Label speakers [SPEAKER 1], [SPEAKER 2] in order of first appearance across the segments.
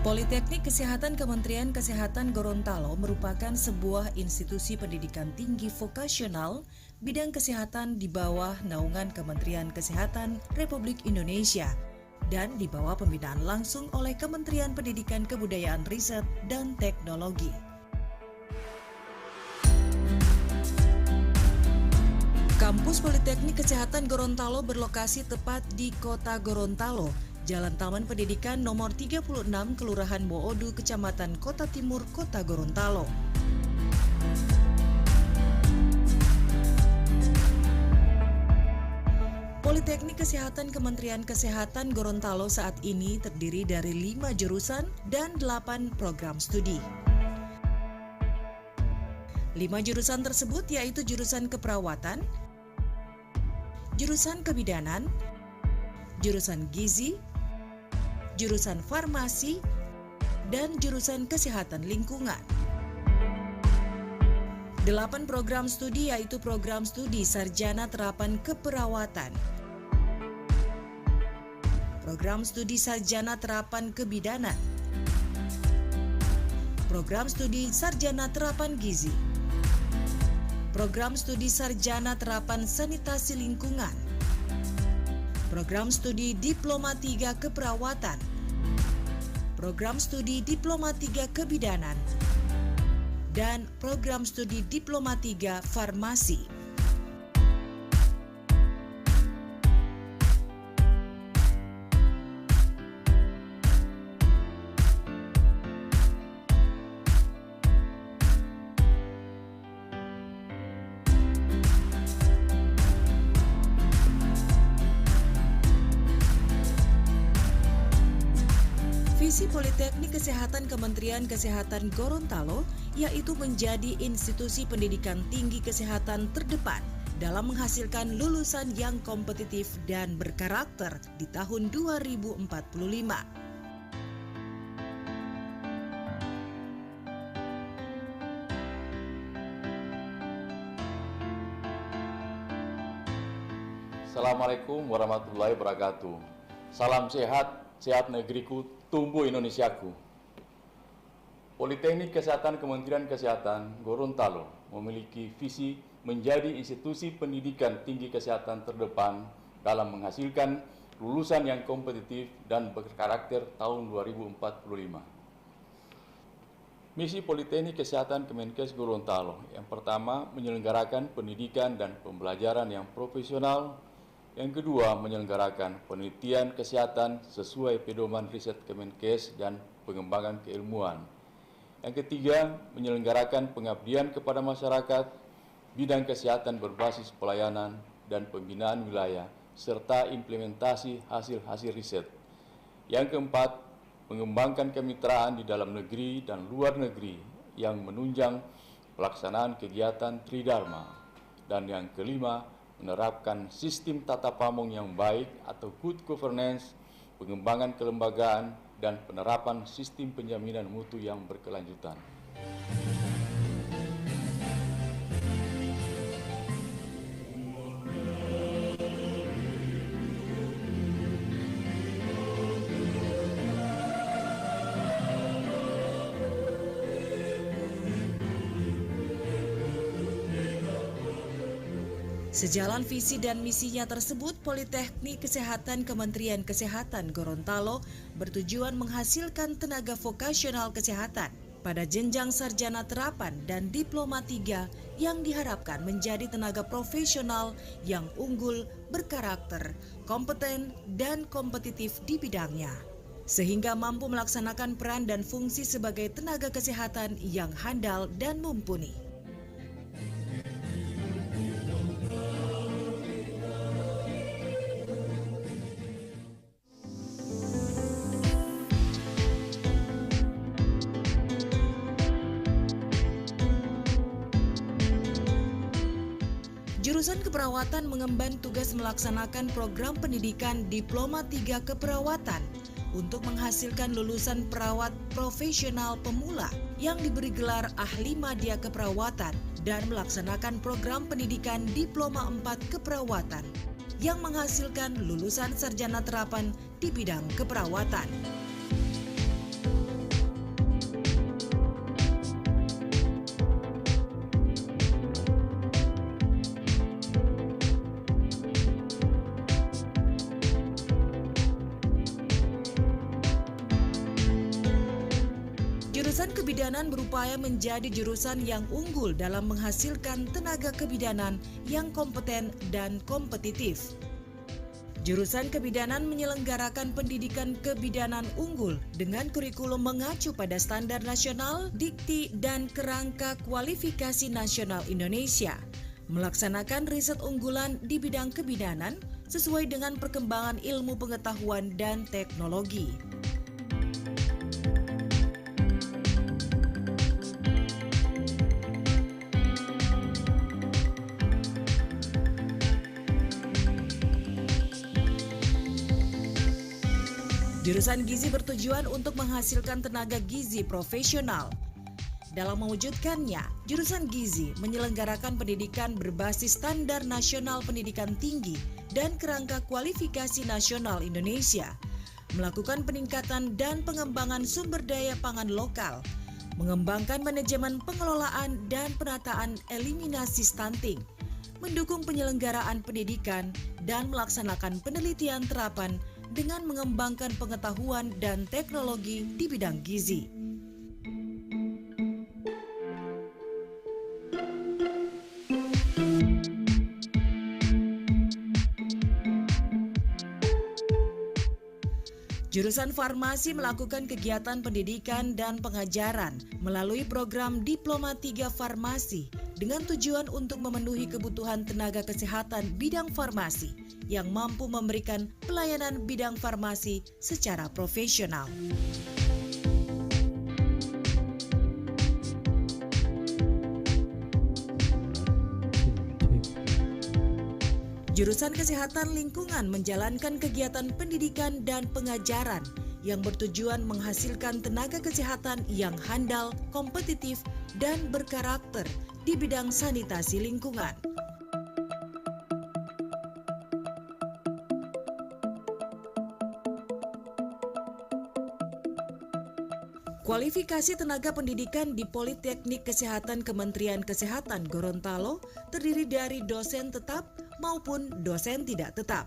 [SPEAKER 1] Politeknik Kesehatan Kementerian Kesehatan Gorontalo merupakan sebuah institusi pendidikan tinggi vokasional bidang kesehatan di bawah naungan Kementerian Kesehatan Republik Indonesia dan di bawah pembinaan langsung oleh Kementerian Pendidikan Kebudayaan Riset dan Teknologi. Kampus Politeknik Kesehatan Gorontalo berlokasi tepat di Kota Gorontalo, Jalan Taman Pendidikan nomor 36, Kelurahan Moodu, Kecamatan Kota Timur, Kota Gorontalo. Politeknik Kesehatan Kementerian Kesehatan Gorontalo saat ini terdiri dari 5 jurusan dan 8 program studi. 5 jurusan tersebut yaitu jurusan keperawatan, jurusan kebidanan, jurusan gizi, jurusan farmasi, dan jurusan kesehatan lingkungan. 8 program studi yaitu program studi Sarjana Terapan Keperawatan, program studi Sarjana Terapan Kebidanan, program studi Sarjana Terapan Gizi, program studi Sarjana Terapan Sanitasi Lingkungan, program studi Diploma 3 Keperawatan, program studi Diploma 3 Kebidanan, dan program studi Diploma 3 Farmasi. Visi Politeknik Kesehatan Kementerian Kesehatan Gorontalo yaitu menjadi institusi pendidikan tinggi kesehatan terdepan dalam menghasilkan lulusan yang kompetitif dan berkarakter di tahun 2045.
[SPEAKER 2] Assalamualaikum warahmatullahi wabarakatuh. Salam sehat, sehat negeriku, tumbuh Indonesiaku. Politeknik Kesehatan Kementerian Kesehatan Gorontalo memiliki visi menjadi institusi pendidikan tinggi kesehatan terdepan dalam menghasilkan lulusan yang kompetitif dan berkarakter tahun 2045. Misi Politeknik Kesehatan Kemenkes Gorontalo yang pertama menyelenggarakan pendidikan dan pembelajaran yang profesional. Yang kedua, menyelenggarakan penelitian kesehatan sesuai pedoman riset Kemenkes dan pengembangan keilmuan. Yang ketiga, menyelenggarakan pengabdian kepada masyarakat, bidang kesehatan berbasis pelayanan dan pembinaan wilayah, serta implementasi hasil-hasil riset. Yang keempat, mengembangkan kemitraan di dalam negeri dan luar negeri yang menunjang pelaksanaan kegiatan Tridharma. Dan yang kelima, menerapkan sistem tata pamong yang baik atau good governance, pengembangan kelembagaan, dan penerapan sistem penjaminan mutu yang berkelanjutan.
[SPEAKER 1] Sejalan visi dan misinya tersebut, Politeknik Kesehatan Kementerian Kesehatan Gorontalo bertujuan menghasilkan tenaga vokasional kesehatan pada jenjang sarjana terapan dan diploma 3 yang diharapkan menjadi tenaga profesional yang unggul, berkarakter, kompeten, dan kompetitif di bidangnya, sehingga mampu melaksanakan peran dan fungsi sebagai tenaga kesehatan yang handal dan mumpuni. Jurusan Keperawatan mengemban tugas melaksanakan program pendidikan Diploma 3 Keperawatan untuk menghasilkan lulusan perawat profesional pemula yang diberi gelar ahli madya keperawatan dan melaksanakan program pendidikan Diploma 4 Keperawatan yang menghasilkan lulusan sarjana terapan di bidang keperawatan. Jurusan kebidanan berupaya menjadi jurusan yang unggul dalam menghasilkan tenaga kebidanan yang kompeten dan kompetitif. Jurusan kebidanan menyelenggarakan pendidikan kebidanan unggul dengan kurikulum mengacu pada standar nasional, dikti, dan kerangka kualifikasi nasional Indonesia. Melaksanakan riset unggulan di bidang kebidanan sesuai dengan perkembangan ilmu pengetahuan dan teknologi. Jurusan gizi bertujuan untuk menghasilkan tenaga gizi profesional. Dalam mewujudkannya, jurusan gizi menyelenggarakan pendidikan berbasis standar nasional pendidikan tinggi dan kerangka kualifikasi nasional Indonesia, melakukan peningkatan dan pengembangan sumber daya pangan lokal, mengembangkan manajemen pengelolaan dan penataan eliminasi stunting, mendukung penyelenggaraan pendidikan, dan melaksanakan penelitian terapan dengan mengembangkan pengetahuan dan teknologi di bidang gizi. Jurusan farmasi melakukan kegiatan pendidikan dan pengajaran melalui program Diploma 3 Farmasi dengan tujuan untuk memenuhi kebutuhan tenaga kesehatan bidang farmasi yang mampu memberikan pelayanan bidang farmasi secara profesional. Jurusan Kesehatan Lingkungan menjalankan kegiatan pendidikan dan pengajaran yang bertujuan menghasilkan tenaga kesehatan yang handal, kompetitif, dan berkarakter di bidang sanitasi lingkungan. Kualifikasi tenaga pendidikan di Politeknik Kesehatan Kementerian Kesehatan Gorontalo terdiri dari dosen tetap maupun dosen tidak tetap.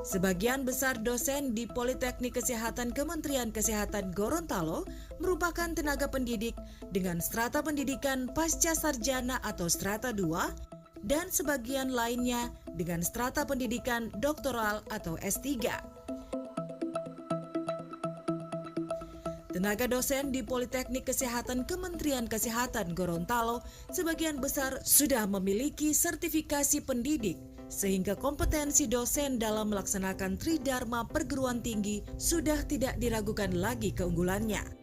[SPEAKER 1] Sebagian besar dosen di Politeknik Kesehatan Kementerian Kesehatan Gorontalo merupakan tenaga pendidik dengan strata pendidikan pasca sarjana atau strata 2 dan sebagian lainnya dengan strata pendidikan doktoral atau S3. Tenaga dosen di Politeknik Kesehatan Kementerian Kesehatan Gorontalo sebagian besar sudah memiliki sertifikasi pendidik, sehingga kompetensi dosen dalam melaksanakan tridharma perguruan tinggi sudah tidak diragukan lagi keunggulannya.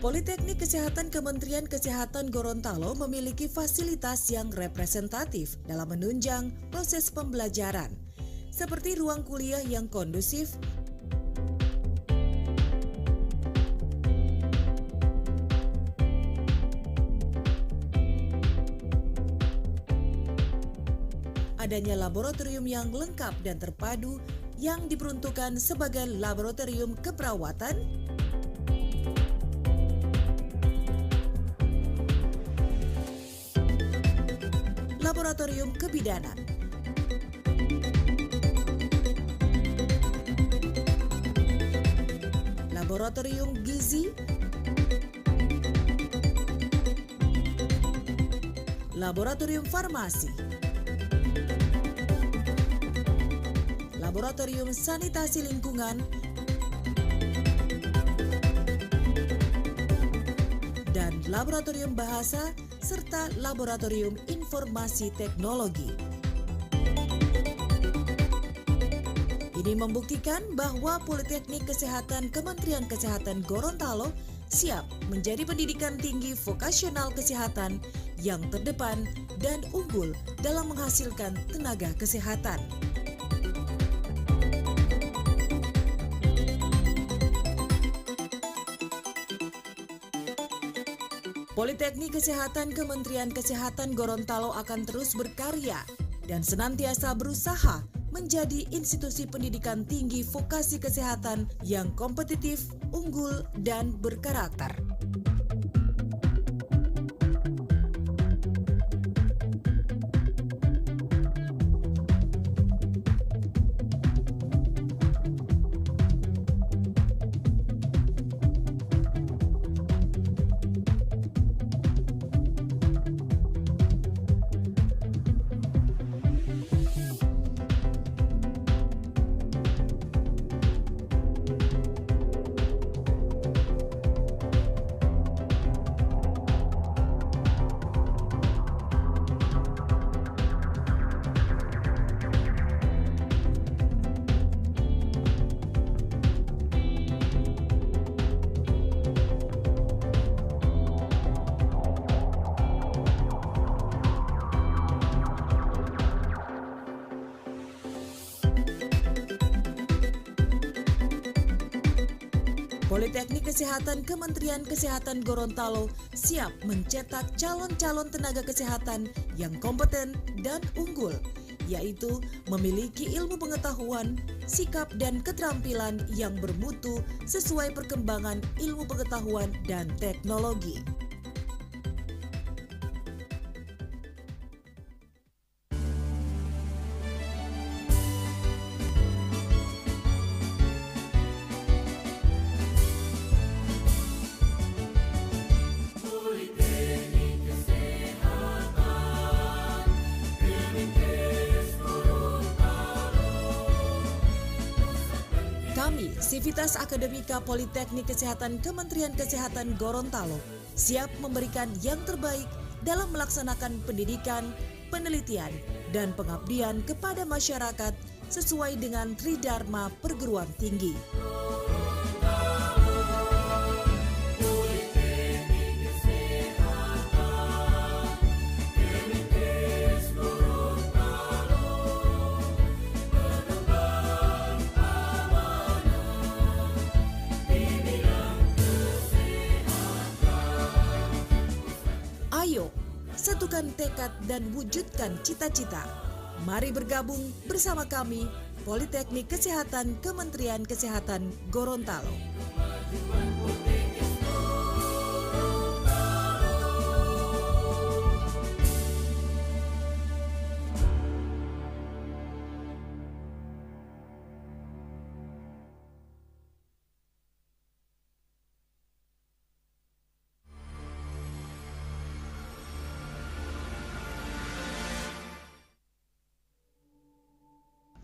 [SPEAKER 1] Politeknik Kesehatan Kementerian Kesehatan Gorontalo memiliki fasilitas yang representatif dalam menunjang proses pembelajaran, seperti ruang kuliah yang kondusif, adanya laboratorium yang lengkap dan terpadu yang diperuntukkan sebagai laboratorium keperawatan, laboratorium kebidanan, laboratorium gizi, laboratorium farmasi, laboratorium sanitasi lingkungan, dan laboratorium bahasa serta laboratorium informasi teknologi. Ini membuktikan bahwa Politeknik Kesehatan Kementerian Kesehatan Gorontalo siap menjadi pendidikan tinggi vokasional kesehatan yang terdepan dan unggul dalam menghasilkan tenaga kesehatan. Politeknik Kesehatan Kementerian Kesehatan Gorontalo akan terus berkarya dan senantiasa berusaha menjadi institusi pendidikan tinggi vokasi kesehatan yang kompetitif, unggul, dan berkarakter. Politeknik Kesehatan Kementerian Kesehatan Gorontalo siap mencetak calon-calon tenaga kesehatan yang kompeten dan unggul, yaitu memiliki ilmu pengetahuan, sikap dan keterampilan yang bermutu sesuai perkembangan ilmu pengetahuan dan teknologi. Kami, Sivitas Akademika Politeknik Kesehatan Kementerian Kesehatan Gorontalo, siap memberikan yang terbaik dalam melaksanakan pendidikan, penelitian, dan pengabdian kepada masyarakat sesuai dengan Tridharma Perguruan Tinggi. Ayo, satukan tekad dan wujudkan cita-cita. Mari bergabung bersama kami, Politeknik Kesehatan Kementerian Kesehatan Gorontalo.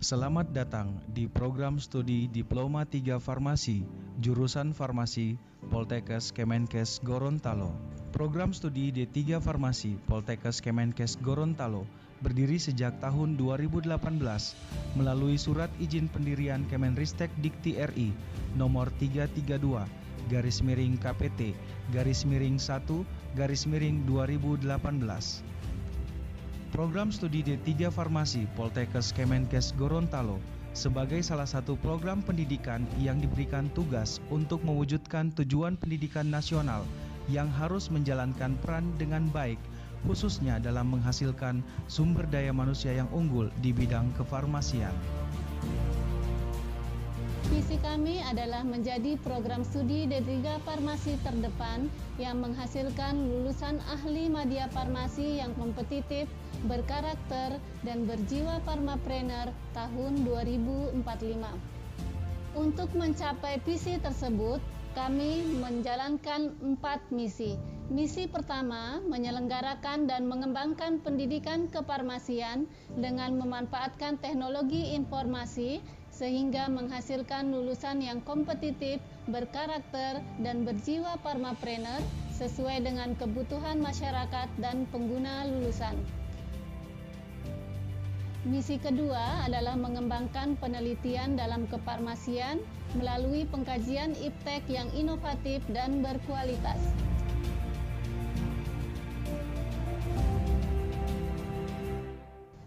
[SPEAKER 3] Selamat datang di program studi Diploma 3 Farmasi, jurusan Farmasi, Poltekkes Kemenkes Gorontalo. Program studi D3 Farmasi, Poltekkes Kemenkes Gorontalo berdiri sejak tahun 2018 melalui Surat Izin Pendirian Kemenristek Dikti RI nomor 332 /KPT /1/2018. Program studi D3 Farmasi Poltekkes Kemenkes Gorontalo sebagai salah satu program pendidikan yang diberikan tugas untuk mewujudkan tujuan pendidikan nasional yang harus menjalankan peran dengan baik, khususnya dalam menghasilkan sumber daya manusia yang unggul di bidang kefarmasian.
[SPEAKER 4] Visi kami adalah menjadi program studi D3 Farmasi terdepan yang menghasilkan lulusan ahli media farmasi yang kompetitif, berkarakter, dan berjiwa farmapreneur tahun 2045. Untuk mencapai visi tersebut, kami menjalankan 4 misi. Misi pertama, menyelenggarakan dan mengembangkan pendidikan kefarmasian dengan memanfaatkan teknologi informasi sehingga menghasilkan lulusan yang kompetitif, berkarakter, dan berjiwa farmapreneur sesuai dengan kebutuhan masyarakat dan pengguna lulusan. Misi kedua adalah mengembangkan penelitian dalam kefarmasian melalui pengkajian iptek yang inovatif dan berkualitas.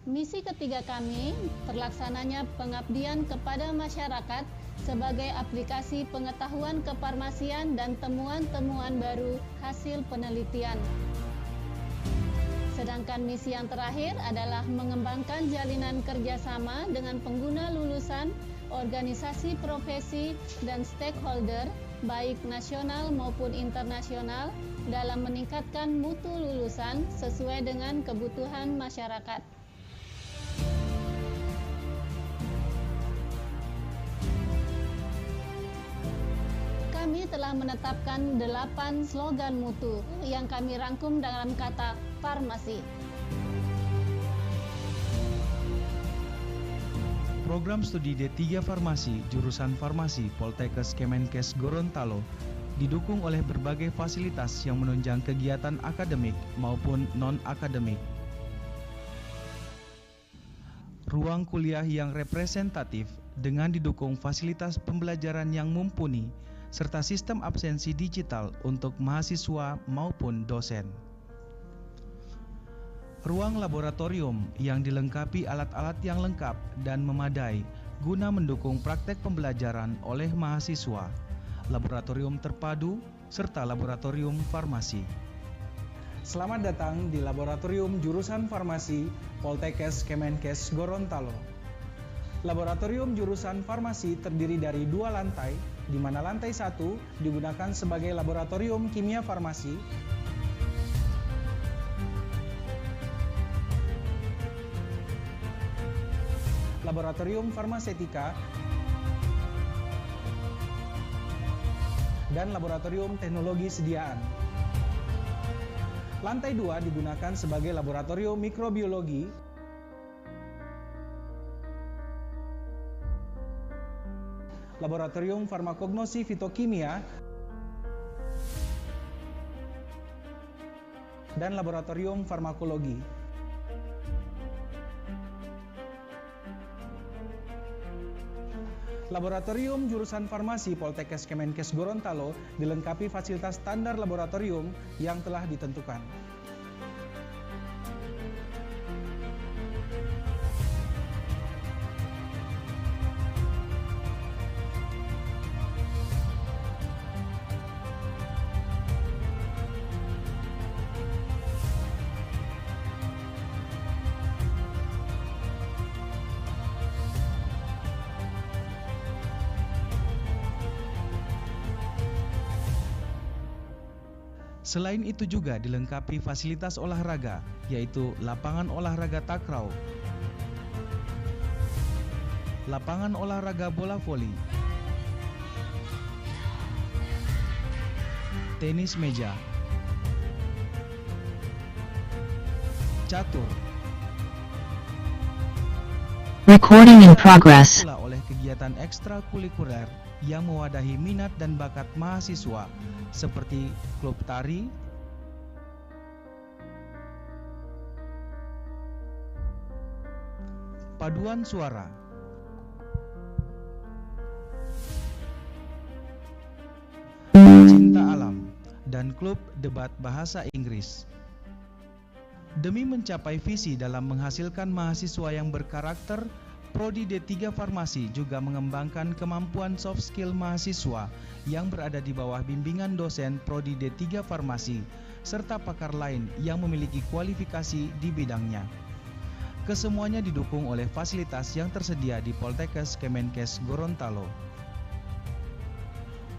[SPEAKER 4] Misi ketiga kami, terlaksananya pengabdian kepada masyarakat sebagai aplikasi pengetahuan kefarmasian dan temuan-temuan baru hasil penelitian. Sedangkan misi yang terakhir adalah mengembangkan jalinan kerjasama dengan pengguna lulusan, organisasi profesi, dan stakeholder, baik nasional maupun internasional, dalam meningkatkan mutu lulusan sesuai dengan kebutuhan masyarakat. Kami telah menetapkan 8 slogan mutu yang kami rangkum dalam kata farmasi.
[SPEAKER 3] Program studi D3 Farmasi, jurusan Farmasi, Poltekkes Kemenkes Gorontalo, didukung oleh berbagai fasilitas yang menunjang kegiatan akademik maupun non-akademik. Ruang kuliah yang representatif dengan didukung fasilitas pembelajaran yang mumpuni, serta sistem absensi digital untuk mahasiswa maupun dosen. Ruang laboratorium yang dilengkapi alat-alat yang lengkap dan memadai guna mendukung praktek pembelajaran oleh mahasiswa, laboratorium terpadu, serta laboratorium farmasi.
[SPEAKER 5] Selamat datang di Laboratorium Jurusan Farmasi Poltekkes Kemenkes Gorontalo. Laboratorium jurusan farmasi terdiri dari 2 lantai, di mana lantai 1 digunakan sebagai laboratorium kimia farmasi, laboratorium farmasetika, dan laboratorium teknologi sediaan. Lantai 2 digunakan sebagai laboratorium mikrobiologi, laboratorium farmakognosi fitokimia, dan laboratorium farmakologi. Laboratorium jurusan farmasi Poltekkes Kemenkes Gorontalo dilengkapi fasilitas standar laboratorium yang telah ditentukan.
[SPEAKER 3] Selain itu juga dilengkapi fasilitas olahraga, yaitu lapangan olahraga takraw, lapangan olahraga bola voli, tenis meja, catur,
[SPEAKER 6] Recording in progress.
[SPEAKER 3] pula oleh kegiatan ekstrakurikuler yang mewadahi minat dan bakat mahasiswa seperti klub tari, paduan suara, cinta alam, dan klub debat bahasa Inggris. Demi mencapai visi dalam menghasilkan mahasiswa yang berkarakter, Prodi D3 Farmasi juga mengembangkan kemampuan soft skill mahasiswa yang berada di bawah bimbingan dosen Prodi D3 Farmasi serta pakar lain yang memiliki kualifikasi di bidangnya. Kesemuanya didukung oleh fasilitas yang tersedia di Poltekkes Kemenkes Gorontalo.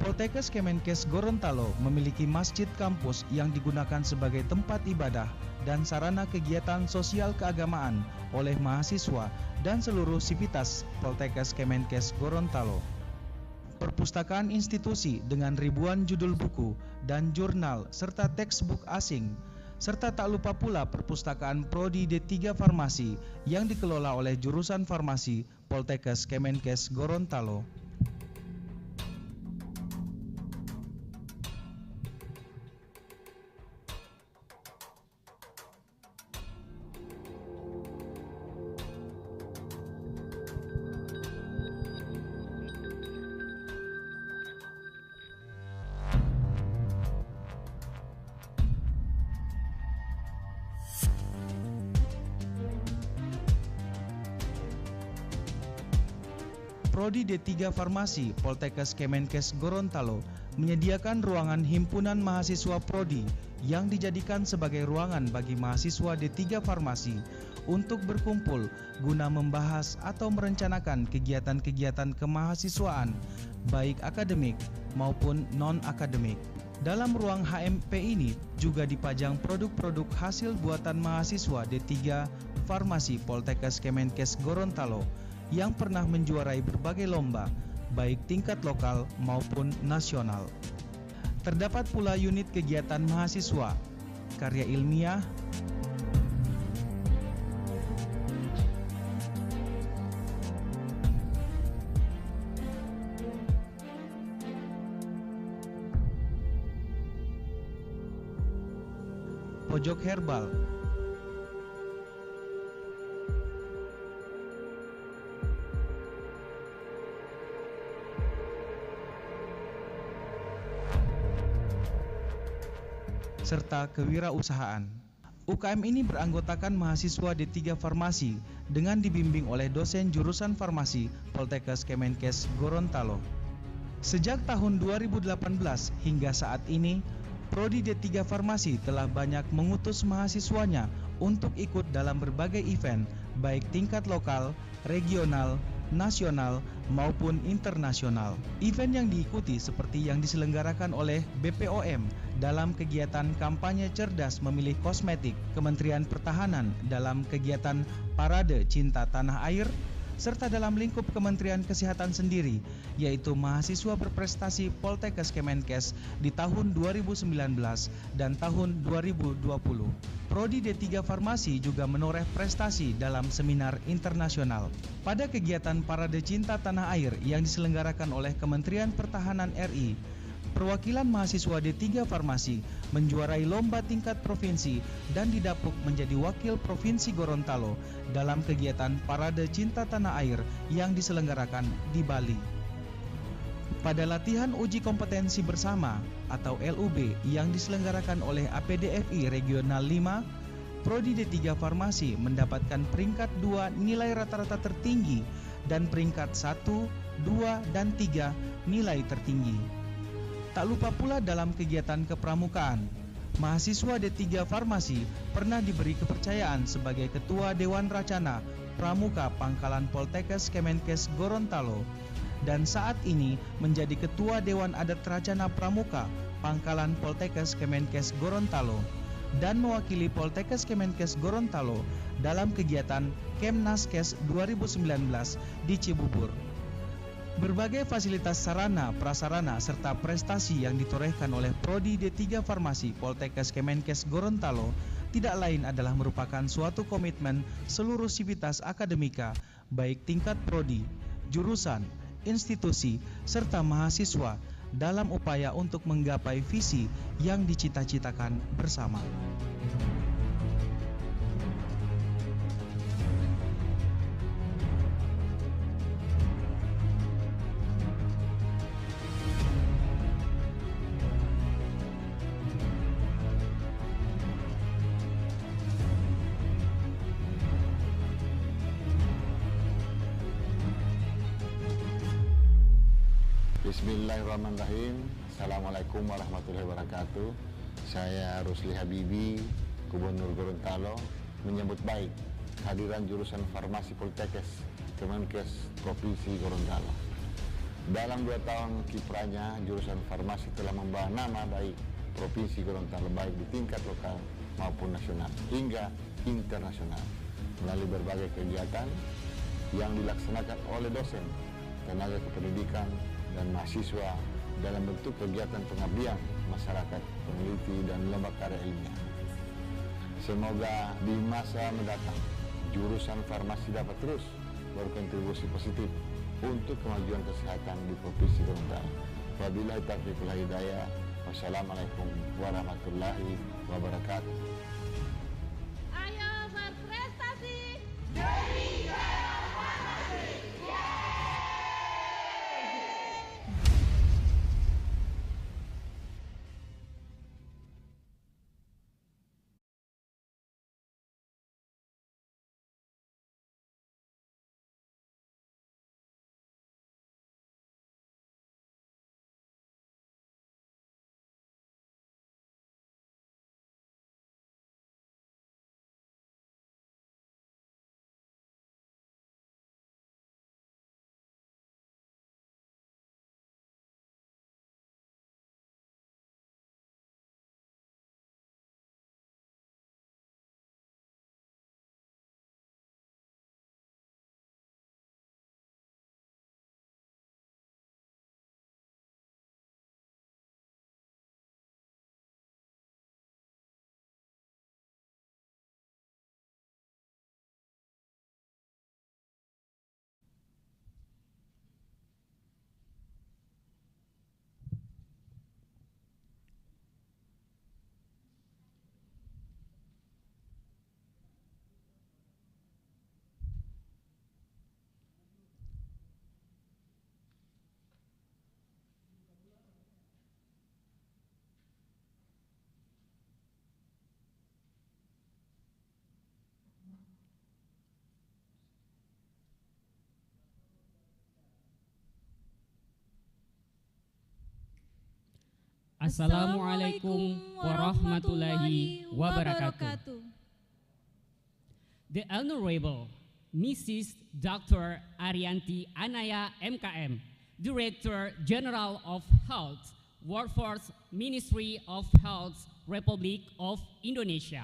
[SPEAKER 3] Poltekkes Kemenkes Gorontalo memiliki masjid kampus yang digunakan sebagai tempat ibadah dan sarana kegiatan sosial keagamaan oleh mahasiswa dan seluruh sivitas Poltekkes Kemenkes Gorontalo. Perpustakaan institusi dengan ribuan judul buku dan jurnal serta textbook asing, serta tak lupa pula perpustakaan Prodi D3 Farmasi yang dikelola oleh jurusan Farmasi Poltekkes Kemenkes Gorontalo. Prodi D3 Farmasi Poltekkes Kemenkes Gorontalo menyediakan ruangan himpunan mahasiswa Prodi yang dijadikan sebagai ruangan bagi mahasiswa D3 Farmasi untuk berkumpul guna membahas atau merencanakan kegiatan-kegiatan kemahasiswaan baik akademik maupun non-akademik. Dalam ruang HMP ini juga dipajang produk-produk hasil buatan mahasiswa D3 Farmasi Poltekkes Kemenkes Gorontalo yang pernah menjuarai berbagai lomba, baik tingkat lokal maupun nasional. Terdapat pula unit kegiatan mahasiswa, karya ilmiah, pojok herbal, serta kewirausahaan. UKM ini beranggotakan mahasiswa D3 Farmasi dengan dibimbing oleh dosen jurusan farmasi Poltekkes Kemenkes Gorontalo. Sejak tahun 2018 hingga saat ini, Prodi D3 Farmasi telah banyak mengutus mahasiswanya untuk ikut dalam berbagai event, baik tingkat lokal, regional, nasional, maupun internasional. Event yang diikuti seperti yang diselenggarakan oleh BPOM dalam kegiatan kampanye cerdas memilih kosmetik Kementerian Pertahanan dalam kegiatan Parade Cinta Tanah Air, serta dalam lingkup Kementerian Kesehatan sendiri, yaitu mahasiswa berprestasi Poltekkes Kemenkes di tahun 2019 dan tahun 2020. Prodi D3 Farmasi juga menoreh prestasi dalam seminar internasional. Pada kegiatan Parade Cinta Tanah Air yang diselenggarakan oleh Kementerian Pertahanan RI, perwakilan mahasiswa D3 Farmasi menjuarai lomba tingkat provinsi dan didapuk menjadi wakil Provinsi Gorontalo dalam kegiatan Parade Cinta Tanah Air yang diselenggarakan di Bali. Pada latihan uji kompetensi bersama atau LUB yang diselenggarakan oleh APDFI Regional 5, Prodi D3 Farmasi mendapatkan peringkat 2 nilai rata-rata tertinggi dan peringkat 1, 2, dan 3 nilai tertinggi. Tak lupa pula dalam kegiatan kepramukaan, mahasiswa D3 Farmasi pernah diberi kepercayaan sebagai Ketua Dewan Racana Pramuka Pangkalan Poltekkes Kemenkes Gorontalo dan saat ini menjadi Ketua Dewan Adat Racana Pramuka Pangkalan Poltekkes Kemenkes Gorontalo dan mewakili Poltekkes Kemenkes Gorontalo dalam kegiatan Kemnaskes 2019 di Cibubur. Berbagai fasilitas sarana, prasarana, serta prestasi yang ditorehkan oleh Prodi D3 Farmasi Poltekkes Kemenkes Gorontalo tidak lain adalah merupakan suatu komitmen seluruh sivitas akademika, baik tingkat prodi, jurusan, institusi, serta mahasiswa dalam upaya untuk menggapai visi yang dicita-citakan bersama.
[SPEAKER 7] Bismillahirrahmanirrahim. Assalamualaikum warahmatullahi wabarakatuh. Saya Rusli Habibi, Gubernur Gorontalo, menyambut baik kehadiran jurusan Farmasi Poltekkes Kemenkes Provinsi Gorontalo. Dalam 2 tahun kiprahnya, jurusan farmasi telah membawa nama baik Provinsi Gorontalo baik di tingkat lokal maupun nasional hingga internasional melalui berbagai kegiatan yang dilaksanakan oleh dosen, tenaga kependidikan, dan mahasiswa dalam bentuk kegiatan pengabdian masyarakat, peneliti, dan lomba karya ilmiah. Semoga di masa mendatang jurusan farmasi dapat terus berkontribusi positif untuk kemajuan kesehatan di Provinsi Gorontalo. Wabillahi taufiq wal hidayah. Wassalamualaikum warahmatullahi wabarakatuh.
[SPEAKER 8] Assalamualaikum warahmatullahi wabarakatuh. The Honorable Mrs. Dr. Arianti Anaya MKM, Director General of Health, Workforce Ministry of Health, Republic of Indonesia.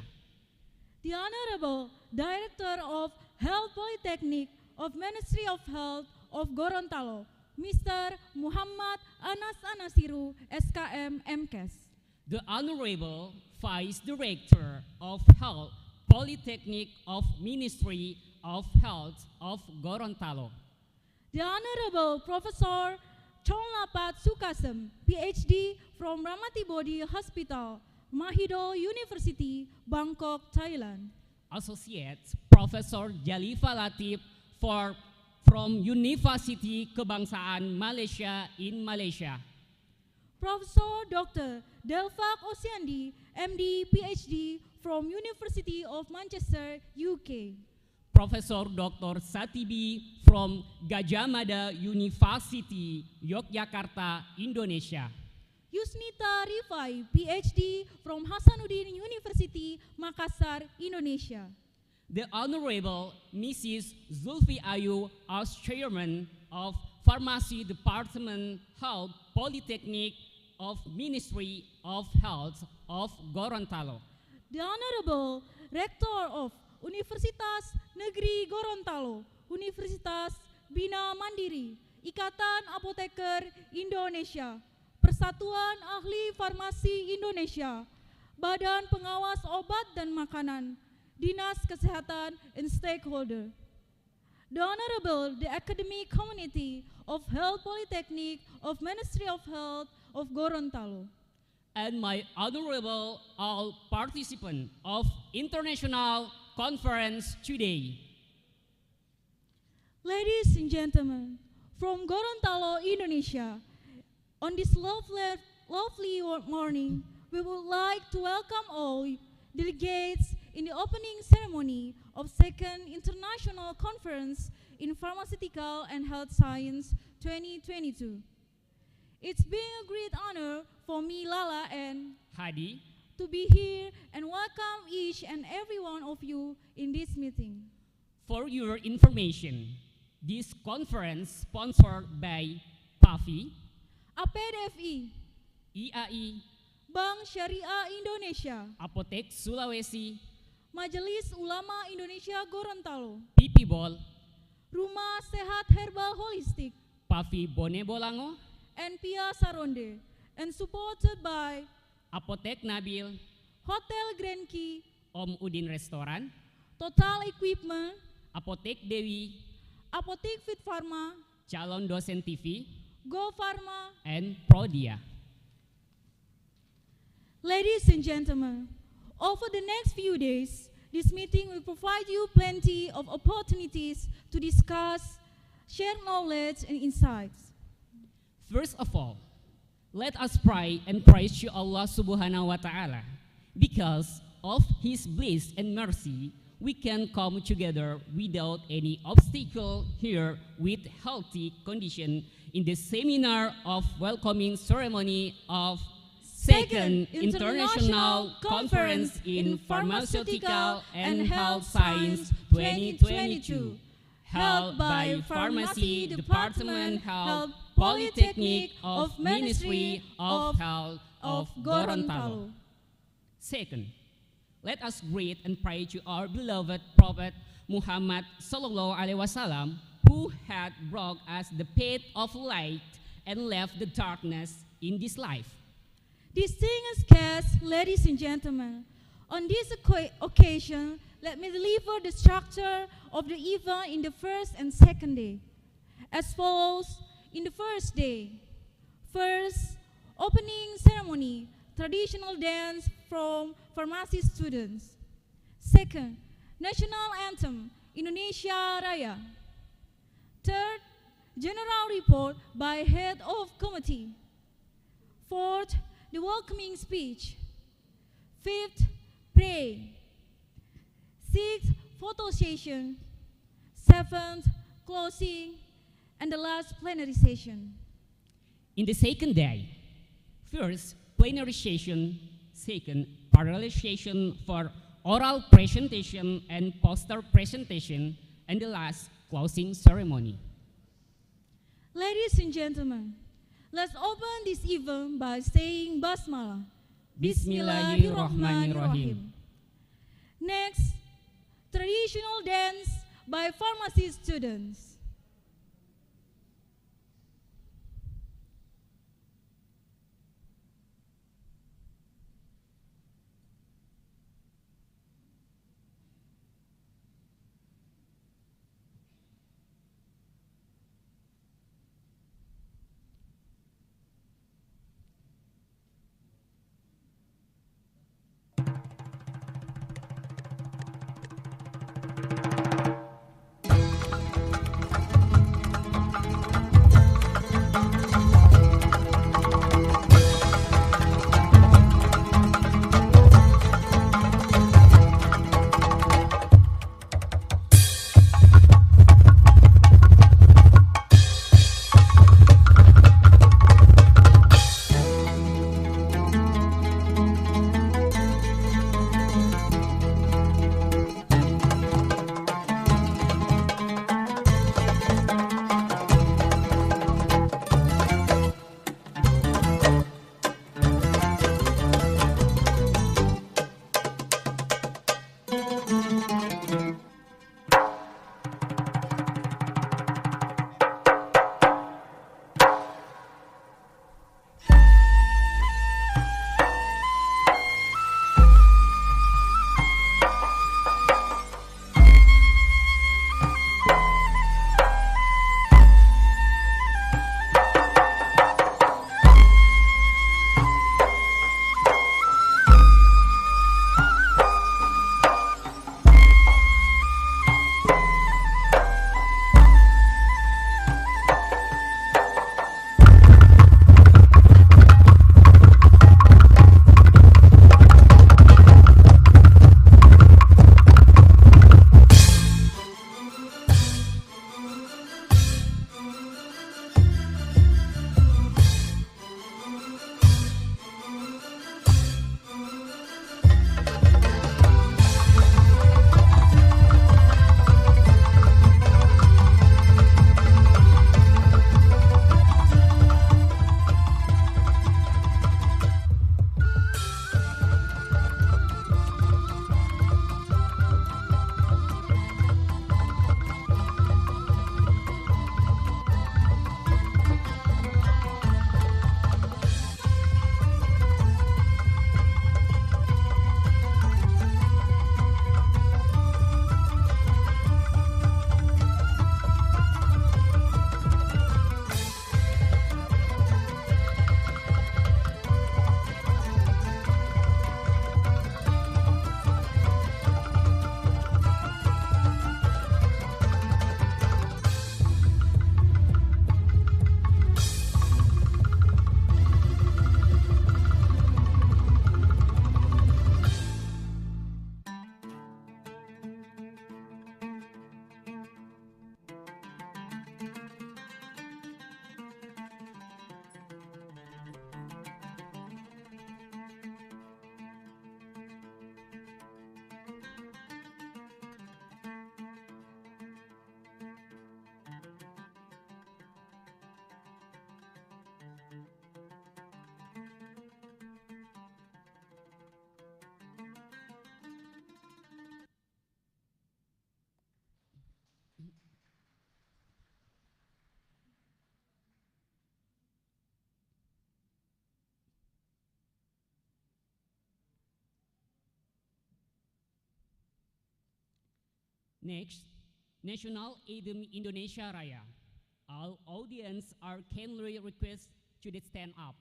[SPEAKER 9] The Honorable Director of Health Polytechnic of Ministry of Health of Gorontalo, Mr. Muhammad Anas Anasiru, SKM MKes.
[SPEAKER 8] The Honorable Vice Director of Health Polytechnic of Ministry of Health of Gorontalo.
[SPEAKER 9] The Honorable Professor Chonlapat Sukasem, PhD from Ramatibodi Hospital, Mahido University, Bangkok, Thailand.
[SPEAKER 8] Associate Professor Jalifa Latif from University Kebangsaan Malaysia in Malaysia.
[SPEAKER 9] Professor Dr. Delphak Osiandi, MD, PhD from University of Manchester, UK.
[SPEAKER 8] Professor Dr. Satibi from Gajah Mada University, Yogyakarta, Indonesia.
[SPEAKER 9] Yusnita Rifai, PhD from Hasanuddin University, Makassar, Indonesia.
[SPEAKER 8] The Honorable Mrs. Zulfi Ayu, as Chairman of Pharmacy Department, Health Polytechnic of Ministry of Health of Gorontalo.
[SPEAKER 9] The Honorable Rector of Universitas Negeri Gorontalo, Universitas Bina Mandiri, Ikatan Apoteker Indonesia, Persatuan Ahli Farmasi Indonesia, Badan Pengawas Obat dan Makanan, Dinas Kesehatan, and stakeholder. The Honorable, the Academic Community of Health Polytechnic of Ministry of Health of Gorontalo.
[SPEAKER 8] And my honorable all participants of international conference today.
[SPEAKER 9] Ladies and gentlemen, from Gorontalo, Indonesia, on this lovely morning, we would like to welcome all delegates in the opening ceremony of Second International Conference in Pharmaceutical and Health Science 2022. It's been a great honor for me, Lala, and
[SPEAKER 8] Hadi
[SPEAKER 9] to be here and welcome each and every one of you in this meeting.
[SPEAKER 8] For your information, this conference sponsored by PAFI,
[SPEAKER 9] APDFI,
[SPEAKER 8] IAI,
[SPEAKER 9] Bank Syariah Indonesia,
[SPEAKER 8] Apotek Sulawesi,
[SPEAKER 9] Majelis Ulama Indonesia Gorontalo,
[SPEAKER 8] PIPIBOL,
[SPEAKER 9] Rumah Sehat Herbal Holistik,
[SPEAKER 8] PAFI Bone Bolango,
[SPEAKER 9] and Pia Saronde, and supported by
[SPEAKER 8] Apotek Nabil,
[SPEAKER 9] Hotel Grand Key,
[SPEAKER 8] Om Udin Restoran,
[SPEAKER 9] Total Equipment,
[SPEAKER 8] Apotek Dewi,
[SPEAKER 9] Apotek Fit Pharma,
[SPEAKER 8] Calon Dosen TV,
[SPEAKER 9] Go Pharma,
[SPEAKER 8] and Prodia.
[SPEAKER 9] Ladies and gentlemen, over the next few days, this meeting will provide you plenty of opportunities to discuss, share knowledge and insights.
[SPEAKER 8] First of all, let us pray and praise to Allah Subhanahu wa Ta'ala. Because of His bliss and mercy, we can come together without any obstacle here with healthy condition in the seminar of welcoming ceremony of Second International Conference in Pharmaceutical and Health Science 2022, held by Pharmacy Department Health Polytechnic of Ministry of Health of Gorontalo. Second, let us greet and pray to our beloved Prophet Muhammad Sallallahu Alaihi Wasallam, who had brought us the path of light and left the darkness in this life.
[SPEAKER 9] Distinguished guests, ladies and gentlemen, on this occasion, let me deliver the structure of the event in the first and second day. As follows, in the first day, first, opening ceremony, traditional dance from pharmacy students. Second, national anthem, Indonesia Raya. Third, general report by head of committee. Fourth, the welcoming speech. Fifth, pray. Sixth, photo session. Seventh, closing. And the last plenary session.
[SPEAKER 8] In the second day, first, plenary session. Second, parallel session for oral presentation and poster presentation. And the last, closing ceremony.
[SPEAKER 9] Ladies and gentlemen, let's open this event by saying Basmalah.
[SPEAKER 8] Bismillahirrahmanirrahim.
[SPEAKER 9] Next, traditional dance by pharmacy students.
[SPEAKER 8] Next, National Anthem Indonesia Raya. All audience are kindly requested to stand up.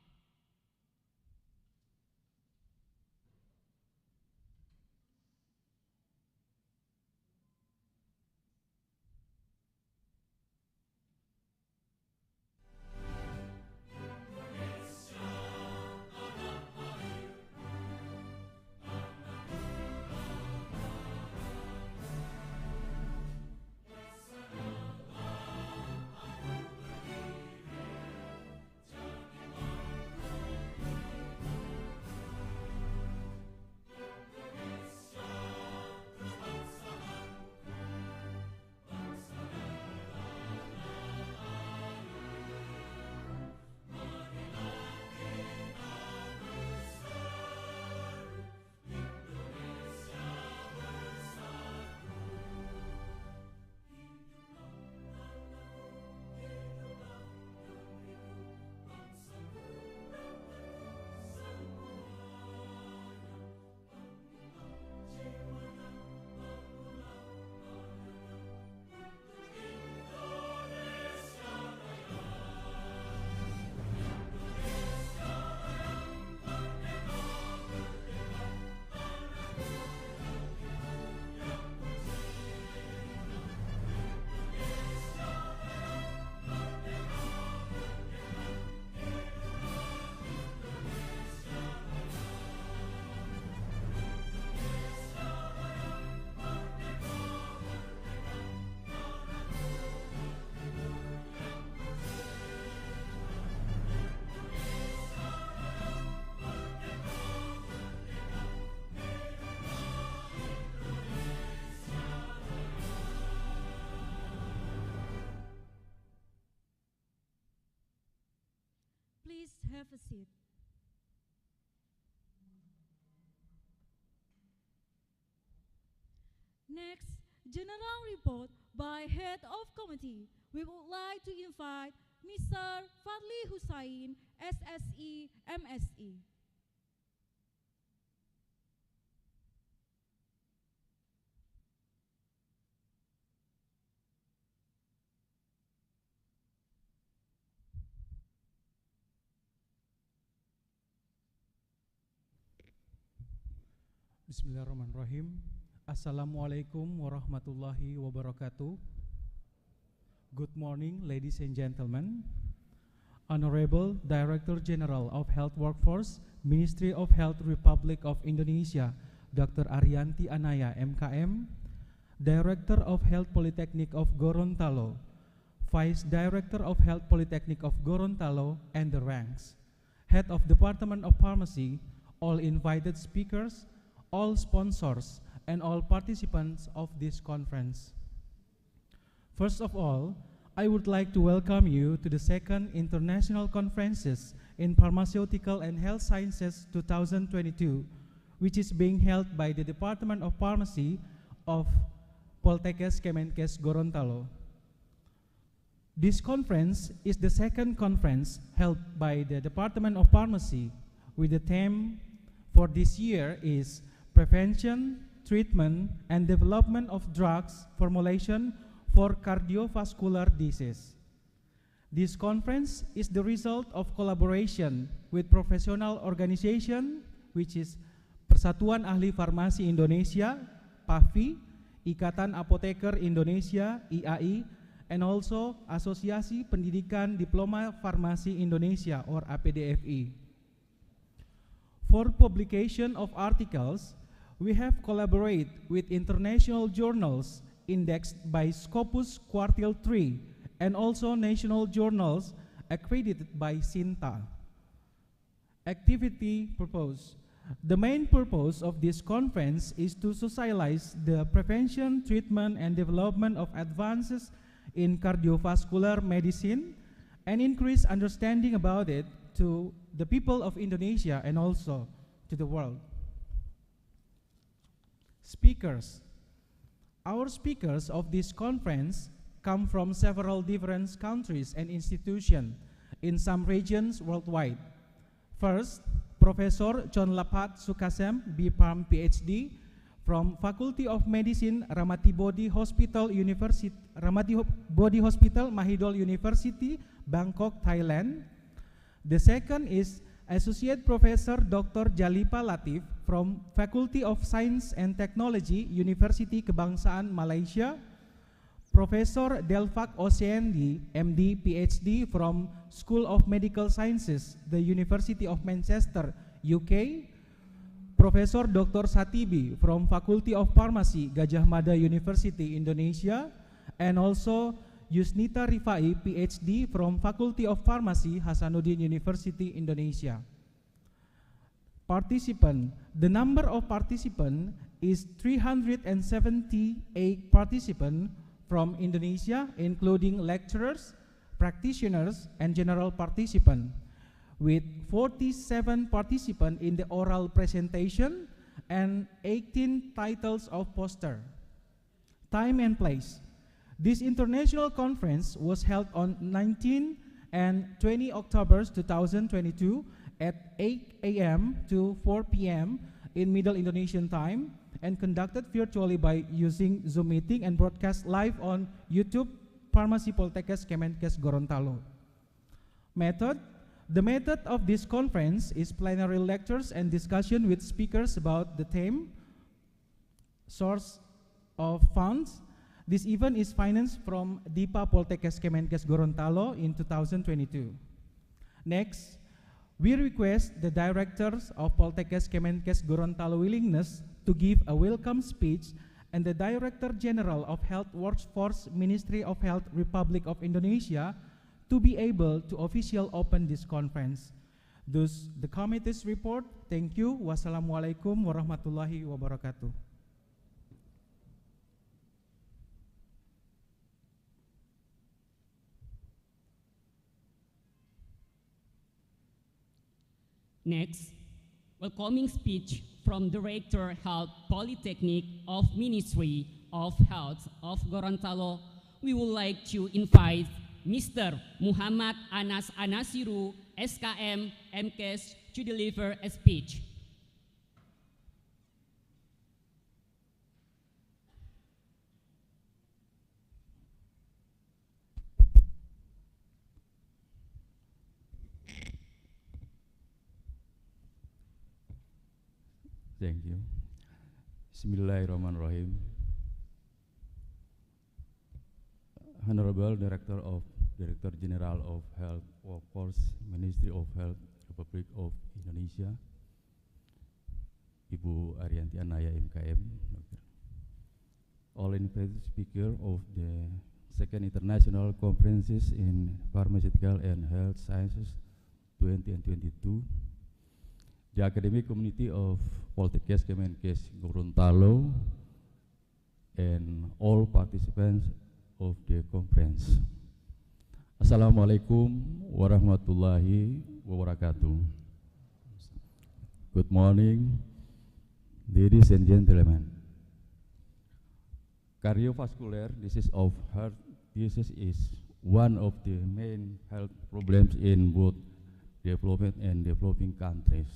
[SPEAKER 9] have a seat. Next, general report by Head of Committee. We would like to invite Mr. Fadli Hussain, SSE, MSE.
[SPEAKER 5] Bismillahirrahmanirrahim. Assalamualaikum warahmatullahi wabarakatuh. Good morning, ladies and gentlemen. Honorable Director General of Health Workforce, Ministry of Health Republic of Indonesia, Dr. Arianti Anaya, MKM, Director of Health Polytechnic of Gorontalo, Vice Director of Health Polytechnic of Gorontalo, and the ranks, Head of Department of Pharmacy, all invited speakers, all sponsors, and all participants of this conference. First of all, I would like to welcome you to the second International Conferences in Pharmaceutical and Health Sciences 2022, which is being held by the Department of Pharmacy of Poltekkes Kemenkes Gorontalo. This conference is the second conference held by the Department of Pharmacy, with the theme for this year is Prevention, Treatment, and Development of Drugs Formulation for Cardiovascular Disease. This conference is the result of collaboration with professional organization, which is Persatuan Ahli Farmasi Indonesia, PAFI, Ikatan Apoteker Indonesia, IAI, and also Asosiasi Pendidikan Diploma Farmasi Indonesia, or APDFI. For publication of articles, we have collaborated with international journals indexed by Scopus Quartile 3 and also national journals accredited by SINTA. Activity purpose. The main purpose of this conference is to socialize the prevention, treatment, and development of advances in cardiovascular medicine and increase understanding about it to the people of Indonesia and also to the world. Speakers. Our speakers of this conference come from several different countries and institutions in some regions worldwide. First, Professor John Lapat Sukasem, B.Pharm PhD, from Faculty of Medicine, Ramati Body Hospital, Mahidol University, Bangkok, Thailand. The second is Associate Professor Dr. Jalipa Latif from Faculty of Science and Technology, University Kebangsaan Malaysia. Professor Delphak Oseandi, MD, PhD from School of Medical Sciences, the University of Manchester, UK. Professor Dr. Satibi from Faculty of Pharmacy, Gajah Mada University, Indonesia. And also Yusnita Rifai, PhD from Faculty of Pharmacy, Hasanuddin University, Indonesia. Participant. The number of participants is 378 participants from Indonesia, including lecturers, practitioners, and general participants, with 47 participants in the oral presentation and 18 titles of poster. Time and place. This international conference was held on 19 and 20 October 2022 at 8 a.m. to 4 p.m. in Middle Indonesian time and conducted virtually by using Zoom meeting and broadcast live on YouTube, Pharmacy Poltekkes Kemenkes Gorontalo. Method. The method of this conference is plenary lectures and discussion with speakers about the theme, source of funds. This event is financed from DIPA Poltekkes Kemenkes Gorontalo in 2022. Next, we request the directors of Poltekkes Kemenkes Gorontalo willingness to give a welcome speech and the Director General of Health Workforce, Ministry of Health, Republic of Indonesia, to be able to officially open this conference. Thus, the committee's report. Thank you. Wassalamualaikum warahmatullahi wabarakatuh.
[SPEAKER 8] Next, welcoming speech from Director Health Polytechnic of Ministry of Health of Gorontalo, we would like to invite Mr. Muhammad Anas Anasiru, SKM, MKes, to deliver a speech.
[SPEAKER 10] Thank you. Bismillahirrahmanirrahim. Honorable Director General of Health Workforce, Ministry of Health, Republic of Indonesia, Ibu Arianti Anaya MKM, all invited speaker of the Second International Conferences in Pharmaceutical and Health Sciences 2022, the academic community of Poltekkes Kemenkes Gorontalo, and all participants of the conference. Assalamualaikum warahmatullahi wabarakatuh. Good morning, ladies and gentlemen. Cardiovascular disease of heart disease is one of the main health problems in both developed and developing countries.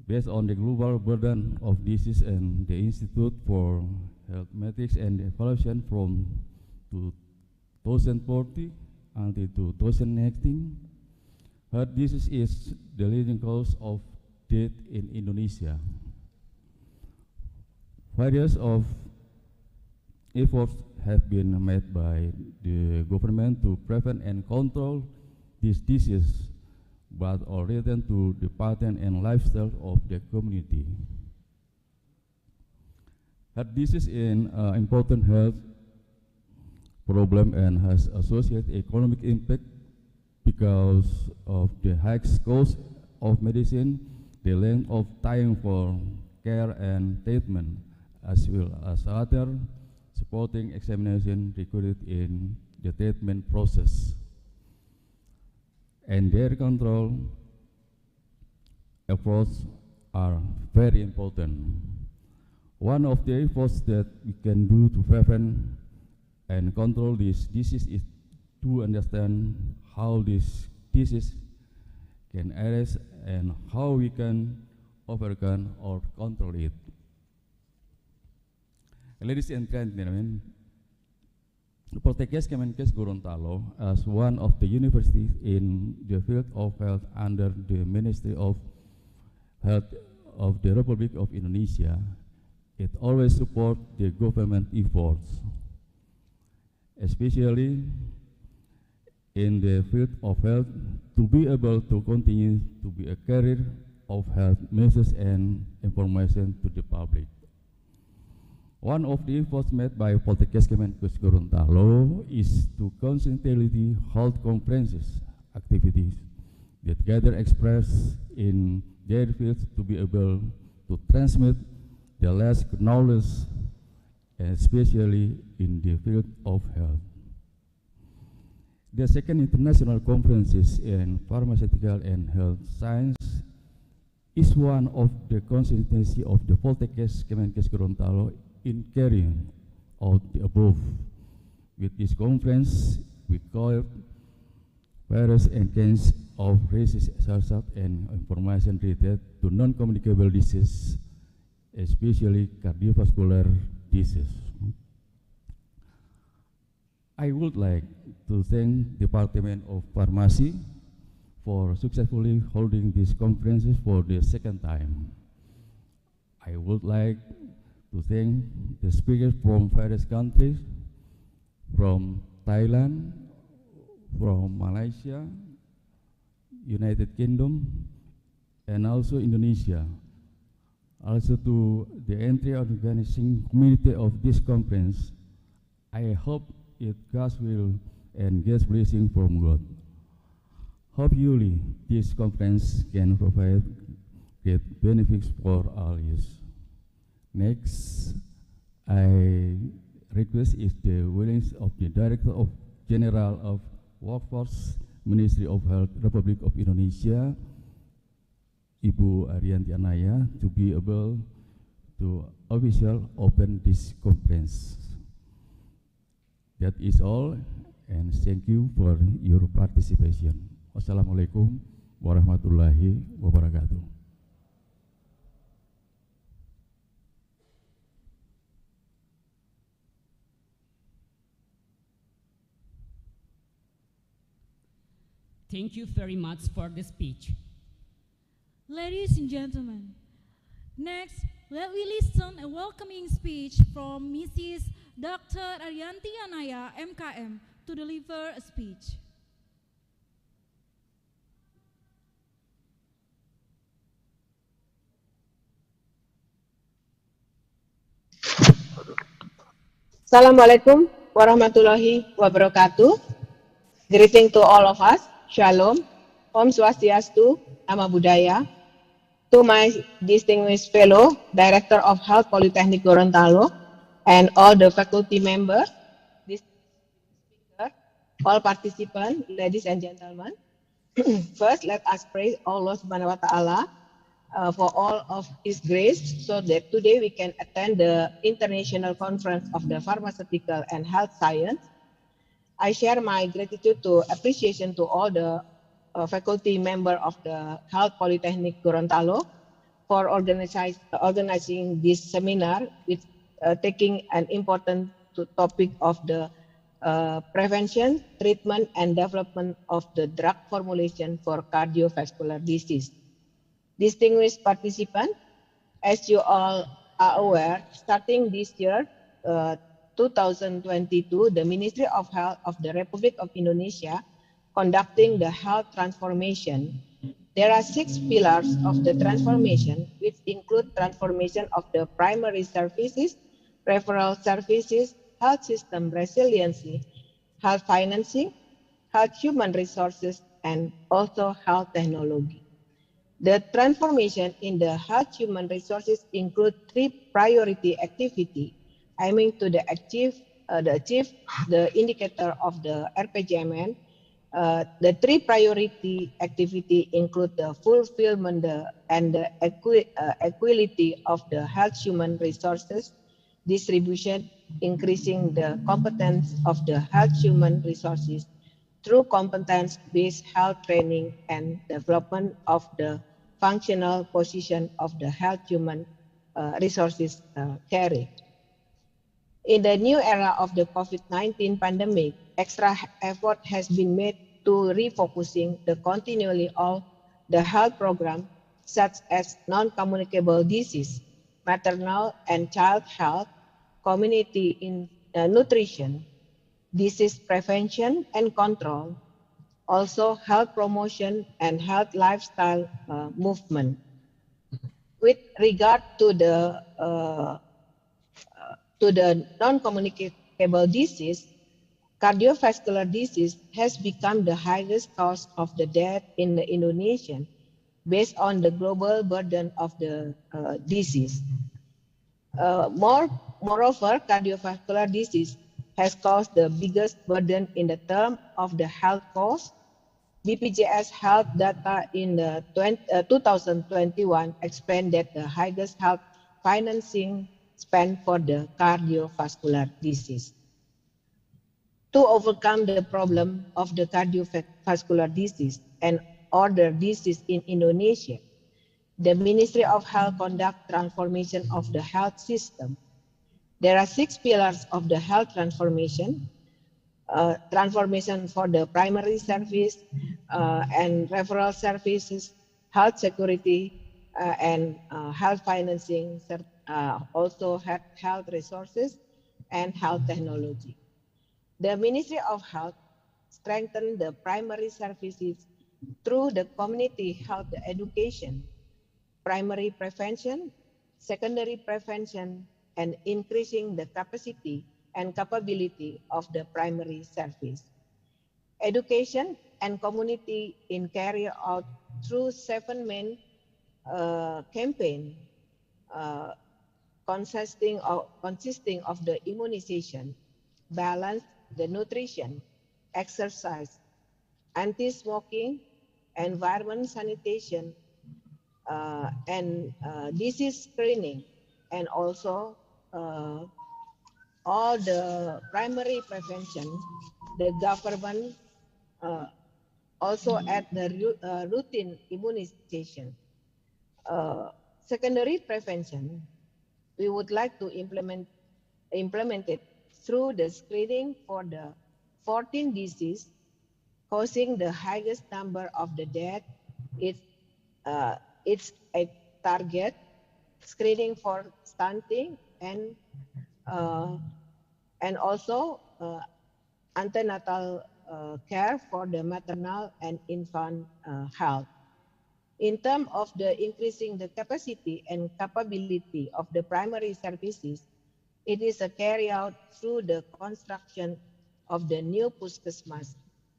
[SPEAKER 10] Based on the global burden of disease and the Institute for Health Metrics and Evaluation from 2040 until 2019, heart disease is the leading cause of death in Indonesia. Various of efforts have been made by the government to prevent and control this disease, but all related to the pattern and lifestyle of the community. Heart disease is an important health problem and has associated economic impact because of the high cost of medicine, the length of time for care and treatment, as well as other supporting examination required in the treatment process. And their control efforts are very important. One of the efforts that we can do to prevent and control this disease is to understand how this disease can arise and how we can overcome or control it. Ladies and gentlemen, Poltekkes Kemenkes Gorontalo, as one of the universities in the field of health under the Ministry of Health of the Republic of Indonesia, it always supports the government efforts, especially in the field of health, to be able to continue to be a carrier of health messages and information to the public. One of the efforts made by Poltekkes Kemenkes Gorontalo is to constantly hold conferences, activities that gather express in their fields to be able to transmit the less knowledge, especially in the field of health. The second international conferences in pharmaceutical and health science is one of the consistency of the Poltekkes Kemenkes Gorontalo in carrying out the above. With this conference, we call various kinds of research and information related to non-communicable disease, especially cardiovascular disease. I would like to thank the Department of Pharmacy for successfully holding these conferences for the second time. I would like to thank the speakers from various countries, from Thailand, from Malaysia, United Kingdom, and also Indonesia. Also to the entire organizing community of this conference, I hope it God's will and God's blessing from God. Hopefully, this conference can provide great benefits for all use. Next, I request is the willingness of the Director of General of Workforce, Ministry of Health Republic of Indonesia, Ibu Arianti Anaya, to be able to official open this conference. That is all, and thank you for your participation. Wassalamualaikum warahmatullahi wabarakatuh.
[SPEAKER 8] Thank you very much for the speech.
[SPEAKER 9] Ladies and gentlemen, next, let we listen a welcoming speech from Mrs. Dr. Arianti Anaya, MKM, to deliver a speech.
[SPEAKER 11] Assalamualaikum warahmatullahi wabarakatuh. Greeting to all of us. Shalom. Om Swastiastu, Nama Budaya. To my distinguished fellow, Director of Health Polytechnic Gorontalo, and all the faculty members, all participants, ladies and gentlemen. First, let us praise Allah Subhanahu wa Ta'ala for all of His grace, so that today we can attend the International Conference of the Pharmaceutical and Health Science. I share my gratitude to appreciation to all the faculty member of the Health Polytechnic Gorontalo for organizing this seminar with taking an important topic of the prevention, treatment, and development of the drug formulation for cardiovascular disease. Distinguished participants, as you all are aware, starting this year, 2022, the Ministry of Health of the Republic of Indonesia conducting the health transformation. There are 6 pillars of the transformation, which include transformation of the primary services, referral services, health system resiliency, health financing, health human resources, and also health technology. The transformation in the health human resources include 3 priority activity aiming to achieve the indicator of the RPJMN. The 3 priority activity include the fulfillment and the equality of the health human resources distribution, increasing the competence of the health human resources through competence-based health training and development of the functional position of the health human resources carry. In the new era of the COVID-19 pandemic, extra effort has been made to refocusing the continually of the health program, such as non-communicable disease, maternal and child health, community in nutrition, disease prevention and control, also health promotion and health lifestyle movement. With regard to the non-communicable disease, cardiovascular disease has become the highest cause of the death in the Indonesian based on the global burden of the disease. Moreover, cardiovascular disease has caused the biggest burden in the term of the health cost. BPJS health data in 2021 explained that the highest health financing spent for the cardiovascular disease. To overcome the problem of the cardiovascular disease and other disease in Indonesia, the Ministry of Health conduct transformation of the health system. There are 6 pillars of the health transformation. Transformation for the primary service and referral services, health security, and health financing, also health resources, and health technology. The Ministry of Health strengthened the primary services through the community health education, primary prevention, secondary prevention, and increasing the capacity and capability of the primary service. Education and community in carry out through 7 main campaign consisting of the immunization, balance, the nutrition, exercise, anti-smoking, environment sanitation, and disease screening, and also uh, all the primary prevention. The government uh, also at the routine immunization. Secondary prevention, we would like to implement it through the screening for the 14 disease causing the highest number of the death. Uh, it's a target screening for stunting uh, and also antenatal care for the maternal and infant health. In terms of the increasing the capacity and capability of the primary services, it is a carry out through the construction of the new Puskesmas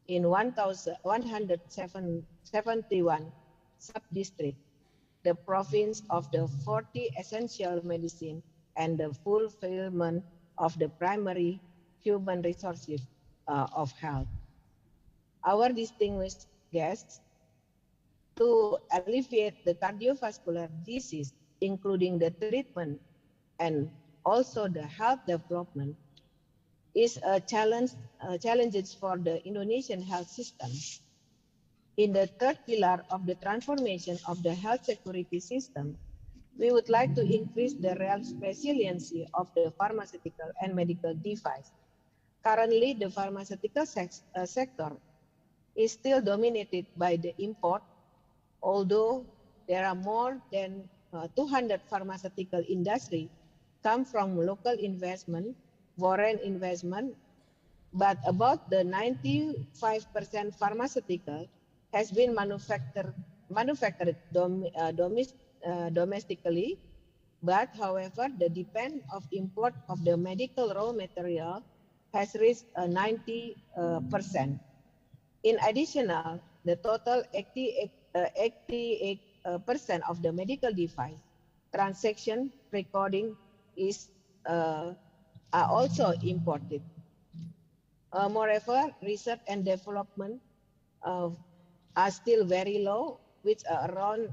[SPEAKER 11] in 1,171 sub-districts, the province of the 40 essential medicine and the fulfillment of the primary human resources of health. Our distinguished guests, to alleviate the cardiovascular disease, including the treatment and also the health development, is a challenges for the Indonesian health system. In the third pillar of the transformation of the health security system, we would like to increase the resiliency of the pharmaceutical and medical device. Currently, the pharmaceutical sector is still dominated by the import, although there are more than 200 pharmaceutical industry come from local investment, foreign investment, but about the 95% pharmaceutical has been manufactured domestically, but however, the demand of import of the medical raw material has reached 90%. In addition, the total 88% of the medical device transaction recording is are also imported. Moreover, research and development are still very low, which are around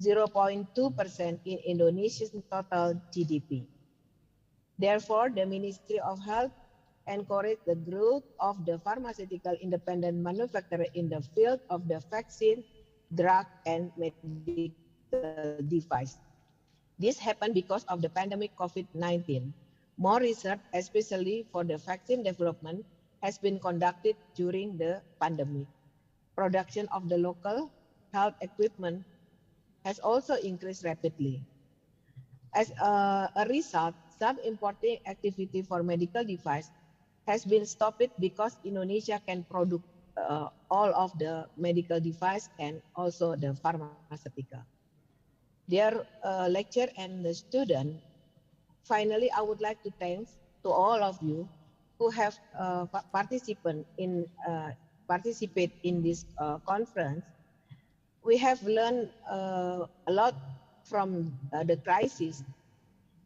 [SPEAKER 11] 0.2% in Indonesia's total GDP. Therefore, the Ministry of Health encourage the growth of the pharmaceutical independent manufacturer in the field of the vaccine, drug, and medical device. This happened because of the pandemic COVID-19. More research, especially for the vaccine development, has been conducted during the pandemic. Production of the local health equipment has also increased rapidly. As a result, some importing activity for medical device has been stopped because Indonesia can produce all of the medical device and also the pharmaceutical. Dear lecturer and the student, finally, I would like to thank to all of you who have participate in this conference. We have learned a lot from the crisis,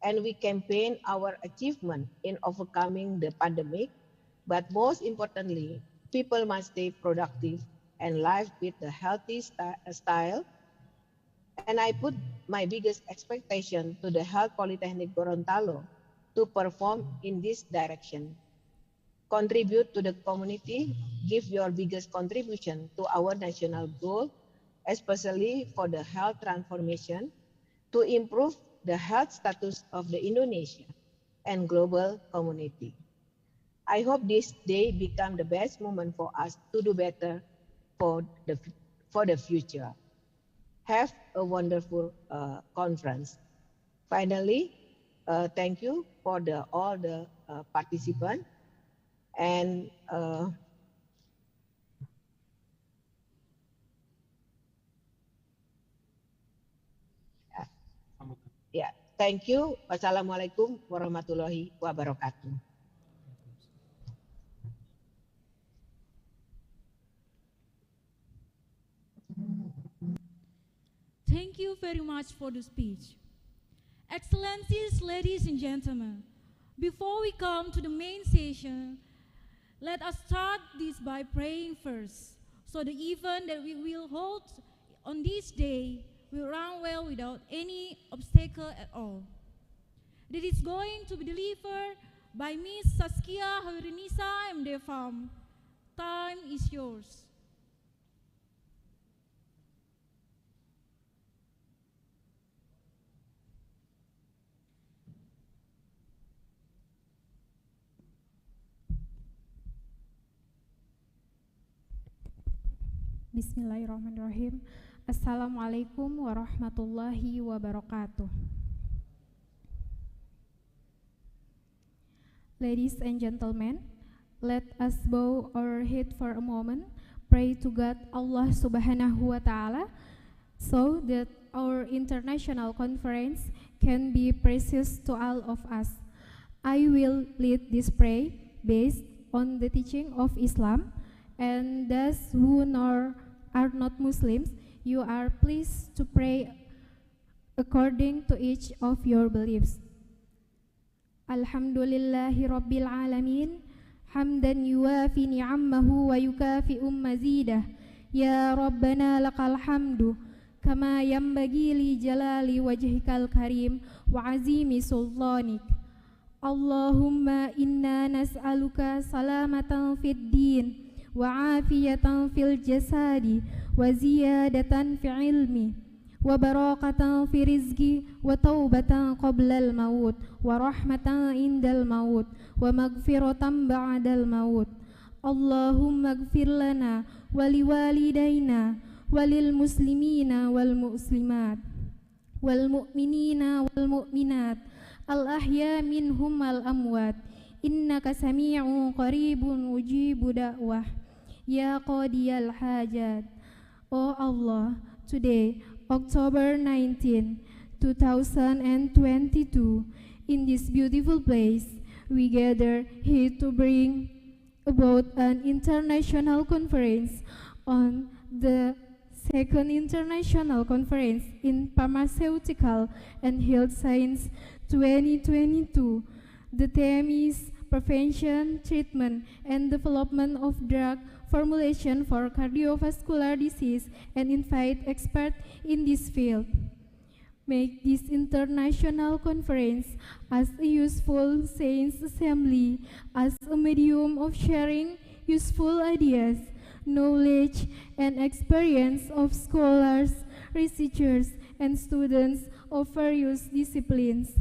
[SPEAKER 11] and we campaign our achievement in overcoming the pandemic. But most importantly, people must stay productive and live with a healthy style. And I put my biggest expectation to the Health Polytechnic Gorontalo to perform in this direction. Contribute to the community, give your biggest contribution to our national goal, especially for the health transformation, to improve the health status of the Indonesia and global community. I hope this day become the best moment for us to do better for the future. Have a wonderful conference. Finally, thank you for all the participants, and yeah, thank you. Wassalamualaikum warahmatullahi wabarakatuh.
[SPEAKER 9] Thank you very much for the speech. Excellencies, ladies and gentlemen, before we come to the main session, Let us start this by praying first, so the event that we will hold on this day will run well without any obstacle at all. It is going to be delivered by Miss Saskia Haurinisa MD Farm. Time is yours.
[SPEAKER 12] Bismillahirrahmanirrahim. Assalamualaikum warahmatullahi wabarakatuh. Ladies and gentlemen, let us bow our head for a moment, pray to God Allah Subhanahu wa Ta'ala, so that our international conference can be precious to all of us. I will lead this prayer based on the teaching of Islam, and those who are not Muslims, you are pleased to pray according to each of your beliefs. Alhamdulillahi Rabbil Alamin, hamdan yuwafi ni'ammahu wa yukafi'u mazidah. Ya Rabbana lakal hamdu, kama yambagi li jalali wajhikal karim wa azimi sultanik. Allahumma inna nas'aluka salamatan fid din wa afiyatan fil jasadi wa ziyadatan fi ilmi wa barakatan fi rizki wa taubatan qablal maut wa rahmatan indal maut wa magfiratan ba'dal maut. Allahumma gfir lana wa liwalidayna wa lil muslimina wal muslimat wal mu'minina wal mu'minat al ahya minhum al amwat innaka sami'un qaribun ujibu da'wah ya qadiyal hajat. Oh Allah, today, October 19, 2022, in this beautiful place, we gather here to bring about an international conference on the second international conference in Pharmaceutical and Health Science 2022. The theme is Prevention, Treatment, and Development of Drug Formulation for Cardiovascular Disease, and invite experts in this field. Make this international conference as a useful science assembly, as a medium of sharing useful ideas, knowledge, and experience of scholars, researchers, and students of various disciplines.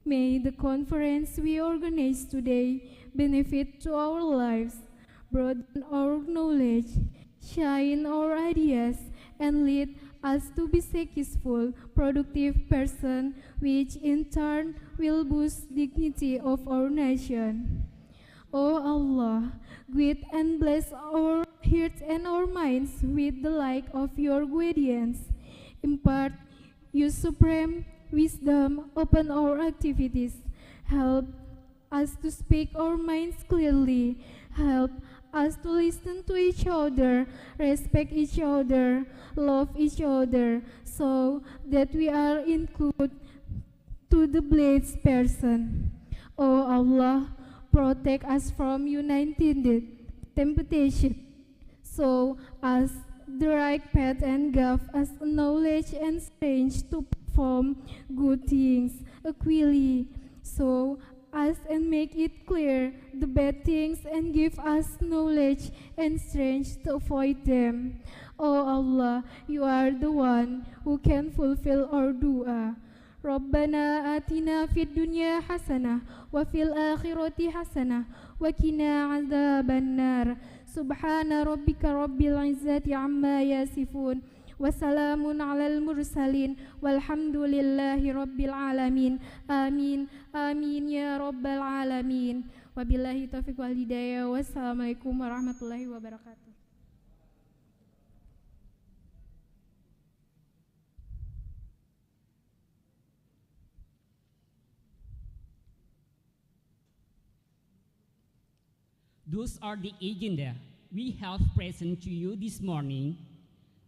[SPEAKER 12] May the conference we organize today benefit to our lives, broaden our knowledge, shine our ideas, and lead us to be successful, productive person, which in turn will boost dignity of our nation. O Allah, guide and bless our hearts and our minds with the light of your guidance. Impart your supreme wisdom upon our activities. Help us to speak our minds clearly. Help us to listen to each other, respect each other, love each other, so that we are included to the blessed person. O Allah, protect us from united temptation, so as the right path, and give us knowledge and strength to perform good things equally, so us and make it clear the bad things, and give us knowledge and strength to avoid them. O Allah, you are the one who can fulfill our dua. Rabbana atina fid dunya hasanah wa fil akhirati hasanah wa qina adzabannar. Subhana rabbika rabbil izzati amma yasifun. Wassalamun alal mursalin walhamdulillahi rabbil alamin. Amin amin ya rabbal alamin. Wabillahi taufiq wal hidayah. Wassalamualaikum warahmatullahi wabarakatuh.
[SPEAKER 8] Those are the agenda we have present to you this morning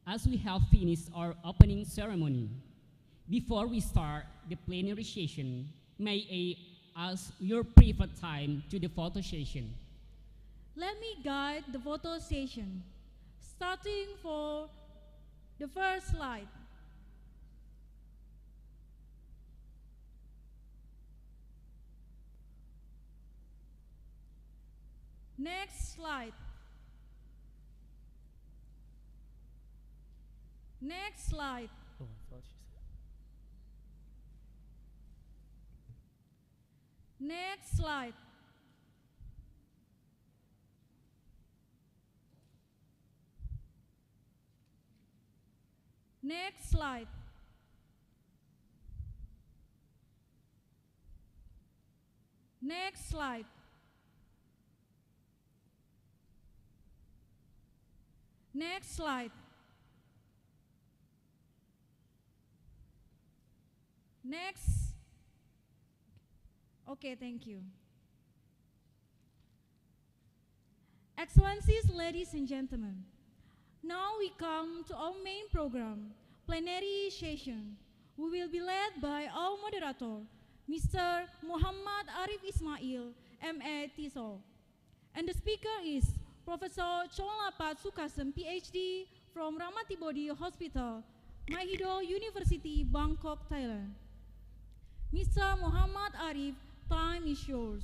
[SPEAKER 8] as we have finished our opening ceremony. Before we start the plenary session, may I ask your preferred time to the photo session.
[SPEAKER 9] Let me guide the photo session, starting for the first slide. Next slide. Next slide.
[SPEAKER 13] Oh, I thought she said.
[SPEAKER 9] Next slide. Next slide. Next slide. Next slide. Next. Okay, thank you. Excellencies, ladies and gentlemen, now we come to our main program, plenary session. We will be led by our moderator, Mr. Muhammad Arif Ismail, MA TESOL. And the speaker is Professor Chonlapat Sukasem, PhD from Ramatibodi Hospital, Mahidol University, Bangkok, Thailand. Mr. Muhammad Arif, time is yours.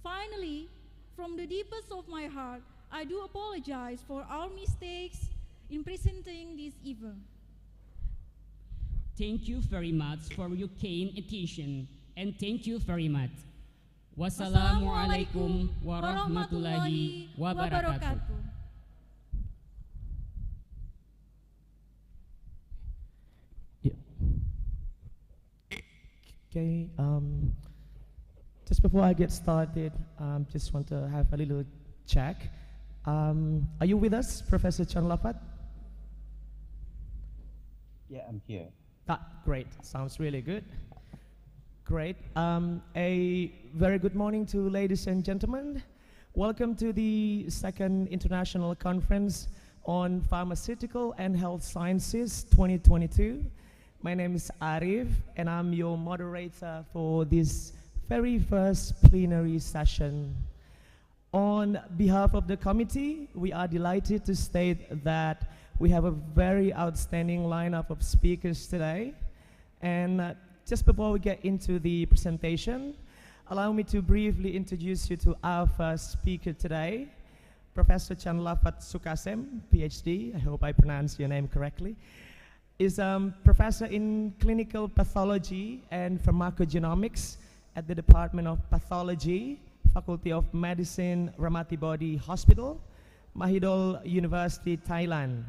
[SPEAKER 9] Finally, from the deepest of my heart, I do apologize for our mistakes in presenting this event.
[SPEAKER 8] Thank you very much for your kind attention, and thank you very much. Wassalamualaikum warahmatullahi wabarakatuh.
[SPEAKER 13] Okay, just before I get started, just want to have a little check. Are you with us, Professor Chonlapat?
[SPEAKER 14] Yeah, I'm here.
[SPEAKER 13] Great, sounds really good. Great. A very good morning to ladies and gentlemen. Welcome to the second International Conference on Pharmaceutical and Health Sciences 2022. My name is Arif, and I'm your moderator for this very first plenary session. On behalf of the committee, we are delighted to state that we have a very outstanding lineup of speakers today. And just before we get into the presentation, allow me to briefly introduce you to our first speaker today, Professor Chonlapat Sukasem, PhD. I hope I pronounced your name correctly. Is a professor in clinical pathology and pharmacogenomics at the Department of Pathology, Faculty of Medicine, Ramatibodi Hospital, Mahidol University, Thailand.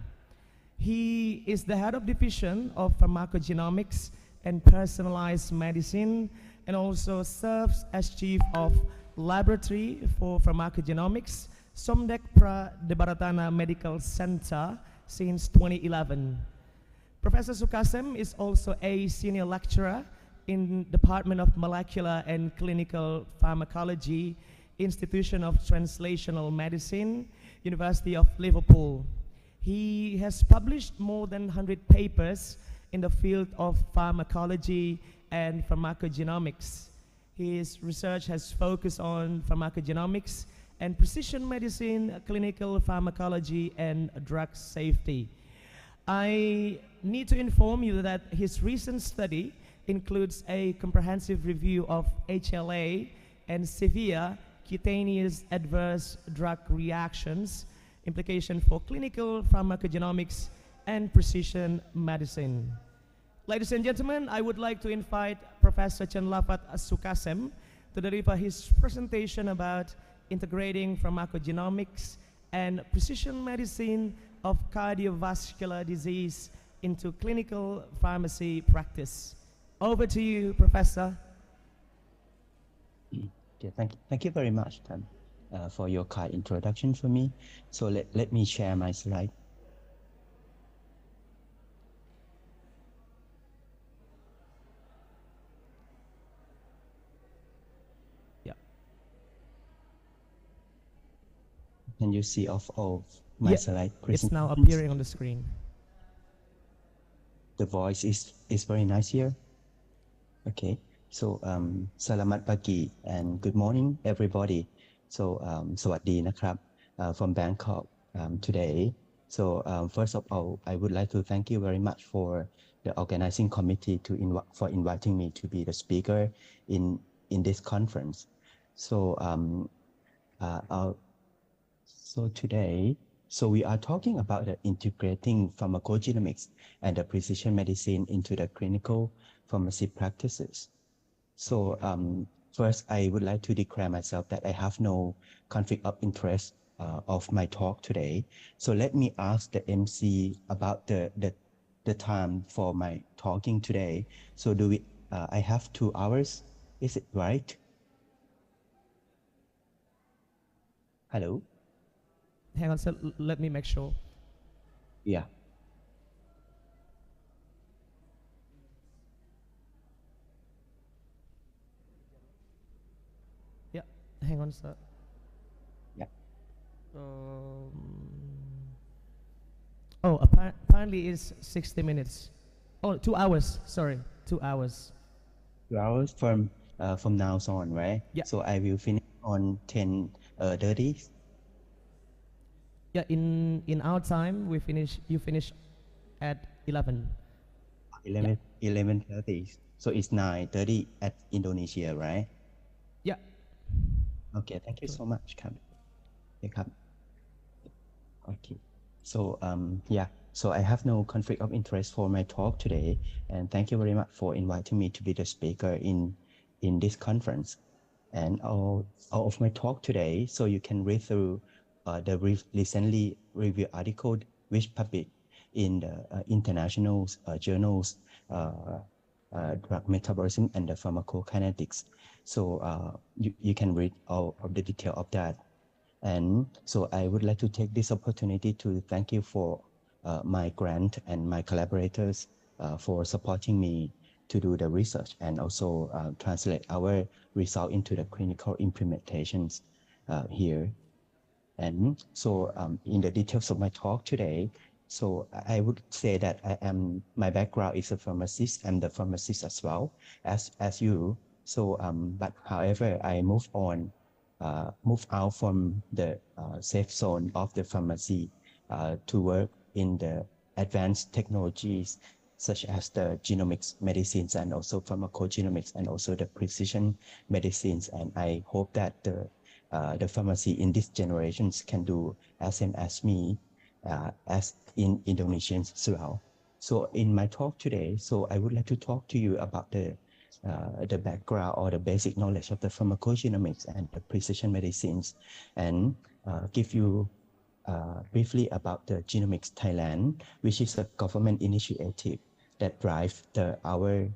[SPEAKER 13] He is the head of division of pharmacogenomics and personalized medicine, and also serves as chief of laboratory for pharmacogenomics, Somdek Pra Debaratana Medical Center since 2011. Professor Sukasem is also a senior lecturer in Department of Molecular and Clinical Pharmacology, Institution of Translational Medicine, University of Liverpool. He has published more than 100 papers in the field of pharmacology and pharmacogenomics. His research has focused on pharmacogenomics and precision medicine, clinical pharmacology, and drug safety. I need to inform you that his recent study includes a comprehensive review of HLA and severe cutaneous adverse drug reactions, implication for clinical pharmacogenomics and precision medicine. Ladies and gentlemen, I would like to invite Professor Chonlapat Sukasem to deliver his presentation about integrating pharmacogenomics and precision medicine of cardiovascular disease into clinical pharmacy practice. Over to you, Professor.
[SPEAKER 14] Okay, thank you very much, Tan, for your kind introduction for me. So let me share my slide.
[SPEAKER 13] Yeah.
[SPEAKER 14] Can you see all my slide?
[SPEAKER 13] It's now appearing on the screen.
[SPEAKER 14] The voice is very nice here. Okay, so selamat pagi and good morning, everybody. So, สวัสดีนะครับ from Bangkok today. So, first of all, I would like to thank you very much for the organizing committee for inviting me to be the speaker in this conference. So, so today, so we are talking about integrating pharmacogenomics and the precision medicine into the clinical pharmacy practices. So first, I would like to declare myself that I have no conflict of interest of my talk today. So let me ask the MC about the time for my talking today. So do we? I have 2 hours. Is it right? Hello.
[SPEAKER 13] Hang on, sir. Let me make sure.
[SPEAKER 14] Yeah.
[SPEAKER 13] Yeah. Hang on, sir.
[SPEAKER 14] Yeah.
[SPEAKER 13] Oh, apparently it's 60 minutes. Oh, 2 hours. Sorry, 2 hours.
[SPEAKER 14] 2 hours from now on, right?
[SPEAKER 13] Yeah.
[SPEAKER 14] So I will finish on 10:30.
[SPEAKER 13] Yeah, in our time you finish at 11.
[SPEAKER 14] 11:30. So it's 9:30 at Indonesia, right?
[SPEAKER 13] Yeah.
[SPEAKER 14] Okay, thank you so much, ครับ Okay, ครับ Okay. So yeah, so I have no conflict of interest for my talk today, and thank you very much for inviting me to be the speaker in this conference. And all of my talk today, so you can read through the recently reviewed article which published in the international journals, drug metabolism and the pharmacokinetics. So you can read all of the detail of that. And so I would like to take this opportunity to thank you for my grant and my collaborators for supporting me to do the research and also translate our result into the clinical implementations here. And so in the details of my talk today, so I would say that my background is a pharmacist. I'm the pharmacist as well as you. So, but however, I move out from the safe zone of the pharmacy to work in the advanced technologies such as the genomics medicines and also pharmacogenomics and also the precision medicines. And I hope that the pharmacy in these generations can do as same as me, as in Indonesians as well. So in my talk today, so I would like to talk to you about the background or the basic knowledge of the pharmacogenomics and the precision medicines, and give you briefly about the Genomics Thailand, which is a government initiative that drives our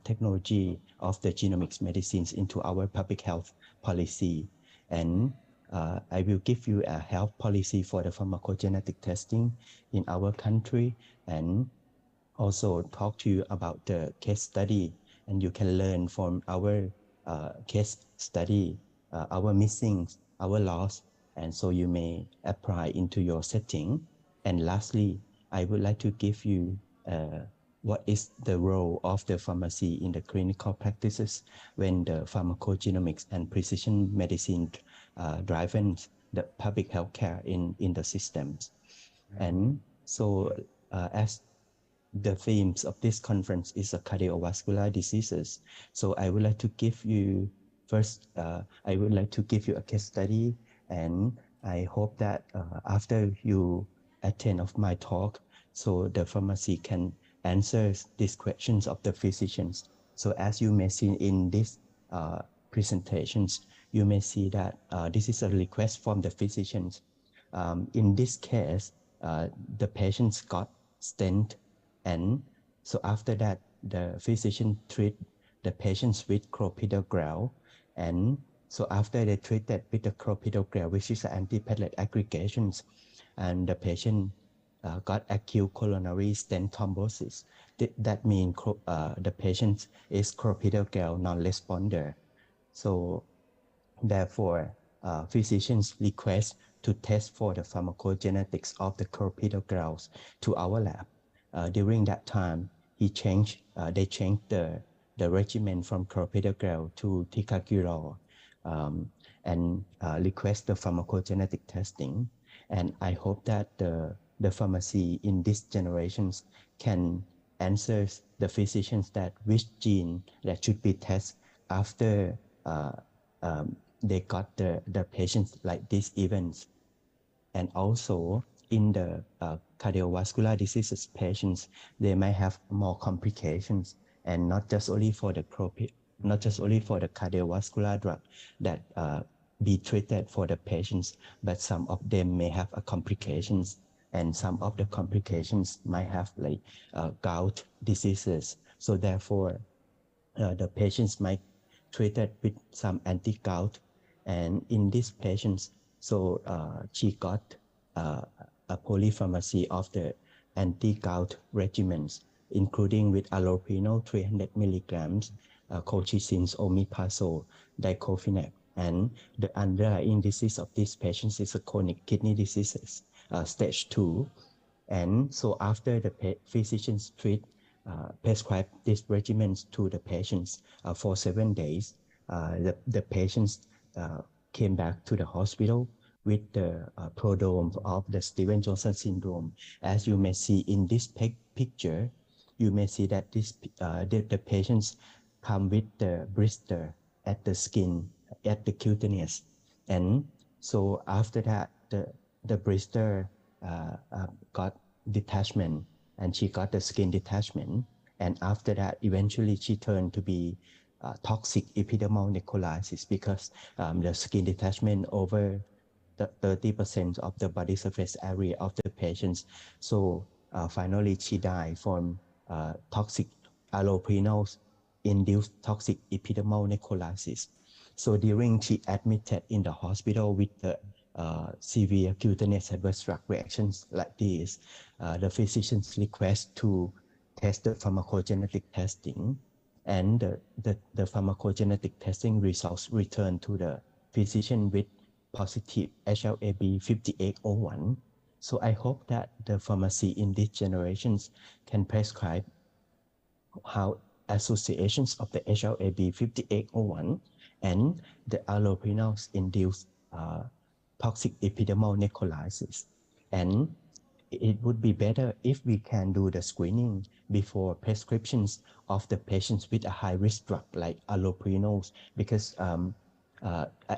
[SPEAKER 14] technology of the genomics medicines into our public health policy. And I will give you a health policy for the pharmacogenetic testing in our country, and also talk to you about the case study, and you can learn from our case study, our missings, our loss, and so you may apply into your setting. And lastly, I would like to give you what is the role of the pharmacy in the clinical practices when the pharmacogenomics and precision medicine driven the public health care in the systems. And so as the themes of this conference is cardiovascular diseases. So I would like to give you first, I would like to give you a case study, and I hope that after you attend of my talk, so the pharmacy can answer these questions of the physicians. So as you may see in these presentations, you may see that this is a request from the physicians. In this case, the patients got stent, and so after that, the physician treat the patients with clopidogrel. And so after they treated with the clopidogrel, which is antiplatelet aggregations, and the patient got acute coronary stent thrombosis. That means the patient is clopidogrel non-responder. So therefore, physicians request to test for the pharmacogenetics of the clopidogrels to our lab. During that time, they changed the regimen from clopidogrel to ticagrelor. and request the pharmacogenetic testing. And I hope that the pharmacy in this generations can answer the physicians that which gene that should be tested after they got the patients like these events. And also in the cardiovascular diseases patients, they may have more complications, and not just only for the cardiovascular drug that be treated for the patients, but some of them may have a complications, and some of the complications might have like gout diseases. So therefore, the patients might treated with some anti-gout, and in these patients, so she got a polypharmacy of the anti-gout regimens, including with allopurinol 300 milligrams, colchicine, omeprazole, diclofenac. And the underlying disease of these patients is a chronic kidney diseases, stage 2. And so after the physicians prescribe these regimens to the patients for 7 days, the patients came back to the hospital with the prodrome of the Stevens-Johnson syndrome. As you may see in this picture, you may see that the patients come with the blister at the skin, at the cutaneous. And so after that, the blister got detachment, and she got the skin detachment. And after that, eventually she turned to be toxic epidermal necrolysis, because the skin detachment over the 30% of the body surface area of the patients. So finally she died from toxic allopurinol induced toxic epidermal necrolysis. So during she admitted in the hospital with the severe cutaneous adverse drug reactions like this, the physicians request to test the pharmacogenetic testing, and the pharmacogenetic testing results return to the physician with positive HLA-B 5801. So I hope that the pharmacy in these generations can prescribe how associations of the HLA-B 5801 and the allopurinol induced toxic epidermal necrolysis. And it would be better if we can do the screening before prescriptions of the patients with a high-risk drug like allopurinol, because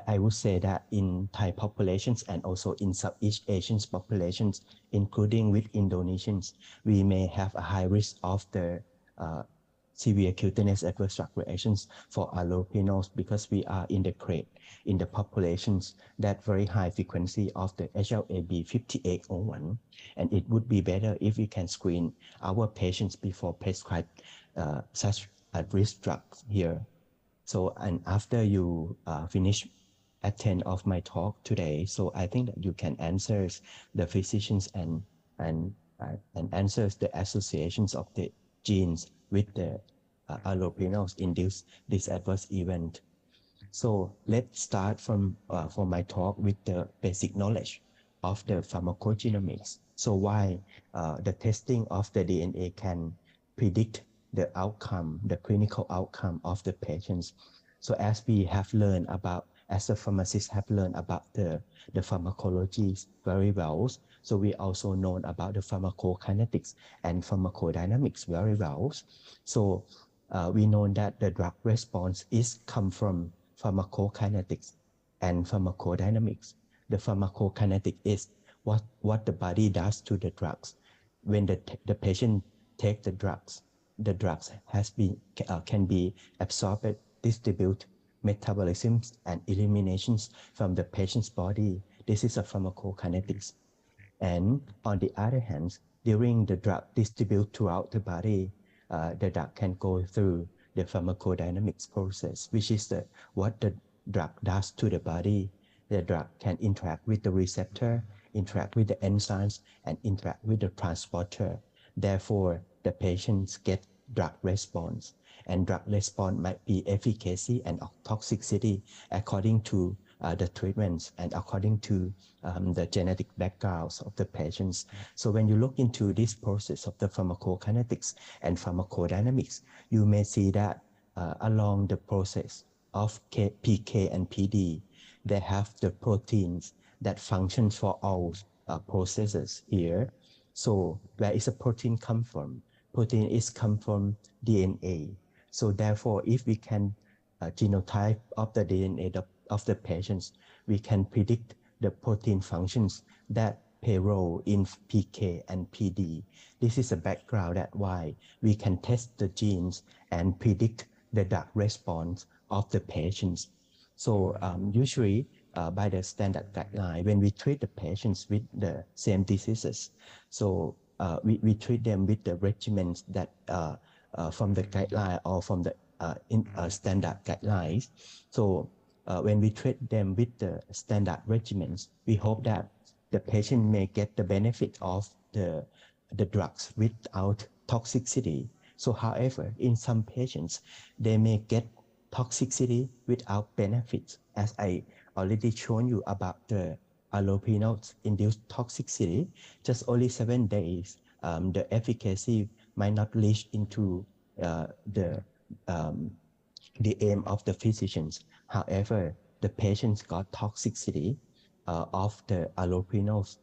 [SPEAKER 14] I would say that in Thai populations and also in Southeast Asian populations, including with Indonesians, we may have a high risk of the severe cutaneous adverse drug reactions for allopurinol, because we are in the populations that very high frequency of the HLA-B 5801, and it would be better if we can screen our patients before prescribe such at-risk drugs here. So, and after you finish attend of my talk today, so I think that you can answer the physicians and answers the associations of the genes with the allopurinol induced this adverse event. So let's start from for my talk with the basic knowledge of the pharmacogenomics. So why the testing of the DNA can predict the outcome, the clinical outcome of the patients. So as we have learned about, as the pharmacists have learned about the pharmacology very well, so we also know about the pharmacokinetics and pharmacodynamics very well. So we know that the drug response is come from pharmacokinetics and pharmacodynamics. The pharmacokinetic is what the body does to the drugs. When the patient take the drugs has been can be absorbed, distributed, metabolisms and eliminations from the patient's body. This is a pharmacokinetics. And on the other hand, during the drug distribute throughout the body, the drug can go through the pharmacodynamics process, which is what the drug does to the body. The drug can interact with the receptor, interact with the enzymes, and interact with the transporter. Therefore, the patients get drug response, and drug response might be efficacy and toxicity according to the treatments and according to the genetic backgrounds of the patients. So when you look into this process of the pharmacokinetics and pharmacodynamics, you may see that along the process, of PK and PD. They have the proteins that function for all processes here. So where is the protein come from? Protein is come from DNA. So therefore, if we can genotype of the DNA of the patients, we can predict the protein functions that play role in PK and PD. This is a background that why we can test the genes and predict the drug response of the patients. So usually by the standard guideline, when we treat the patients with the same diseases, so we treat them with the regimens that from the guideline or from the standard guidelines. So when we treat them with the standard regimens, we hope that the patient may get the benefit of the drugs without toxicity. So however, in some patients, they may get toxicity without benefits, as I already shown you about the allopurinol induced toxicity. Just only 7 days, the efficacy might not reach into the aim of the physicians. However, the patients got toxicity of the allopurinol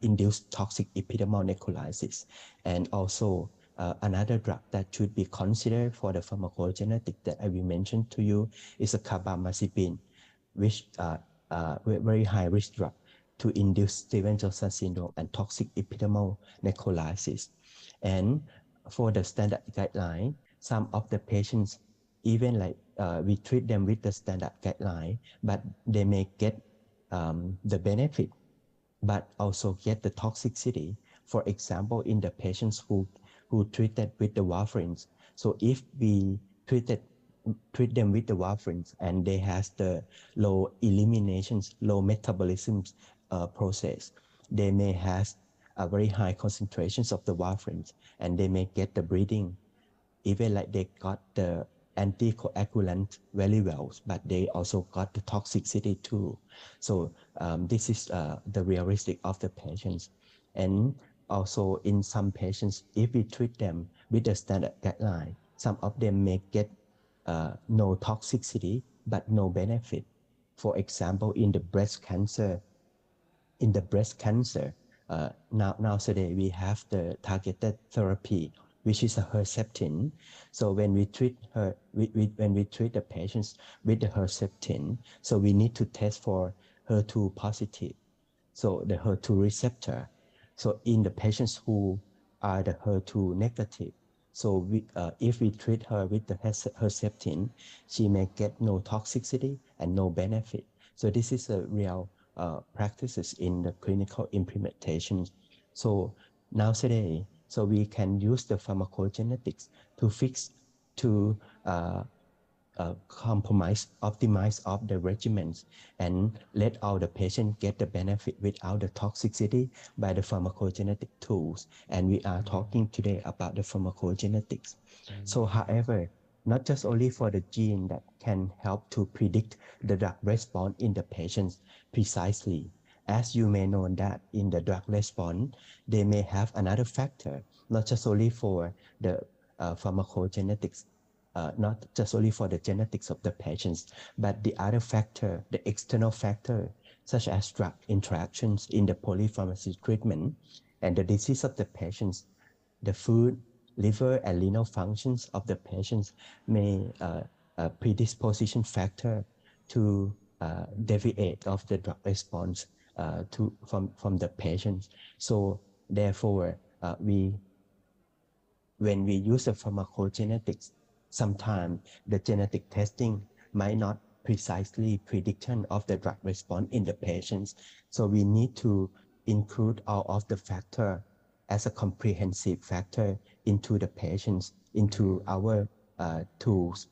[SPEAKER 14] induced toxic epidermal necrolysis. And also another drug that should be considered for the pharmacogenetic that I will mention to you is a carbamazepine, which very high risk drug to induce Stevens-Johnson syndrome and toxic epidermal necrolysis. And for the standard guideline, some of the patients, even like we treat them with the standard guideline, but they may get the benefit, but also get the toxicity. For example, in the patients who treated with the warfarins. So if we treat them with the warfarins and they has the low eliminations, low metabolisms process, they may have a very high concentrations of the warfarins, and they may get the bleeding, even like they got the anticoagulant very well, but they also got the toxicity too. So this is the realistic of the patients. And also in some patients, if we treat them with the standard guideline, some of them may get no toxicity, but no benefit. For example, in the breast cancer, now today we have the targeted therapy, which is a Herceptin. So when we treat when we treat the patients with the Herceptin, so we need to test for HER2 positive, so the HER2 receptor. So in the patients who are the HER2 negative, so if we treat her with the Herceptin, she may get no toxicity and no benefit. So this is a real practices in the clinical implementation. So now today, so we can use the pharmacogenetics to fix, to optimize of the regimens and let all the patients get the benefit without the toxicity by the pharmacogenetic tools. And we are talking today about the pharmacogenetics. So however, not just only for the gene that can help to predict the drug response in the patients precisely. As you may know that in the drug response, they may have another factor, not just only for the pharmacogenetics, not just only for the genetics of the patients, but the other factor, the external factor, such as drug interactions in the polypharmacy treatment and the disease of the patients, the food, liver, and renal functions of the patients may predisposition factor to deviate of the drug response from the patients. So therefore, when we use the pharmacogenetics, sometimes the genetic testing might not precisely prediction of the drug response in the patients. So we need to include all of the factor as a comprehensive factor into the patients, into our tools,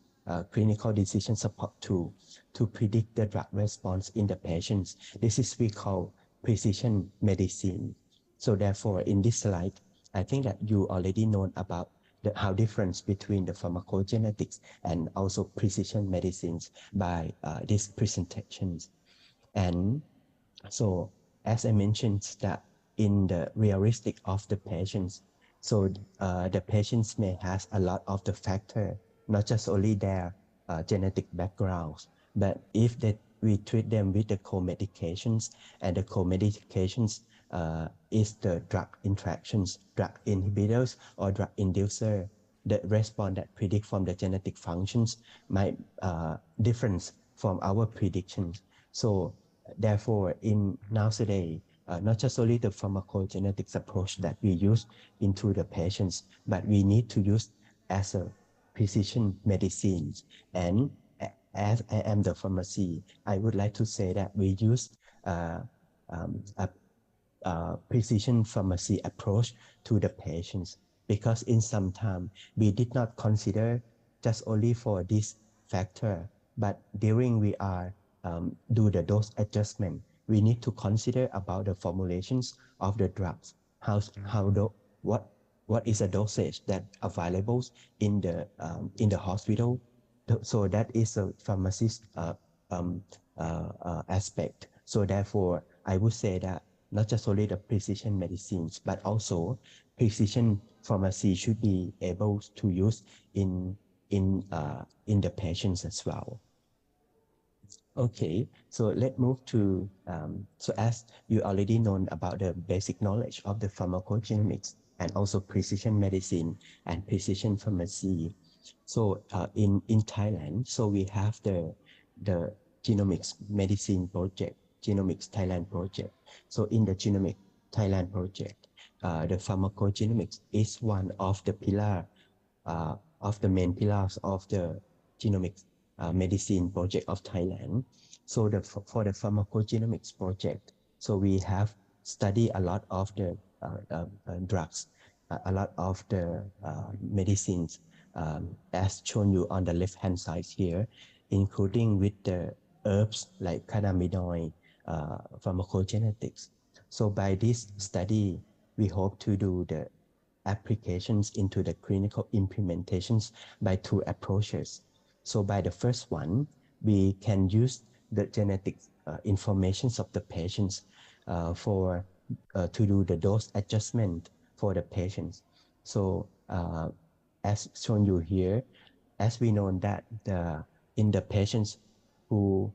[SPEAKER 14] clinical decision support tool to predict the drug response in the patients. This is we call precision medicine. So therefore, in this slide, I think that you already know about how difference between the pharmacogenetics and also precision medicines by these presentations. And so, as I mentioned, that in the realistic of the patients, so the patients may have a lot of the factor, not just only their genetic backgrounds. But if we treat them with the co-medications, and the co-medications is the drug interactions, drug inhibitors or drug inducer, the response that predict from the genetic functions might difference from our predictions. So therefore, in nowadays, not just only the pharmacogenetics approach that we use into the patients, but we need to use as a precision medicine. And as I am the pharmacy, I would like to say that we use a precision pharmacy approach to the patients, because in some time we did not consider just only for this factor, but during we are do the dose adjustment, we need to consider about the formulations of the drugs, what is the dosage that available in the hospital. So that is a pharmacist aspect. So therefore, I would say that not just only the precision medicines, but also precision pharmacy should be able to use in the patients as well. Okay, so let's move to, so as you already know about the basic knowledge of the pharmacogenomics and also precision medicine and precision pharmacy. So in Thailand, so we have the genomics medicine project, genomics Thailand project. So in the genomic Thailand project, the pharmacogenomics is one of the of the main pillars of the genomics medicine project of Thailand. So for the pharmacogenomics project, so we have studied a lot of the drugs, a lot of the medicines, as shown you on the left hand side here, including with the herbs like cannabinoid pharmacogenetics. So by this study, we hope to do the applications into the clinical implementations by two approaches. So by the first one, we can use the genetic informations of the patients to do the dose adjustment for the patients. So as shown you here, as we know that in the patients who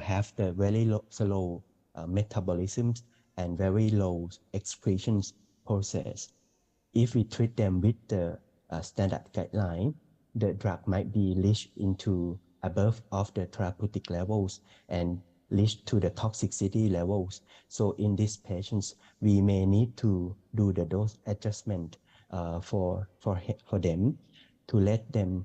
[SPEAKER 14] have the very slow metabolisms and very low excretions process, if we treat them with the standard guideline, the drug might be reached into above of the therapeutic levels and reach to the toxicity levels. So in these patients, we may need to do the dose adjustment for them to let them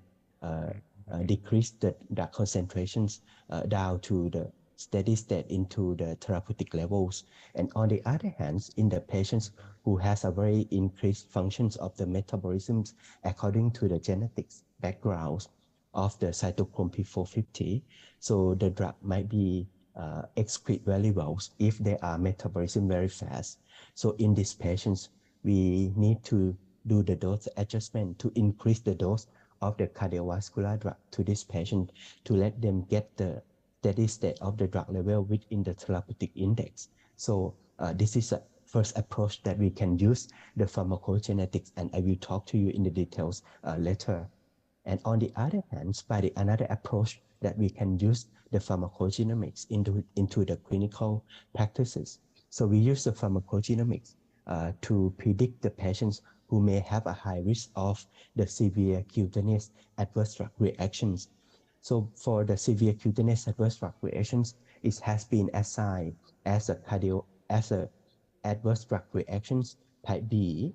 [SPEAKER 14] decrease the drug concentrations down to the steady state into the therapeutic levels. And on the other hand, in the patients who has a very increased functions of the metabolisms according to the genetics backgrounds of the cytochrome P450, so the drug might be excrete very well if they are metabolism very fast. So in these patients, we need to do the dose adjustment to increase the dose of the cardiovascular drug to this patient to let them get the steady state of the drug level within the therapeutic index. So this is a first approach that we can use the pharmacogenetics, and I will talk to you in the details later. And on the other hand, by the another approach that we can use the pharmacogenomics into the clinical practices. So we use the pharmacogenomics to predict the patients who may have a high risk of the severe cutaneous adverse drug reactions. So for the severe cutaneous adverse drug reactions, it has been assigned as a adverse drug reactions type B.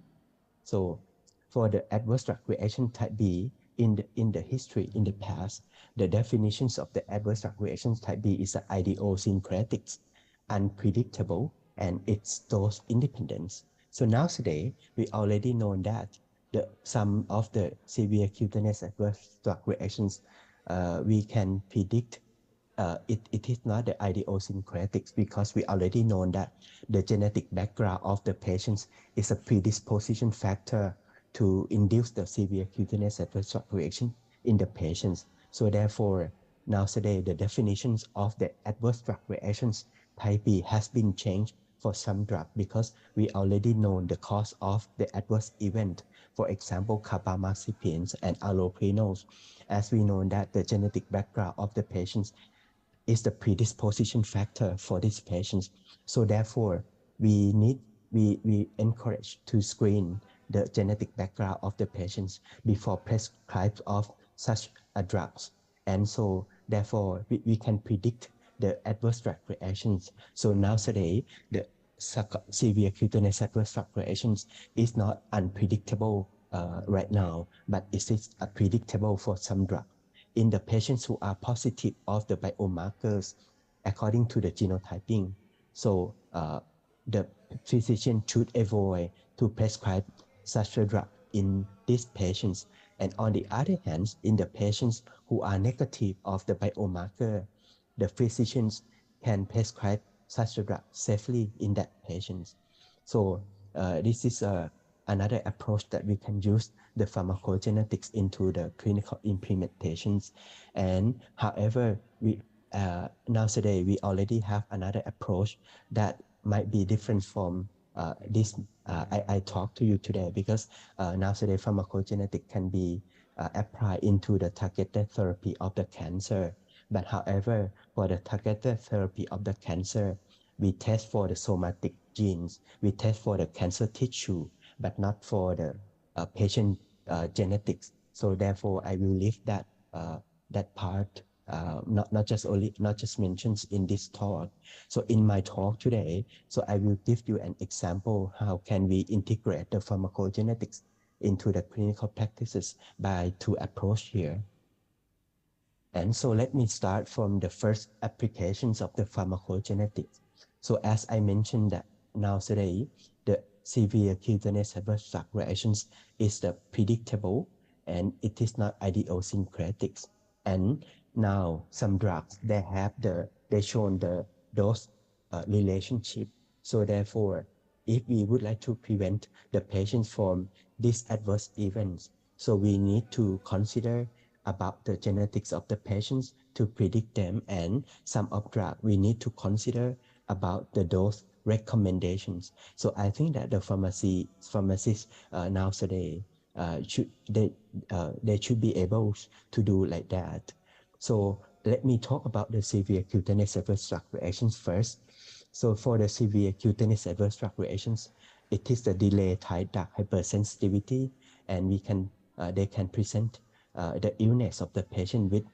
[SPEAKER 14] So for the adverse drug reaction type B, in the history, in the past, the definitions of the adverse drug reactions type B is idiosyncratic, unpredictable, and it's dose independence. So nowadays, we already know that some of the severe cutaneous adverse drug reactions we can predict it is not the idiosyncratic, because we already know that the genetic background of the patients is a predisposition factor to induce the severe cutaneous adverse drug reaction in the patients. So therefore, nowadays the definitions of the adverse drug reactions type B has been changed for some drug because we already know the cause of the adverse event. For example, carbamazepines and allopurinol, as we know that the genetic background of the patients is the predisposition factor for these patients. So therefore, we encourage to screen the genetic background of the patients before prescribe of such drugs. And so therefore, we can predict the adverse drug reactions. So nowadays, the severe cutaneous adverse drug reactions is not unpredictable right now, but it is predictable for some drugs in the patients who are positive of the biomarkers according to the genotyping. So the physician should avoid to prescribe such a drug in these patients. And on the other hand, in the patients who are negative of the biomarker, the physicians can prescribe such a drug safely in that patients. So this is another approach that we can use the pharmacogenetics into the clinical implementations. And however, we nowadays we already have another approach that might be different from this I talked to you today, because nowadays pharmacogenetic can be applied into the targeted therapy of the cancer. But however, for the targeted therapy of the cancer, we test for the somatic genes, we test for the cancer tissue, but not for the patient genetics. So therefore, I will leave that that part not just mentioned in this talk. So in my talk today, so I will give you an example how can we integrate the pharmacogenetics into the clinical practices by two approach here. And so let me start from the first applications of the pharmacogenetics. So as I mentioned that nowadays, the severe cutaneous adverse drug reactions is the predictable and it is not idiosyncratic. And now some drugs, they shown the dose relationship. So therefore, if we would like to prevent the patients from these adverse events, so we need to consider about the genetics of the patients to predict them, and some of drug we need to consider about the dose recommendations. So I think that the pharmacists nowadays they should be able to do like that. So let me talk about the severe cutaneous adverse drug reactions first. So for the severe cutaneous adverse drug reactions, it is the delayed type drug hypersensitivity, and they can present the illness of the patient with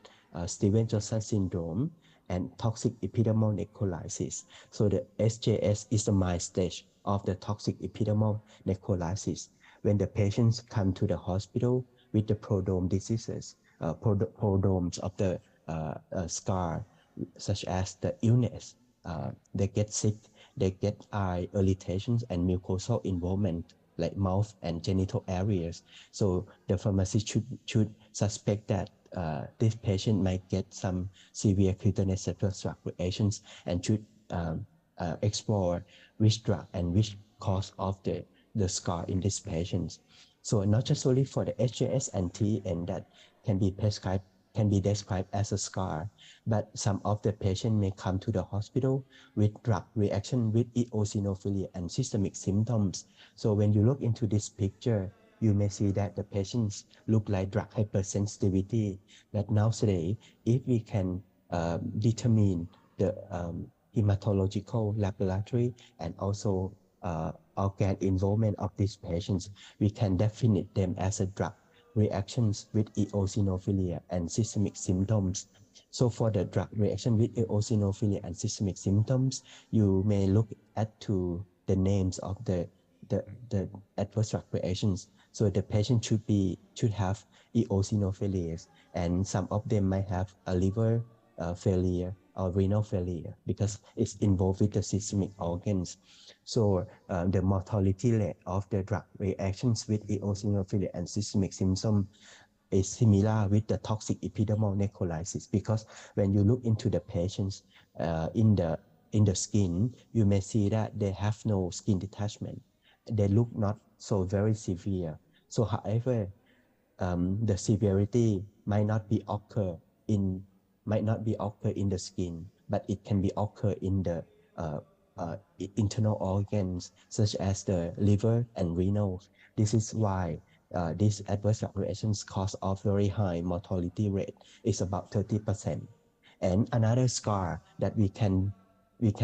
[SPEAKER 14] Stevens-Johnson syndrome and toxic epidermal necrolysis. So the SJS is the mild stage of the toxic epidermal necrolysis. When the patients come to the hospital with the prodrome diseases, prodromes of the scar, such as the illness, they get sick, they get eye irritations and mucosal involvement like mouth and genital areas. So the pharmacist should suspect that this patient might get some severe cutaneous adverse drug reactions and should explore which drug and which cause of the scar in these patients. So not just only for the HJS and TN that can be described as a scar, but some of the patients may come to the hospital with drug reaction with eosinophilia and systemic symptoms. So when you look into this picture, you may see that the patients look like drug hypersensitivity. That nowadays, if we can determine the hematological laboratory and also organ involvement of these patients, we can definite them as a drug reactions with eosinophilia and systemic symptoms. So for the drug reaction with eosinophilia and systemic symptoms, you may look at to the names of the adverse drug reactions. So the patient should have eosinophilia, and some of them might have a liver failure or renal failure because it's involved with the systemic organs. So the mortality rate of the drug reactions with eosinophilia and systemic symptoms is similar with the toxic epidermal necrolysis, because when you look into the patients in the skin, you may see that they have no skin detachment. They look not so very severe. So however, the severity might not be occur in the skin, but it can be occur in the internal organs such as the liver and renal. This is why these adverse drug reactions cause of very high mortality rate is about 30%. And another scar that we can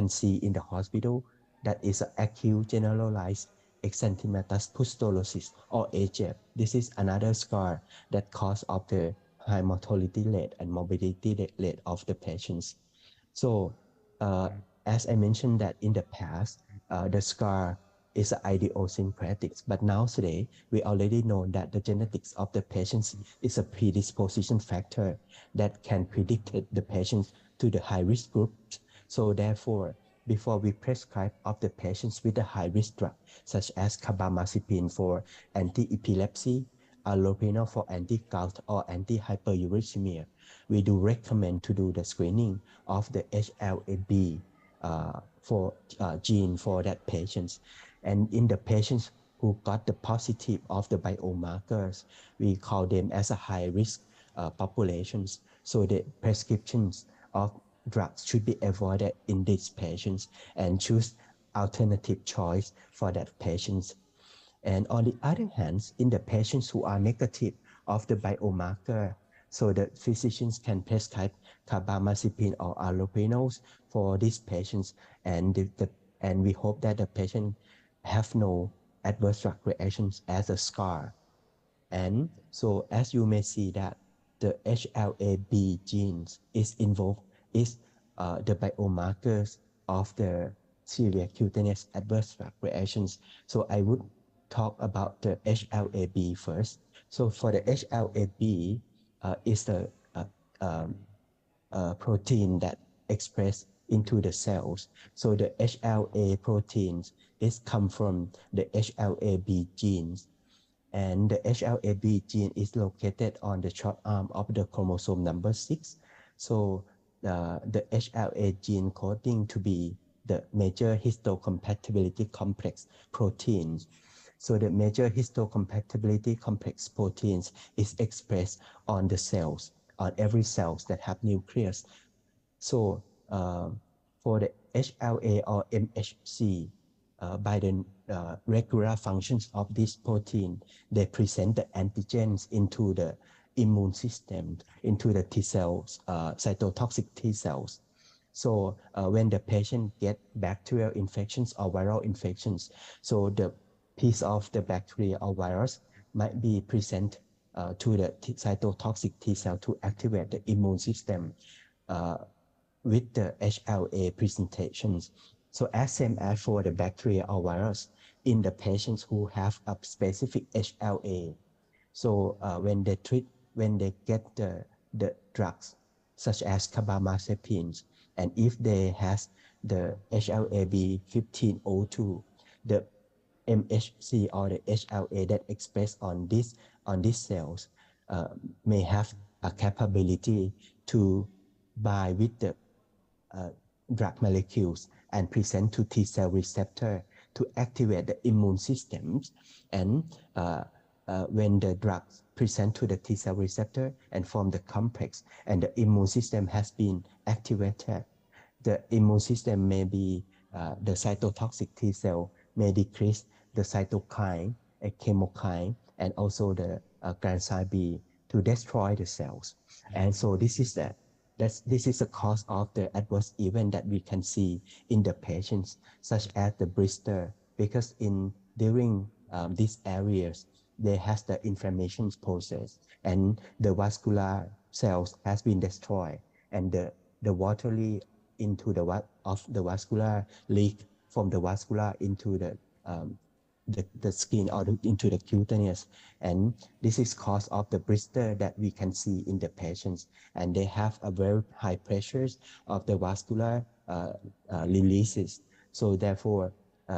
[SPEAKER 14] see in the hospital, that is acute generalized exanthematous pustulosis or AGEP. This is another scar that cause of the high mortality rate and morbidity rate of the patients. So as I mentioned that in the past, the scar is idiosyncratic, but now today we already know that the genetics of the patients is a predisposition factor that can predict the patients to the high risk groups. So therefore, before we prescribe of the patients with a high risk drug, such as carbamazepine for anti-epilepsy, allopurinol for anti-gout or anti-hyperuricemia, we do recommend to do the screening of the HLA-B gene for that patients. And in the patients who got the positive of the biomarkers, we call them as a high risk populations. So the prescriptions of drugs should be avoided in these patients and choose alternative choice for that patients. And on the other hand, in the patients who are negative of the biomarker, so the physicians can prescribe carbamazepine or allopurinol for these patients, and we hope that the patient have no adverse drug reactions as a scar. And so as you may see that the HLA-B genes is involved is the biomarkers of the severe cutaneous adverse drug reactions. So I would talk about the HLA-B first. So for the HLA-B is the protein that express into the cells. So the HLA proteins is come from the HLA-B genes. And the HLA-B gene is located on the short arm of the chromosome number 6. So the HLA gene coding to be the major histocompatibility complex proteins. So the major histocompatibility complex proteins is expressed on the cells, on every cells that have nucleus. So for the HLA or MHC, by the regular functions of this protein, they present the antigens into the immune system, into the T cells, cytotoxic T cells. So when the patient get bacterial infections or viral infections, so the piece of the bacteria or virus might be present to the cytotoxic T cell to activate the immune system with the HLA presentations. So as same as for the bacteria or virus in the patients who have a specific HLA. So when they get the drugs such as carbamazepines, and if they has the HLA-B1502, the MHC or the HLA that expressed on these cells may have a capability to bind with the drug molecules and present to T cell receptor to activate the immune systems. And when the drugs present to the T cell receptor and form the complex, and the immune system has been activated, the immune system may be the cytotoxic T cell may decrease the cytokine, a chemokine, and also the granzyme B to destroy the cells. And so this is the cause of the adverse event that we can see in the patients, such as the blister, because during these areas, there has the inflammation process, and the vascular cells has been destroyed, and the watery into the vascular leak from the vascular into the skin or into the cutaneous, and this is cause of the blister that we can see in the patients, and they have a very high pressures of the vascular releases. So therefore,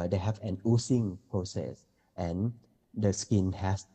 [SPEAKER 14] they have an oozing process, and the skin has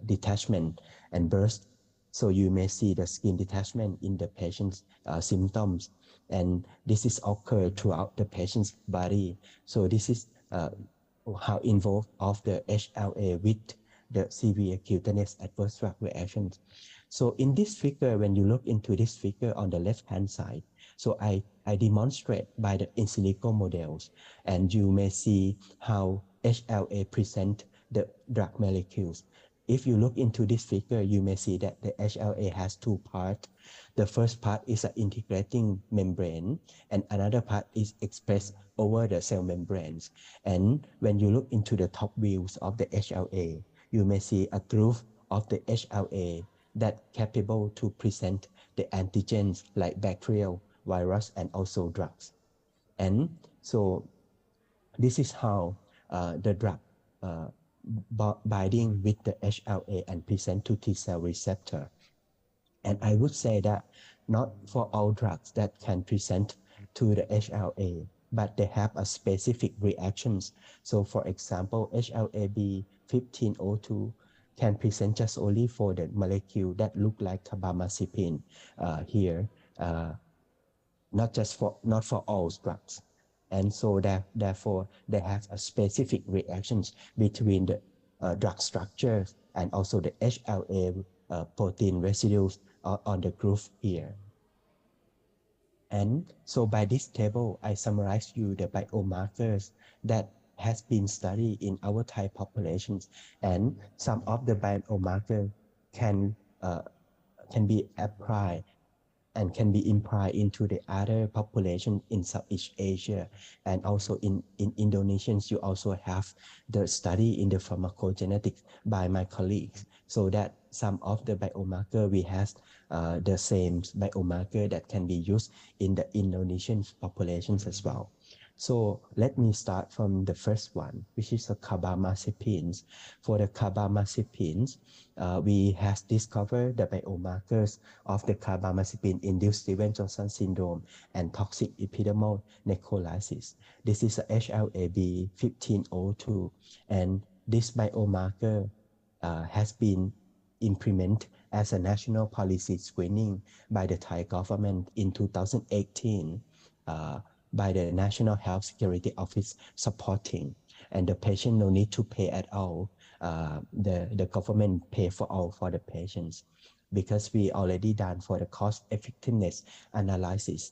[SPEAKER 14] detachment and burst. So you may see the skin detachment in the patient's symptoms, and this is occurred throughout the patient's body. So this is how involved of the HLA with the severe cutaneous adverse drug reactions. So in this figure, when you look into this figure on the left-hand side, So I demonstrate by the in silico models, and you may see how HLA present the drug molecules. If you look into this figure, you may see that the HLA has two parts. The first part is an integrating membrane, and another part is expressed over the cell membranes. And when you look into the top views of the HLA, you may see a groove of the HLA that capable to present the antigens like bacterial, virus, and also drugs. And so this is how the drug uh, binding with the HLA and present to T cell receptor. And I would say that not for all drugs that can present to the HLA, but they have a specific reactions. So for example, HLA-B 1502 can present just only for the molecule that look like carbamazepine here, not for all drugs. And so therefore they have a specific reactions between the drug structures and also the HLA protein residues on the groove here. And so by this table, I summarize you the biomarkers that has been studied in our Thai populations, and some of the biomarkers can be applied and can be implied into the other population in Southeast Asia. And also in Indonesians, you also have the study in the pharmacogenetics by my colleagues, so that some of the biomarker we have the same biomarker that can be used in the Indonesian populations as well. So let me start from the first one, which is the carbamazepines. For the carbamazepines, we have discovered the biomarkers of the carbamazepine-induced Stevens-Johnson syndrome and toxic epidermal necrolysis. This is a HLA-B 1502, and this biomarker has been implemented as a national policy screening by the Thai government in 2018 by the National Health Security Office supporting, and the patient no need to pay at all. The government pay for all for the patients, because we already done for the cost effectiveness analysis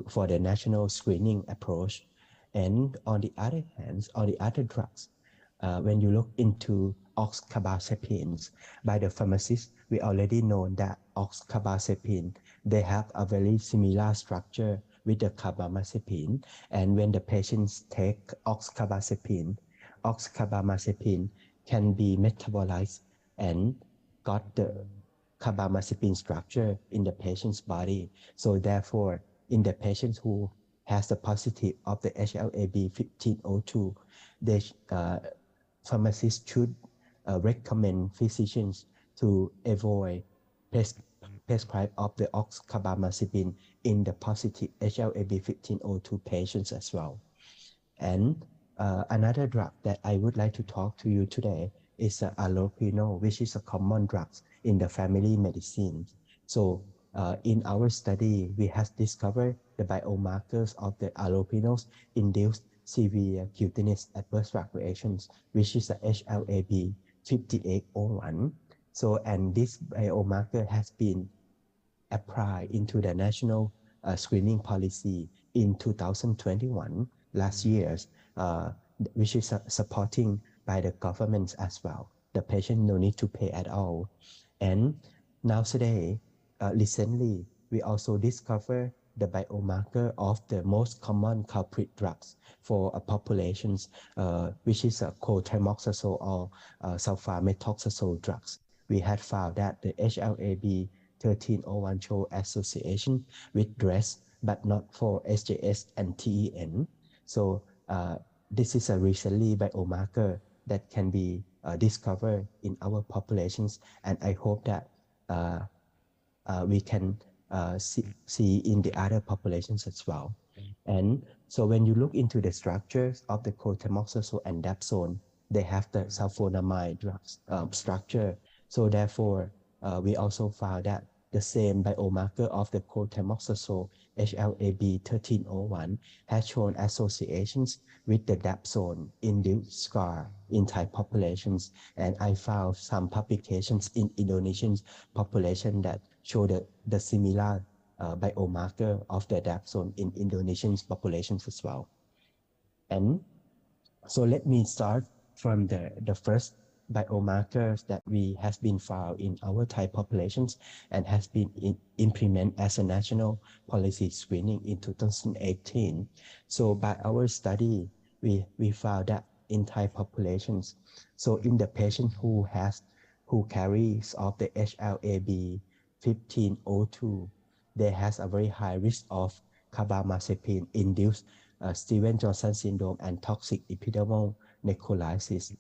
[SPEAKER 14] for the national screening approach. And on the other hand, on the other drugs, when you look into oxcarbazepines by the pharmacist, we already know that oxcarbazepine, they have a very similar structure with the carbamazepine. And when the patients take oxcarbazepine can be metabolized and got the carbamazepine structure in the patient's body. So therefore, in the patients who has the positive of the HLA-B 1502, they pharmacists should recommend physicians to avoid prescribe of the oxcarbazepine in the positive HLA-B 1502 patients as well. And another drug that I would like to talk to you today is allopurinol, which is a common drug in the family medicine. So in our study, we have discovered the biomarkers of the allopurinol induced severe cutaneous adverse drug reactions, which is the HLA-B 5801. So, and this biomarker has been applied into the national screening policy in 2021, last year, which is supporting by the government as well. The patient no need to pay at all. And now today, recently, we also discover the biomarker of the most common culprit drugs for populations, which is cotrimazole or sulfamethoxazole drugs. We had found that the HLA-B 1301 show association with DRESS, but not for SJS and TEN. So this is a recently biomarker that can be discovered in our populations, and I hope that we can see in the other populations as well. And so when you look into the structures of the cotrimazole and dapsone, they have the sulfonamide drugs structure. So therefore, we also found that the same biomarker of the cotrimazole HLA-B 1301 has shown associations with the dapsone induced scar in Thai populations. And I found some publications in Indonesian population that show the similar biomarker of the adapt zone in Indonesian populations as well. And so let me start from the first biomarkers that we has been found in our Thai populations and has been implemented as a national policy screening in 2018. So by our study, we found that in Thai populations, so in the patient who carries of the HLA-B 1502, they has a very high risk of carbamazepine induced Stevens-Johnson syndrome and toxic epidermal necrolysis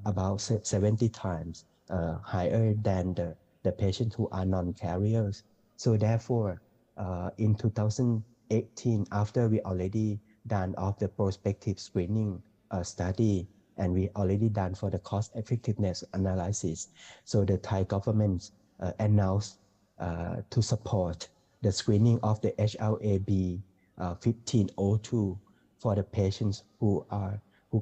[SPEAKER 14] about 70 times higher than the patients who are non-carriers. So therefore, in 2018, after we already done of the prospective screening study, and we already done for the cost effectiveness analysis, so the Thai government announced to support the screening of the HLA-B 1502 for the patients who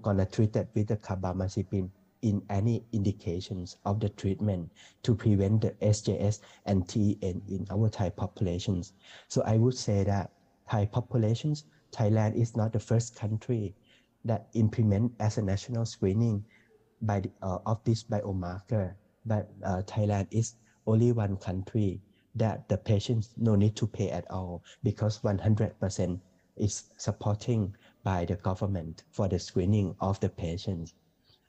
[SPEAKER 14] gonna treated with the carbamazepine in any indications of the treatment to prevent the SJS and TN in our Thai populations. So I would say that Thai populations, Thailand is not the first country that implement as a national screening by of this biomarker, but Thailand is only one country that the patients no need to pay at all because 100% is supporting by the government for the screening of the patients.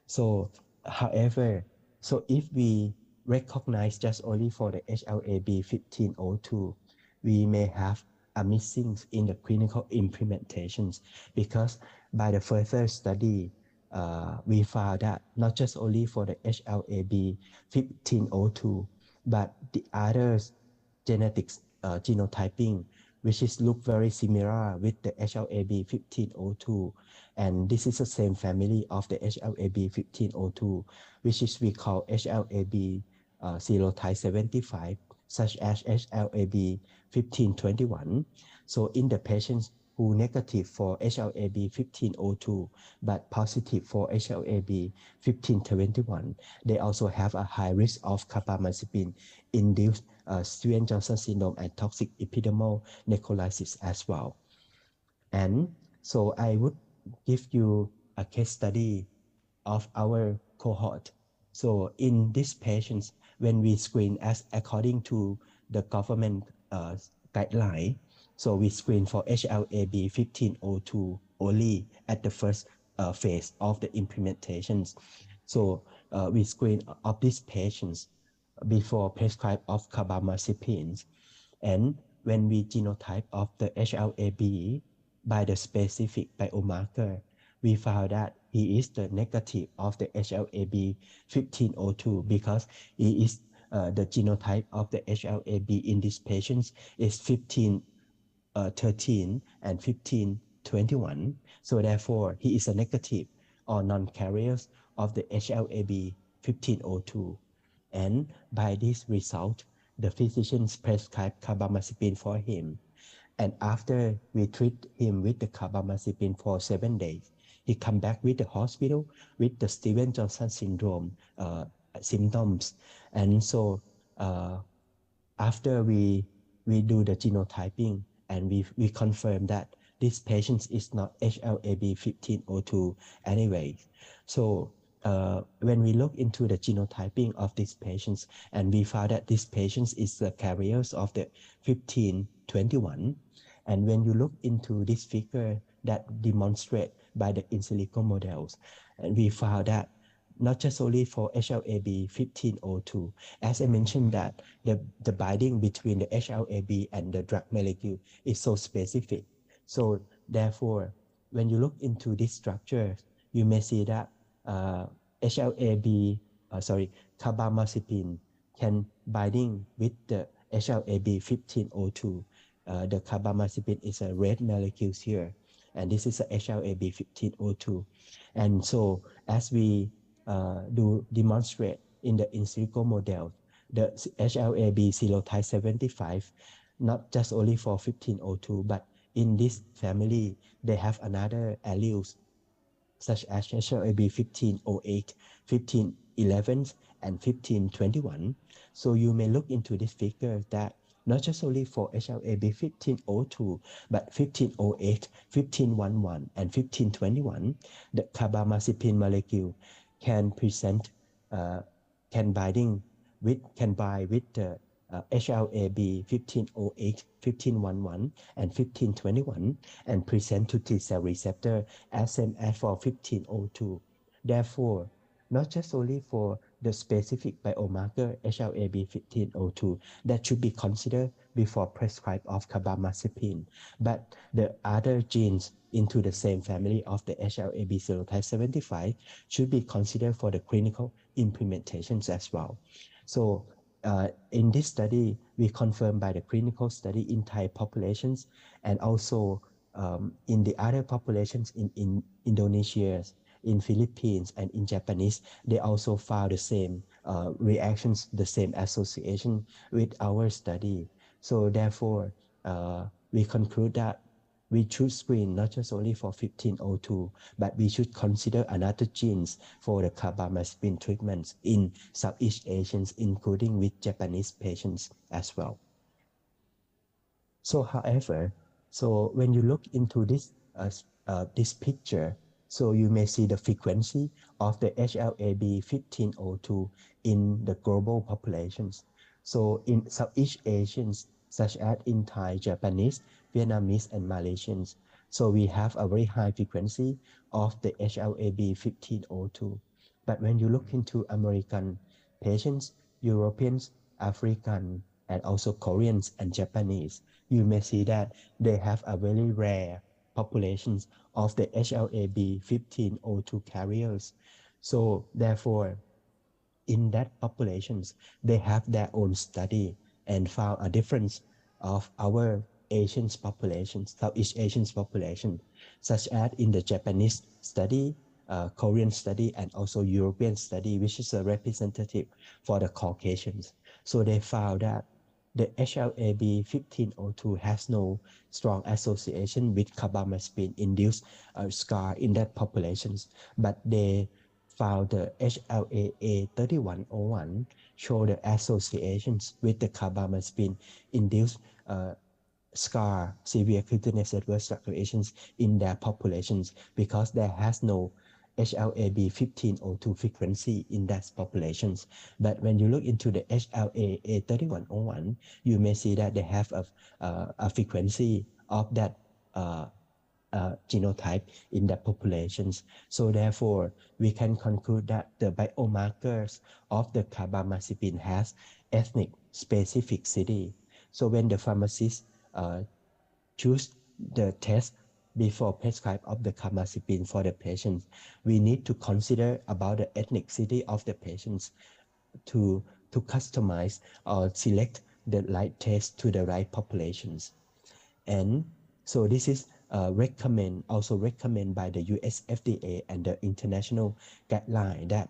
[SPEAKER 14] So, however, so if we recognize just only for the HLA-B 1502, we may have a missing in the clinical implementations because by the further study, we found that not just only for the HLA-B 1502, but the others genetics genotyping, which is look very similar with the HLA-B 1502. And this is the same family of the HLA-B 1502, which is we call HLA-B serotype 75, such as HLA-B 1521. So in the patients who negative for HLA-B 1502 but positive for HLA-B 1521, they also have a high risk of carbamazepine induced Stevens-Johnson syndrome and toxic epidermal necrolysis as well. And so I would give you a case study of our cohort. So in these patients, when we screen as according to the government guideline, so we screen for HLA-B 1502 only at the first phase of the implementations. So we screen of these patients before prescribe of carbamazepine. And when we genotype of the HLA-B by the specific biomarker, we found that he is the negative of the HLA-B 1502 because he is the genotype of the HLA-B in these patients is 1513 and 1521. So therefore, he is a negative or non-carriers of the HLA-B 1502. And by this result, the physicians prescribe carbamazepine for him. And after we treat him with the carbamazepine for 7 days, he come back with the hospital with the Stevens-Johnson syndrome symptoms. And so after we do the genotyping and we confirm that this patient is not HLA-B 1502 anyway. So when we look into the genotyping of these patients and we found that this patient is the carriers of the 1521. And when you look into this figure that demonstrate by the in silico models, and we found that not just only for HLA-B 1502, as I mentioned that the binding between the HLA-B and the drug molecule is so specific. So therefore, when you look into this structure, you may see that carbamazepine can binding with the HLA-B 1502. The carbamazepine is a red molecule here, and this is a HLA-B 1502. And so as we do demonstrate in the in silico model, the HLA-B serotype 75, not just only for 1502, but in this family, they have another alleles such as HLA-B 1508, 1511, and 1521. So you may look into this figure that not just only for HLA-B 1502, but 1508, 1511, and 1521, the carbamazepine molecule can present, can bind with the HLA-B 1508, 1511, and 1521, and present to T cell receptor as same as for 1502. Therefore, not just only for the specific biomarker HLA-B 1502 that should be considered before prescribe of carbamazepine, but the other genes into the same family of the HLA-B serotype 75 should be considered for the clinical implementations as well. So in this study, we confirmed by the clinical study in Thai populations and also in the other populations in Indonesia, in Philippines, and in Japanese, they also found the same reactions, the same association with our study. So therefore, we conclude that we should screen not just only for 1502, but we should consider another genes for the carbamazepine treatments in Southeast Asians, including with Japanese patients as well. So however, so when you look into this picture, so you may see the frequency of the HLA-B 1502 in the global populations. So in Southeast Asians, such as in Thai, Japanese, Vietnamese, and Malaysians, so we have a very high frequency of the HLA-B 1502. But when you look into American patients, Europeans, African, and also Koreans and Japanese, you may see that they have a very rare populations of the HLA-B 1502 carriers. So therefore, in that populations, they have their own study and found a difference of our Asians populations, Southeast Asians population, such as in the Japanese study, Korean study, and also European study, which is a representative for the Caucasians. So they found that the HLA-B 1502 has no strong association with carbamazepine-induced scar in that populations, but they found the HLA-A 3101 show the associations with the carbamazepine-induced scar, severe cutaneous adverse fluctuations in their populations because there has no HLA-B 1502 frequency in that populations. But when you look into the HLA-A 3101, you may see that they have a frequency of that genotype in the populations. So therefore, we can conclude that the biomarkers of the carbamazepine has ethnic specificity. So when the pharmacist choose the test before prescribe of the carbamazepine for the patients, we need to consider about the ethnicity of the patients to customize or select the right test to the right populations. And so this is also recommend by the US FDA and the international guideline that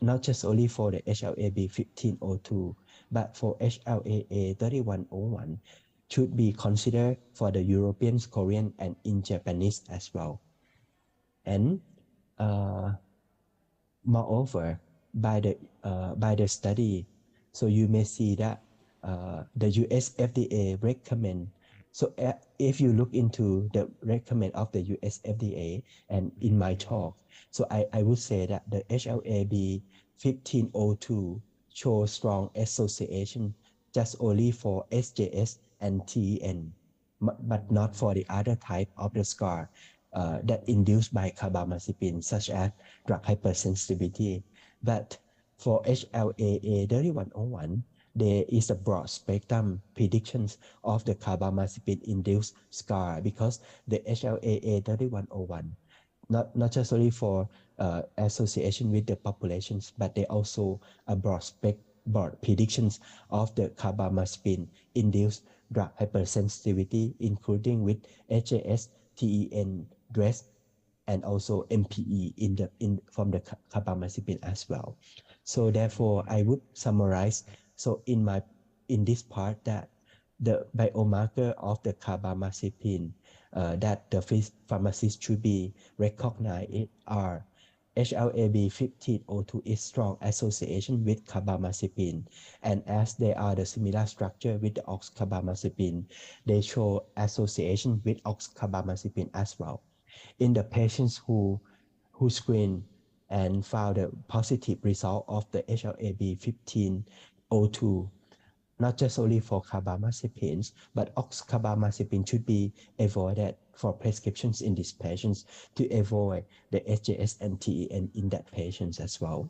[SPEAKER 14] not just only for the HLA-B 1502, but for HLA-A 3101 should be considered for the Europeans, Korean, and in Japanese as well. And moreover, by the study, so you may see that the US FDA recommend. So if you look into the recommend of the US FDA and in my talk, so I would say that the HLA-B 1502 shows strong association just only for SJS and TEN, but not for the other type of the scar that induced by carbamazepine, such as drug hypersensitivity. But for HLA-A 3101, there is a broad spectrum predictions of the carbamazepine-induced scar because the HLA-A 3101 not just only for association with the populations, but they also a broad predictions of the carbamazepine-induced drug hypersensitivity, including with HAS, TEN, DRESS, and also MPE from the carbamazepine as well. So therefore, I would summarize. So in this part that the biomarker of the carbamazepine that the pharmacist should be recognized are HLA-B1502 is strong association with carbamazepine, and as they are the similar structure with the oxcarbamazepine, they show association with oxcarbamazepine as well. In the patients who screened and found a positive result of the HLA-B1502, not just only for carbamazepines, but oxcarbamazepine should be avoided for prescriptions in these patients to avoid the SJS and TEN in that patients as well.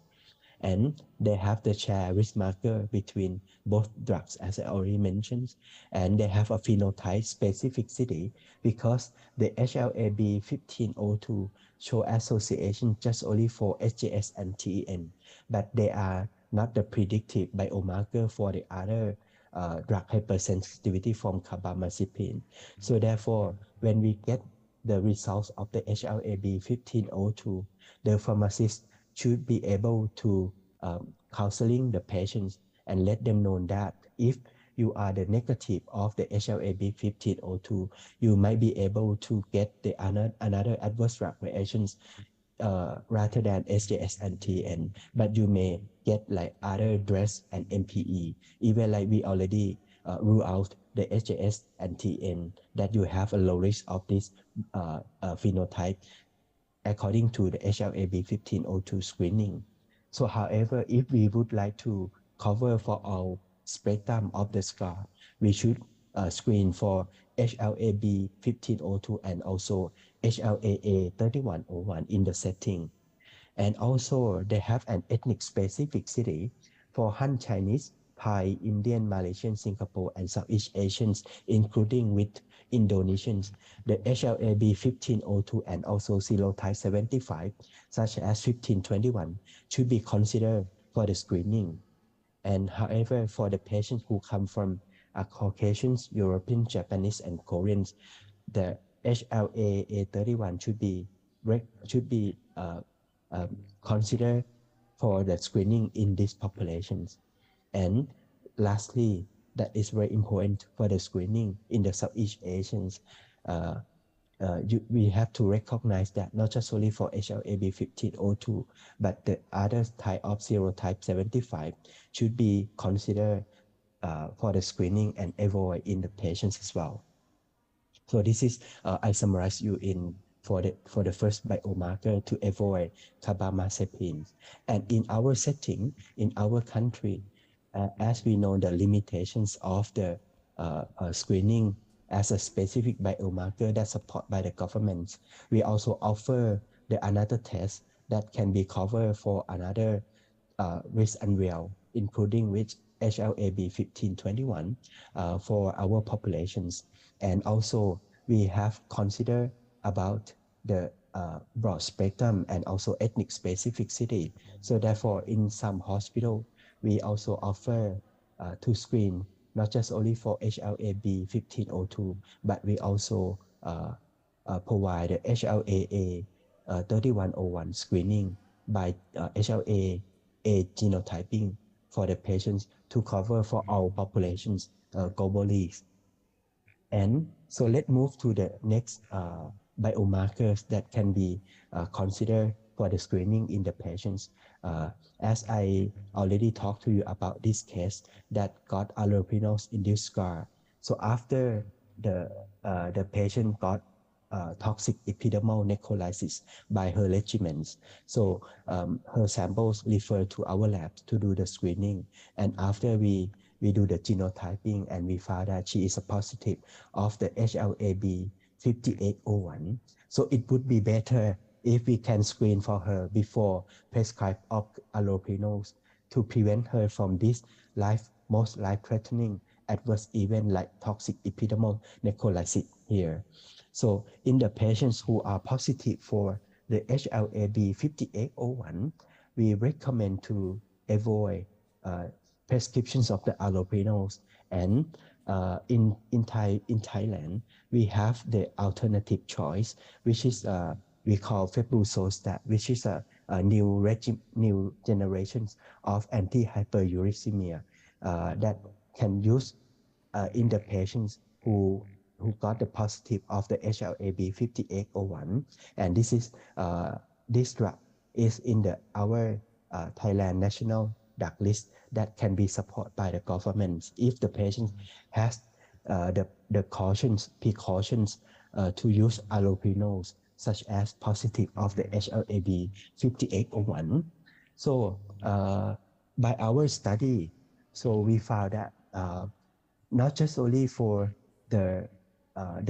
[SPEAKER 14] And they have the share risk marker between both drugs, as I already mentioned, and they have a phenotype specificity because the HLA-B1502 show association just only for SJS and TEN, but they are not the predictive biomarker for the other drug hypersensitivity from carbamazepine. So therefore, when we get the results of the HLA-B1502, the pharmacist should be able to counseling the patients and let them know that if you are the negative of the HLA-B1502, you might be able to get the another adverse drug reactions rather than SJS and TN, but you may get like other DRESS and MPE, even like we already rule out the SJS and TN, that you have a low risk of this phenotype according to the HLA-B1502 screening. So however, if we would like to cover for our spectrum of the scar, we should screen for HLA-B1502 and also HLA-A3101 in the setting. And also they have an ethnic specificity for Han Chinese, Thai, Indian, Malaysian, Singapore, and Southeast Asians, including with Indonesians. The HLA-B1502 and also serotype 75, such as 1521, should be considered for the screening. And however, for the patients who come from Caucasians, European, Japanese, and Koreans, the HLA-A31 should be considered for the screening in these populations. And lastly, that is very important for the screening in the Southeast Asians. We have to recognize that not just only for HLA-B1502, but the other type of serotype 75 should be considered for the screening and avoid in the patients as well. So this is I summarize you in for the first biomarker to avoid carbamazepine. And in our setting, in our country, as we know the limitations of the screening as a specific biomarker that's supported by the government, we also offer the another test that can be covered for another risk unreal, including with HLA-B1521 for our populations. And also we have considered about the broad spectrum and also ethnic specificity. So therefore, in some hospital, we also offer to screen not just only for HLA-B1502, but we also provide the HLA-A3101 screening by HLA-A genotyping for the patients to cover for all populations globally. And so let's move to the next biomarkers that can be considered for the screening in the patients. As I already talked to you about this case that got allopurinol-induced scar. So after the patient got toxic epidermal necrolysis by her regimens. So her samples referred to our lab to do the screening. And after we do the genotyping and we found that she is a positive of the HLA-B5801. So it would be better if we can screen for her before prescribe of allopurinos to prevent her from this most life-threatening adverse event like toxic epidermal necrolysis here. So in the patients who are positive for the HLA-B5801, we recommend to avoid prescriptions of the allopurinos. And in Thailand, we have the alternative choice, which is we call febuxostat, which is a new generations of anti-hyperuricemia that can use in the patients who got the positive of the HLA-B5801. And this is this drug is in our Thailand national drug list that can be supported by the government if the patient has the precautions to use allopurinol, such as positive of the HLA-B 5801. So by our study, so we found that not just only for the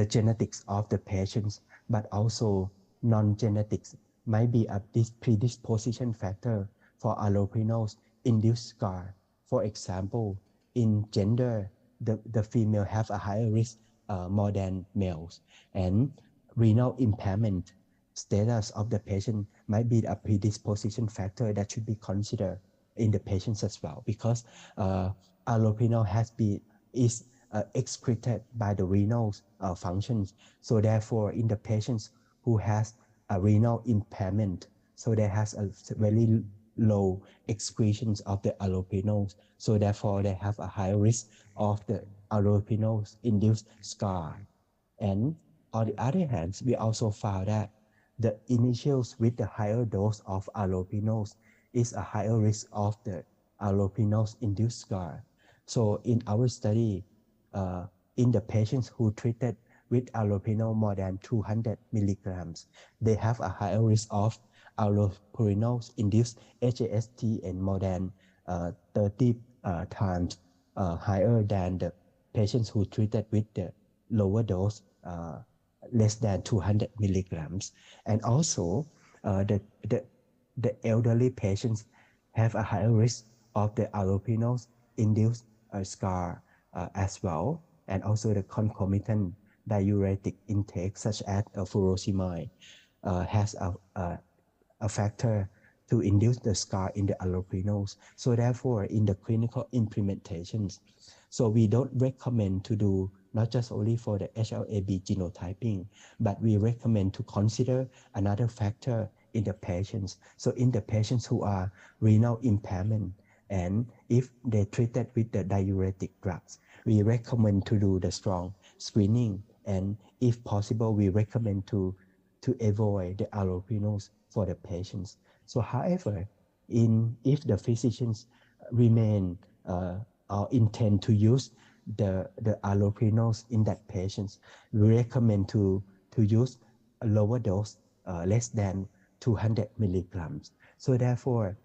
[SPEAKER 14] genetics of the patients, but also non-genetics might be a predisposition factor for allopurinol induced scar. For example, in gender, the female have a higher risk more than males, and renal impairment status of the patient might be a predisposition factor that should be considered in the patients as well, because allopurinol is excreted by the renal functions. So therefore, in the patients who has a renal impairment, so they has a very low excretions of the allopurinol. So therefore, they have a high risk of the allopurinol induced scar. And on the other hand, we also found that the initials with the higher dose of allopurinol is a higher risk of the allopurinol induced scar. So in our study, in the patients who treated with allopurinol more than 200 milligrams, they have a higher risk of allopurinol-induced HAST and more than 30 times higher than the patients who treated with the lower dose, less than 200 milligrams. And also, the elderly patients have a higher risk of the allopurinol-induced scar as well, and also the concomitant diuretic intake such as furosemide has a factor to induce the scar in the allopurinol. So therefore, in the clinical implementations, so we don't recommend to do not just only for the HLA-B genotyping, but we recommend to consider another factor in the patients. So in the patients who are renal impairment, and if they treated with the diuretic drugs, we recommend to do the strong screening, and if possible, we recommend to avoid the allopurinol for the patients. So however, if the physicians remain or intend to use the allopurinol in that patients, we recommend to use a lower dose, less than 200 milligrams. So therefore,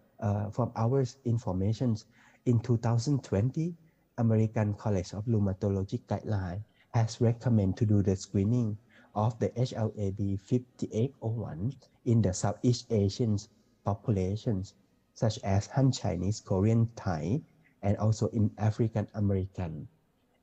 [SPEAKER 14] from our information, in 2020, American College of Rheumatology guideline has recommended to do the screening of the HLA-B 5801 in the Southeast Asian populations, such as Han Chinese, Korean, Thai, and also in African American.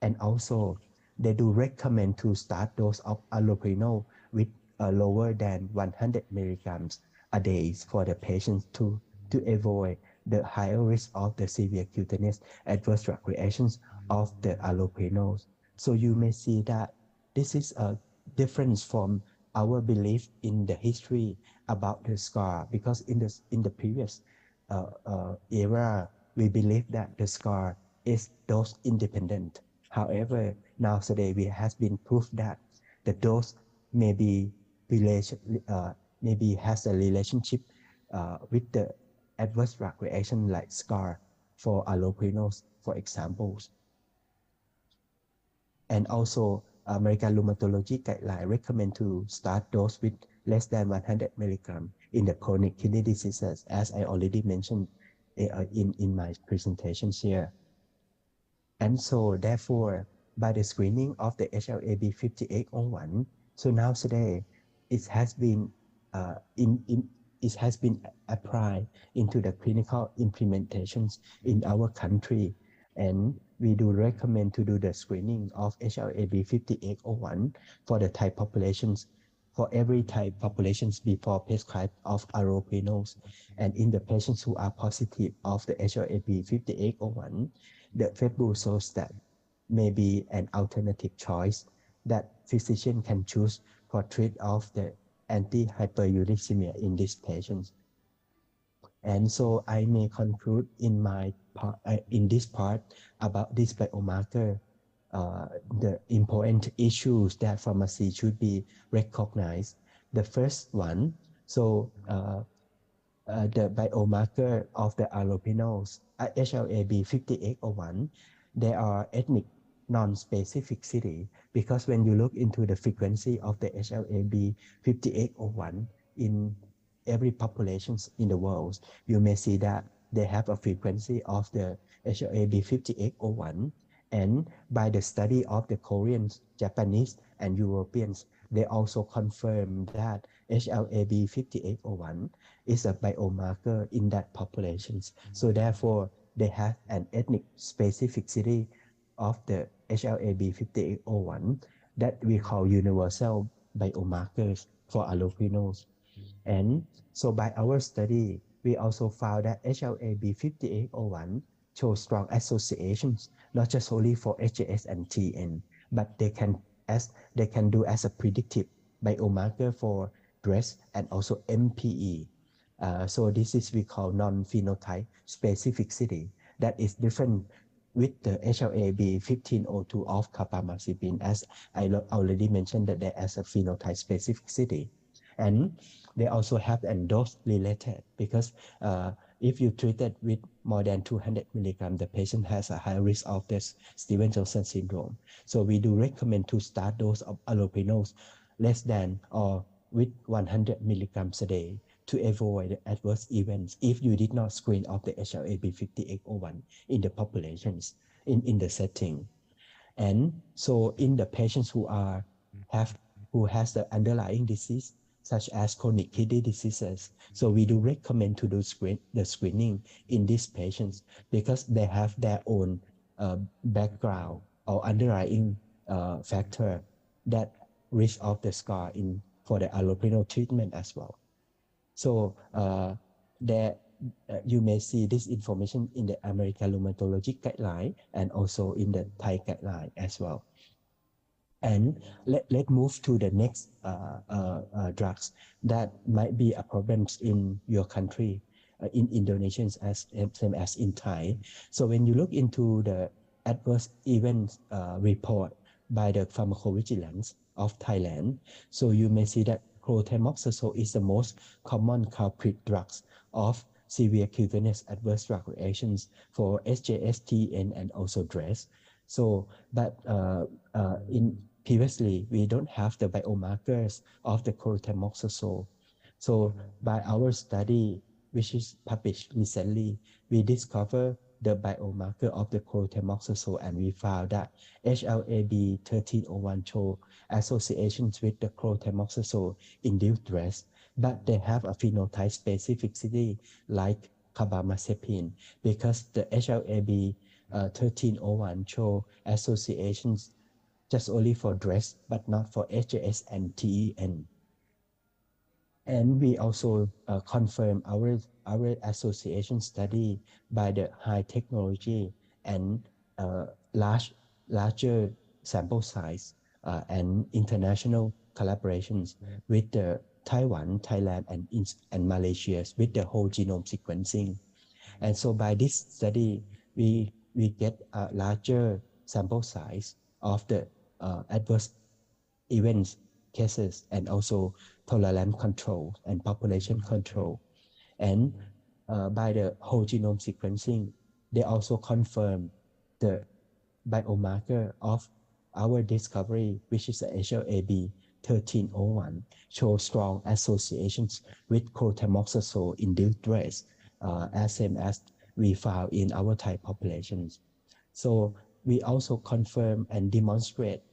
[SPEAKER 14] And also, they do recommend to start dose of allopurinol with lower than 100 milligrams a day for the patients to avoid the higher risk of the severe cutaneous adverse drug reactions of the allopurinol. So you may see that this is a difference from our belief in the history about the scar, because in the previous era, we believe that the scar is dose independent. However, now today we has been proved that the dose maybe has a relationship with the adverse drug reaction like scar for allopurinol, for examples. And also, American Rheumatology guideline recommend to start dose with less than 100 milligram in the chronic kidney diseases, as I already mentioned in my presentations here. And so, therefore, by the screening of the HLA-B 5801, so now today it has been applied into the clinical implementations in our country, and we do recommend to do the screening of HLA-B 5801 for the Thai populations, for every Thai populations before prescribed of allopurinol. And in the patients who are positive of the HLA-B 5801, the FEBU shows that may be an alternative choice that physician can choose for treat of the anti-hyperuricemia in these patients. And so I may conclude in this part about this biomarker, the important issues that pharmacy should be recognized. The first one, so the biomarker of the allophenols, HLA-B5801, they are ethnic non-specificity because when you look into the frequency of the HLA-B5801 in every populations in the world, you may see that they have a frequency of the HLA-B5801, and by the study of the Koreans, Japanese, and Europeans, they also confirm that HLA-B5801 is a biomarker in that populations. So therefore, they have an ethnic specificity of the HLA-B5801 that we call universal biomarkers for allophenols. And so by our study, we also found that HLA-B5801 shows strong associations, not just only for HAS and TN, but they can do as a predictive biomarker for DRESS and also MPE. So this is we call non-phenotype specificity that is different with the HLA-B1502 of carbamazepine, as I already mentioned that they as a phenotype specificity. And they also have a dose related because if you treat it with more than 200 milligrams, the patient has a high risk of this Stevens-Johnson syndrome. So we do recommend to start dose of allophenols less than or with 100 milligrams a day to avoid adverse events if you did not screen of the HLA-B5801 in the populations in the setting. And so in the patients who has the underlying disease such as chronic kidney diseases, so we do recommend to do the screening in these patients because they have their own background or underlying factor that risk of the scar for the allopurinol treatment as well. So you may see this information in the American Rheumatology Guideline and also in the Thai guideline as well. And let's move to the next drugs that might be a problem in your country, in Indonesia as same as in Thai. So when you look into the adverse events report by the pharmacovigilance of Thailand, so you may see that chlorothiamoxazole is the most common culprit drugs of severe cutaneous adverse drug reactions for SJSTN and also DRESS. So, but previously, we don't have the biomarkers of the chlorothiamoxazole. So by our study, which is published recently, we discovered the biomarker of the chlorothiamoxazole and we found that HLA-B1301 show associations with the chlorothiamoxazole induced DRESS, but they have a phenotype specificity like carbamazepine because the HLA-B1301 show associations just only for DRESS, but not for HAS and TEN. And we also confirm our association study by the high technology and larger sample size and international collaborations with the Taiwan, Thailand, and Malaysia with the whole genome sequencing. And so by this study, we get a larger sample size of the adverse events cases and also tolerance control and population control. And by the whole genome sequencing, they also confirm the biomarker of our discovery, which is the HLA-B1301, shows strong associations with chlorothiamoxazole induced DRESS, as same as we found in our Thai populations. So we also confirm and demonstrate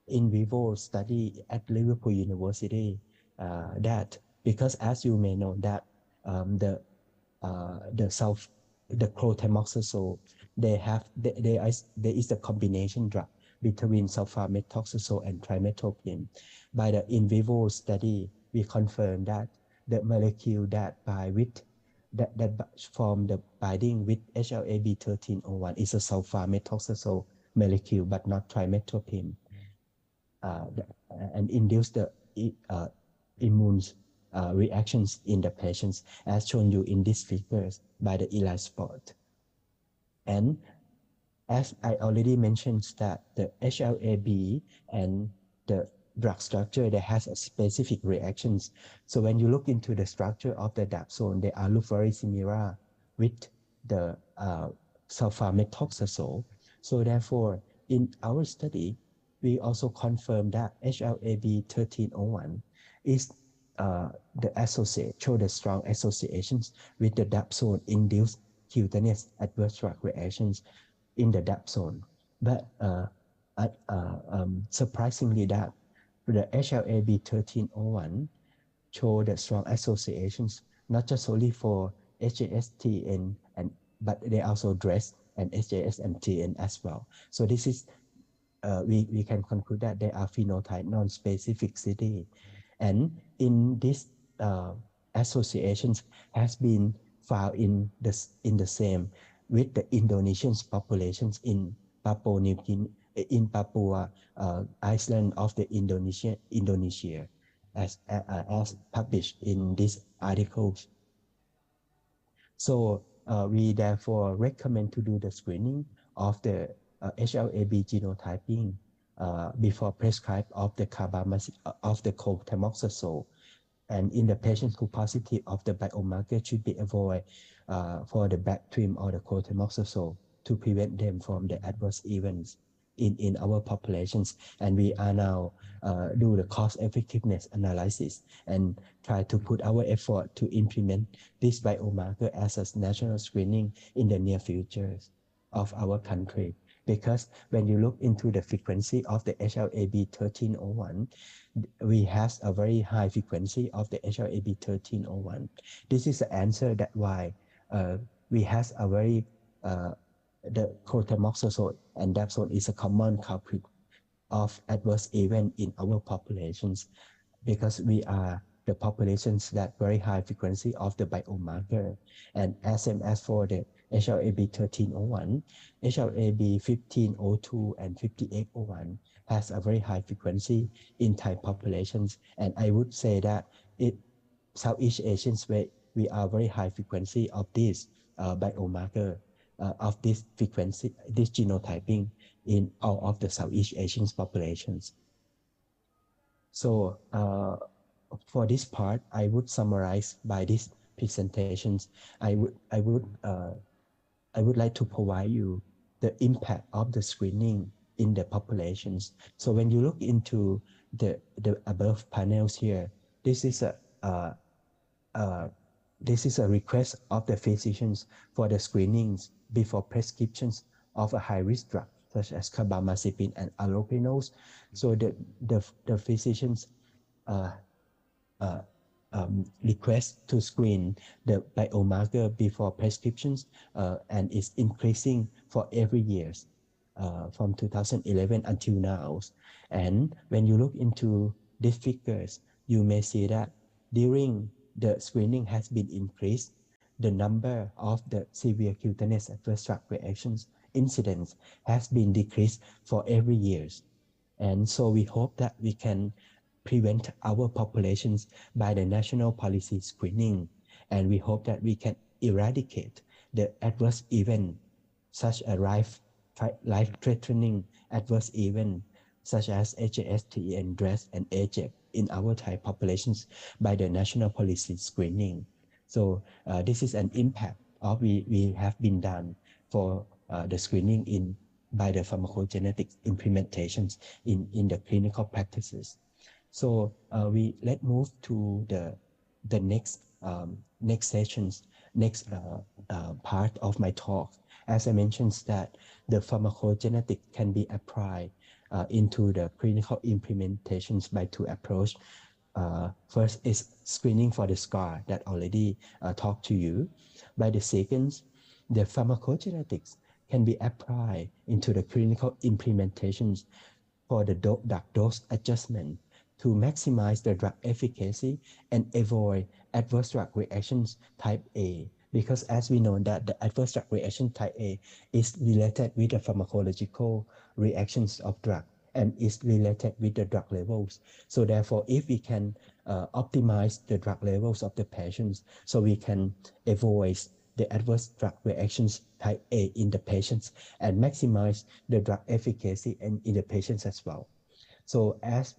[SPEAKER 14] in vivo study at Liverpool University that because as you may know that the chlorothiamoxazole there is a combination drug between sulfamethoxazole and trimethoprim. By the in vivo study, we confirm that the molecule that form the binding with HLA-B1301 is a sulfamethoxazole molecule, but not trimethoprim. And induce the immune reactions in the patients as shown you in these figures by the ELI spot. And as I already mentioned that the HLA-B and the drug structure that has a specific reactions. So when you look into the structure of the dapsone, they are look very similar with the sulfamethoxazole. So therefore, in our study, we also confirmed that HLA-B 1301 is the associate, show the strong associations with the dapsone induced cutaneous adverse drug reactions in the dapsone. But surprisingly, that the HLA-B 1301 show the strong associations not just only for HASTN but they also address and HAS and TN as well. So this is we can conclude that they are phenotype non-specificity, and in this associations has been found in the same with the Indonesian populations in Papua New Guinea, in Papua Island of the Indonesia as published in these articles. So we therefore recommend to do the screening of the HLA-B genotyping before prescribe of the clotamoxazole. And in the patients who positive of the biomarker should be avoid for the Bactrim or the clotamoxazole to prevent them from the adverse events in our populations. And we are now do the cost effectiveness analysis and try to put our effort to implement this biomarker as a national screening in the near future of our country. Because when you look into the frequency of the HLA-B 1301, we have a very high frequency of the HLA-B 1301. This is the answer that why we have a very the clotamoxazole and dapsone is a common culprit of adverse event in our populations, because we are the populations that very high frequency of the biomarker. And same as for the HLA-B 1301, HLA-B 1502 and 5801 has a very high frequency in Thai populations. And I would say that Southeast Asians, we are very high frequency of this biomarker of this frequency, this genotyping in all of the Southeast Asian populations. So for this part, I would summarize by these presentations. I would like to provide you the impact of the screening in the populations. So when you look into the above panels here, this is a request of the physicians for the screenings before prescriptions of a high-risk drug such as carbamazepine and allopurinol. So the physicians request to screen the biomarker before prescriptions, and it's increasing for every year from 2011 until now. And when you look into these figures, you may see that during the screening has been increased, the number of the severe cutaneous adverse drug reactions incidents has been decreased for every year. And so we hope that we can prevent our populations by the national policy screening. And we hope that we can eradicate the adverse event, such a life-threatening adverse event, such as HASTN, DRESS, and AJEC in our Thai populations by the national policy screening. So this is an impact of we have been done for the screening by the pharmacogenetic implementations in the clinical practices. So let's move to the next sessions, next part of my talk. As I mentioned, that the pharmacogenetic can be applied into the clinical implementations by two approaches. First is screening for the scar that already talked to you. By the second, the pharmacogenetics can be applied into the clinical implementations for the drug dose adjustment to maximize the drug efficacy and avoid adverse drug reactions type A. Because as we know that the adverse drug reaction type A is related with the pharmacological reactions of drug and is related with the drug levels. So therefore, if we can optimize the drug levels of the patients, so we can avoid the adverse drug reactions type A in the patients and maximize the drug efficacy in the patients as well. So as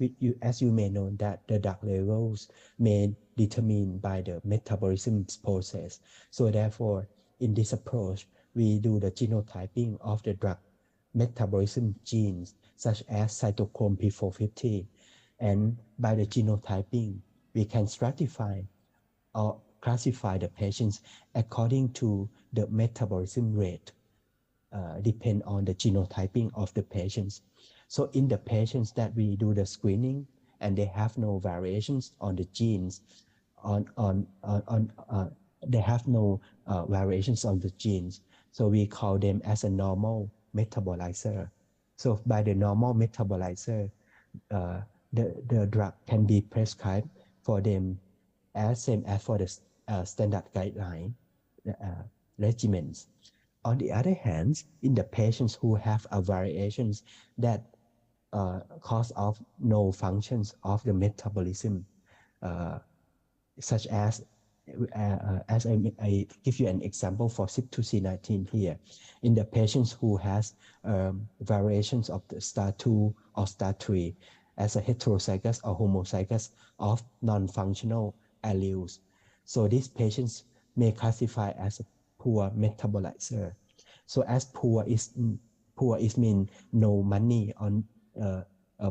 [SPEAKER 14] you may know that the drug levels may determined by the metabolism process. So therefore, in this approach, we do the genotyping of the drug metabolism genes such as cytochrome P450. And by the genotyping, we can stratify or classify the patients according to the metabolism rate, depend on the genotyping of the patients. So in the patients that we do the screening and they have no variations on the genes, they have no variations on the genes. So we call them as a normal metabolizer. So by the normal metabolizer, the drug can be prescribed for them as same as for the standard guideline regimens. On the other hand, in the patients who have variations that cause of no functions of the metabolism, such as I give you an example for CYP2C19 here. In the patients who has variations of the STAR2 or STAR3 as a heterozygous or homozygous of non-functional alleles. So these patients may classify as a poor metabolizer. So as poor is mean no money on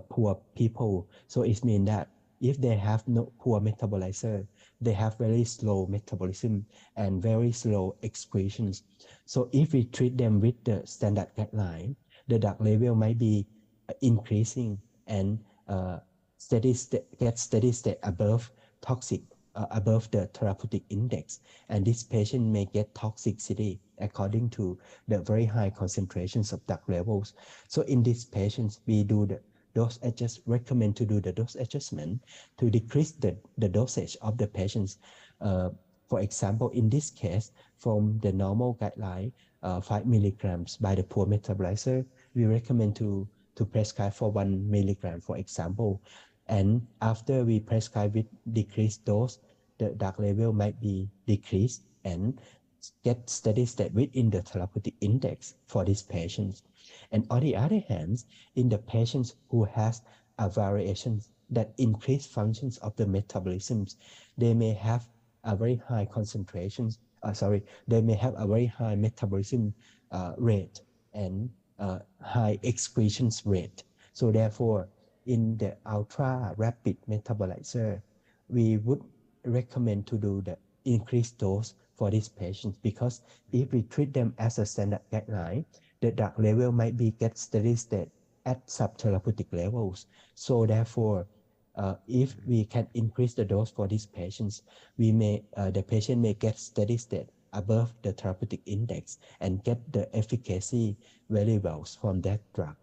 [SPEAKER 14] poor people. So it means that if they have no poor metabolizer, they have very slow metabolism and very slow excretions. So if we treat them with the standard guideline, the drug level might be increasing and get steady state above toxic, above the therapeutic index. And this patient may get toxicity according to the very high concentrations of drug levels. So in these patients, we do the recommend to do the dose adjustment to decrease the dosage of the patients. For example, in this case, from the normal guideline, 5 milligrams by the poor metabolizer, we recommend to prescribe for 1 milligram, for example. And after we prescribe with decreased dose, the drug level might be decreased and get steady state within the therapeutic index for these patients. And on the other hand, in the patients who has a variation that increase functions of the metabolisms, they may have a very high concentrations, they may have a very high metabolism rate and high excretions rate. So therefore, in the ultra rapid metabolizer, we would recommend to do the increased dose for these patients, because if we treat them as a standard guideline, the drug level might be get steady state at subtherapeutic levels. So therefore, if we can increase the dose for these patients, the patient may get steady state above the therapeutic index and get the efficacy very well from that drug.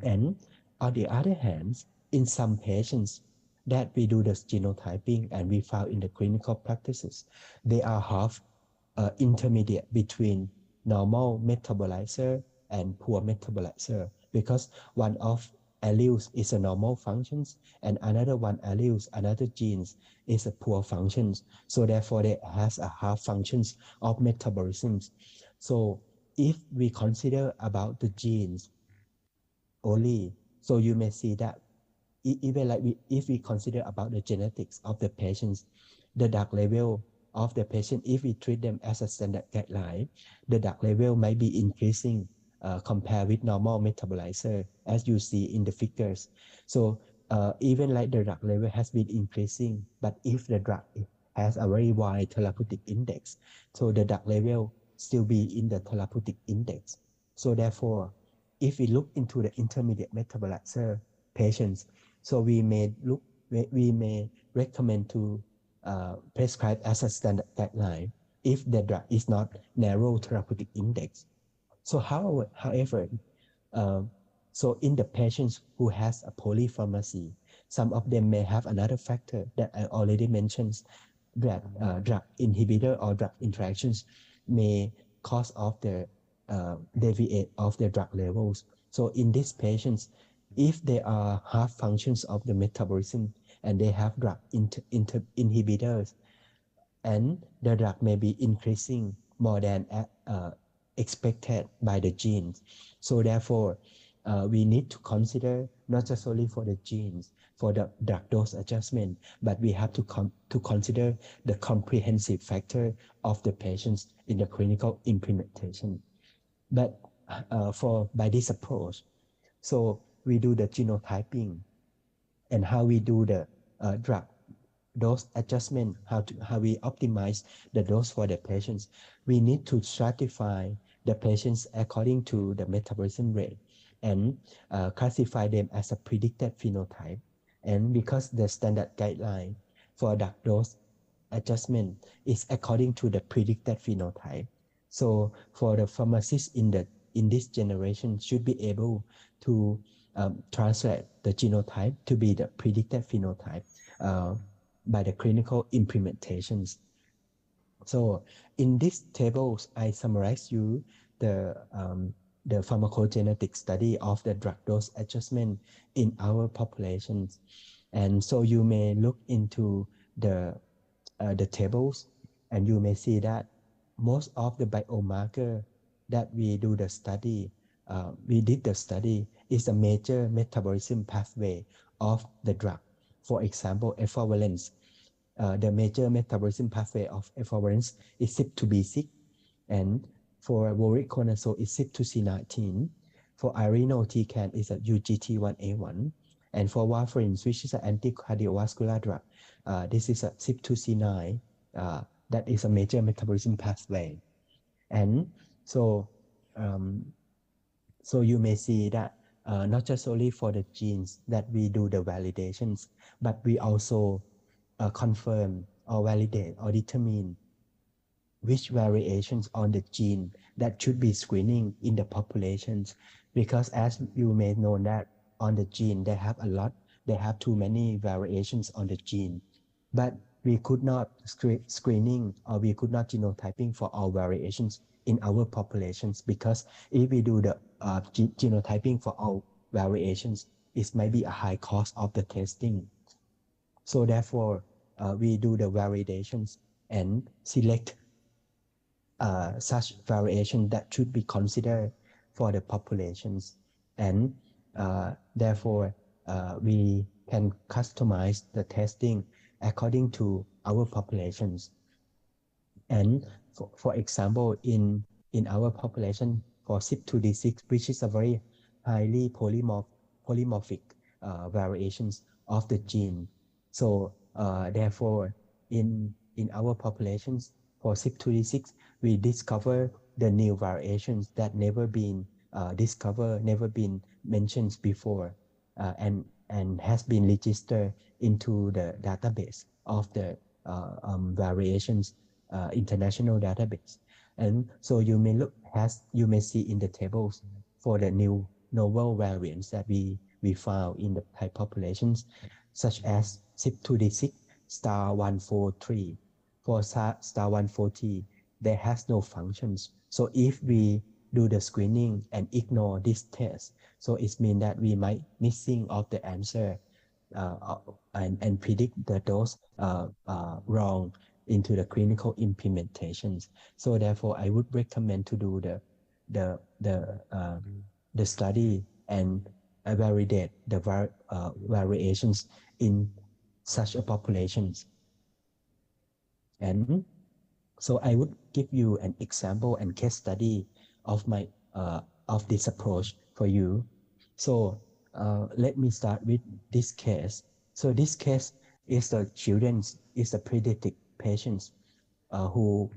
[SPEAKER 14] And on the other hand, in some patients that we do the genotyping and we found in the clinical practices, they are half intermediate between normal metabolizer and poor metabolizer, because one of alleles is a normal functions and another one alleles, another genes is a poor functions. So therefore, they has a half functions of metabolisms. So if we consider about the genes only, so you may see that even like if we consider about the genetics of the patients, the drug level of the patient, if we treat them as a standard guideline, the drug level might be increasing compared with normal metabolizer, as you see in the figures. So even like the drug level has been increasing, but if the drug has a very wide therapeutic index, so the drug level still be in the therapeutic index. So therefore, if we look into the intermediate metabolizer patients, so we may recommend to prescribe as a standard guideline if the drug is not narrow therapeutic index. So however, so in the patients who has a polypharmacy, some of them may have another factor that I already mentioned, that drug inhibitor or drug interactions may cause of the deviate of the drug levels. So in these patients, if they are half functions of the metabolism and they have drug inhibitors, and the drug may be increasing more than expected by the genes. So therefore, we need to consider not just only for the genes, for the drug dose adjustment, but we have to consider the comprehensive factor of the patients in the clinical implementation. But by this approach, so we do the genotyping and how we do the drug dose adjustment, how we optimize the dose for the patients. We need to stratify the patients according to the metabolism rate and classify them as a predicted phenotype. And because the standard guideline for drug dose adjustment is according to the predicted phenotype, so for the pharmacists in this generation should be able to translate the genotype to be the predicted phenotype by the clinical implementations. So in these tables, I summarize you the pharmacogenetic study of the drug dose adjustment in our populations. And so you may look into the tables and you may see that most of the biomarker that we did the study is a major metabolism pathway of the drug. For example, equivalence. The major metabolism pathway of equivalence is CYP2B6, and for voriconazole is CYP2C19. For irinotecan is a UGT1A1, and for warfarin, which is an anticardiovascular drug, this is a CYP2C9. That is a major metabolism pathway, and so you may see that not just only for the genes that we do the validations, but we also confirm or validate or determine which variations on the gene that should be screening in the populations. Because as you may know that on the gene, they have too many variations on the gene, but we could not screening or we could not genotyping for all variations in our populations, because if we do the genotyping for all variations, it might be a high cost of the testing. So therefore, we do the validations and select such variation that should be considered for the populations. And therefore, we can customize the testing according to our populations. And for example, in our population for CYP2D6, which is a very highly polymorphic variations of the gene. So therefore, in our populations for CYP2D6, we discover the new variations that never been discovered, never been mentioned before, and has been registered into the database of the variations international database. And so you may see in the tables for the new novel variants that we found in the Thai populations, such as CYP2D6 star 143. For star 140, there has no functions. So if we do the screening and ignore this test, so it means that we might missing of the answer and predict the dose wrong into the clinical implementations. So therefore, I would recommend to do the study and validate the variations in such a populations. And so I would give you an example and case study of my of this approach for you. So let me start with this case. So this case is the pediatric patients who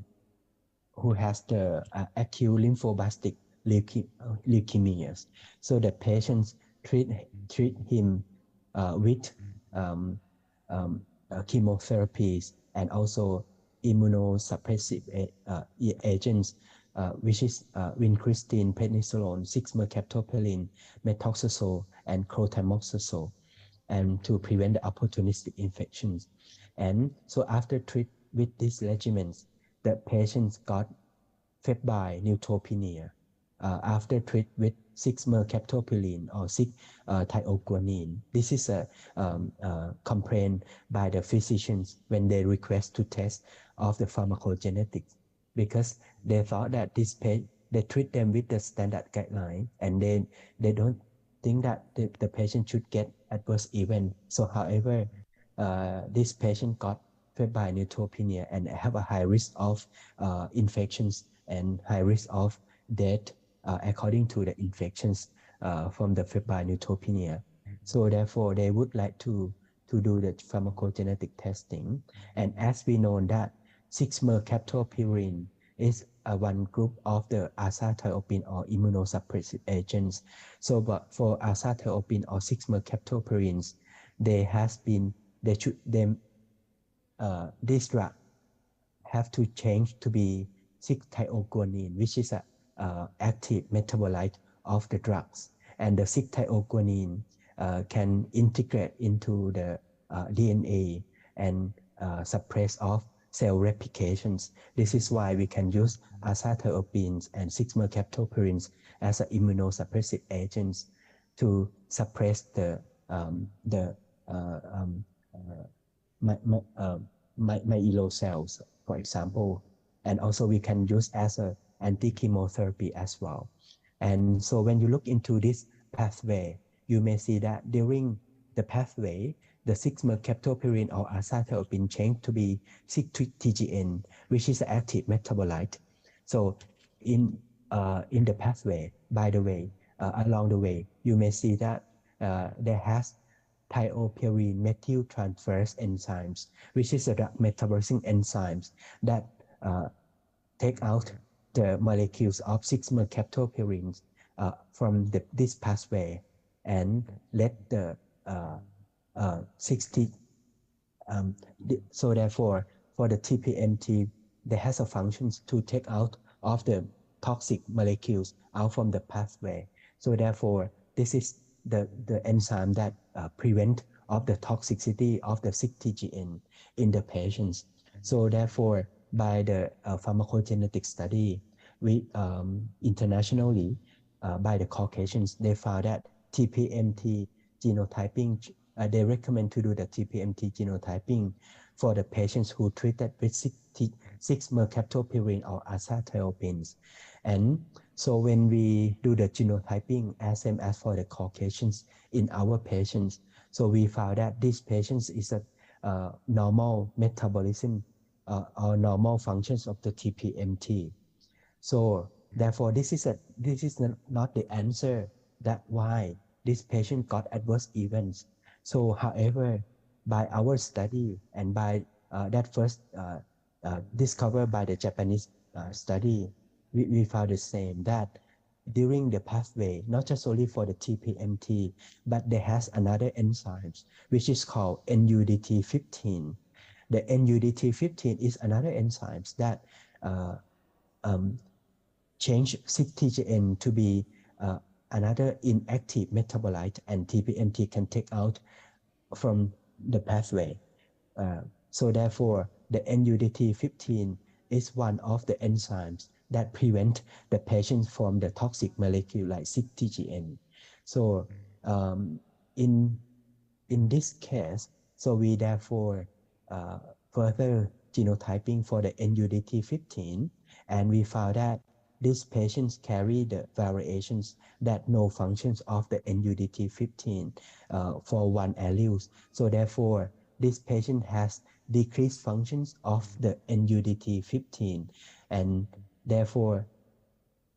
[SPEAKER 14] has the acute lymphoblastic leukemias. So the patients treat him with chemotherapies and also immunosuppressive agents, which is vincristine, prednisolone, 6-mercaptopurine, methoxazole, and clotamoxazole, and to prevent the opportunistic infections. And so after treat with these regimens, the patients got febrile neutropenia. After treat with 6-mercaptopurine or 6-thioguanine. This is a complaint by the physicians when they request to test of the pharmacogenetics, because they thought that they treat them with the standard guideline and they don't think that the patient should get adverse event. So however, this patient got febrile neutropenia and have a high risk of infections and high risk of death according to the infections from the febrile neutropenia. So therefore, they would like to do the pharmacogenetic testing. And as we know that 6-mercaptopurine is one group of the azathioprine or immunosuppressive agents. So, but for azathioprine or 6-mercaptopurines, this drug have to change to be 6-thioguanine, which is a active metabolite of the drugs. And the 6-thioguanine can integrate into the DNA and suppress of cell replications. This is why we can use azathioprines and 6-mercaptopurines as a immunosuppressive agents to suppress the myeloid cells, for example. And also we can use as a anti-chemotherapy as well. And so when you look into this pathway, you may see that during the pathway, the 6-mercaptopurine or azathioprine change to be 6-TGN, which is an active metabolite. So in the pathway, by the way, along the way, you may see that there has thiopurine methyltransferase enzymes, which is a drug metabolizing enzymes that take out the molecules of 6-mercaptopurines from this pathway and let the 60. So therefore, for the TPMT, there has a function to take out of the toxic molecules out from the pathway. So therefore, this is the enzyme that prevent of the toxicity of the 6-TGN in the patients. So therefore, by the pharmacogenetic study, we internationally by the Caucasians, they found that TPMT genotyping, they recommend to do the TPMT genotyping for the patients who treated with 6-mercaptopurine or azathioprines. And so when we do the genotyping as same as for the Caucasians in our patients, so we found that these patients is a normal metabolism or normal functions of the TPMT. So therefore, this is not the answer that why this patient got adverse events. So however, by our study and by that first discovered by the Japanese study, we found the same, that during the pathway, not just only for the TPMT, but there has another enzymes, which is called NUDT15. The NUDT15 is another enzymes that change 6-TGN to be another inactive metabolite, and TPMT can take out from the pathway. So therefore, the NUDT15 is one of the enzymes that prevent the patient from the toxic molecule like 6-TGN. So in this case, so we therefore further genotyping for the NUDT15, and we found that these patients carry the variations that no functions of the NUDT15 for one allele. So therefore, this patient has decreased functions of the NUDT15, and therefore,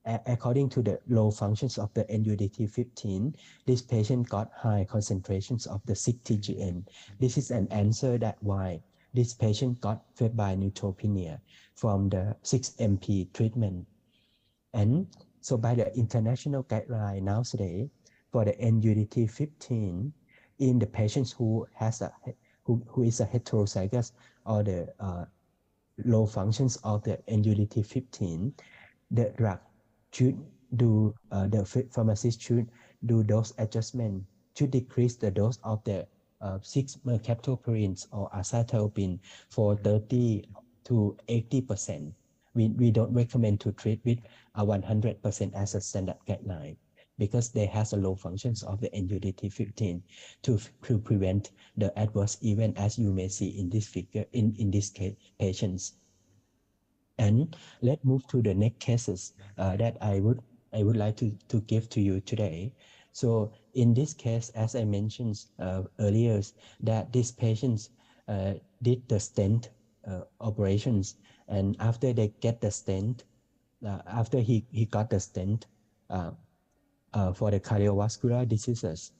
[SPEAKER 14] according to the low functions of the NUDT15, this patient got high concentrations of the 6-TGN. This is an answer that why this patient got febrile neutropenia from the 6-MP treatment. And so by the international guideline nowadays, for the NUDT15 in the patients who is a heterozygous or the low functions of the NUDT15, the drug should do, the pharmacist should do dose adjustment to decrease the dose of the 6-mercaptopurines or azathioprine for 30 to 80%. We don't recommend to treat with 100% as a standard guideline, because they has a low functions of the NUDT15 to prevent the adverse event, as you may see in this figure in this case patients. And let's move to the next cases that I would like to give to you today. So in this case, as I mentioned earlier, that these patients did the stent operations, and after they get the stent, after he got the stent for the cardiovascular diseases,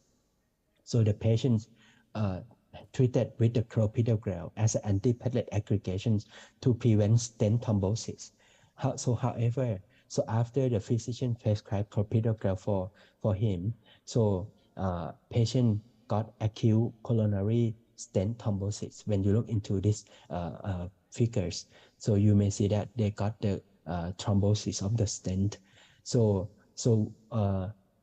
[SPEAKER 14] so the patients treated with the clopidogrel as an antiplatelet aggregation to prevent stent thrombosis. However, so after the physician prescribed clopidogrel for him, so patient got acute coronary stent thrombosis. When you look into these figures, so you may see that they got the thrombosis of the stent. So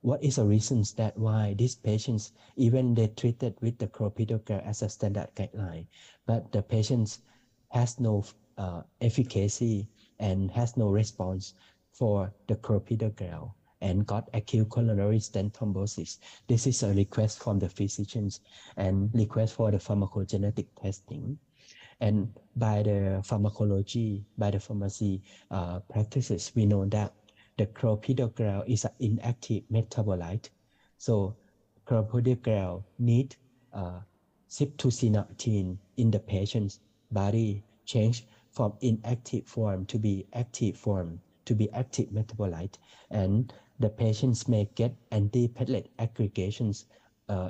[SPEAKER 14] what is the reasons that why these patients, even they treated with the clopidogrel as a standard guideline, but the patients has no efficacy and has no response for the clopidogrel and got acute coronary stent thrombosis. This is a request from the physicians and request for the pharmacogenetic testing. And by the pharmacology, by the pharmacy practices, we know that the clopidogrel is an inactive metabolite. So clopidogrel need CYP2C19 in the patient's body change from inactive form to be active form to be active metabolite, and the patients may get antiplatelet aggregations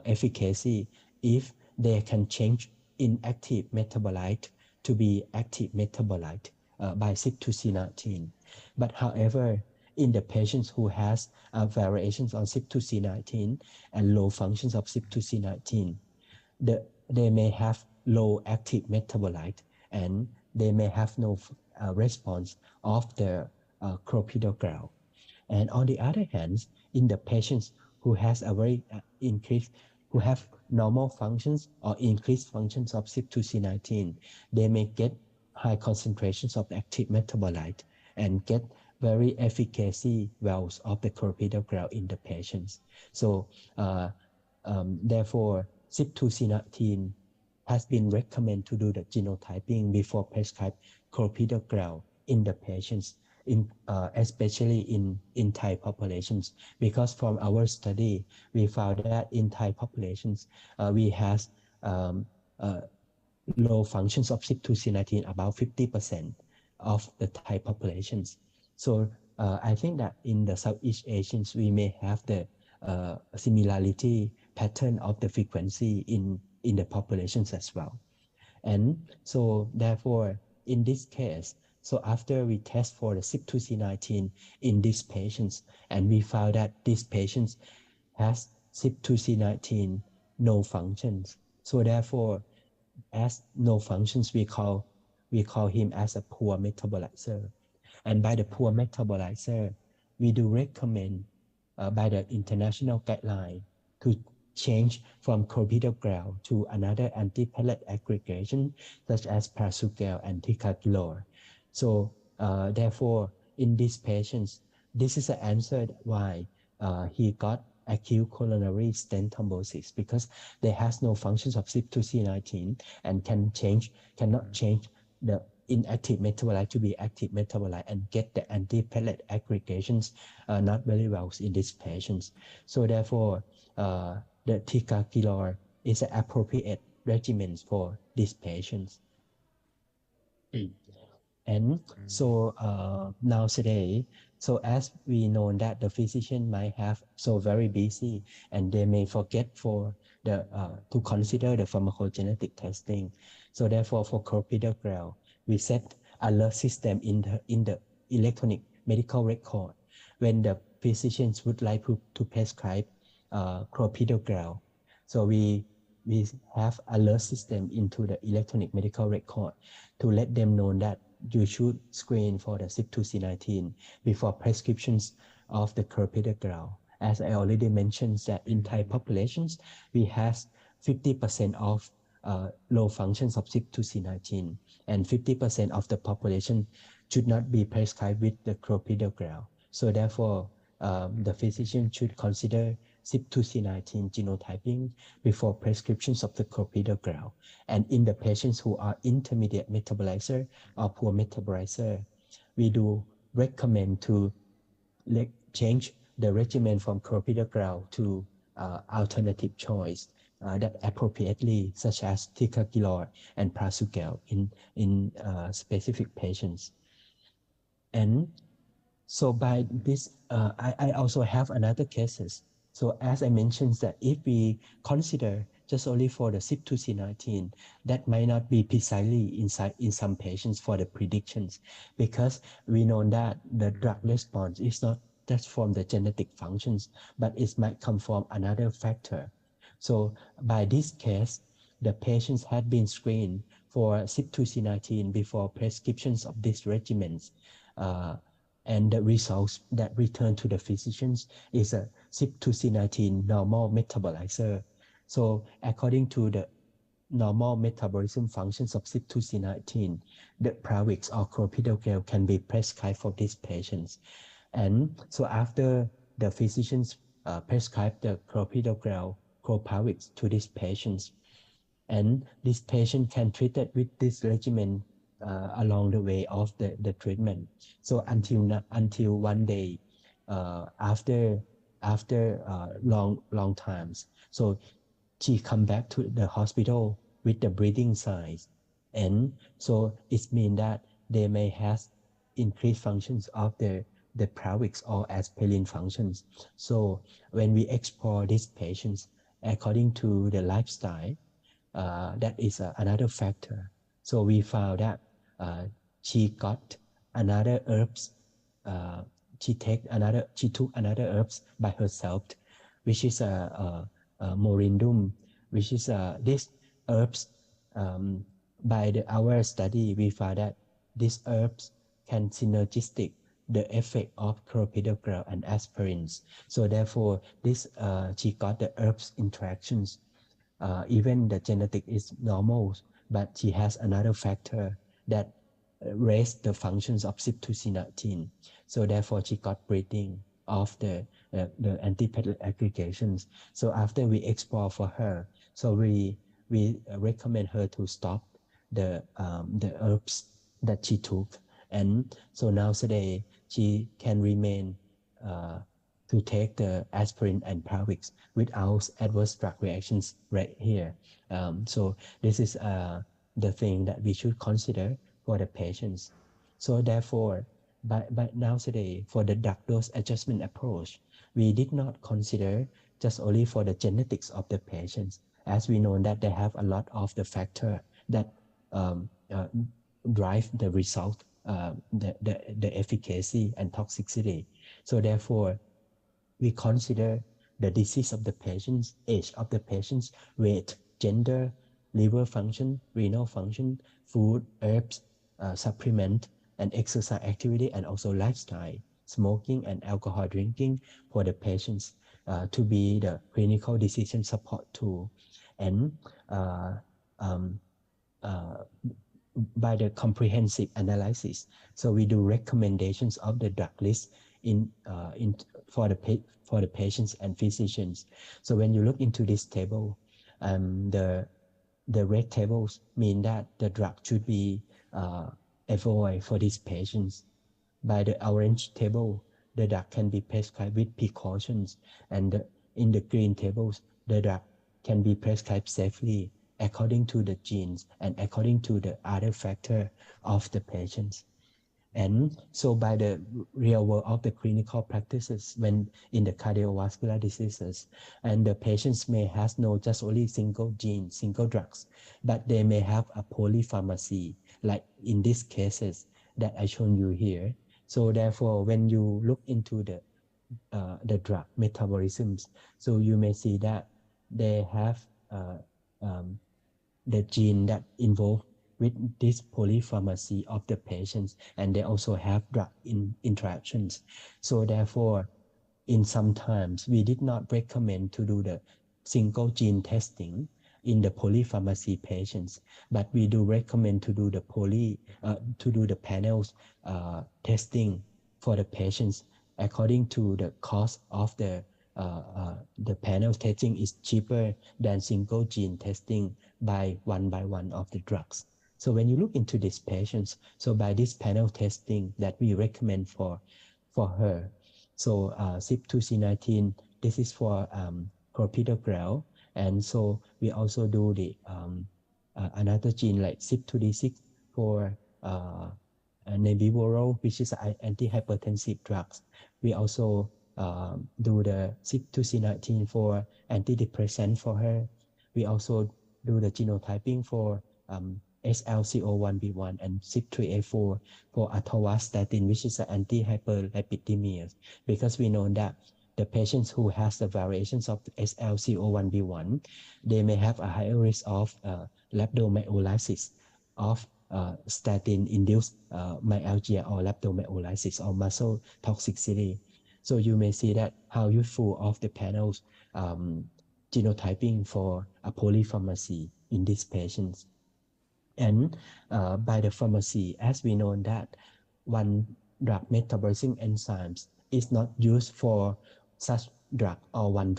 [SPEAKER 14] efficacy if they can change inactive metabolite to be active metabolite by CYP2C19. But however, in the patients who has variations on CYP2C19 and low functions of CYP2C19, they may have low active metabolite and they may have no response of the clopidogrel. And on the other hand, in the patients who has a very increased, who have normal functions or increased functions of CYP2C19, they may get high concentrations of active metabolite and get very efficacy values of the clopidogrel in the patients. So therefore, CYP2C19 has been recommended to do the genotyping before prescribe clopidogrel in the patients, especially in Thai populations, because from our study we found that in Thai populations we have low functions of CYP2C19 about 50% of the Thai populations. So I think that in the Southeast Asians we may have the similarity pattern of the frequency in the populations as well. And so therefore in this case, so after we test for the CYP2C19 in these patients, and we found that these patients has CYP2C19 no functions. So therefore, as no functions, we call him as a poor metabolizer. And by the poor metabolizer, we do recommend by the international guideline to change from clopidogrel to another antiplatelet aggregation such as Pharmaceutical and ticagrelor. So therefore, in these patients, this is the answer why he got acute coronary stent thrombosis, because they has no functions of CYP2C19 and cannot change the inactive metabolite to be active metabolite and get the antiplatelet aggregations not very well in these patients. So therefore, the ticagrelor is an appropriate regimen for these patients. And so now today, so as we know that the physician might have so very busy and they may forget for the to consider the pharmacogenetic testing. So therefore, for clopidogrel, we set alert system in the electronic medical record when the physicians would like to prescribe clopidogrel. So we have alert system into the electronic medical record to let them know that you should screen for the CYP2C19 before prescriptions of the clopidogrel. As I already mentioned, that in Thai populations, we have 50% of low functions of CYP2C19, and 50% of the population should not be prescribed with the clopidogrel. So therefore, the physician should consider CYP2C19 genotyping before prescriptions of the clopidogrel. And in the patients who are intermediate metabolizer or poor metabolizer, we do recommend to change the regimen from clopidogrel to alternative choice that appropriately, such as ticagrelor and prasugrel in specific patients. And so by this, I also have another cases. So as I mentioned that if we consider just only for the CYP2C19, that might not be precisely inside in some patients for the predictions, because we know that the drug response is not just from the genetic functions, but it might come from another factor. So by this case, the patients had been screened for CYP2C19 before prescriptions of these regimens. And the results that return to the physicians is a CYP2C19 normal metabolizer. So according to the normal metabolism functions of CYP2C19, the Plavix or clopidogrel can be prescribed for these patients. And so after the physicians prescribe the clopidogrel, Plavix to these patients, and this patient can treat it with this regimen along the way of the treatment. So until one day after long times, so she come back to the hospital with the breathing signs, and so it means that they may have increased functions of the Plavix or aspirin functions. So when we explore these patients according to the lifestyle, that is another factor. So we found that she got another herbs. She took another herbs by herself, which is a morindum, which is this herbs. By our study, we found that these herbs can synergistic the effect of clopidogrel and aspirins. So therefore, this she got the herbs interactions. Even the genetic is normal, but she has another factor that raise the functions of CYP2C19. So therefore, she got breeding of the antipathic aggregations. So after we explore for her, so we recommend her to stop the herbs that she took, and so now today she can remain to take the aspirin and Plavix without adverse drug reactions right here. So this is the thing that we should consider for the patients. So therefore, but now today for the drug dose adjustment approach, we did not consider just only for the genetics of the patients, as we know that they have a lot of the factor that drive the result, the efficacy and toxicity. So therefore, we consider the disease of the patients, age of the patients, weight, gender, liver function, renal function, food, herbs, supplement, and exercise activity, and also lifestyle, smoking and alcohol drinking for the patients to be the clinical decision support tool. And by the comprehensive analysis, so we do recommendations of the drug list for the patients and physicians. So when you look into this table, the red tables mean that the drug should be avoided for these patients. By the orange table, the drug can be prescribed with precautions, and in the green tables, the drug can be prescribed safely according to the genes and according to the other factor of the patients. And so by the real world of the clinical practices when in the cardiovascular diseases, and the patients may have no just only single gene, single drugs, but they may have a polypharmacy, like in these cases that I shown you here. So therefore, when you look into the drug metabolisms, so you may see that they have the gene that involved with this polypharmacy of the patients, and they also have drug interactions. So therefore, in some times, we did not recommend to do the single gene testing in the polypharmacy patients, but we do recommend to do the panels testing for the patients according to the cost of the panel testing is cheaper than single gene testing by one of the drugs. So when you look into these patients, so by this panel testing that we recommend for her, so CYP2C19, this is for clopidogrel. And so we also do the another gene like CYP2D6 for nebivolol, which is an antihypertensive drugs. We also do the CYP2C19 for antidepressant for her. We also do the genotyping for SLCO1B1 and CYP3A4 for atorvastatin, which is an anti-hyperlipidemia, because we know that the patients who has the variations of SLCO1B1, they may have a higher risk of rhabdomyolysis, of statin-induced myalgia or rhabdomyolysis or muscle toxicity. So you may see that how useful of the panels genotyping for a polypharmacy in these patients. And by the pharmacy, as we know that one drug metabolism enzymes is not used for such drug or one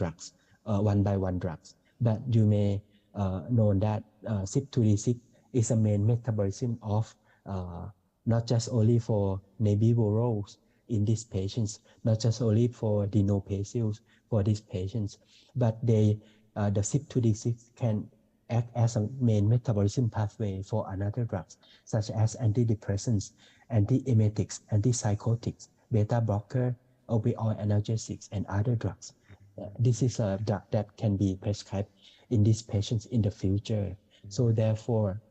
[SPEAKER 14] by one drugs, but you may know that CYP2D6 is a main metabolism of not just only for nebivolol in these patients, not just only for denopacils for these patients, but the CYP2D6 can act as a main metabolism pathway for another drugs, such as antidepressants, antiemetics, antipsychotics, beta blocker, opioid analgesics, and other drugs. This is a drug that can be prescribed in these patients in the future. So therefore,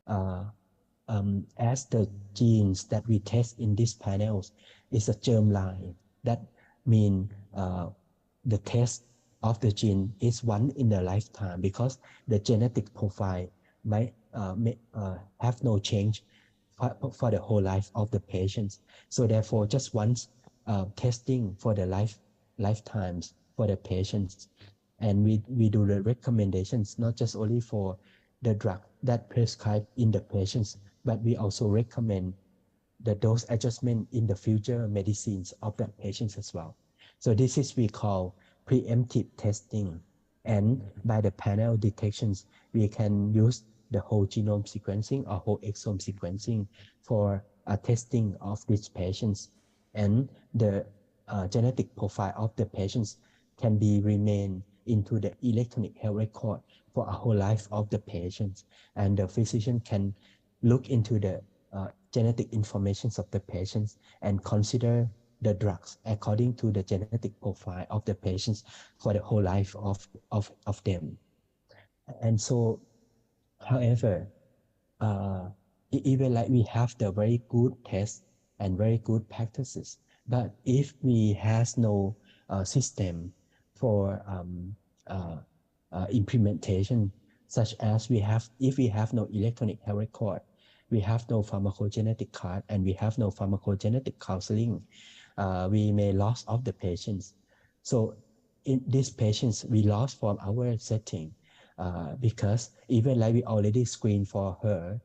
[SPEAKER 14] as the genes that we test in these panels is a germline, that means the test of the gene is one in a lifetime, because the genetic profile might have no change for the whole life of the patients. So therefore, just once testing for the lifetimes for the patients. And we do the recommendations, not just only for the drug that prescribed in the patients, but we also recommend the dose adjustment in the future medicines of that patients as well. So this is we call preemptive testing. And by the panel detections, we can use the whole genome sequencing or whole exome sequencing for testing of these patients. And the genetic profile of the patients can be remain into the electronic health record for a whole life of the patients. And the physician can look into the genetic information of the patients and consider the drugs according to the genetic profile of the patients for the whole life of them. And so, however, even like we have the very good tests and very good practices, but if we has no system for implementation, such as if we have no electronic health record, we have no pharmacogenetic card, and we have no pharmacogenetic counseling, we may lose of the patients. So in these patients, we lost from our setting because even like we already screened for her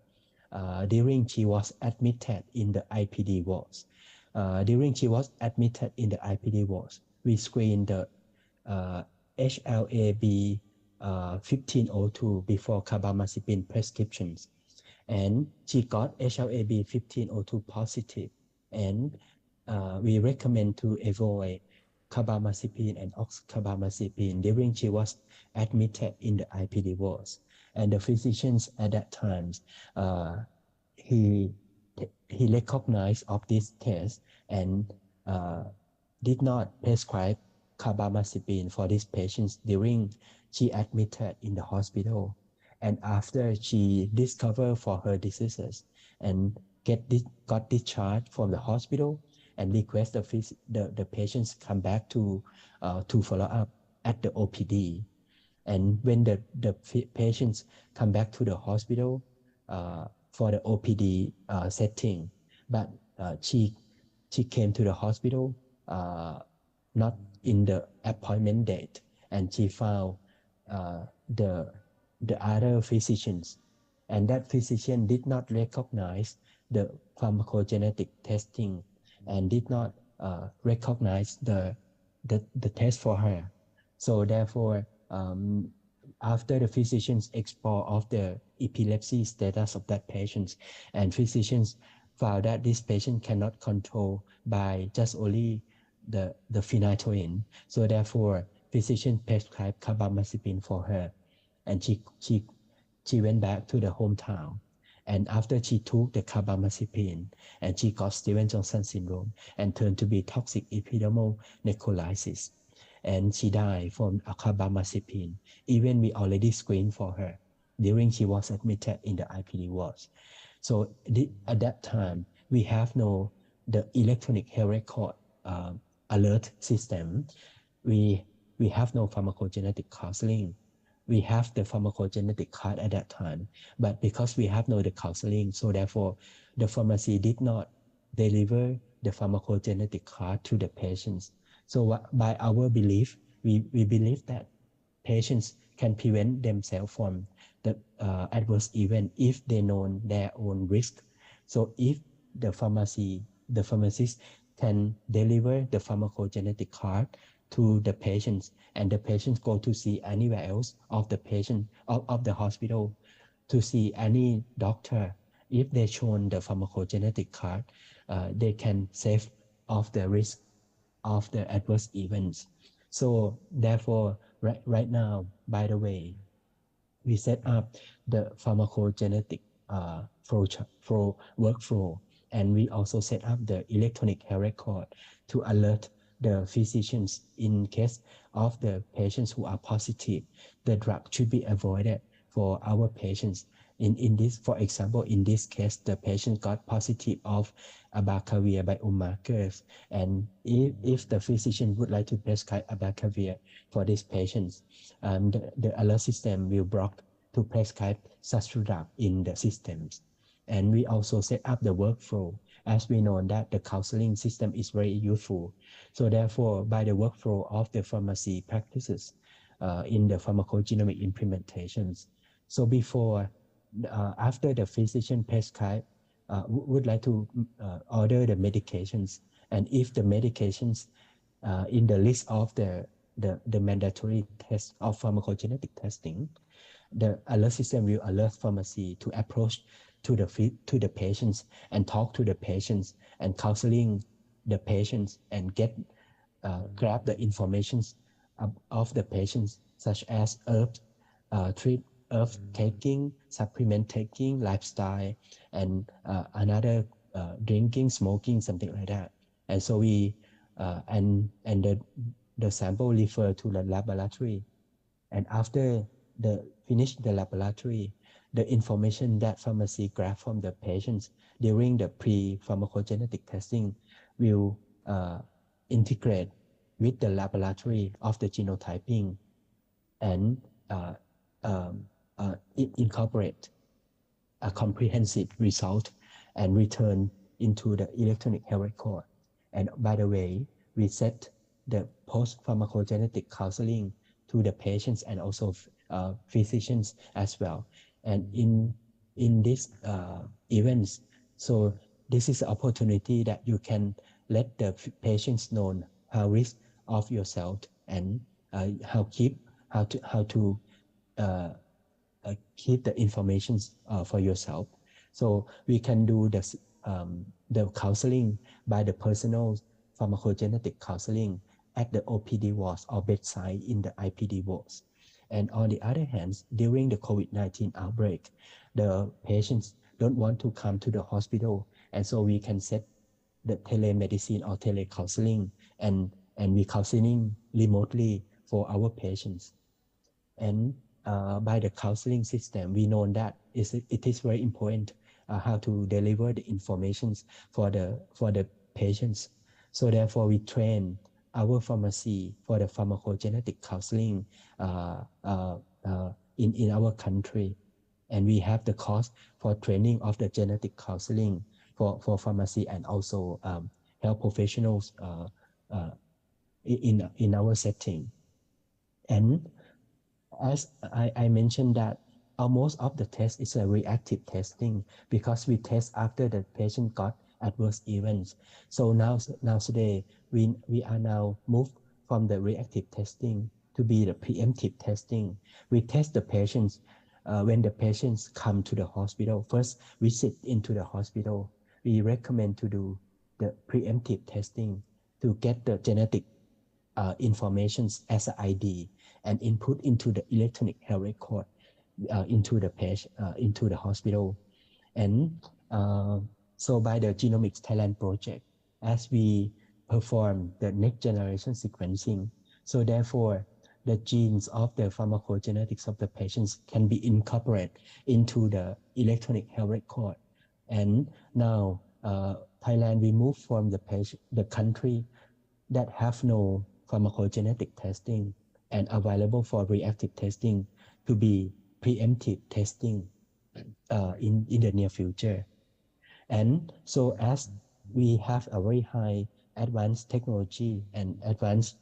[SPEAKER 14] during she was admitted in the IPD wards. During she was admitted in the IPD wards, we screened the HLA-B 1502 before carbamazepine prescriptions. And she got HLA-B 1502 positive. And we recommend to avoid carbamazepine and oxcarbamazepine during she was admitted in the IPD wards. And the physicians at that time, he recognized of this test and did not prescribe carbamazepine for these patients during she admitted in the hospital. And after she discovered for her diseases and got discharged from the hospital and request the patients come back to follow up at the OPD. And when the patients come back to the hospital for the OPD setting, but she came to the hospital not in the appointment date, and she found the other physicians, and that physician did not recognize the pharmacogenetic testing and did not recognize the test for her. So therefore, after the physicians explore of the epilepsy status of that patient, and physicians found that this patient cannot control by just only the phenytoin. So therefore, physician prescribed carbamazepine for her, and she went back to the hometown. And after she took the carbamazepine, and she got Stevens-Johnson syndrome and turned to be toxic epidermal necrolysis. And she died from carbamazepine. Even we already screened for her during she was admitted in the IPD wards. So at that time, we have no the electronic health record alert system. We have no pharmacogenetic counseling. We have the pharmacogenetic card at that time, but because we have no the counseling, so therefore the pharmacy did not deliver the pharmacogenetic card to the patients. So by our belief, we believe that patients can prevent themselves from the adverse event if they know their own risk. So if the pharmacist can deliver the pharmacogenetic card to the patients, and the patients go to see anywhere else of the patient of the hospital to see any doctor, if they shown the pharmacogenetic card, they can save off the risk of the adverse events. So therefore, right now, by the way, we set up the pharmacogenetic flow workflow, and we also set up the electronic health record to alert the physicians in case of the patients who are positive. The drug should be avoided for our patients. In this, for example, in this case, the patient got positive of abacavir biomarkers, and if the physician would like to prescribe abacavir for these patients, the alert system will block to prescribe such drug in the systems. And we also set up the workflow, as we know that the counseling system is very useful. So therefore, by the workflow of the pharmacy practices in the pharmacogenomic implementations. So before, after the physician prescribe, would like to order the medications, and if the medications in the list of the mandatory test of pharmacogenetic testing, the alert system will alert pharmacy to approach to the patients and talk to the patients and counseling the patients and grab the information of the patients, such as herbs, herb taking, supplement taking, lifestyle, and another drinking, smoking, something like that. And so we and the sample refer to the laboratory, and after finish the laboratory, the information that pharmacy grab from the patients during the pre-pharmacogenetic testing will integrate with the laboratory of the genotyping and incorporate a comprehensive result and return into the electronic health record. And by the way, we set the post-pharmacogenetic counseling to the patients and also physicians as well. And in these events, so this is an opportunity that you can let the patients know how risk of yourself and how to keep the information for yourself. So we can do the counseling by the personal pharmacogenetic counseling at the OPD wards or bedside in the IPD wards. And on the other hand, during the COVID-19 outbreak, the patients don't want to come to the hospital, and so we can set the telemedicine or telecounseling, and we counseling remotely for our patients. And by the counseling system, we know that it is very important how to deliver the information for the patients. So therefore, we train our pharmacy for the pharmacogenetic counseling in our country, and we have the cost for training of the genetic counseling for pharmacy and also health professionals in our setting. And as I mentioned that almost of the test is a reactive testing, because we test after the patient got adverse events. So now today we are now moved from the reactive testing to be the preemptive testing. We test the patients when the patients come to the hospital. First visit into the hospital, we recommend to do the preemptive testing to get the genetic informations as an ID and input into the electronic health record into the page into the hospital. And so by the Genomics Thailand project, as we perform the next generation sequencing, so therefore the genes of the pharmacogenetics of the patients can be incorporated into the electronic health record. And now Thailand, we move from the country that have no pharmacogenetic testing and available for reactive testing to be preemptive testing in the near future. And so as we have a very high advanced technology and advanced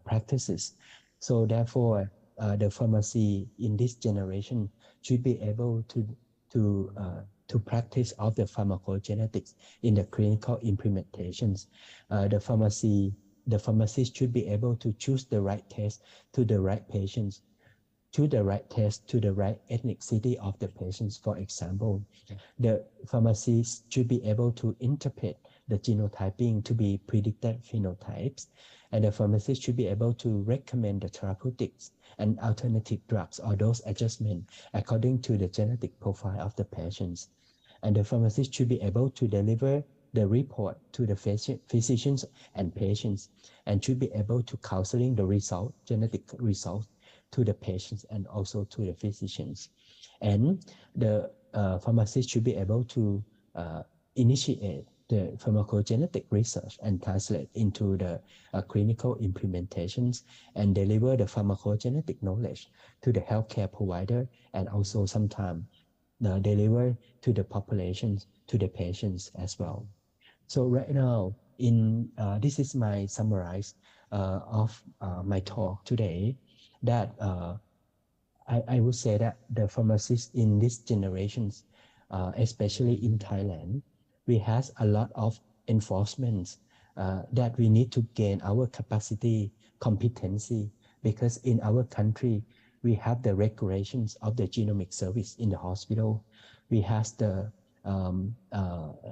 [SPEAKER 14] practices, so therefore the pharmacy in this generation should be able to practice of the pharmacogenetics in the clinical implementations. The pharmacist should be able to choose the right test to the right patients, to the right test to the right ethnicity of the patients. For example, the pharmacist should be able to interpret the genotyping to be predicted phenotypes, and the pharmacist should be able to recommend the therapeutics and alternative drugs or dose adjustment according to the genetic profile of the patients. And the pharmacist should be able to deliver the report to the physicians and patients, and should be able to counseling the result, genetic results, to the patients and also to the physicians. And the pharmacist should be able to initiate the pharmacogenetic research and translate into the clinical implementations and deliver the pharmacogenetic knowledge to the healthcare provider, and also sometimes deliver to the populations, to the patients as well. So right now, this is my summarize of my talk today, that I would say that the pharmacists in this generations, especially in Thailand, we have a lot of enforcements that we need to gain our capacity, competency, because in our country, we have the regulations of the genomic service in the hospital. We have the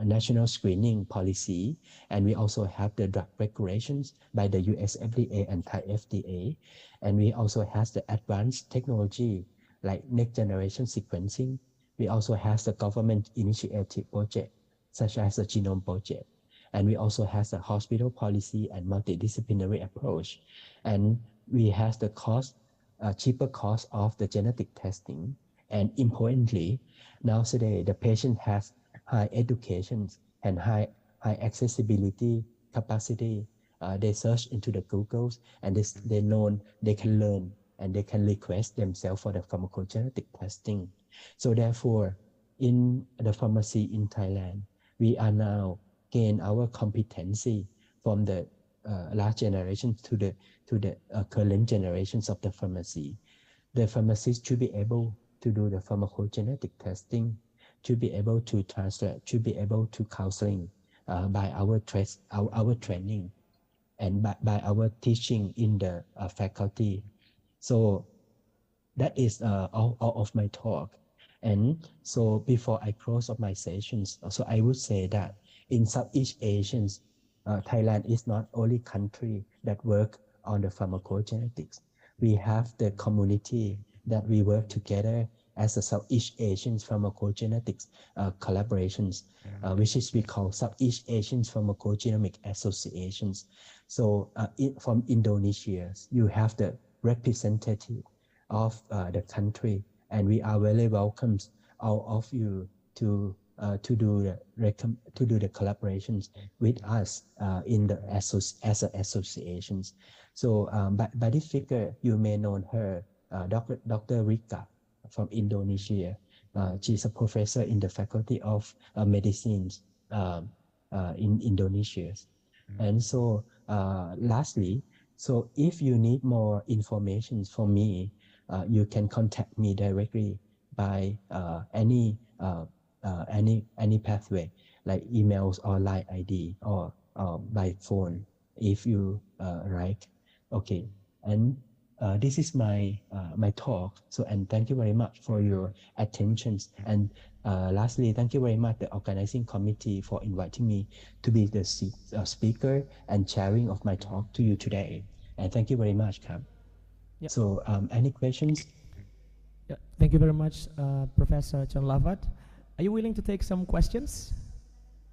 [SPEAKER 14] national screening policy, and we also have the drug regulations by the US FDA and Thai FDA, and we also have the advanced technology like next generation sequencing. We also have the government initiative project such as the genome project, and we also have the hospital policy and multidisciplinary approach, and we have the cheaper cost of the genetic testing. And importantly, nowadays the patient has high education and high accessibility capacity. They search into the Googles, and they can learn and they can request themselves for the pharmacogenetic testing. So therefore, in the pharmacy in Thailand, we are now gain our competency from the last generation to the current generations of the pharmacy. The pharmacist should be able to do the pharmacogenetic testing, should be able to translate, should be able to counseling by our training and by our teaching in the faculty. So that is all of my talk. And so before I close up my sessions, so I would say that in Southeast Asia, Thailand is not only country that work on the pharmacogenetics. We have the community that we work together as a Southeast Asian pharmacogenetics collaborations, which is we call Southeast Asian Pharmacogenomic Associations. So from Indonesia, you have the representative of the country, and we are very welcome all of you to do the collaborations with us in the as associations. So by this figure, you may know her, Dr. Rika from Indonesia. She's a professor in the Faculty of Medicine in Indonesia. And so lastly, so if you need more information from me, you can contact me directly by any pathway, like emails or line ID or by phone, if you like. Okay, and this is my talk. So, and thank you very much for your attention. And Lastly, thank you very much, the organizing committee, for inviting me to be the speaker and sharing of my talk to you today. And thank you very much, Kam.
[SPEAKER 13] Yeah.
[SPEAKER 14] So, any questions?
[SPEAKER 13] Yeah. Thank you very much, Professor John Lavat. Are you willing to take some questions?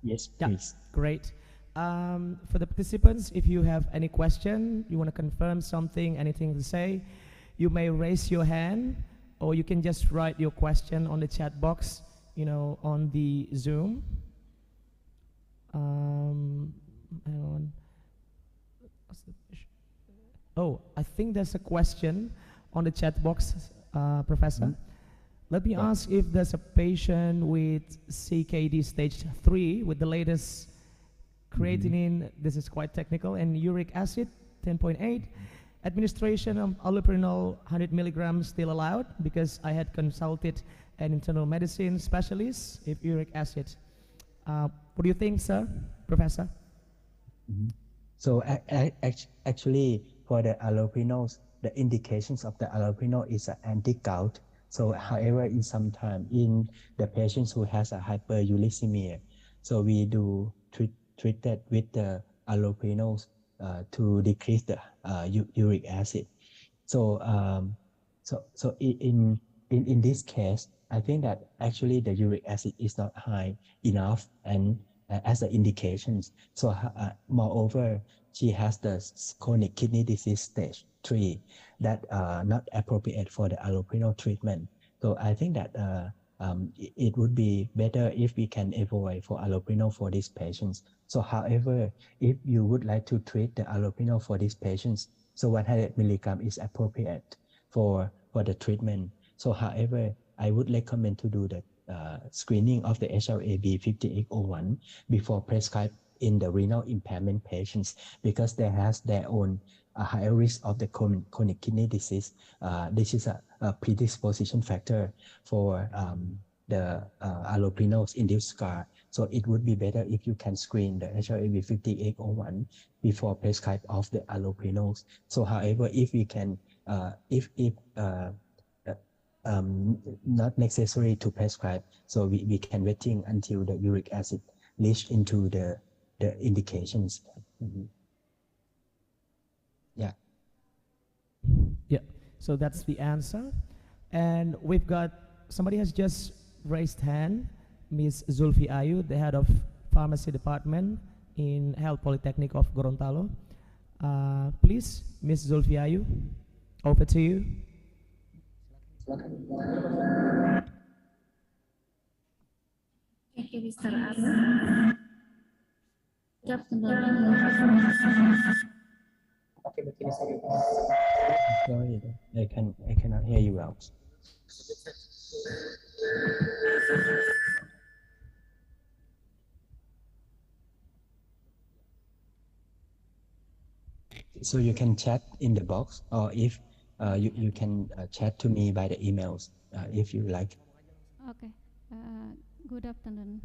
[SPEAKER 14] Yes,
[SPEAKER 13] Yeah,
[SPEAKER 14] please.
[SPEAKER 13] great. For the participants, if you have any question, you want to confirm something, anything to say, you may raise your hand, or you can just write your question on the chat box, on the Zoom. Hang on. Oh, I think there's a question on the chat box, Professor.
[SPEAKER 14] Mhm.
[SPEAKER 13] Let me ask if there's a patient with CKD stage 3 with the latest creatinine, this is quite technical, and uric acid 10.8. Administration of allopurinol 100 milligrams still allowed, because I had consulted an internal medicine specialist if uric acid. What do you think, sir, Professor?
[SPEAKER 14] So actually, for the allopurinos, the indications of the allopurinol is an anti-gout. So however, in some time, in the patients who has a hyperuricemia, so we do treat that with the allopurinos to decrease the uric acid. So in this case, I think that actually the uric acid is not high enough, and as the indications. So moreover, she has the chronic kidney disease stage 3 that not appropriate for the allopurinol treatment. So I think that it would be better if we can avoid for allopurinol for these patients. So however, if you would like to treat the allopurinol for these patients, so 100 milligram is appropriate for the treatment. So however, I would recommend to do the screening of the HLA-B5801 before prescribed in the renal impairment patients, because they has their own higher risk of the chronic kidney disease. This is a predisposition factor for the allopurinol induced scar. So it would be better if you can screen the HLA-B5801 before prescribe of the allopurinol. So however, if we can, not necessary to prescribe, so we can waiting until the uric acid reach into the indications. Yeah.
[SPEAKER 13] Yeah, so that's the answer. And we've got, somebody has just raised hand, Ms. Zulfi Ayu, the head of pharmacy department in Health Polytechnic of Gorontalo. Please, Ms. Zulfi Ayu, over to you.
[SPEAKER 15] Thank you, Mr. Arun. Good afternoon.
[SPEAKER 14] Sorry, I cannot hear you well. So you can chat in the box, or if you can chat to me by the emails if you like.
[SPEAKER 16] Okay. Good afternoon,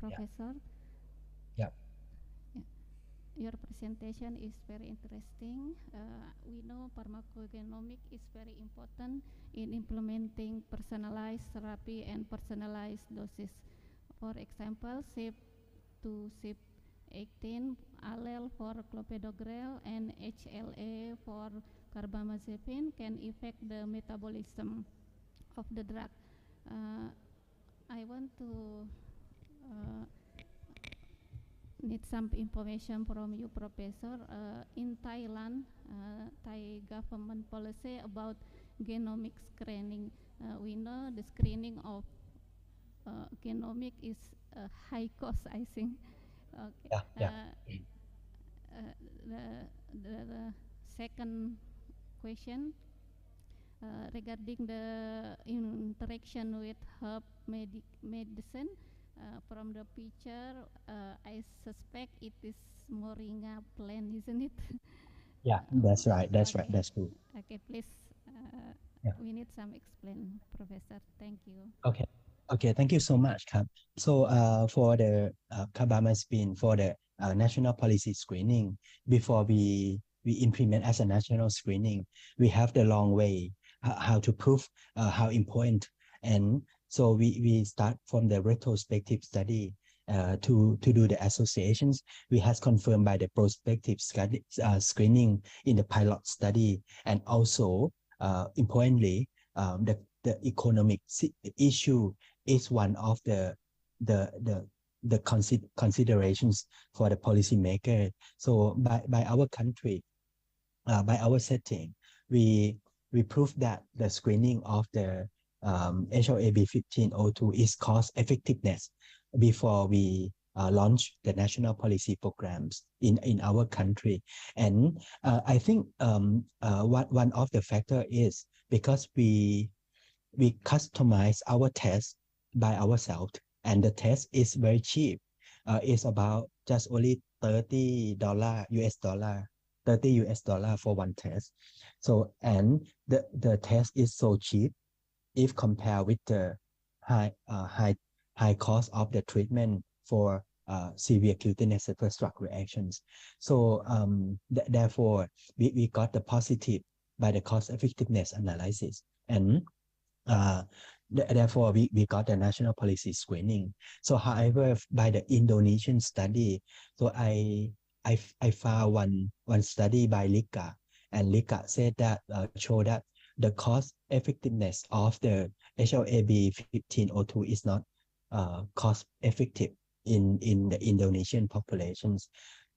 [SPEAKER 16] Professor.
[SPEAKER 14] Yeah.
[SPEAKER 16] Your presentation is very interesting. We know pharmacogenomic is very important in implementing personalized therapy and personalized doses. For example, CYP2 CYP18 allele for clopidogrel and HLA for carbamazepine can affect the metabolism of the drug. I want to need some information from you, Professor. In Thailand, Thai government policy about genomic screening. We know the screening of genomic is high cost, I think. Okay. The second question regarding the interaction with herb medicine. From the picture, I suspect it is moringa plant, isn't it?
[SPEAKER 14] Yeah, that's right. That's
[SPEAKER 16] okay.
[SPEAKER 14] right. That's true.
[SPEAKER 16] Okay, please. We need some explain, Professor. Thank you.
[SPEAKER 14] Okay. Okay. Thank you so much, Kap. So for the carbamazepine, for the national policy screening, before we implement as a national screening, we have the long way how to prove how important. And So we start from the retrospective study to do the associations. We has confirmed by the prospective screening in the pilot study, and also importantly, the economic issue is one of the considerations for the policymaker. So by our country, by our setting, we prove that the screening of the HLAB 1502 is cost effectiveness before we launch the national policy programs in our country. And I think one of the factor is because we customize our test by ourselves, and the test is very cheap. It's about just only $30 US dollar, $30 US dollar for one test. So, and the test is so cheap if compared with the high cost of the treatment for severe cutaneous surface drug reactions. So therefore, we got the positive by the cost effectiveness analysis, and therefore we got the national policy screening. So however, by the Indonesian study, so I found one study by Lika, and Lika said that showed that the cost effectiveness of the HLAB 1502 is not cost effective in the Indonesian populations.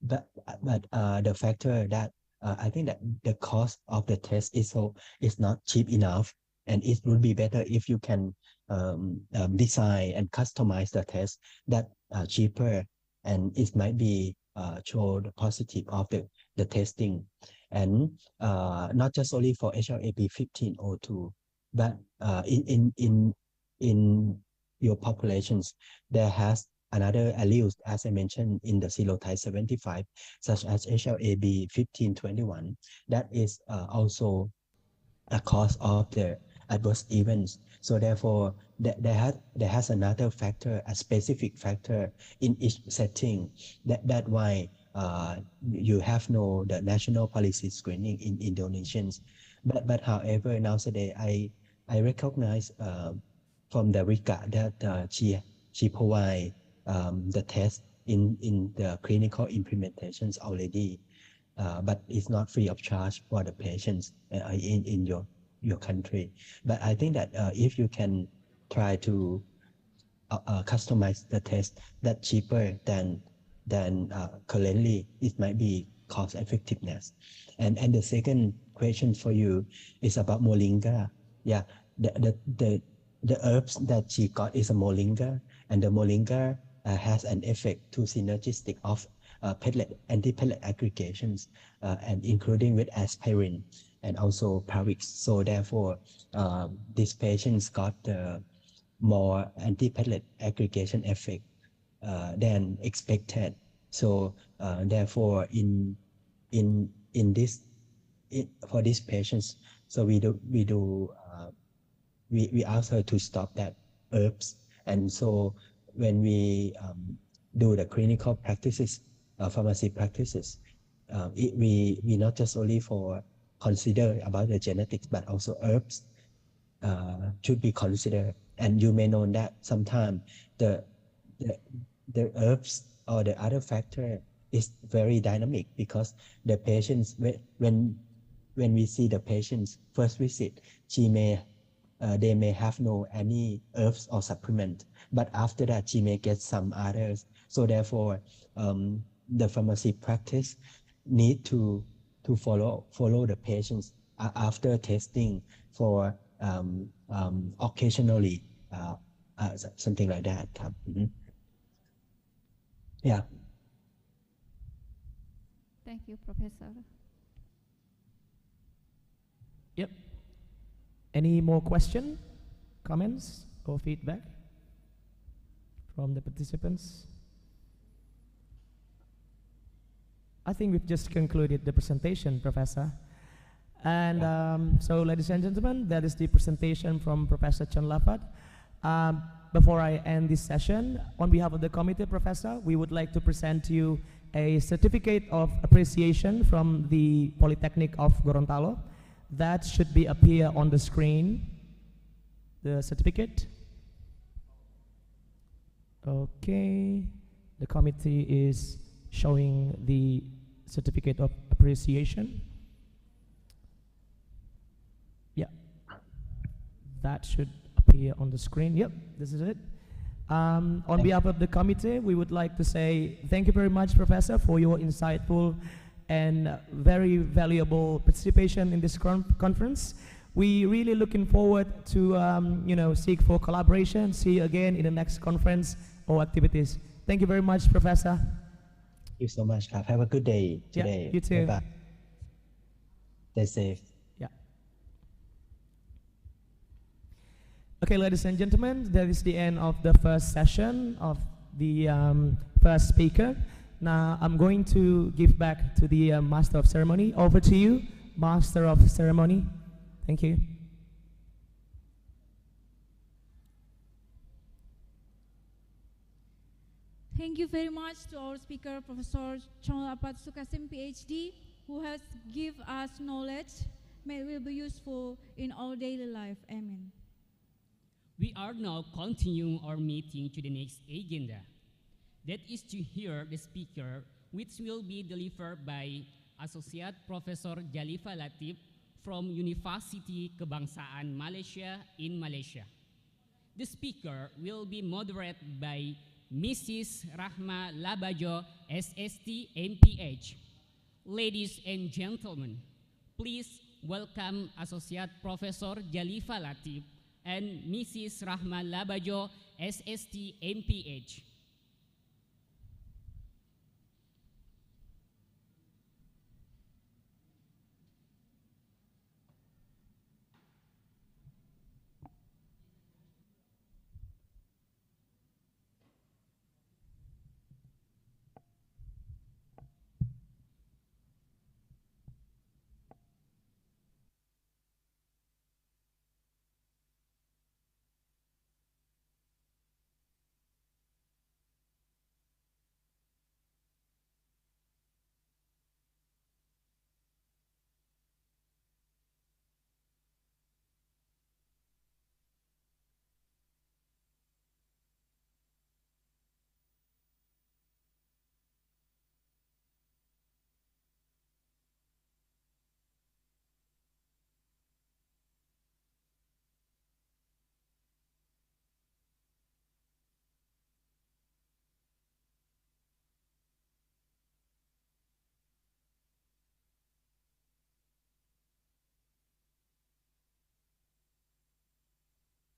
[SPEAKER 14] But the factor that I think that the cost of the test is not cheap enough, and it would be better if you can design and customize the test that cheaper, and it might be show the positive of the testing. And not just only for HLAB 1502, but in your populations, there has another alleles, as I mentioned, in the serotype 75, such as HLAB 1521, that is also a cause of the adverse events. So therefore, there has another factor, a specific factor in each setting. That why you have the national policy screening in Indonesians. But however, nowadays I recognize from the Rika that she provide the test in the clinical implementations already. But it's not free of charge for the patients in your country. But I think that if you can try to customize the test that cheaper than currently, it might be cost effectiveness. And the second question for you is about moringa. Yeah, the herbs that she got is a moringa, and the moringa has an effect to synergistic of anti-pellet aggregations, and including with aspirin and also Pavix. So therefore, these patients got more anti-pellet aggregation effect than expected. So therefore, for these patients, so we ask her to stop that herbs. And so when we do the clinical practices, pharmacy practices, we not just only for consider about the genetics, but also herbs should be considered. And you may know that sometimes the herbs or the other factor is very dynamic, because the patients, when we see the patient's first visit, they may have no any herbs or supplement, but after that she may get some others. So therefore, the pharmacy practice need to follow the patients after testing for occasionally something like that. Yeah.
[SPEAKER 16] Thank you, Professor.
[SPEAKER 13] Yep. Any more questions, comments, or feedback from the participants? I think we've just concluded the presentation, Professor. And so, ladies and gentlemen, that is the presentation from Professor Chan Lafat. Before I end this session, on behalf of the committee, Professor, we would like to present to you a certificate of appreciation from the Polytechnic of Gorontalo. That should be appear on the screen, the certificate. Okay, the committee is showing the certificate of appreciation. Yeah, that should appear on the screen. Yep, this is it. On behalf of the committee, we would like to say thank you very much, Professor, for your insightful and very valuable participation in this conference. We really looking forward to seek for collaboration. See you again in the next conference or activities. Thank you very much, Professor.
[SPEAKER 14] Thank you so much. Have a good day today.
[SPEAKER 13] Yeah, you too.
[SPEAKER 14] Bye-bye. Stay safe.
[SPEAKER 13] Yeah. Okay, ladies and gentlemen, that is the end of the first session of the first speaker. Now I'm going to give back to the Master of Ceremony. Over to you, Master of Ceremony. Thank you.
[SPEAKER 9] Thank you very much to our speaker, Professor Chonlapat Sukasim, PhD, who has given us knowledge that will be useful in our daily life. Amen.
[SPEAKER 8] We are now continuing our meeting to the next agenda. That is to hear the speaker, which will be delivered by Associate Professor Jalifa Latif from University Kebangsaan Malaysia in Malaysia. The speaker will be moderated by Mrs. Rahma Labajo, SST MPH. Ladies and gentlemen, please welcome Associate Professor Jalifa Latif and Mrs. Rahma Labajo, SST MPH.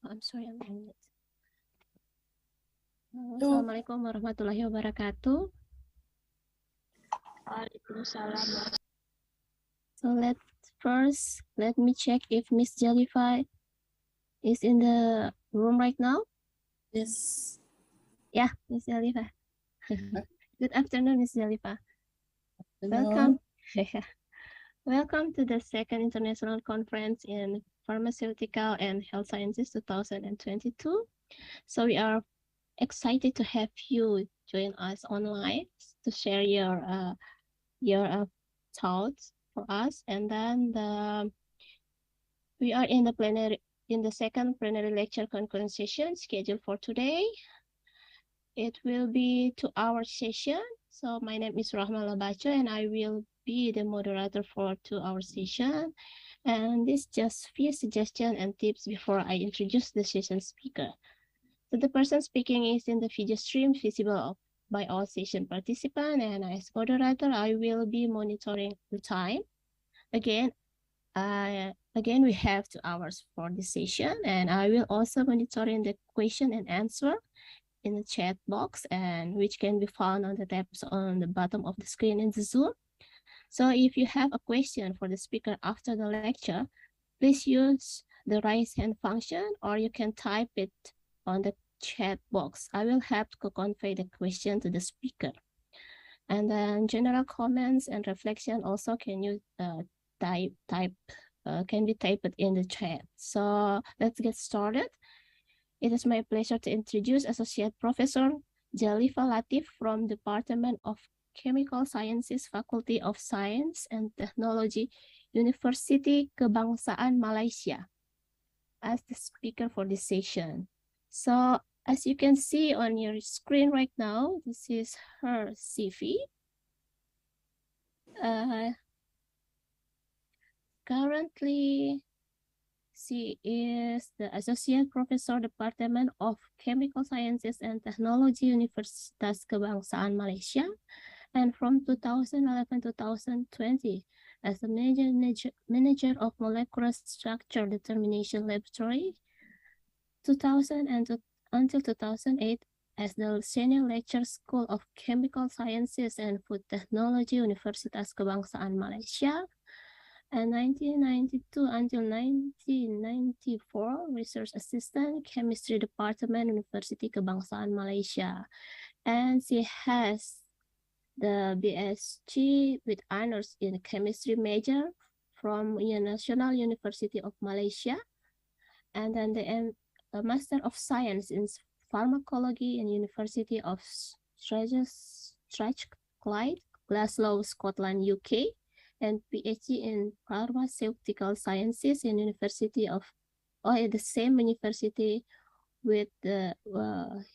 [SPEAKER 15] I'm sorry, I'm on it. Assalamualaikum warahmatullahi wabarakatuh. Waalaikumsalam. So let me check if Miss Jalifa is in the room right now. Yes. Yeah, Miss Jalifa. Good afternoon, Miss Jalifa. Welcome. Welcome to the second International Conference in Pharmaceutical and Health Sciences 2022. So we are excited to have you join us online to share your thoughts for us. And then we are in the second plenary lecture concurrent session scheduled for today. It will be 2-hour session. So my name is Rahma Labacho and I will be the moderator for 2-hour session. And this just few suggestions and tips before I introduce the session speaker. So the person speaking is in the video stream visible by all session participants, and as moderator, I will be monitoring the time. Again, we have 2 hours for this session, and I will also monitoring the question and answer in the chat box, and which can be found on the tabs on the bottom of the screen in the Zoom. So if you have a question for the speaker after the lecture, please use the raise hand function, or you can type it on the chat box. I will help to convey the question to the speaker. And then general comments and reflection also can be typed in the chat. So let's get started. It is my pleasure to introduce Associate Professor Jalifa Latif from Department of Chemical Sciences, Faculty of Science and Technology, University Kebangsaan Malaysia, as the speaker for this session. So As you can see on your screen right now, this is her CV. Currently, she is the Associate Professor Department of Chemical Sciences and Technology, Universitas Kebangsaan Malaysia, and from 2011-2020 as the manager of Molecular Structure Determination Laboratory, 2000 until 2008 as the Senior Lecturer School of Chemical Sciences and Food Technology, Universitas Kebangsaan Malaysia, and 1992 until 1994 Research Assistant, Chemistry Department, University Kebangsaan Malaysia. And she has the BSc with honors in chemistry major from National University of Malaysia, and then the Master of Science in Pharmacology in University of Strathclyde, Glasgow, Scotland, UK, and PhD in Pharmaceutical Sciences in University of, at the same university with the,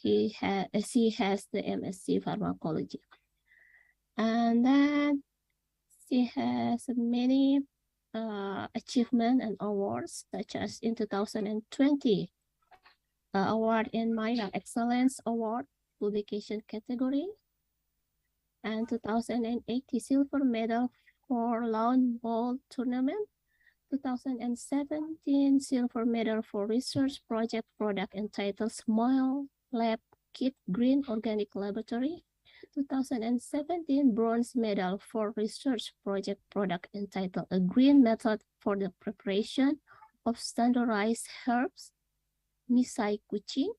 [SPEAKER 15] she has the MSc Pharmacology. And then she has many achievements and awards, such as in 2020, award in Maya Excellence Award, publication category, and 2080 silver medal for lawn ball tournament, 2017 silver medal for research project product entitled Small Lab Kit Green Organic Laboratory, 2017 bronze medal for research project product entitled A Green Method for the Preparation of Standardized Herbs, Misai Kucing,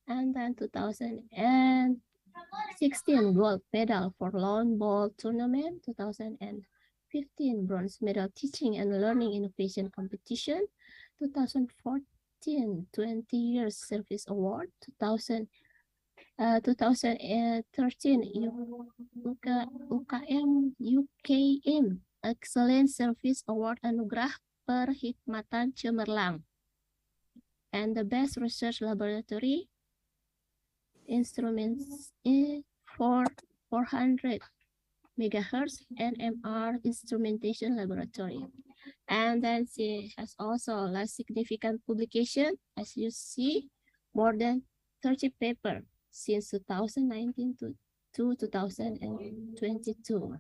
[SPEAKER 15] and then 2016 gold medal for lawn ball tournament, 2015 bronze medal teaching and learning innovation competition, 2014 20 years service award, 2013 UKM Excellent Service Award Anugerah Perhikmatan Cemerlang, and the best research laboratory instruments for 400 megahertz NMR instrumentation laboratory. And then she has also less significant publication, as you see, more than 30 papers since 2019 to 2022.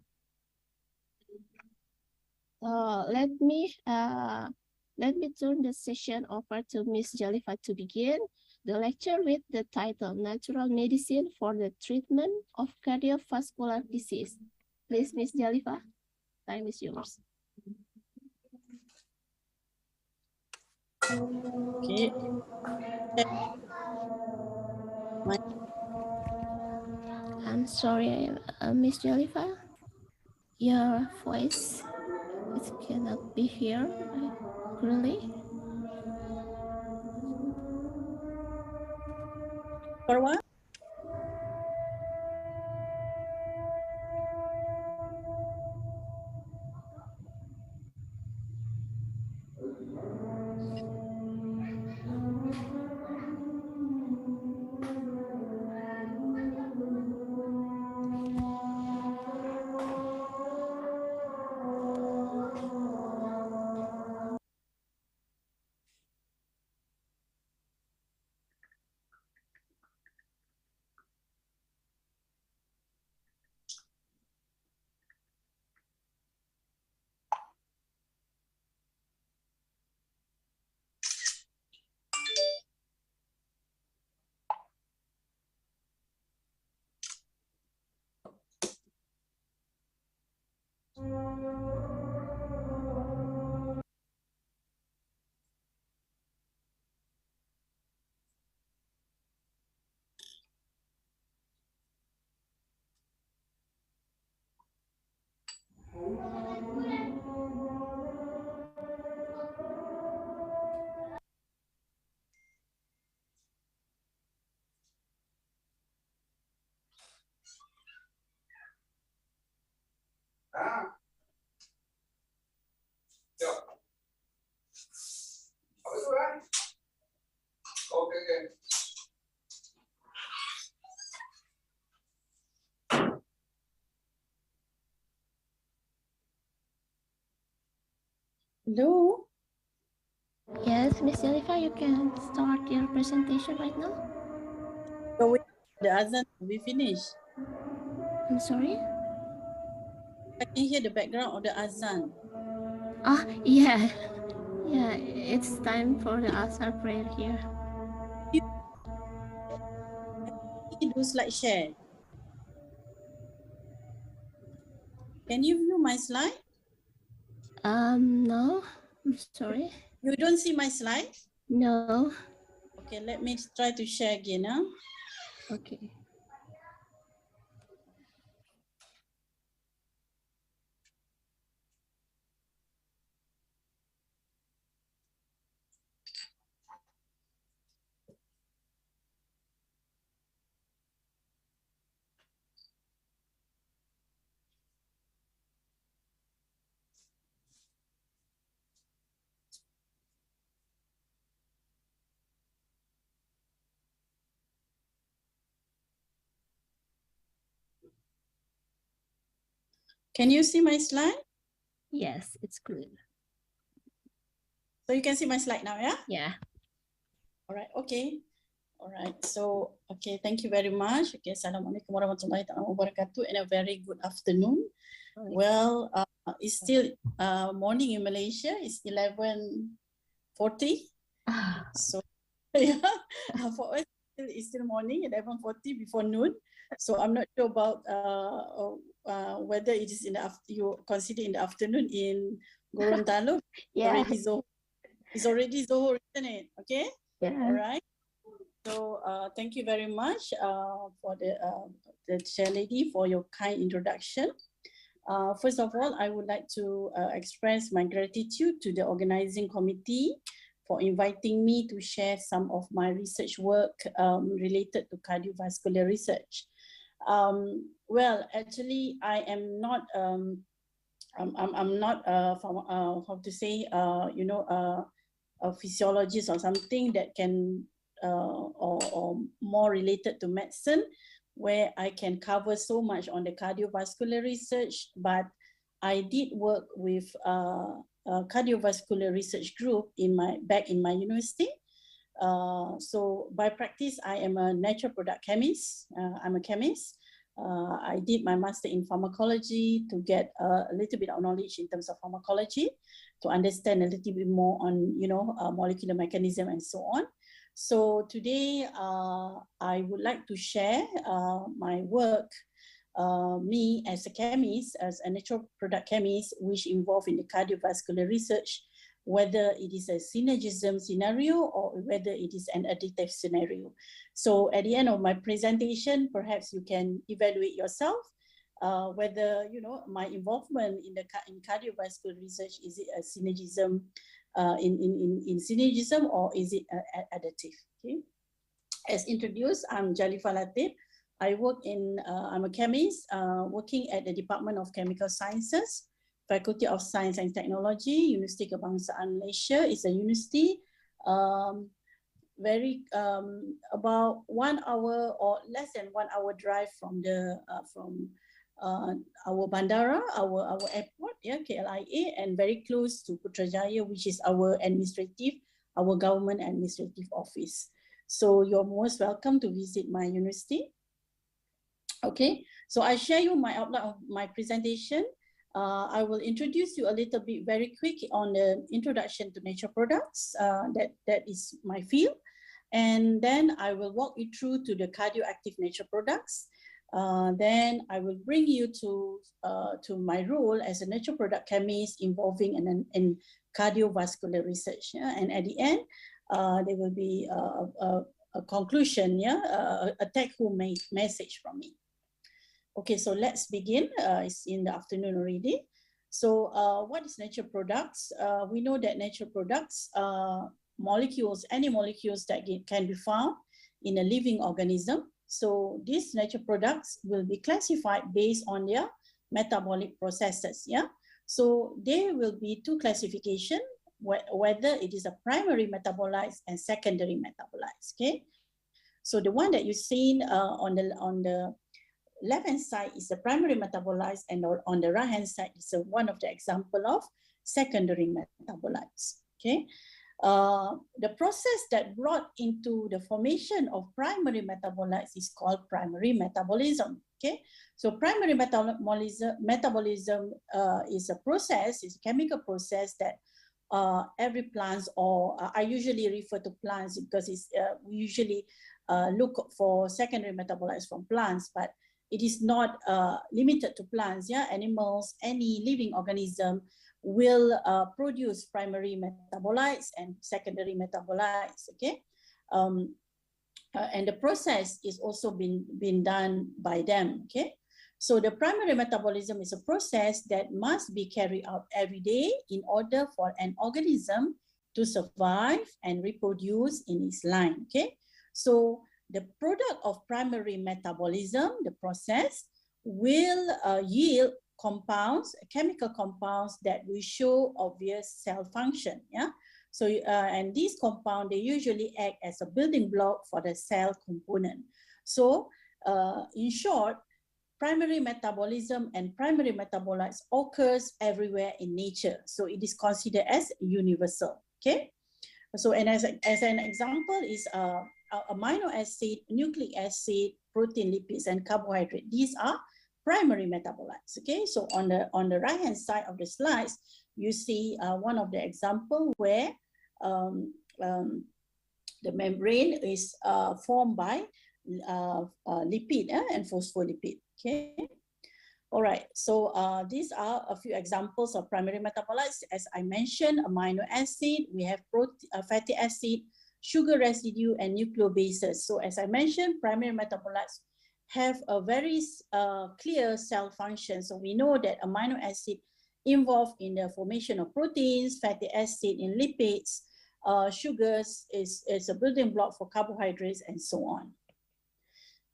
[SPEAKER 15] Let me turn the session over to Ms. Jalifa to begin the lecture with the title Natural Medicine for the Treatment of Cardiovascular Disease. Please, Ms. Jalifa, time is yours.
[SPEAKER 17] Okay.
[SPEAKER 15] I'm sorry, Ms. Jalifa, your voice it cannot be heard clearly.
[SPEAKER 17] For what? Hello.
[SPEAKER 15] Yes, Miss Jennifer, you can start your presentation right now.
[SPEAKER 17] So the azan we finish.
[SPEAKER 15] I'm sorry?
[SPEAKER 17] I can hear the background of the azan.
[SPEAKER 15] Ah, yeah. Yeah, it's time for the Asar prayer here.
[SPEAKER 17] Do slide share. Can you view my slide?
[SPEAKER 15] No, I'm sorry.
[SPEAKER 17] You don't see my slide?
[SPEAKER 15] No.
[SPEAKER 17] Okay, let me try to share again. Huh?
[SPEAKER 15] Okay.
[SPEAKER 17] Can you see my slide?
[SPEAKER 15] Yes, it's clear.
[SPEAKER 17] So you can see my slide now, yeah?
[SPEAKER 15] Yeah.
[SPEAKER 17] All right, okay. All right, so, okay, thank you very much. Okay, Assalamualaikum warahmatullahi wabarakatuh and a very good afternoon. Well, it's still morning in Malaysia. It's 11:40. So, yeah, for us, it's still morning, 11:40 before noon. So I'm not sure about whether it is in the you consider in the afternoon in Gorontalo.
[SPEAKER 15] Yeah.
[SPEAKER 17] It's already Zohor, isn't it? Okay.
[SPEAKER 15] Yeah.
[SPEAKER 17] All right. So thank you very much for the chair lady for your kind introduction. First of all, I would like to express my gratitude to the organizing committee for inviting me to share some of my research work related to cardiovascular research. Well, actually, I am not. I'm not how to say a physiologist or something that can or more related to medicine, where I can cover so much on the cardiovascular research. But I did work with a cardiovascular research group back in my university. So by practice, I am a natural product chemist. I'm a chemist. I did my master in pharmacology to get a little bit of knowledge in terms of pharmacology, to understand a little bit more on, molecular mechanism and so on. So today, I would like to share my work, me as a chemist, as a natural product chemist, which involved in the cardiovascular research, whether it is a synergism scenario or whether it is an additive scenario. So at the end of my presentation, perhaps you can evaluate yourself whether my involvement in cardiovascular research, is it a synergism in synergism, or is it additive? Okay. As introduced, I'm Jalifa Latif. I'm a chemist working at the Department of Chemical Sciences, Faculty of Science and Technology, University Kebangsaan Malaysia. Is a university about 1 hour or less than 1 hour drive from our bandara, our airport, KLIA, and very close to Putrajaya, which is our government administrative office. So you're most welcome to visit my university. Okay, so I share you my outline of my presentation. I will introduce you a little bit very quick on the introduction to natural products. That is my field. And then I will walk you through to the cardioactive natural products. Then I will bring you to my role as a natural product chemist involving in cardiovascular research. Yeah? And at the end, there will be a conclusion, a take-home message from me. Okay, so let's begin. It's in the afternoon already. So what is natural products? We know that natural products are any molecules that can be found in a living organism. So these natural products will be classified based on their metabolic processes. Yeah. So there will be two classifications, whether it is a primary metabolized and secondary metabolized. Okay. So the one that you've seen on the left-hand side is the primary metabolized, and on the right-hand side is one of the example of secondary metabolites. Okay. The process that brought into the formation of primary metabolites is called primary metabolism. Okay, so primary metabolism is a process, is a chemical process that every plants, or I usually refer to plants because it's we usually look for secondary metabolites from plants, but it is not limited to plants. Yeah, animals, any living organism will produce primary metabolites and secondary metabolites. Okay, and the process is also been done by them. Okay, so the primary metabolism is a process that must be carried out every day in order for an organism to survive and reproduce in its line. Okay, so the product of primary metabolism, the process, will yield compounds, chemical compounds that will show obvious cell function. Yeah. So, and these compounds, they usually act as a building block for the cell component. So, in short, primary metabolism and primary metabolites occurs everywhere in nature. So, it is considered as universal. Okay. So, and as an example is amino acid, nucleic acid, protein, lipids, and carbohydrate. These are primary metabolites. Okay. So, on the right hand side of the slides, you see one of the example where the membrane is formed by lipid and phospholipid. Okay. All right. So these are a few examples of primary metabolites. As I mentioned, amino acid, we have fatty acid, sugar residue, and nucleobases. So as I mentioned, primary metabolites have a very clear cell function. So we know that amino acid involved in the formation of proteins, fatty acid in lipids, sugars is a building block for carbohydrates, and so on.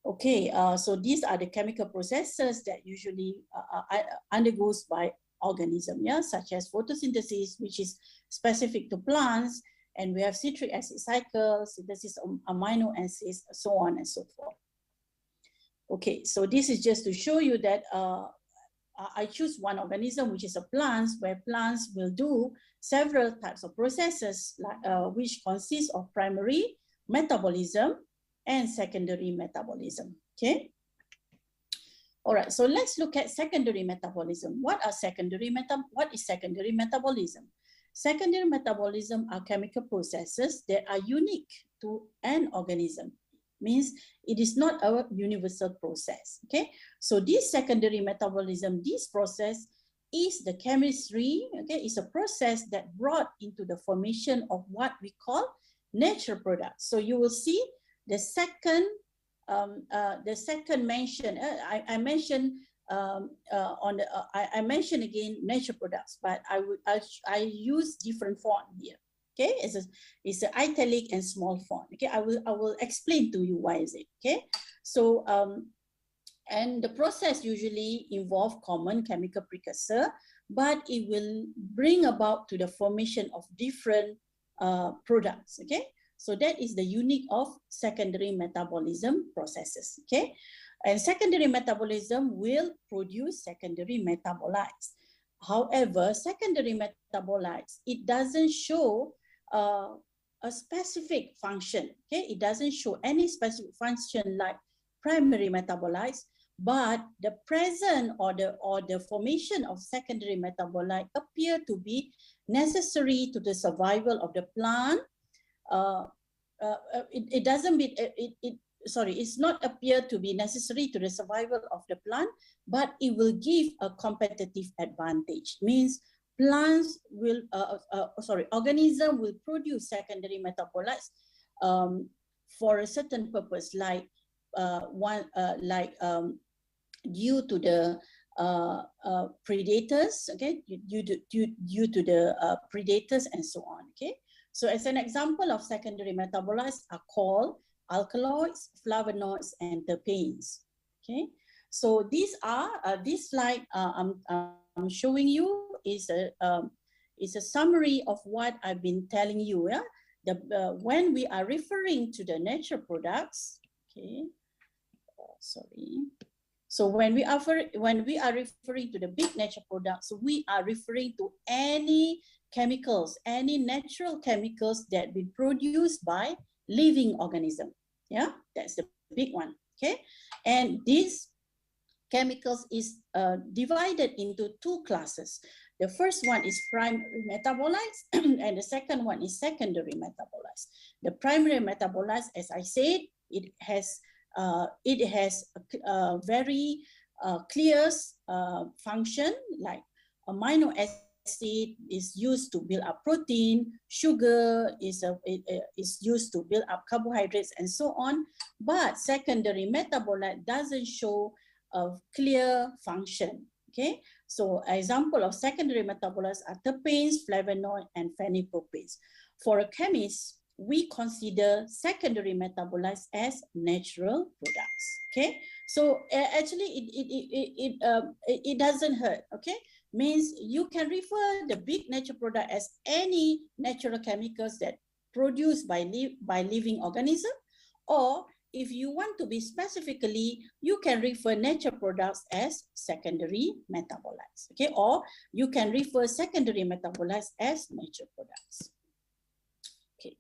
[SPEAKER 17] Okay, so these are the chemical processes that usually undergoes by organism, yeah, such as photosynthesis, which is specific to plants, and we have citric acid cycle, synthesis of amino acids, so on and so forth. Okay, so this is just to show you that I choose one organism, which is a plant, where plants will do several types of processes, which consist of primary metabolism and secondary metabolism. Okay. All right. So let's look at secondary metabolism. What is secondary metabolism? Secondary metabolism are chemical processes that are unique to an organism. Means it is not a universal process. Okay, so this secondary metabolism, this process is the chemistry. Okay, it's a process that brought into the formation of what we call natural products. So you will see the second mention. I mentioned I mentioned again natural products, but I use different font here. Okay, it's an italic and small font. Okay, I will explain to you why is it. Okay, so and the process usually involve common chemical precursor, but it will bring about to the formation of different products. Okay, so that is the unique of secondary metabolism processes. Okay, and secondary metabolism will produce secondary metabolites. However, secondary metabolites, it doesn't show a specific function. Okay, it doesn't show any specific function like primary metabolites, but the presence or the formation of secondary metabolite appear to be necessary to the survival of the plant. It's not appear to be necessary to the survival of the plant, but it will give a competitive advantage. Means plants will, organism will produce secondary metabolites for a certain purpose, like due to the predators, okay, due to the predators and so on. Okay, so as an example of secondary metabolites are called alkaloids, flavonoids, and terpenes. Okay, so these are this slide I'm showing you is a summary of what I've been telling you. Yeah, when we are referring to the natural products. Okay, sorry. So when we are referring to the big nature products, we are referring to any chemicals, any natural chemicals that be produced by living organism. Yeah, that's the big one. Okay, and these chemicals is divided into two classes. The first one is primary metabolites and the second one is secondary metabolites. The primary metabolites, as I said, it has a very clear function, like amino acid is used to build up protein, sugar is used to build up carbohydrates and so on. But secondary metabolite doesn't show a clear function. Okay, so example of secondary metabolites are terpenes, flavonoid, and phenylpropanes. For a chemist, we consider secondary metabolites as natural products. Okay, so actually it doesn't hurt. Okay, means you can refer the big natural product as any natural chemicals that produced by living organism, or if you want to be specifically, you can refer natural products as secondary metabolites, okay? Or you can refer secondary metabolites as natural products. Okay,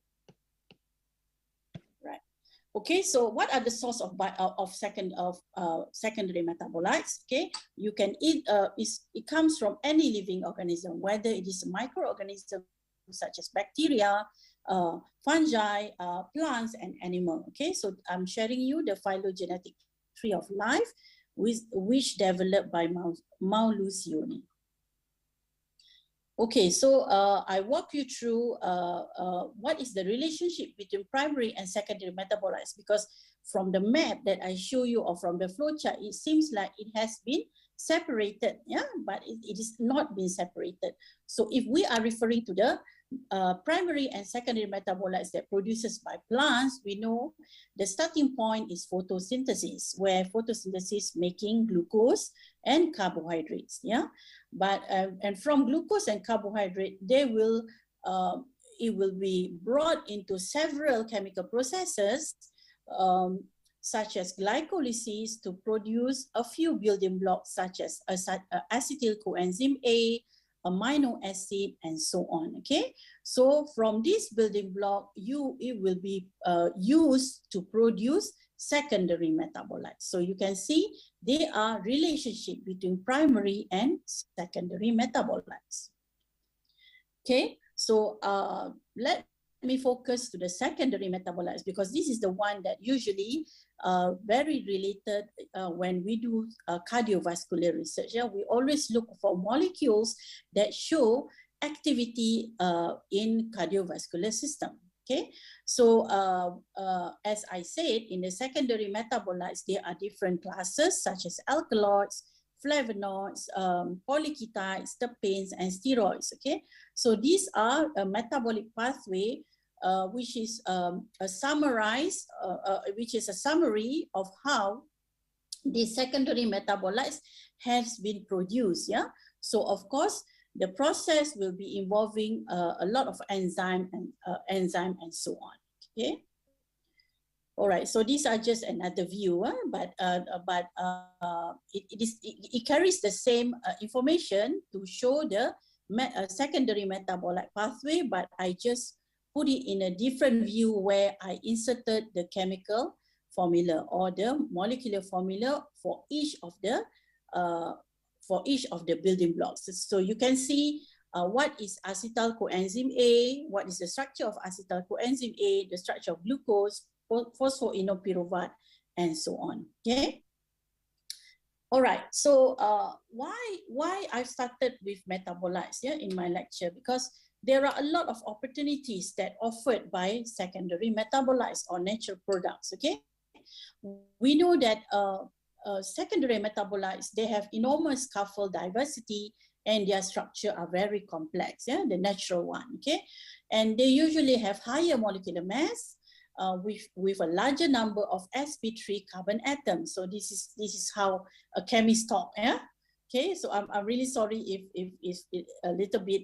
[SPEAKER 17] right. Okay, so what are the source of secondary metabolites? Okay, you can eat. It comes from any living organism, whether it is a microorganism such as bacteria, fungi, plants, and animal. Okay, so I'm sharing you the phylogenetic tree of life, which developed by Mauluzioni. Okay, so I walk you through what is the relationship between primary and secondary metabolites, because from the map that I show you or from the flowchart, it seems like it has been separated, yeah, but it is not been separated. So if we are referring to the primary and secondary metabolites that produces by plants, we know the starting point is photosynthesis, where photosynthesis making glucose and carbohydrates, yeah. But and from glucose and carbohydrate, it will be brought into several chemical processes, such as glycolysis to produce a few building blocks such as acetyl coenzyme A, amino acid, and so on. Okay, so from this building block, it will be used to produce secondary metabolites. So you can see they are relationship between primary and secondary metabolites. Okay, so let me focus to the secondary metabolites, because this is the one that usually very related when we do cardiovascular research. Yeah, we always look for molecules that show activity in cardiovascular system. Okay, so as I said, in the secondary metabolites, there are different classes such as alkaloids, flavonoids, polyketides, terpenes, and steroids. Okay, so these are a metabolic pathway which is a summary of how the secondary metabolites has been produced. Yeah, so of course the process will be involving a lot of enzyme and so on. Okay. All right, so these are just another view, but it carries the same information to show the secondary metabolite pathway, but I just put it in a different view where I inserted the chemical formula or the molecular formula for each of the building blocks. So you can see what is acetyl coenzyme A, what is the structure of acetyl coenzyme A, the structure of glucose, phosphoenolpyruvate, and so on. Okay. All right. So why I started with metabolites, yeah, in my lecture? Because there are a lot of opportunities that offered by secondary metabolites or natural products. Okay. We know that secondary metabolites, they have enormous scaffold diversity and their structure are very complex, yeah, the natural one, okay? And they usually have higher molecular mass with a larger number of sp3 carbon atoms. So this is how a chemist talk, yeah? Okay, so I'm really sorry if it's a little bit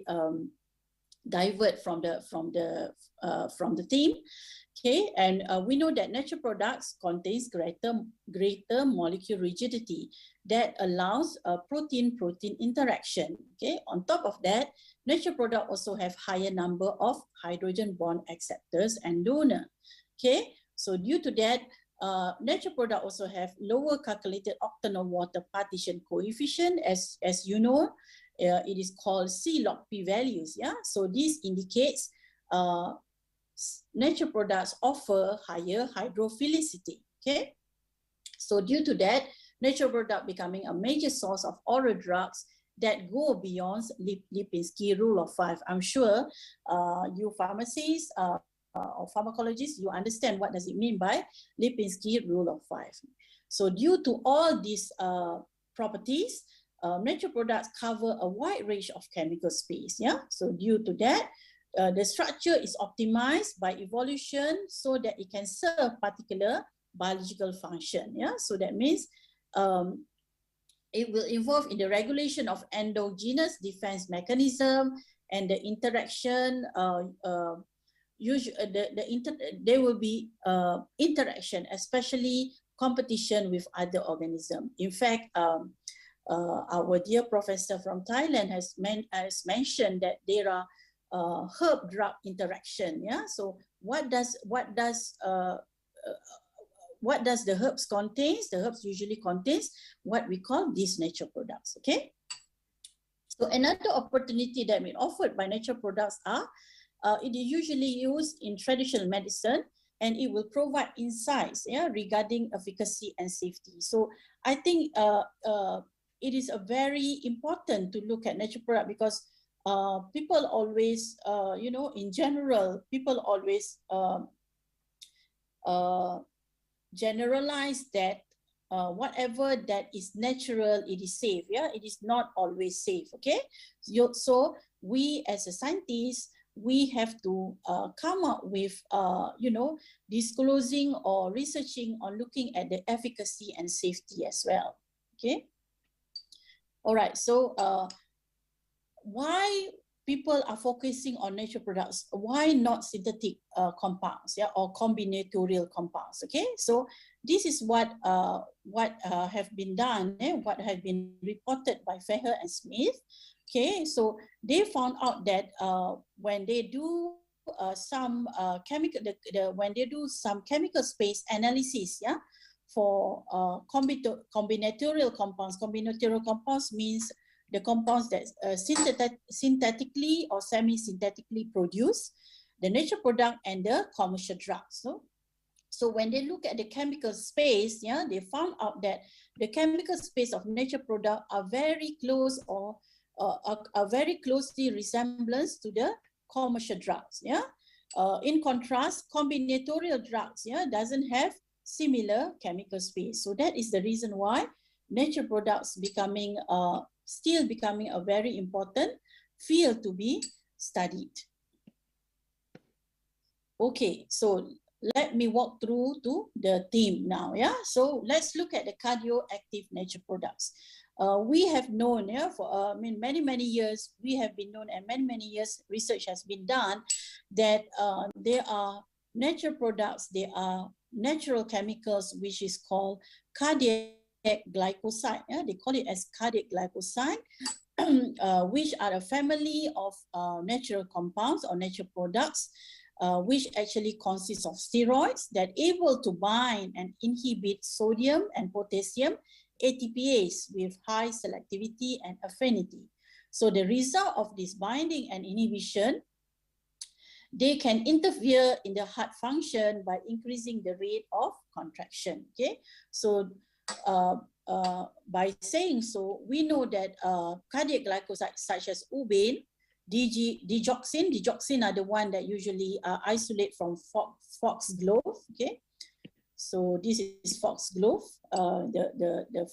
[SPEAKER 17] divert from the theme. Okay, and we know that natural products contains greater molecular rigidity that allows protein-protein interaction. Okay, on top of that, natural product also have higher number of hydrogen bond acceptors and donor. Okay, so due to that, natural product also have lower calculated octanol water partition coefficient, as you know. It is called C log P values. Yeah, so this indicates natural products offer higher hydrophilicity. Okay, so due to that, natural product becoming a major source of oral drugs that go beyond Lipinski rule of 5. I'm sure you pharmacists or pharmacologists, you understand what does it mean by Lipinski rule of 5. So due to all these properties, natural products cover a wide range of chemical space. Yeah, so due to that, the structure is optimized by evolution so that it can serve particular biological function. Yeah, so that means it will involve in the regulation of endogenous defense mechanism and the interaction. There will be interaction, especially competition with other organisms. In fact, our dear professor from Thailand has mentioned that there are herb drug interaction. Yeah, so what does the herbs contains? The herbs usually contains what we call these natural products. Okay, so another opportunity that been offered by natural products are it is usually used in traditional medicine, and it will provide insights, yeah, regarding efficacy and safety. So I think it is a very important to look at natural product, because people always, you know, in general, people always generalize that whatever that is natural, it is safe. Yeah, it is not always safe. Okay, so we as a scientist, we have to come up with, you know, disclosing or researching or looking at the efficacy and safety as well. Okay. All right. So why people are focusing on natural products? Why not synthetic compounds, yeah, or combinatorial compounds? Okay. So this is what have been done, what have been reported by Feher and Smith. Okay, so they found out that when they do some chemical space analysis, yeah, for combinatorial compounds. Combinatorial compounds means the compounds that synthetically or semi-synthetically produce the natural product and the commercial drugs. So when they look at the chemical space, yeah, they found out that the chemical space of natural product are very close or are very closely resemblance to the commercial drugs. Yeah. In contrast, combinatorial drugs, yeah, doesn't have similar chemical space. So that is the reason why natural products becoming still becoming a very important field to be studied. Okay, so let me walk through to the theme now. Yeah, so let's look at the cardioactive natural products. We have known, yeah, for many years, we have been known, and many years research has been done that there are natural products, there are natural chemicals which is called cardiac glycoside. Yeah, they call it as cardiac glycoside, which are a family of natural compounds or natural products, which actually consists of steroids that able to bind and inhibit sodium and potassium ATPase with high selectivity and affinity. So the result of this binding and inhibition, they can interfere in the heart function by increasing the rate of contraction. Okay, so by saying so, we know that cardiac glycosides such as ubane, digoxin are the one that usually isolate from foxglove. Okay, so this is foxglove, the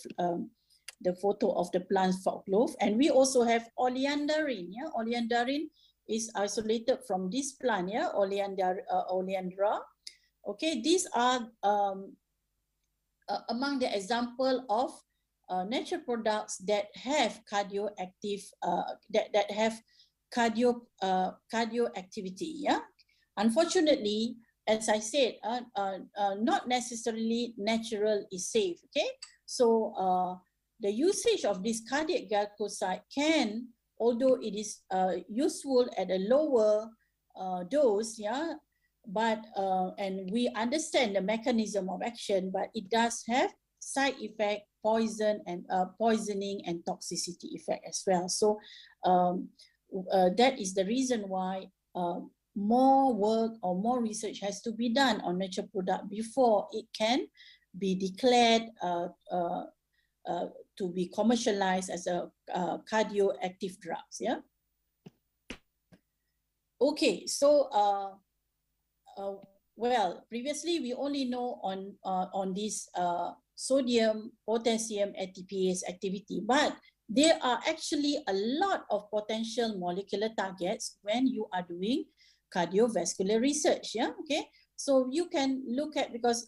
[SPEAKER 17] photo of the plant foxglove, and we also have oleanderin. Yeah, oleanderin is isolated from this plant. Yeah, oleandra. Okay, these are among the example of natural products that have cardioactive that have cardio activity. Yeah, unfortunately, as I said, not necessarily natural is safe. Okay, so the usage of this cardiac glycoside can, although it is useful at a lower dose, yeah, but and we understand the mechanism of action, but it does have side effect, poisoning and toxicity effect as well. So that is the reason why more work or more research has to be done on nature product before it can be declared to be commercialized as a cardioactive drugs. Yeah. Okay, so well, previously we only know on this sodium, potassium, ATPase activity, but there are actually a lot of potential molecular targets when you are doing cardiovascular research. Yeah, okay. So you can look at, because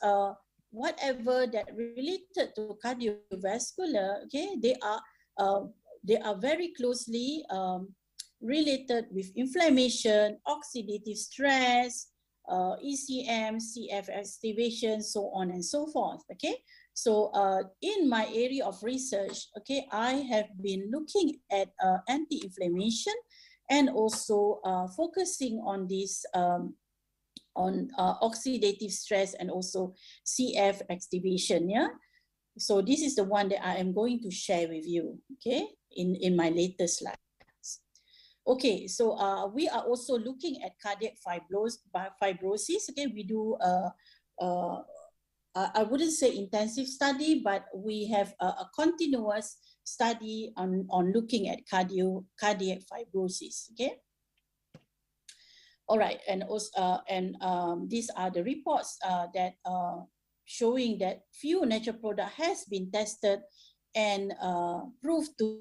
[SPEAKER 17] whatever that related to cardiovascular, okay, they are very closely related with inflammation, oxidative stress, ECM, CF activation, so on and so forth. Okay, so in my area of research, okay, I have been looking at anti-inflammation and also focusing on this on oxidative stress and also CF activation. Yeah, so this is the one that I am going to share with you. Okay, in my latest slide. Okay, so we are also looking at cardiac fibrosis. Okay, we do, I wouldn't say intensive study, but we have a continuous study on looking at cardiac fibrosis. Okay. All right, and also, these are the reports that showing that few natural product has been tested and proved to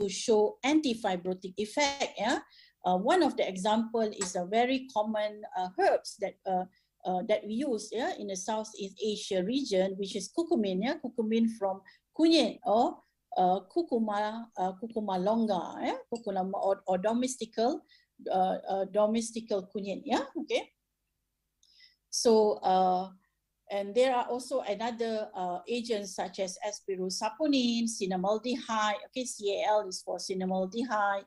[SPEAKER 17] show anti-fibrotic effect. Yeah, one of the example is a very common herbs that that we use, yeah, in the Southeast Asia region, which is curcumin. Yeah, curcumin from kunyit or curcuma longa, yeah, curcuma or domestical kunyit. Yeah, okay. So and there are also another agents such as aspirosaponin, cinnamaldehyde. Okay, CAL is for cinnamaldehyde,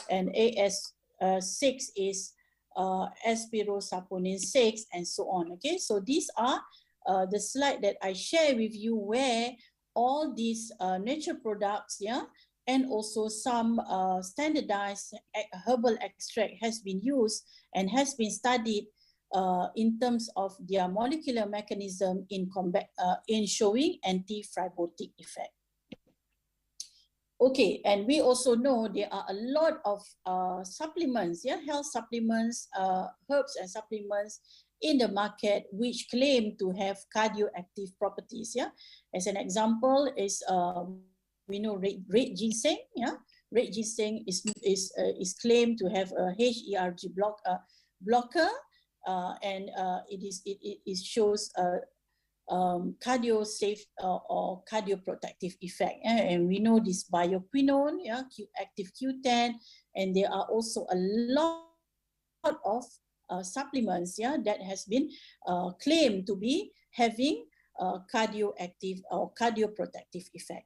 [SPEAKER 17] and AS6 is aspirosaponin 6, and so on. Okay, so these are the slide that I share with you, where all these nature products, yeah, and also some standardized herbal extract has been used and has been studied in terms of their molecular mechanism in showing anti-fibrotic effect. Okay, and we also know there are a lot of supplements, yeah, health supplements, herbs and supplements in the market which claim to have cardioactive properties. Yeah, as an example is we know red ginseng. Yeah, red ginseng is claimed to have a HERG blocker. And it shows cardio safe or cardioprotective effect. And we know this bioquinone, yeah, active Q10, and there are also a lot of supplements, yeah, that has been claimed to be having cardioactive or cardioprotective effect.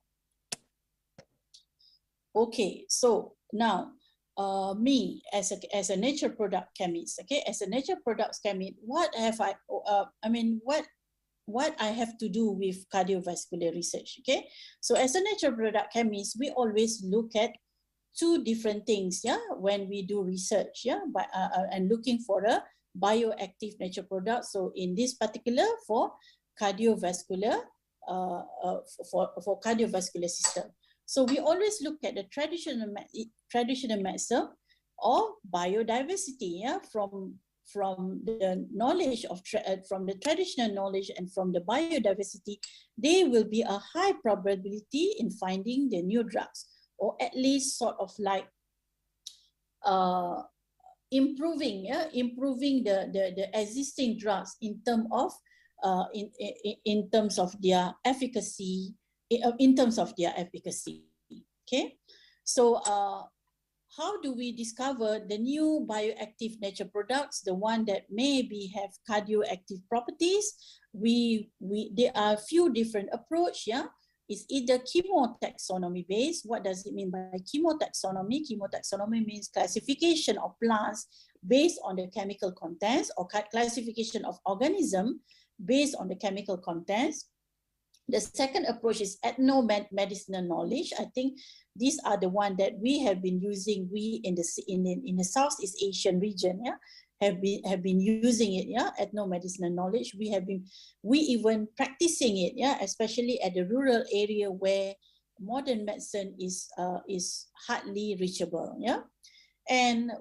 [SPEAKER 17] Okay, so now me as a nature product chemist, okay, as a nature products chemist, what have what I have to do with cardiovascular research. Okay, so as a nature product chemist, we always look at two different things, yeah, when we do research, yeah, and looking for a bioactive nature product. So in this particular, for cardiovascular for cardiovascular system. So we always look at the traditional medicine or biodiversity, yeah, from the knowledge of from the traditional knowledge and from the biodiversity, there will be a high probability in finding the new drugs, or at least sort of like improving the existing drugs in terms of in terms of their efficacy, Okay, so how do we discover the new bioactive nature products, the one that maybe have cardioactive properties? There are a few different approach, yeah. It's either chemotaxonomy based. What does it mean by chemotaxonomy? Chemotaxonomy means classification of plants based on the chemical contents, or classification of organism based on the chemical contents. The second approach is ethno-medicinal knowledge. I think these are the one that we have been using. We in the Southeast Asian region, yeah, have been using it, yeah. Ethno-medicinal knowledge. We even practicing it, yeah, especially at the rural area where modern medicine is hardly reachable, yeah. And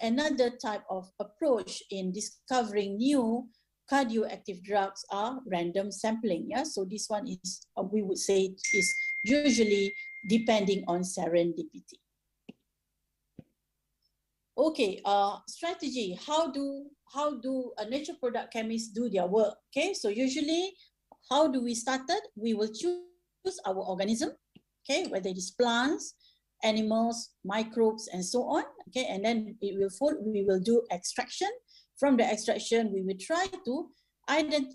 [SPEAKER 17] another type of approach in discovering new cardioactive drugs are random sampling. Yeah, so this one is we would say is usually depending on serendipity. Okay, strategy. How do a nature product chemists do their work? Okay, so usually, how do we start it? We will choose our organism. Okay, whether it is plants, animals, microbes, and so on. Okay, and then we will do extraction. From the extraction, we will try to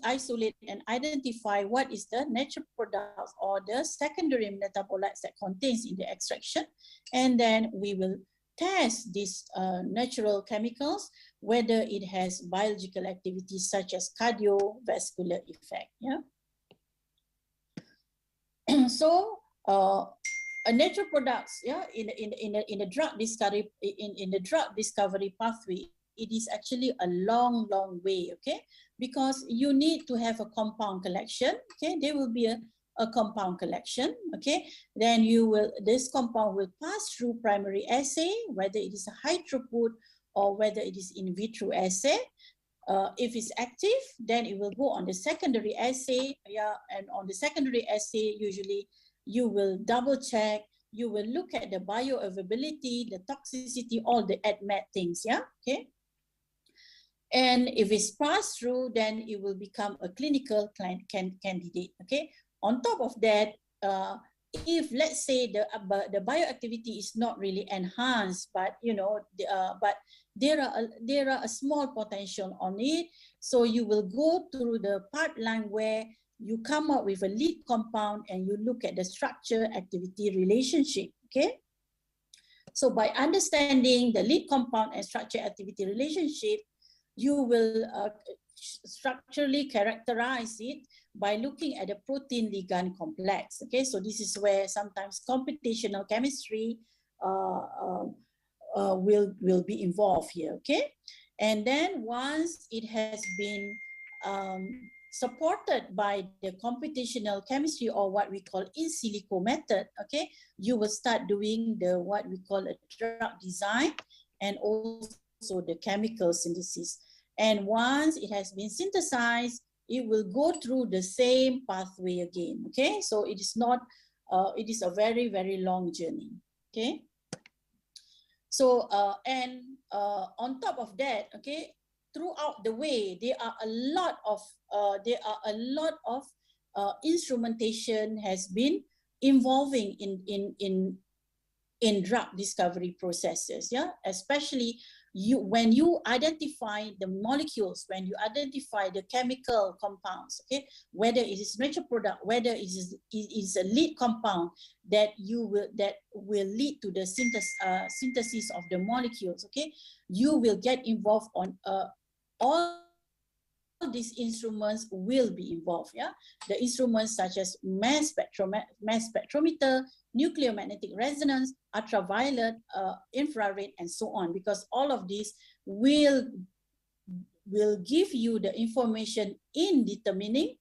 [SPEAKER 17] isolate and identify what is the natural products or the secondary metabolites that contains in the extraction. And then we will test these natural chemicals, whether it has biological activity such as cardiovascular effect. Yeah. So a natural products, yeah, in the drug discovery pathway, it is actually a long way, okay, because you need to have a compound collection. Okay, there will be a compound collection. Okay, then this compound will pass through primary assay, whether it is a high throughput or whether it is in vitro assay. If it's active, then it will go on the secondary assay. Yeah, and on the secondary assay, usually you will double check, you will look at the bioavailability, the toxicity, all the ADMET things. Yeah, okay. And if it's passed through, then it will become a clinical candidate. Okay. On top of that, if let's say the bioactivity is not really enhanced, but but there are a small potential on it, so you will go through the part line where you come up with a lead compound and you look at the structure activity relationship. Okay. So by understanding the lead compound and structure activity relationship, you will structurally characterize it by looking at the protein ligand complex. Okay, so this is where sometimes computational chemistry will be involved here. Okay, and then once it has been supported by the computational chemistry, or what we call in silico method, okay, you will start doing what we call a drug design and also the chemical synthesis. And once it has been synthesized, it will go through the same pathway again. Okay, so it is not, it is a very long journey. Okay, so on top of that, okay, throughout the way there are a lot of instrumentation has been involving in drug discovery processes. Yeah, especially when you identify the molecules, when you identify the chemical compounds, okay, whether it is natural product, whether it is a lead compound that will lead to the synthesis of the molecules, okay, you will get involved on all these instruments will be involved. Yeah, the instruments such as mass spectrometer, nuclear magnetic resonance, ultraviolet, infrared, and so on, because all of these will give you the information in determining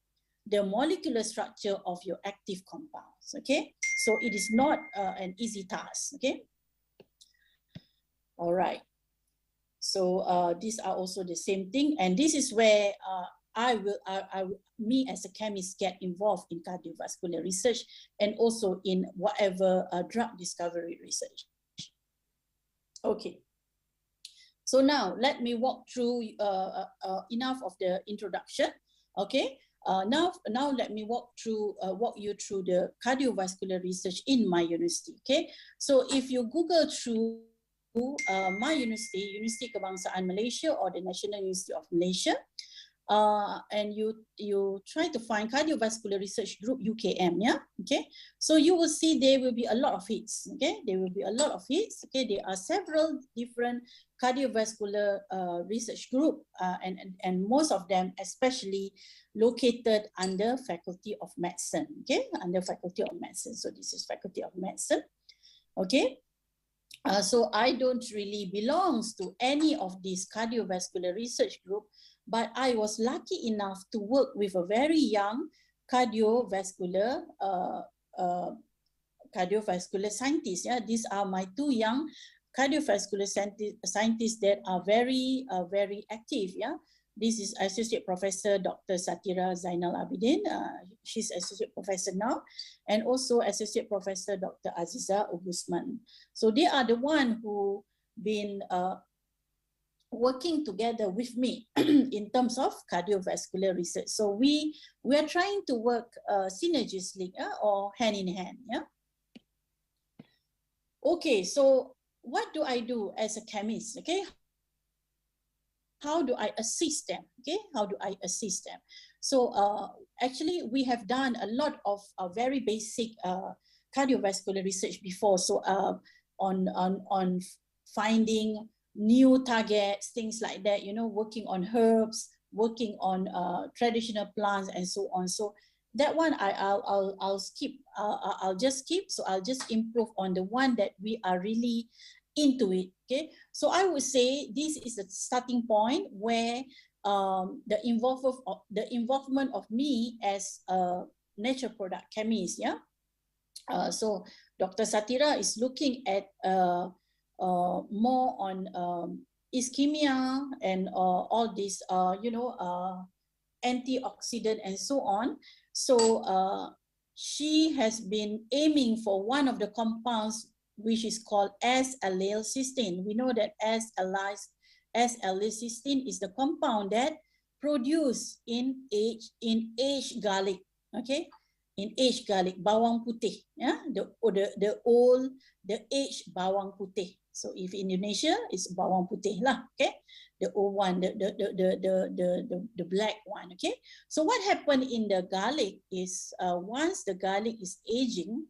[SPEAKER 17] the molecular structure of your active compounds. Okay, so it is not an easy task. Okay, all right. So these are also the same thing, and this is where me as a chemist get involved in cardiovascular research and also in whatever drug discovery research. Okay. So now let me walk through enough of the introduction. Okay. Now let me walk you through the cardiovascular research in my university. Okay. So if you Google through my university, University Kebangsaan Malaysia or the National University of Malaysia, and you try to find cardiovascular research group UKM, yeah, okay. So you will see there will be a lot of hits, okay. There will be a lot of hits, okay. There are several different cardiovascular research group, and most of them especially located under Faculty of Medicine, okay, under Faculty of Medicine. So this is Faculty of Medicine, okay. So I don't really belongs to any of these cardiovascular research group, but I was lucky enough to work with a very young cardiovascular scientists. Yeah, these are my two young cardiovascular scientists that are very active. Yeah, this is Associate Professor Dr. Satira Zainal Abidin. She's Associate Professor now, and also Associate Professor Dr. Aziza Ugusman. So they are the one who been working together with me in terms of cardiovascular research. So we are trying to work synergistically, or hand in hand. Yeah. Okay, so what do I do as a chemist? Okay, how do I assist them? Okay, how do I assist them? So actually, we have done a lot of very basic cardiovascular research before. So on finding new targets, things like that. You know, working on herbs, working on traditional plants, and so on. So that one I'll skip. I'll just skip. So I'll just improve on the one that we are really into it. Okay, so I would say this is the starting point where the involvement of me as a natural product chemist. Yeah. So Dr. Satira is looking at more on ischemia and all these antioxidant and so on. So she has been aiming for one of the compounds which is called S-allylcysteine. We know that S-allylcysteine is the compound that produced in aged garlic. Okay, in aged garlic, bawang putih. Yeah, the aged bawang putih. So if Indonesia, it's bawang putih lah. Okay, the old one, the black one. Okay, so what happened in the garlic is once the garlic is aging,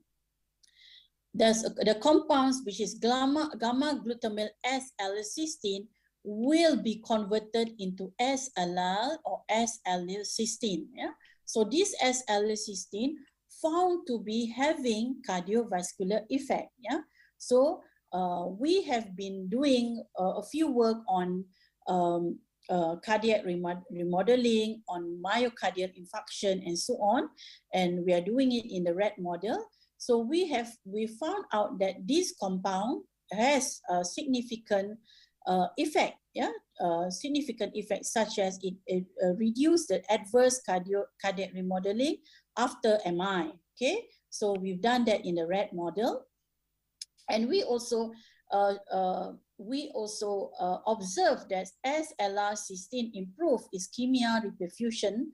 [SPEAKER 17] there's the compounds which is gamma glutamyl S-allylcysteine will be converted into S-allyl or S-allylcysteine. Yeah, so this S-allylcysteine found to be having cardiovascular effect. Yeah, so we have been doing a few work on cardiac remodeling, on myocardial infarction, and so on, and we are doing it in the rat model. So we found out that this compound has a significant effect, yeah, significant effect, such as it reduced the adverse cardiac remodeling after MI. Okay, so we've done that in the rat model, and we also observed that S-allylcysteine improved ischemia, reperfusion,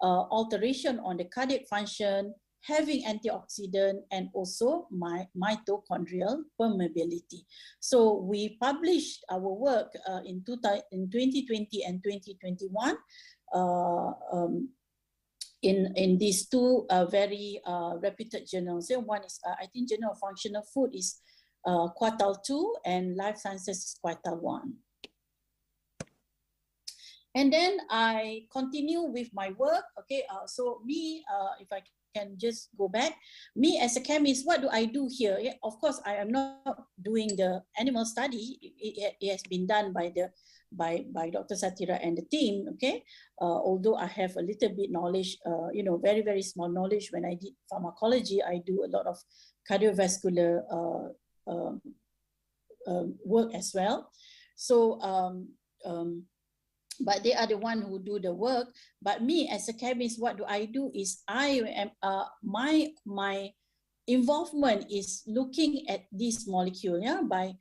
[SPEAKER 17] alteration on the cardiac function, having antioxidant, and also mitochondrial permeability. So we published our work in 2020 and 2021 in these two very reputed journals. One is, I think, Journal of Functional Food is Quartile 2, and Life Sciences is Quartile 1. And then I continue with my work. Okay, so me, if I can just go back, me as a chemist, what do I do here? Yeah, of course, I am not doing the animal study. It has been done by Dr. Satira and the team. Okay, although I have a little bit knowledge, very, very small knowledge. When I did pharmacology, I do a lot of cardiovascular work as well. So but they are the one who do the work. But me as a chemist, what do I do is I am my involvement is looking at this molecule, yeah, by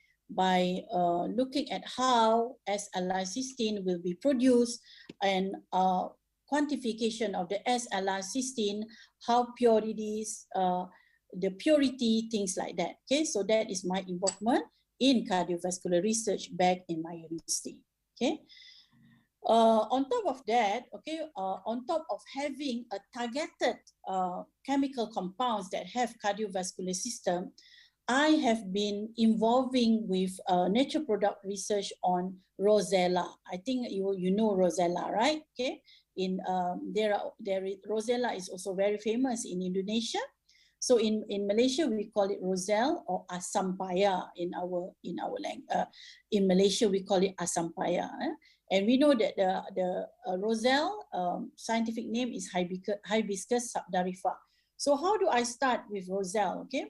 [SPEAKER 17] looking at how S-allylcysteine will be produced, and quantification of the S-allylcysteine, how pure it is, the purity, things like that. Okay, so that is my involvement in cardiovascular research back in my university. Okay. On top of that, okay, on top of having a targeted chemical compounds that have cardiovascular system, I have been involving with nature product research on Rosella. I think you know Rosella, right? Okay, Rosella is also very famous in Indonesia. So in Malaysia we call it Roselle or Asam Paya in our language. In Malaysia we call it Asam Paya. And we know that the Roselle scientific name is Hibiscus subdarifa. So how do I start with Roselle? Okay,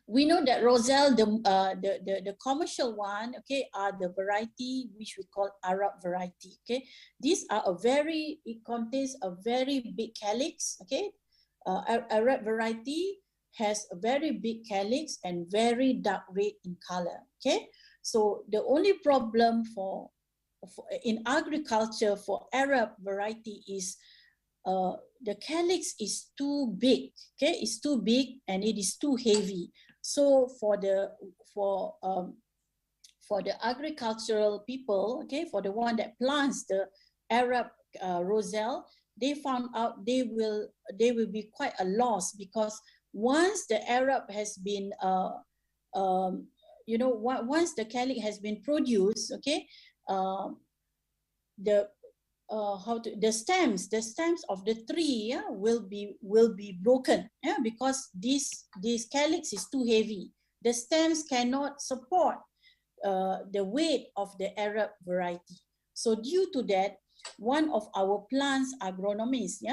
[SPEAKER 17] we know that Roselle, the commercial one, okay, are the variety which we call Arab variety. Okay, these are it contains a very big calyx. Okay, Arab variety has a very big calyx and very dark red in color. Okay, so the only problem in agriculture for Arab variety is the calyx is too big. Okay, it's too big and it is too heavy. So for the agricultural people, okay, for the one that plants the Arab Roselle, they found out they will be quite a loss, because once the Arab has been once the calyx has been produced, okay, the stems of the tree will be broken, because this calyx is too heavy. The stems cannot support the weight of the Arab variety. So due to that, one of our plants agronomists,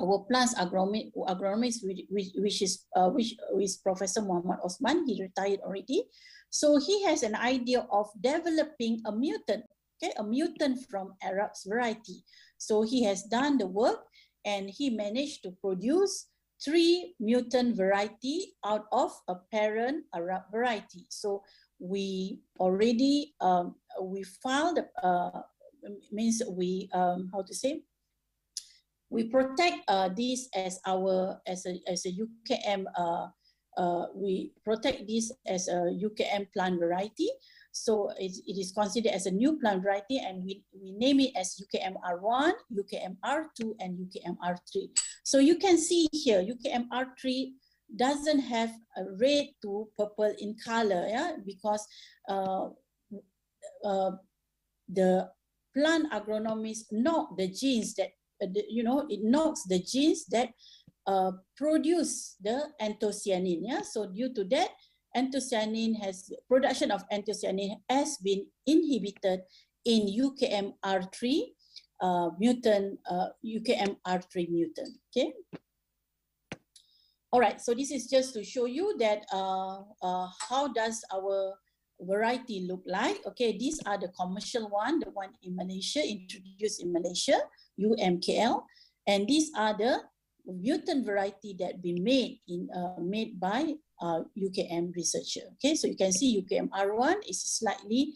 [SPEAKER 17] our plants agronomist, which is Professor Muhammad Osman, he retired already. So he has an idea of developing a mutant. Okay, a mutant from Arab's variety. So he has done the work and he managed to produce 3 mutant variety out of a parent Arab variety. So we already we filed means we we protect this as our as a UKM we protect this as a UKM plant variety. So it is considered as a new plant variety, and we name it as UKM-R1, UKM-R2, and UKM-R3. So you can see here, UKM-R3 doesn't have a red to purple in color, because the plant agronomist knock the genes that, it knocks the genes that produce the anthocyanin. So due to that, production of anthocyanin has been inhibited in UKM-R3 mutant, UKM-R3 mutant. Okay. All right. So this is just to show you that how does our variety look like. Okay. These are the commercial one, the one in Malaysia, introduced in Malaysia, UMKL, and these are the mutant variety that been made by UKM researcher. Okay, so you can see UKM-R1 is slightly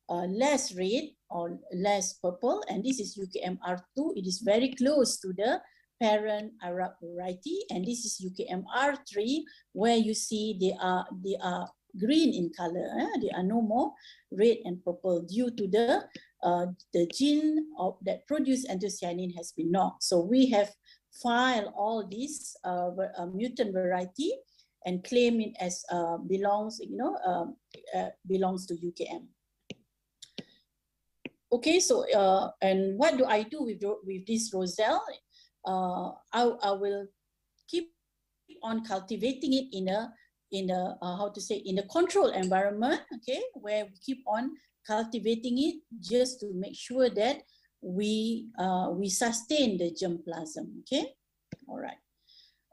[SPEAKER 17] less red or less purple, and this is UKM-R2. It is very close to the parent Arab variety, and this is UKM-R3, where you see they are green in color. They are no more red and purple due to the gene that produce anthocyanin has been knocked. So we have filed all these mutant variety and claim it as belongs to UKM. Okay, so and what do I do with this Roselle? I will keep on cultivating it in a in a controlled environment, okay, where we keep on cultivating it just to make sure that we sustain the germplasm. Okay, all right.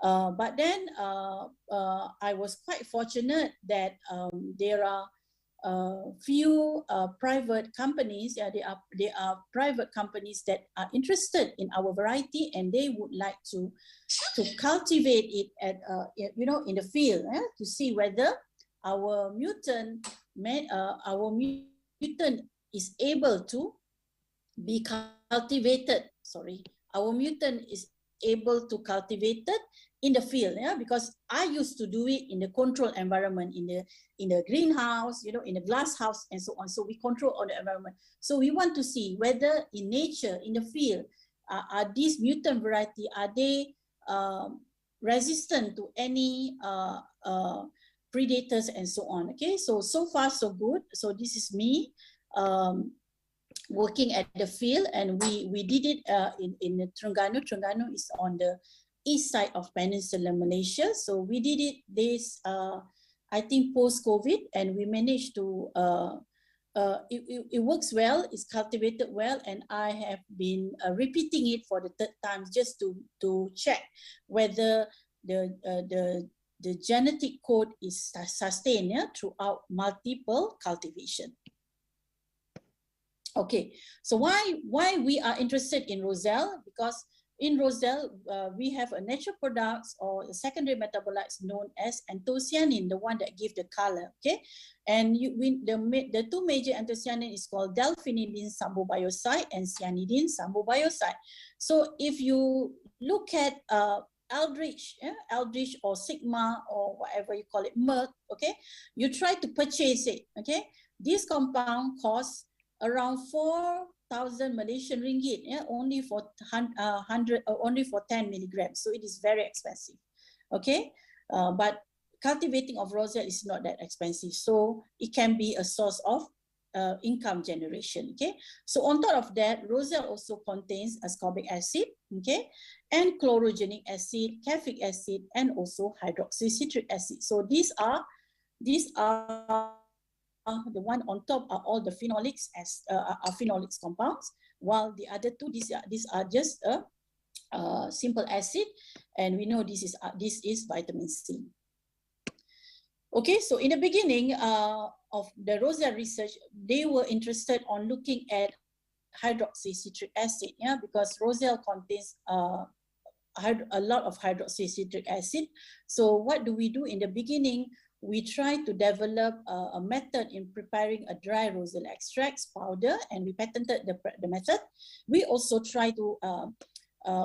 [SPEAKER 17] But then I was quite fortunate that there are few private companies. They are private companies that are interested in our variety, and they would like to cultivate it at in the field, to see whether our mutant is able to be cultivated. Our mutant is able to cultivated in the field, because I used to do it in the controlled environment, in the greenhouse, in the glass house and so on. So we control all the environment. So we want to see whether in nature, in the field, are these mutant variety, are they resistant to any predators and so on. Okay, so far so good. So this is me working at the field, and we did it in Terengganu. Terengganu is on the east side of Peninsular Malaysia. So we did it this, I think, post-COVID, and we managed to, it works well, it's cultivated well, and I have been repeating it for the third time just to check whether the genetic code is sustained throughout multiple cultivation. Okay, so why we are interested in roselle? Because in roselle, we have a natural products or secondary metabolites known as anthocyanin, the one that give the color. Okay, and the two major anthocyanin is called delphinidine sambobioside and cyanidine sambobioside. So if you look at Aldrich or Sigma or whatever you call it, Merck, okay, you try to purchase it. Okay, this compound costs around 4,000 Malaysian ringgit, only for 100, only for 10 milligrams. So it is very expensive. Okay, but cultivating of roselle is not that expensive, so it can be a source of income generation. Okay, so on top of that, roselle also contains ascorbic acid, okay, and chlorogenic acid, caffeic acid, and also hydroxycitric acid. So these are the one on top are all the phenolics are phenolics compounds, while the other two, these are just a simple acid, and we know this is vitamin C. Okay, so in the beginning of the roselle research, they were interested on looking at hydroxycitric acid, because roselle contains a lot of hydroxycitric acid. So what do we do in the beginning? We try to develop a method in preparing a dry roselle extracts powder, and we patented the method. We also try to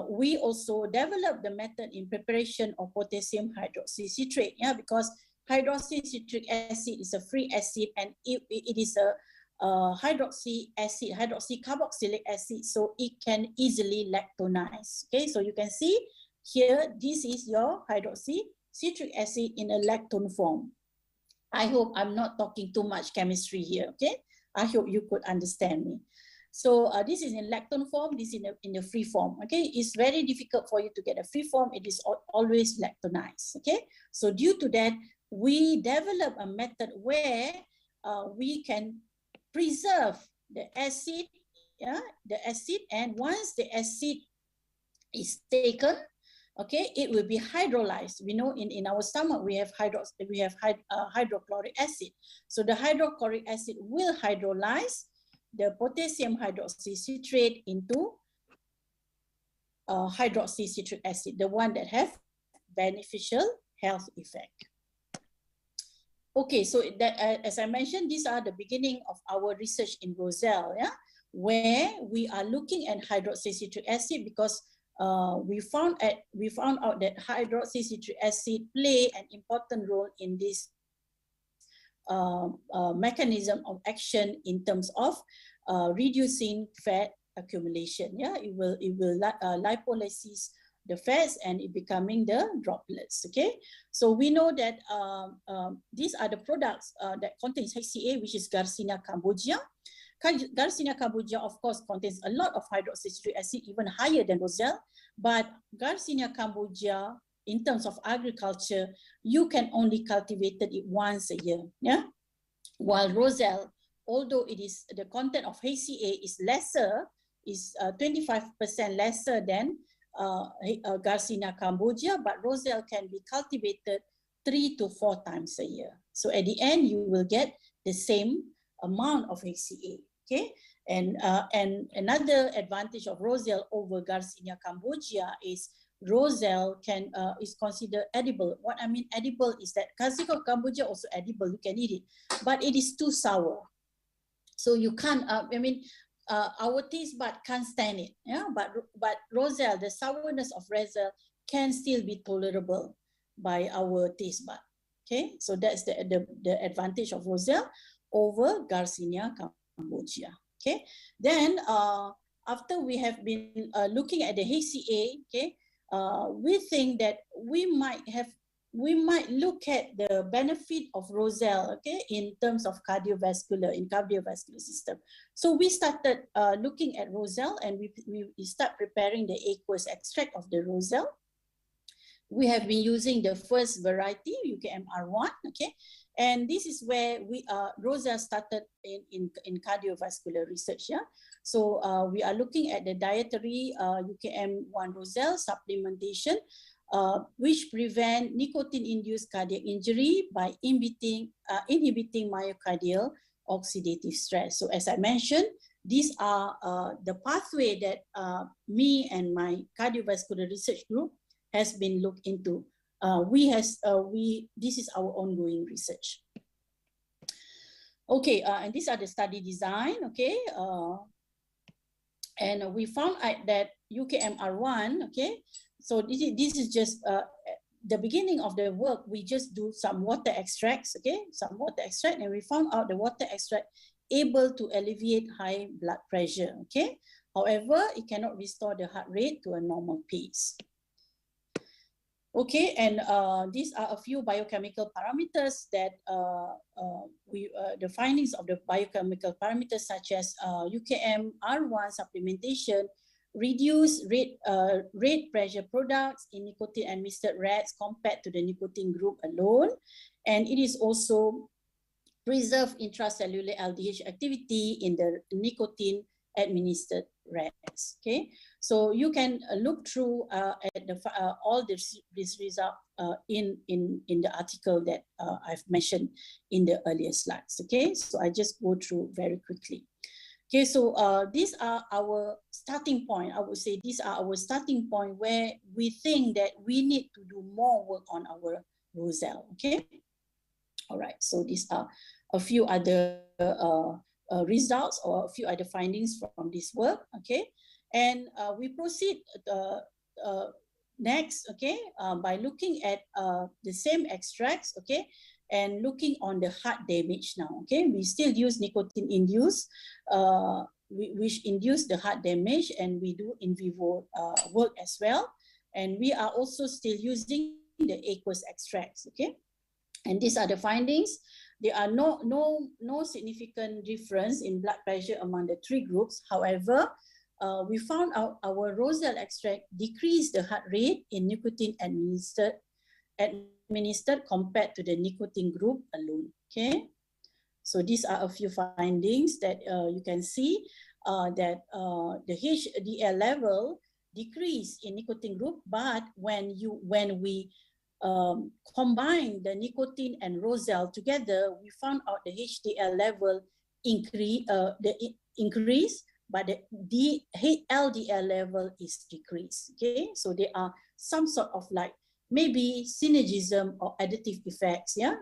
[SPEAKER 17] we also develop the method in preparation of potassium hydroxycitrate, because hydroxycitric acid is a free acid, and it is a hydroxy acid, hydroxycarboxylic acid, so it can easily lactonize. Okay, so you can see here, this is your hydroxycitric acid in a lactone form. I hope I'm not talking too much chemistry here. Okay, I hope you could understand me. So this is in lactone form, this is in the free form. Okay, it's very difficult for you to get a free form. It is always lactonized. Okay, so due to that, we develop a method where we can preserve the acid, and once the acid is taken, okay, it will be hydrolyzed. We know in our stomach we have hydrochloric acid. So the hydrochloric acid will hydrolyze the potassium hydroxycitrate into hydroxycitric acid, the one that have beneficial health effect. Okay, so that, as I mentioned, these are the beginning of our research in roselle, where we are looking at hydroxycitric acid, because we found out that hydroxycitric acid play an important role in this mechanism of action in terms of reducing fat accumulation. It will lipolysis the fats and it becoming the droplets. Okay, so we know that these are the products that contains HCA, which is Garcinia cambogia. Garcinia cambogia, of course, contains a lot of hydroxycitric acid, even higher than roselle. But Garcinia cambogia, in terms of agriculture, you can only cultivate it once a year. While roselle, although it is the content of HCA is lesser, is 25% lesser than Garcinia cambogia, but roselle can be cultivated 3 to 4 times a year. So at the end, you will get the same amount of HCA. Okay, and another advantage of roselle over Garcinia cambogia is roselle is considered edible. What I mean edible is that Garcinia cambogia also edible, you can eat it, but it is too sour. So you can't, our taste bud can't stand it. But roselle, the sourness of roselle can still be tolerable by our taste bud. Okay, so that's the advantage of Roselle over Garcinia cambogia. Okay, then after we have been looking at the HCA, okay, we think that we might look at the benefit of Roselle, okay, in terms of cardiovascular system. So we started looking at Roselle, and we start preparing the aqueous extract of the Roselle. We have been using the first variety, UKM-R1, okay, and this is where Roselle started in cardiovascular research. Yeah, so we are looking at the dietary UKM1 Roselle supplementation, which prevent nicotine-induced cardiac injury by inhibiting myocardial oxidative stress. So as I mentioned, these are the pathway that me and my cardiovascular research group has been looked into. This is our ongoing research. Okay, and these are the study design. Okay, and we found out that UKM-R1. Okay, so this is just the beginning of the work. We just do some water extracts. Okay, some water extract, and we found out the water extract able to alleviate high blood pressure. Okay, however, it cannot restore the heart rate to a normal pace. Okay, and these are a few biochemical parameters that the findings of the biochemical parameters, such as UKM-R1 supplementation, reduce rate pressure products in nicotine administered rats compared to the nicotine group alone, and it is also preserve intracellular LDH activity in the nicotine administered rats. Okay, so you can look through at the all this result in the article that I've mentioned in the earlier slides. Okay, so I just go through very quickly. Okay, so these are our starting point. I would say these are our starting point where we think that we need to do more work on our Roselle. Okay, all right. So these are a few other results or a few other findings from this work. Okay, and we proceed next. Okay, by looking at the same extracts. Okay, and looking on the heart damage now. Okay, we still use nicotine induced, which induce the heart damage, and we do in vivo work as well. And we are also still using the aqueous extracts. Okay, and these are the findings. There are no significant difference in blood pressure among the three groups. However, we found out our Roselle extract decreased the heart rate in nicotine administered compared to the nicotine group alone. Okay, so these are a few findings that you can see that the HDL level decreased in nicotine group, but when we combine the nicotine and Roselle together, we found out the HDL level increase, but the LDL level is decreased. Okay, so there are some sort of like maybe synergism or additive effects, yeah,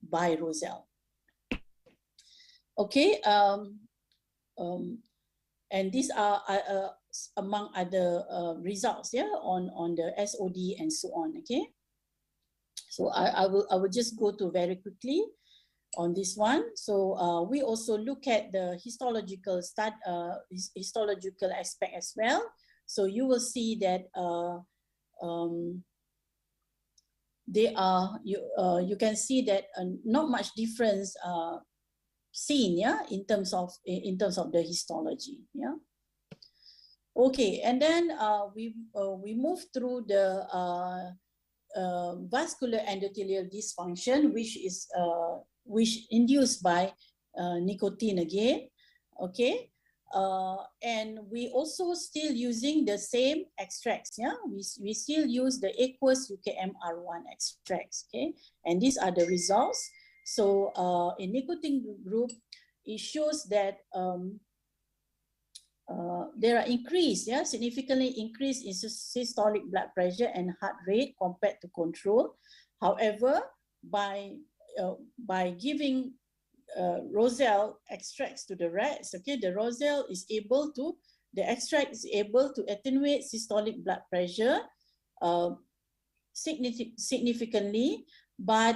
[SPEAKER 17] by Roselle. Okay, and these are among other results, yeah, on the SOD and so on. Okay, so I will just go to very quickly on this one. So we also look at the histological aspect as well. So you will see that you can see that not much difference seen, yeah, in terms of the histology, yeah. Okay, and then we move through the vascular endothelial dysfunction, which induced by nicotine again. Okay, and we also still using the same extracts. Yeah, we still use the aqueous UKM-R1 extracts. Okay, and these are the results. So in nicotine group, it shows that there are significantly increased in systolic blood pressure and heart rate compared to control. However, by giving Roselle extracts to the rats, okay, the Roselle is able to the extract is able to attenuate systolic blood pressure significantly, but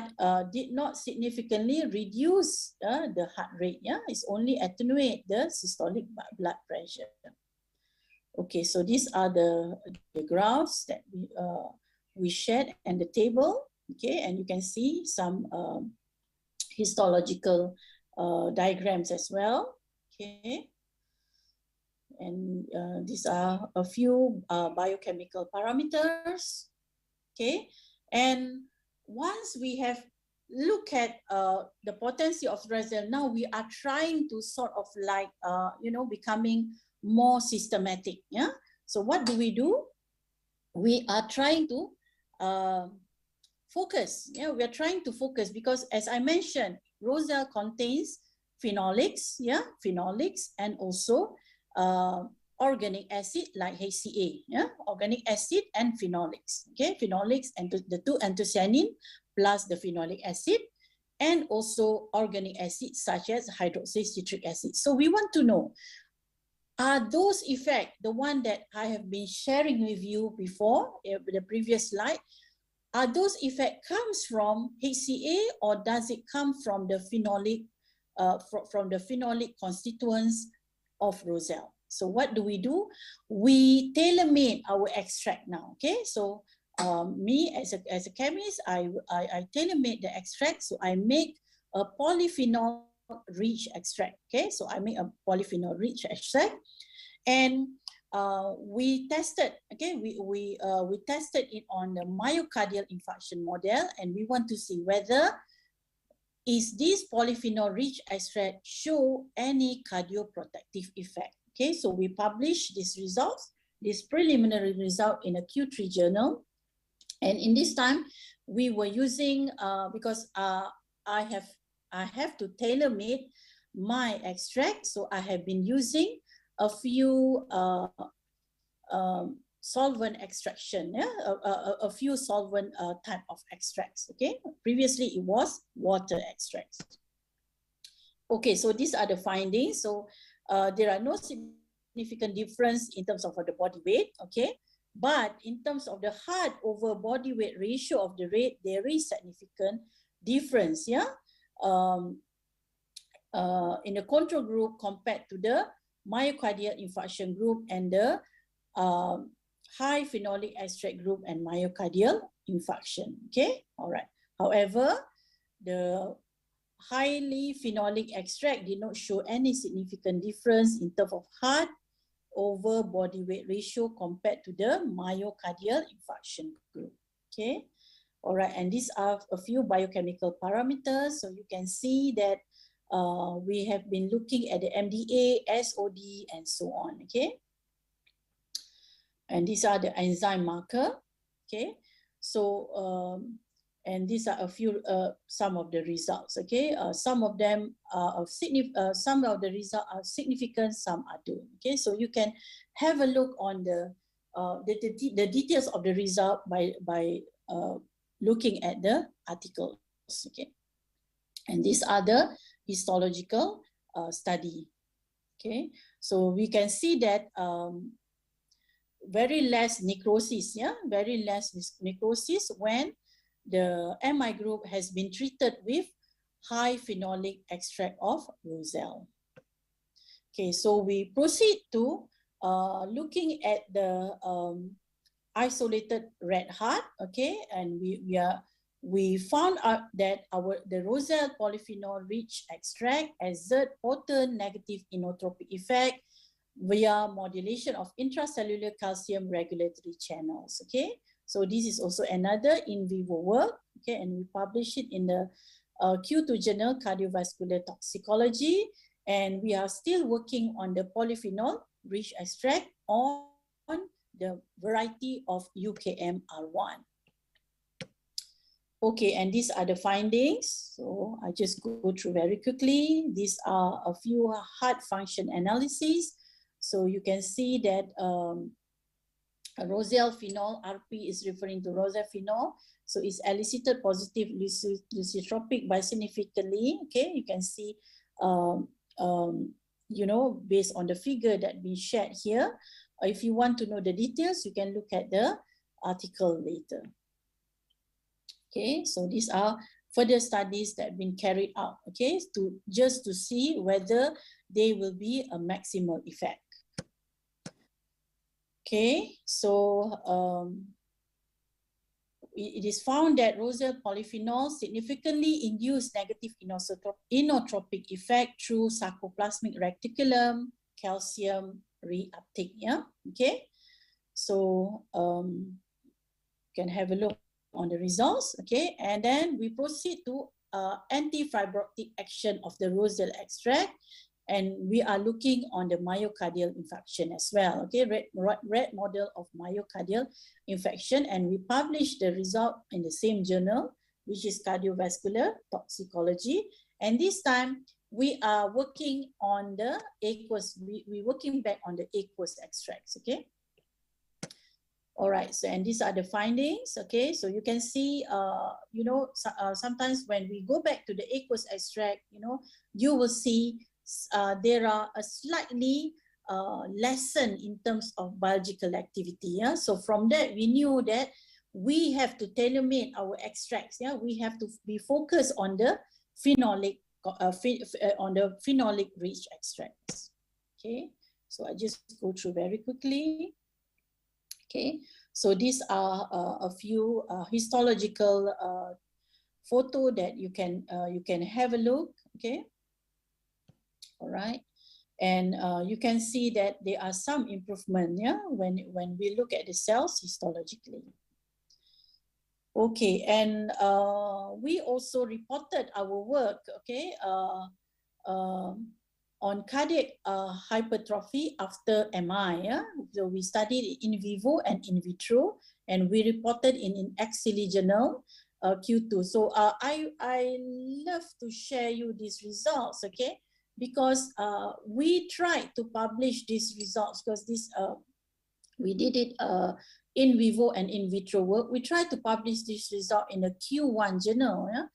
[SPEAKER 17] did not significantly reduce the heart rate. Yeah, it's only attenuate the systolic blood pressure. Okay, so these are the graphs that we shared and the table. Okay, and you can see some histological diagrams as well. Okay, and these are a few biochemical parameters. Okay, and once we have looked at the potency of Roselle, now we are trying to sort of like becoming more systematic. Yeah, so what do? We are trying to focus. Yeah, we are trying to focus because, as I mentioned, Roselle contains phenolics, phenolics, and also organic acid like HCA, organic acid and phenolics. Okay, phenolics and the 2-anthocyanin plus the phenolic acid, and also organic acids such as hydroxycitric acid. So we want to know, are those effects, the one that I have been sharing with you before, the previous slide, are those effects comes from HCA, or does it come from the phenolic, constituents of Roselle? So what do? We tailor-made our extract now. Okay, so me as a chemist, I tailor-made the extract. So I make a polyphenol-rich extract. Okay, so I make a polyphenol-rich extract, and we tested. Okay, we tested it on the myocardial infarction model, and we want to see whether is this polyphenol-rich extract show any cardioprotective effect. Okay, so we published these results, this preliminary result in a Q3 journal, and in this time we were using because I have to tailor-made my extract, so I have been using a few solvent extraction, a few solvent type of extracts. Okay, previously it was water extracts. Okay, so these are the findings. So there are no significant difference in terms of the body weight. Okay, but in terms of the heart over body weight ratio of the rate, there is significant difference. Yeah, in the control group compared to the myocardial infarction group and the high phenolic extract group and myocardial infarction. Okay, all right. However, the highly phenolic extract did not show any significant difference in terms of heart over body weight ratio compared to the myocardial infarction group. Okay, all right. And these are a few biochemical parameters. So you can see that we have been looking at the MDA, SOD, and so on. Okay, and these are the enzyme marker. Okay, so and these are a few some of the results. Okay, some of them are some of the results are significant, some are don't. Okay, so you can have a look on the details of the result by looking at the articles. Okay, and these are the histological study. Okay, so we can see that very less necrosis, very less necrosis when the MI group has been treated with high phenolic extract of Roselle. Okay, so we proceed to looking at the isolated red heart. Okay, and we found out that the Roselle polyphenol-rich extract exert potent negative inotropic effect via modulation of intracellular calcium regulatory channels. Okay, so this is also another in vivo work. Okay, and we publish it in the Q2 journal Cardiovascular Toxicology, and we are still working on the polyphenol-rich extract on the variety of UKM-R1. Okay, and these are the findings. So I just go through very quickly. These are a few heart function analyses. So you can see that Roselle phenol, RP is referring to Roselle phenol. So it's elicited positive lusitropic bisignificantly. Okay, you can see you know, based on the figure that we shared here. If you want to know the details, you can look at the article later. Okay, so these are further studies that have been carried out, okay, just to see whether they will be a maximal effect. Okay, so it is found that rosal polyphenols significantly induce negative inotropic effect through sarcoplasmic reticulum, calcium reuptake. Yeah, okay. So you can have a look on the results, okay, and then we proceed to anti-fibrotic action of the rosal extract, and we are looking on the myocardial infarction as well, okay, red model of myocardial infection, and we published the result in the same journal, which is cardiovascular toxicology, and this time we are working on the aqueous, we're working back on the aqueous extracts, okay. All right, so and these are the findings, okay, so you can see, you know, sometimes when we go back to the aqueous extract, you know, you will see there are a slightly lessen in terms of biological activity. Yeah, so from that we knew that we have to tailor-make our extracts. Yeah, we have to be focused on the phenolic rich extracts. Okay, so I just go through very quickly. Okay, so these are a few histological photo that you can have a look. Okay, all right, and you can see that there are some improvement, yeah, when we look at the cells histologically. Okay, and we also reported our work, okay, on cardiac hypertrophy after MI. Yeah? So we studied in vivo and in vitro, and we reported in Axillary Journal Q2. So I love to share you these results, okay? Because we tried to publish these results because this we did it in vivo and in vitro work. We tried to publish this result in a Q1 journal. Yeah?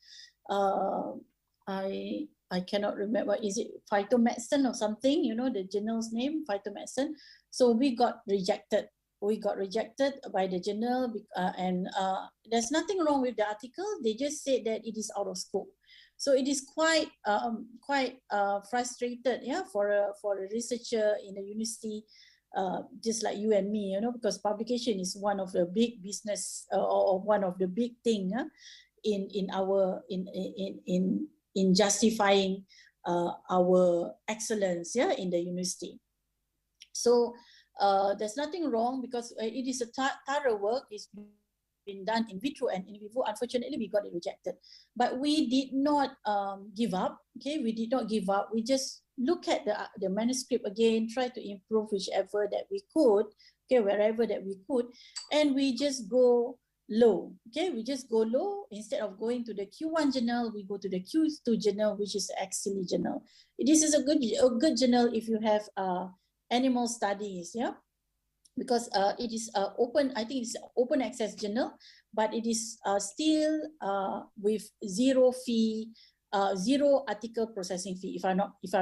[SPEAKER 17] I cannot remember, is it Phytomedicine or something, you know, the journal's name, Phytomedicine. So we got rejected. We got rejected by the journal, and there's nothing wrong with the article. They just said that it is out of scope. So it is quite frustrated, yeah, for a researcher in a university, just like you and me, you know, because publication is one of the big business or one of the big thing in our in justifying our excellence, yeah, in the university. So there's nothing wrong because it is a thorough work. It's been done in vitro and in vivo. Unfortunately, we got it rejected, but we did not give up. Okay, we did not give up. We just look at the manuscript again, try to improve whichever that we could, okay, wherever that we could, and we just go low. Okay, we just go low. Instead of going to the Q1 journal, we go to the Q2 journal, which is the Axillary Journal. This is a good journal if you have animal studies, yeah, because it is open. I think it's open access journal, but it is still with zero fee, zero article processing fee. If I'm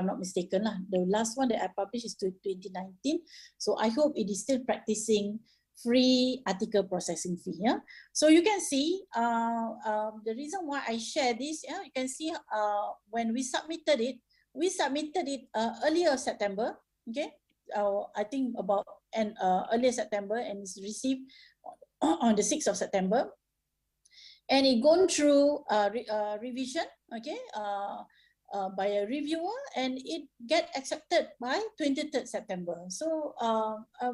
[SPEAKER 17] not mistaken, lah. The last one that I published is 2019. So I hope it is still practicing free article processing fee. Yeah. So you can see the reason why I share this. Yeah, you can see when we submitted it earlier September. Okay. I think about earlier September, and it's received on the 6th of September, and it gone through revision, okay, by a reviewer, and it get accepted by 23rd September. So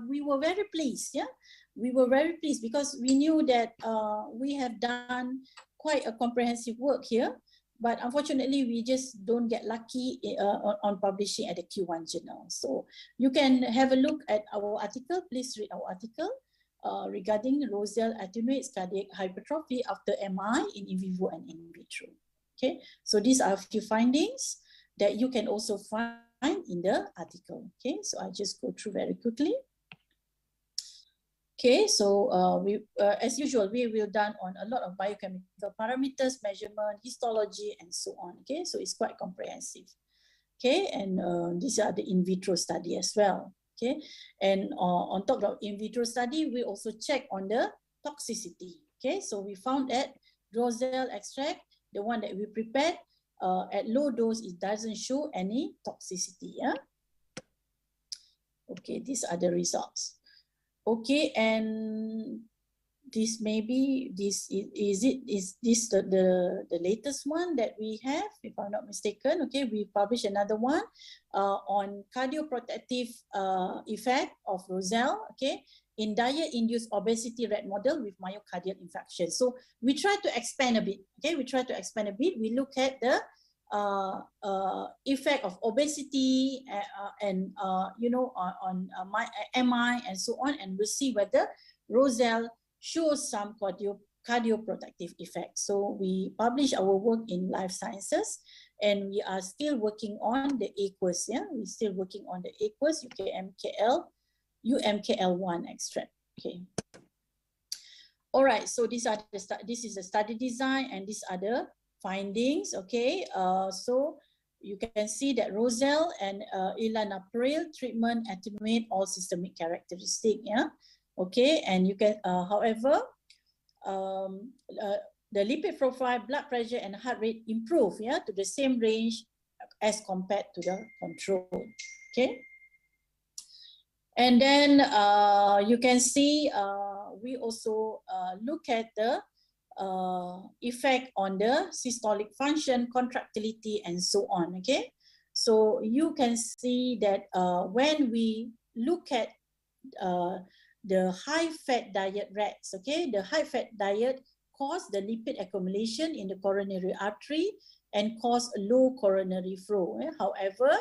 [SPEAKER 17] we were very pleased, yeah, we were very pleased because we knew that we have done quite a comprehensive work here. But unfortunately, we just don't get lucky on publishing at the Q1 journal. So you can have a look at our article. Please read our article regarding rosal attenuates cardiac hypertrophy after MI in vivo and in vitro. Okay, so these are a few findings that you can also find in the article. Okay, so I just go through very quickly. Okay, so as usual, we will done on a lot of biochemical parameters, measurement, histology, and so on. Okay, so it's quite comprehensive. Okay, and these are the in vitro study as well. Okay, and on top of in vitro study, we also check on the toxicity. Okay, so we found that roselle extract, the one that we prepared, at low dose, it doesn't show any toxicity. Yeah. Okay, these are the results. Okay, and this maybe this is this the latest one that we have, if I'm not mistaken. Okay, we published another one on cardioprotective effect of roselle, okay, in diet-induced obesity rat model with myocardial infarction. So we try to expand a bit. Okay, we try to expand a bit. We look at the effect of obesity and you know, on my MI and so on, and we'll see whether roselle shows some cardioprotective effects. So we publish our work in Life Sciences, and we are still working on the aqueous. Yeah, we're still working on the aqueous UMKL1 extract. Okay. All right. So this is the study design, and these are the findings. Okay. So you can see that roselle and elanapril treatment attenuate all systemic characteristics. Yeah. Okay, and you can, however, the lipid profile, blood pressure, and heart rate improve, yeah, to the same range as compared to the control. Okay, and then you can see we also look at the effect on the systolic function, contractility, and so on. Okay, so you can see that when we look at the high-fat diet rats, okay, the high-fat diet cause the lipid accumulation in the coronary artery and cause a low coronary flow. However,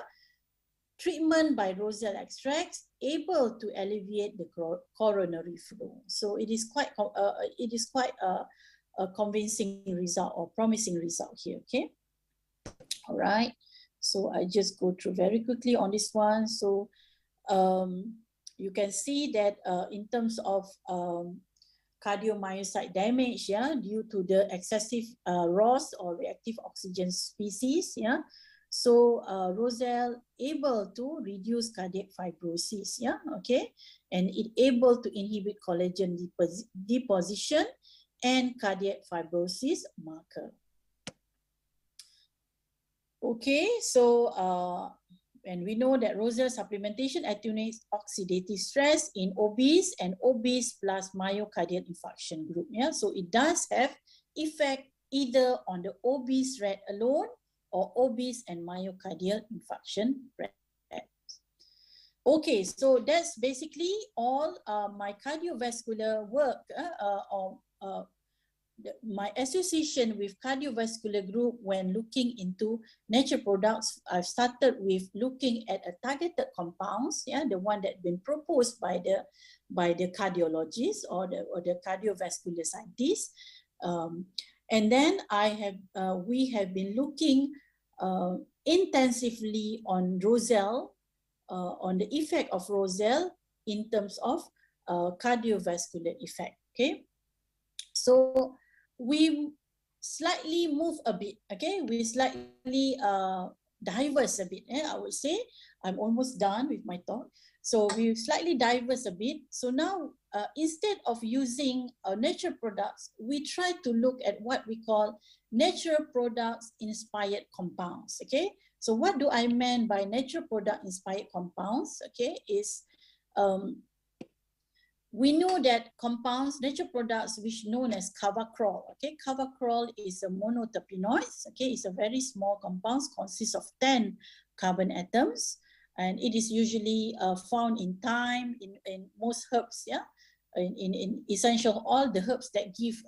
[SPEAKER 17] treatment by roselle extracts able to alleviate the coronary flow. So it is quite a convincing result or promising result here. Okay, all right. So I just go through very quickly on this one. So you can see that in terms of cardiomyocyte damage, yeah, due to the excessive ROS or reactive oxygen species, yeah. So roselle able to reduce cardiac fibrosis, yeah, okay, and it able to inhibit collagen deposition and cardiac fibrosis marker. Okay, so and we know that roselle supplementation attenuates oxidative stress in obese and obese plus myocardial infarction group. Yeah, so it does have effect either on the obese rat alone or obese and myocardial infarction rats. Okay, so that's basically all my cardiovascular work my association with cardiovascular group when looking into natural products. I've started with looking at a targeted compounds, yeah, the one that been proposed by the cardiologists or the cardiovascular scientists, and then we have been looking intensively on roselle, on the effect of roselle in terms of cardiovascular effect. Okay, so we slightly move a bit, okay? We slightly diverse a bit, I would say. I'm almost done with my talk. So we slightly diverse a bit. So now, instead of using natural products, we try to look at what we call natural products inspired compounds, okay? So what do I mean by natural product inspired compounds, okay, is we know that compounds, natural products, which known as carvacrol. Okay, carvacrol is a monoterpenoid. Okay, it's a very small compound, consists of 10 carbon atoms, and it is usually found in thyme, in most herbs. Yeah, in essential all the herbs that give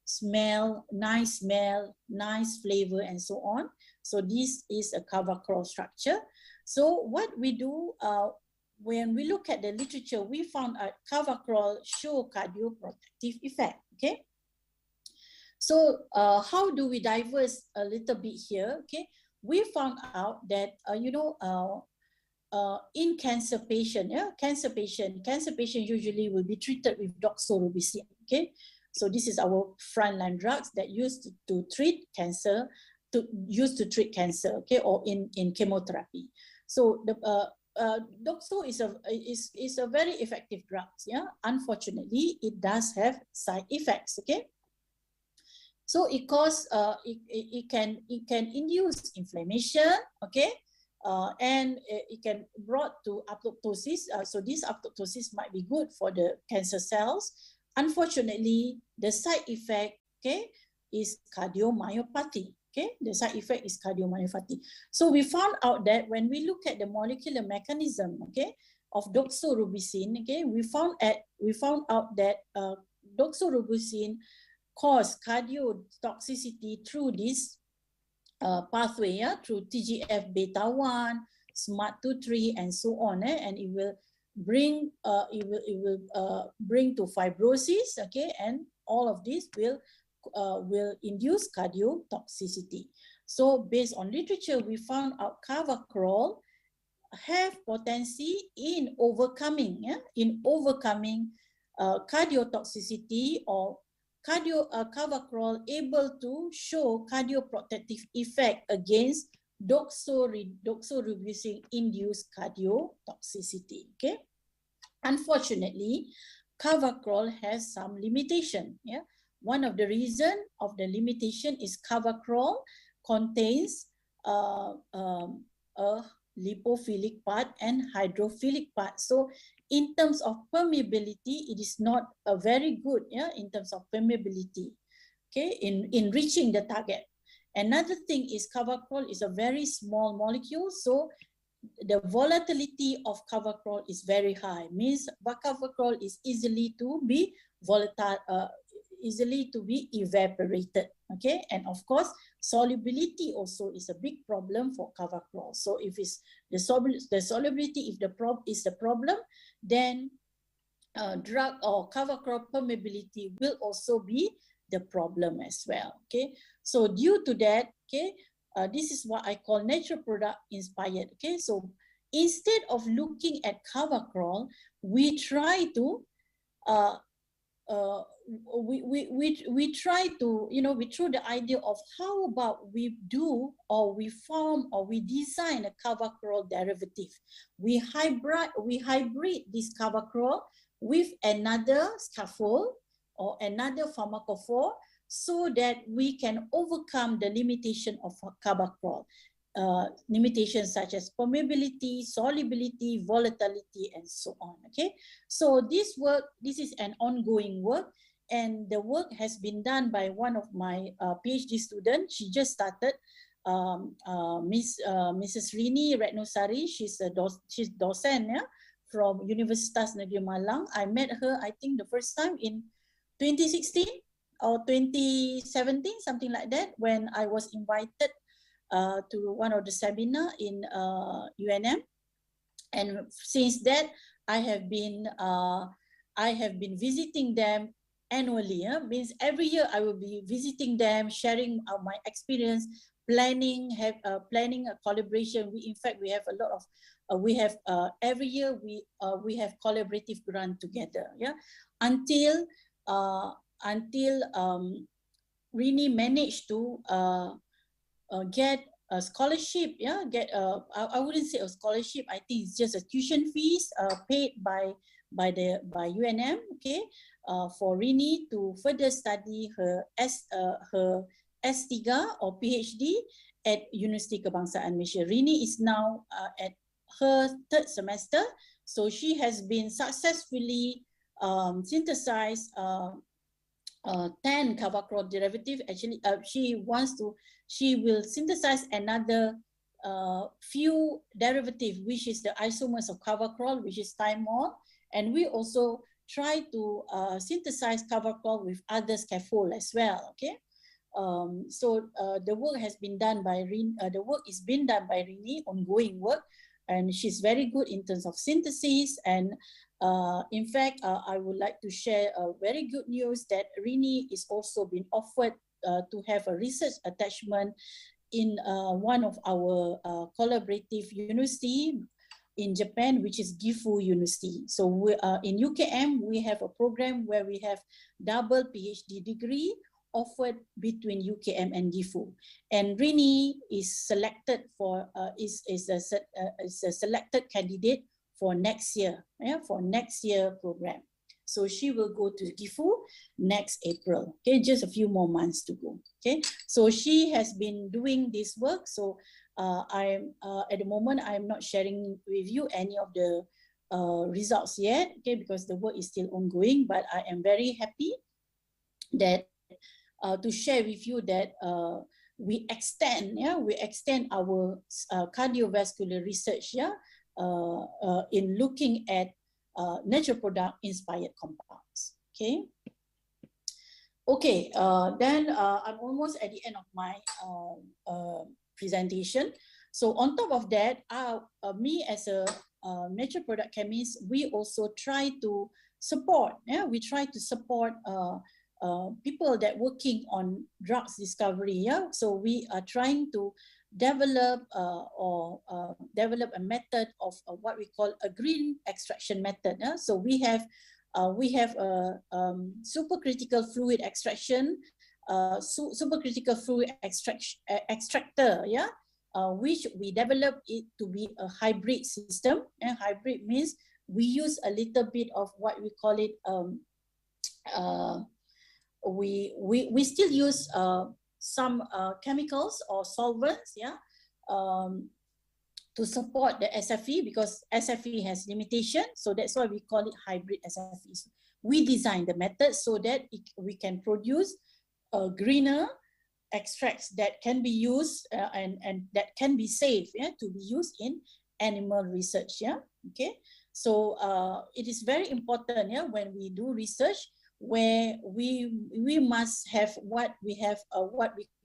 [SPEAKER 17] smell, nice flavor, and so on. So this is a carvacrol structure. So what we do, when we look at the literature, we found carvacrol show cardioprotective effect. Okay, so how do we diverse a little bit here? Okay, we found out that in cancer patient, cancer patient usually will be treated with doxorubicin. Okay, so this is our frontline drugs that used to treat cancer used to treat cancer, okay, or in chemotherapy. So the doxo is a very effective drug. Yeah, unfortunately, it does have side effects. Okay, so it it can induce inflammation. Okay, and it can brought to apoptosis. So this apoptosis might be good for the cancer cells. Unfortunately, the side effect, okay, is cardiomyopathy. Okay, the side effect is cardiomyopathy. So we found out that when we look at the molecular mechanism, okay, of doxorubicin, okay, we found out that doxorubicin cause cardiotoxicity through this pathway, through TGF beta 1, SMART2/3, and so on, and it will bring bring to fibrosis, okay, and all of this will induce cardiotoxicity. So based on literature, we found out carvacrol have potency in overcoming cardiotoxicity, or carvacrol able to show cardioprotective effect against doxorubicin induced cardiotoxicity. Okay, unfortunately, carvacrol has some limitation. Yeah, one of the reason of the limitation is carvacrol contains a lipophilic part and hydrophilic part. So in terms of permeability, it is not a very good, yeah, in terms of permeability, okay, in reaching the target. Another thing is carvacrol is a very small molecule, so the volatility of carvacrol is very high. Means carvacrol is easily to be volatile, easily to be evaporated. Okay, and of course, solubility also is a big problem for carvacrol. So if it's the solubility, if the problem, then drug or carvacrol permeability will also be the problem as well. Okay, so due to that, okay, this is what I call natural product inspired. Okay, so instead of looking at carvacrol, we try to we try to, we throw the idea of how about we do, or we form, or we design a carvacrol derivative. We hybrid this carvacrol with another scaffold or another pharmacophore, so that we can overcome the limitation of carvacrol. Limitations such as permeability, solubility, volatility, and so on. Okay, so this is an ongoing work, and the work has been done by one of my PhD students. She just started, Mrs. Rini Retnosari. She's docent, yeah, from Universitas Negeri Malang. I met her, I think, the first time in 2016 or 2017, something like that, when I was invited to one of the seminar in UNM, and since that I have been visiting them annually. Means every year I will be visiting them, sharing my experience, planning a collaboration. We have a lot of every year we have collaborative grant together. Yeah, until Rini managed to get a scholarship. Yeah, I wouldn't say a scholarship. I think it's just a tuition fees paid by UNM. Okay, for Rini to further study her S3 or PhD at Universiti Kebangsaan Malaysia. Rini is now at her 3rd semester, so she has been successfully synthesized 10 carvacrol derivative. Actually, she will synthesize another few derivative, which is the isomers of carvacrol, which is thymol, and we also try to synthesize carvacrol with other scaffold as well. Okay, so the work has been done by Rini. The work is being done by Rini, ongoing work, and she's very good in terms of synthesis. And in fact, I would like to share a very good news that Rini is also been offered to have a research attachment in one of our collaborative university in Japan, which is Gifu University. So in UKM, we have a program where we have double PhD degree offered between UKM and GIFU. And Rini is selected for is a selected candidate for next year, for next year program. So she will go to GIFU next April. Okay, just a few more months to go. Okay, so she has been doing this work. So I'm at the moment I'm not sharing with you any of the results yet. Okay, because the work is still ongoing. But I am very happy that to share with you that we extend our cardiovascular research in looking at natural product inspired compounds. Okay, then I'm almost at the end of my presentation. So on top of that, me as a natural product chemist, we also try to support. We try to support people that working on drugs discovery. So we are trying to develop develop a method of what we call a green extraction method. So we have a supercritical fluid extraction, supercritical fluid extractor, which we develop it to be a hybrid system. And hybrid means we use a little bit of what we call it. We still use some chemicals or solvents, to support the SFE, because SFE has limitation. So that's why we call it hybrid SFEs. We design the method so that we can produce greener extracts that can be used and that can be safe to be used in animal research. Okay. So it is very important when we do research, where we must have what we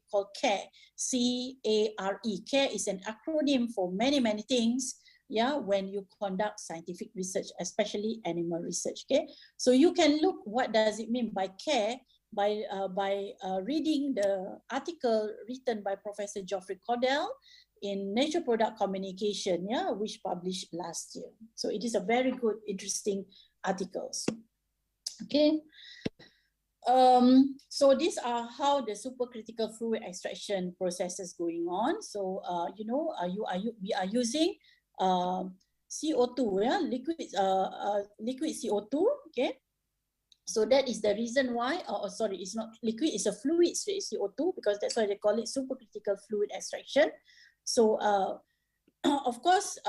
[SPEAKER 17] call CARE, C-A-R-E. CARE is an acronym for many things. When you conduct scientific research, especially animal research. Okay, so you can look what does it mean by CARE by reading the article written by Professor Geoffrey Cordell in Nature Product Communication, which published last year. So it is a very good, interesting articles. Okay. So these are how the supercritical fluid extraction process is going on. So we are using CO2, liquid CO2. Okay. So that is the reason why, sorry, it's not liquid, it's a fluid CO2, because that's why they call it supercritical fluid extraction. So of course,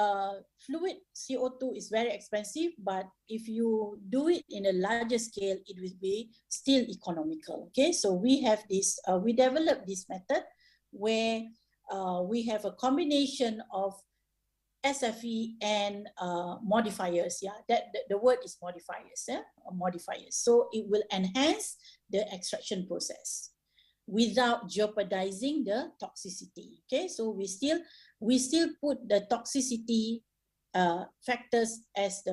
[SPEAKER 17] fluid CO2 is very expensive, but if you do it in a larger scale, it will be still economical. Okay, so we have this, we developed this method where we have a combination of SFE and modifiers. The word is modifiers. Modifiers. So it will enhance the extraction process without jeopardizing the toxicity. Okay, so we still put the toxicity factors as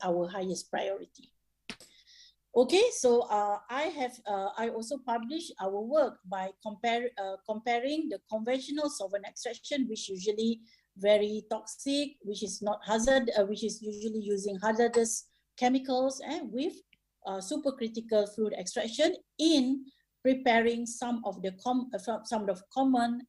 [SPEAKER 17] our highest priority. Okay, so I also published our work by comparing the conventional solvent extraction, which usually very toxic, which is not hazard, which is usually using hazardous chemicals, with supercritical fluid extraction in preparing some of the common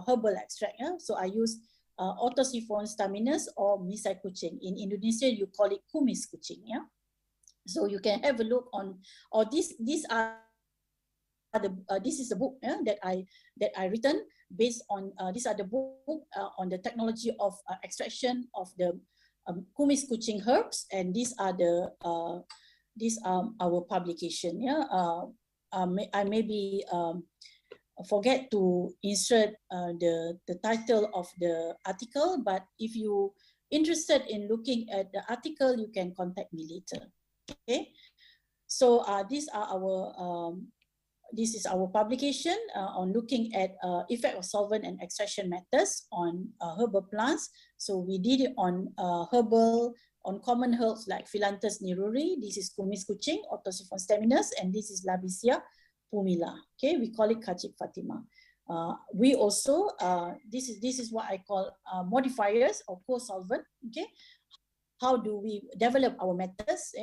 [SPEAKER 17] herbal extract. So I use Otosipon staminus or misai kucing. In Indonesia, you call it kumis kucing. So you can have a look on, or these are the this is a book that I written based on these are the book on the technology of extraction of the kumis kucing herbs, and these are our publication. I maybe forget to insert the title of the article, but if you interested in looking at the article, you can contact me later. Okay, so these are our this is our publication on looking at effect of solvent and extraction methods on herbal plants. So we did it on on common herbs like Phyllanthus neruri. This is kumis kucing, Otosipon staminus, and this is Labicia pumila. Okay, we call it Kacik Fatima. We also this is what I call modifiers or co-solvent. Okay, how do we develop our methods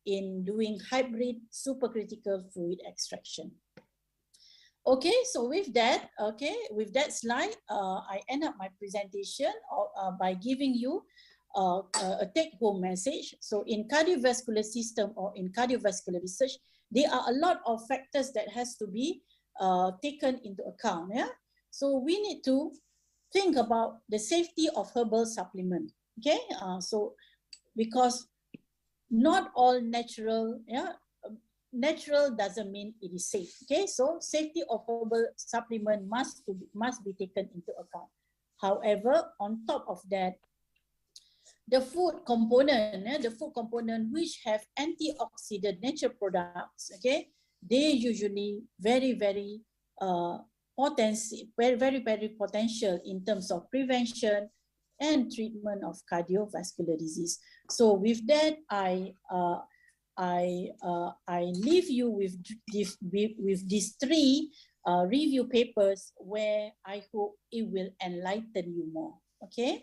[SPEAKER 17] in doing hybrid supercritical fluid extraction? Okay, so with that slide, I end up my presentation by giving you a take-home message. So in cardiovascular system or in cardiovascular research, there are a lot of factors that has to be taken into account. Yeah, so we need to think about the safety of herbal supplement. Okay, so because not all natural, natural doesn't mean it is safe. Okay, so safety of herbal supplement must be taken into account. However, on top of that, the food component which have antioxidant nature products, okay, they usually very very potential in terms of prevention and treatment of cardiovascular disease. So with that, I leave you with these three review papers where I hope it will enlighten you more. Okay.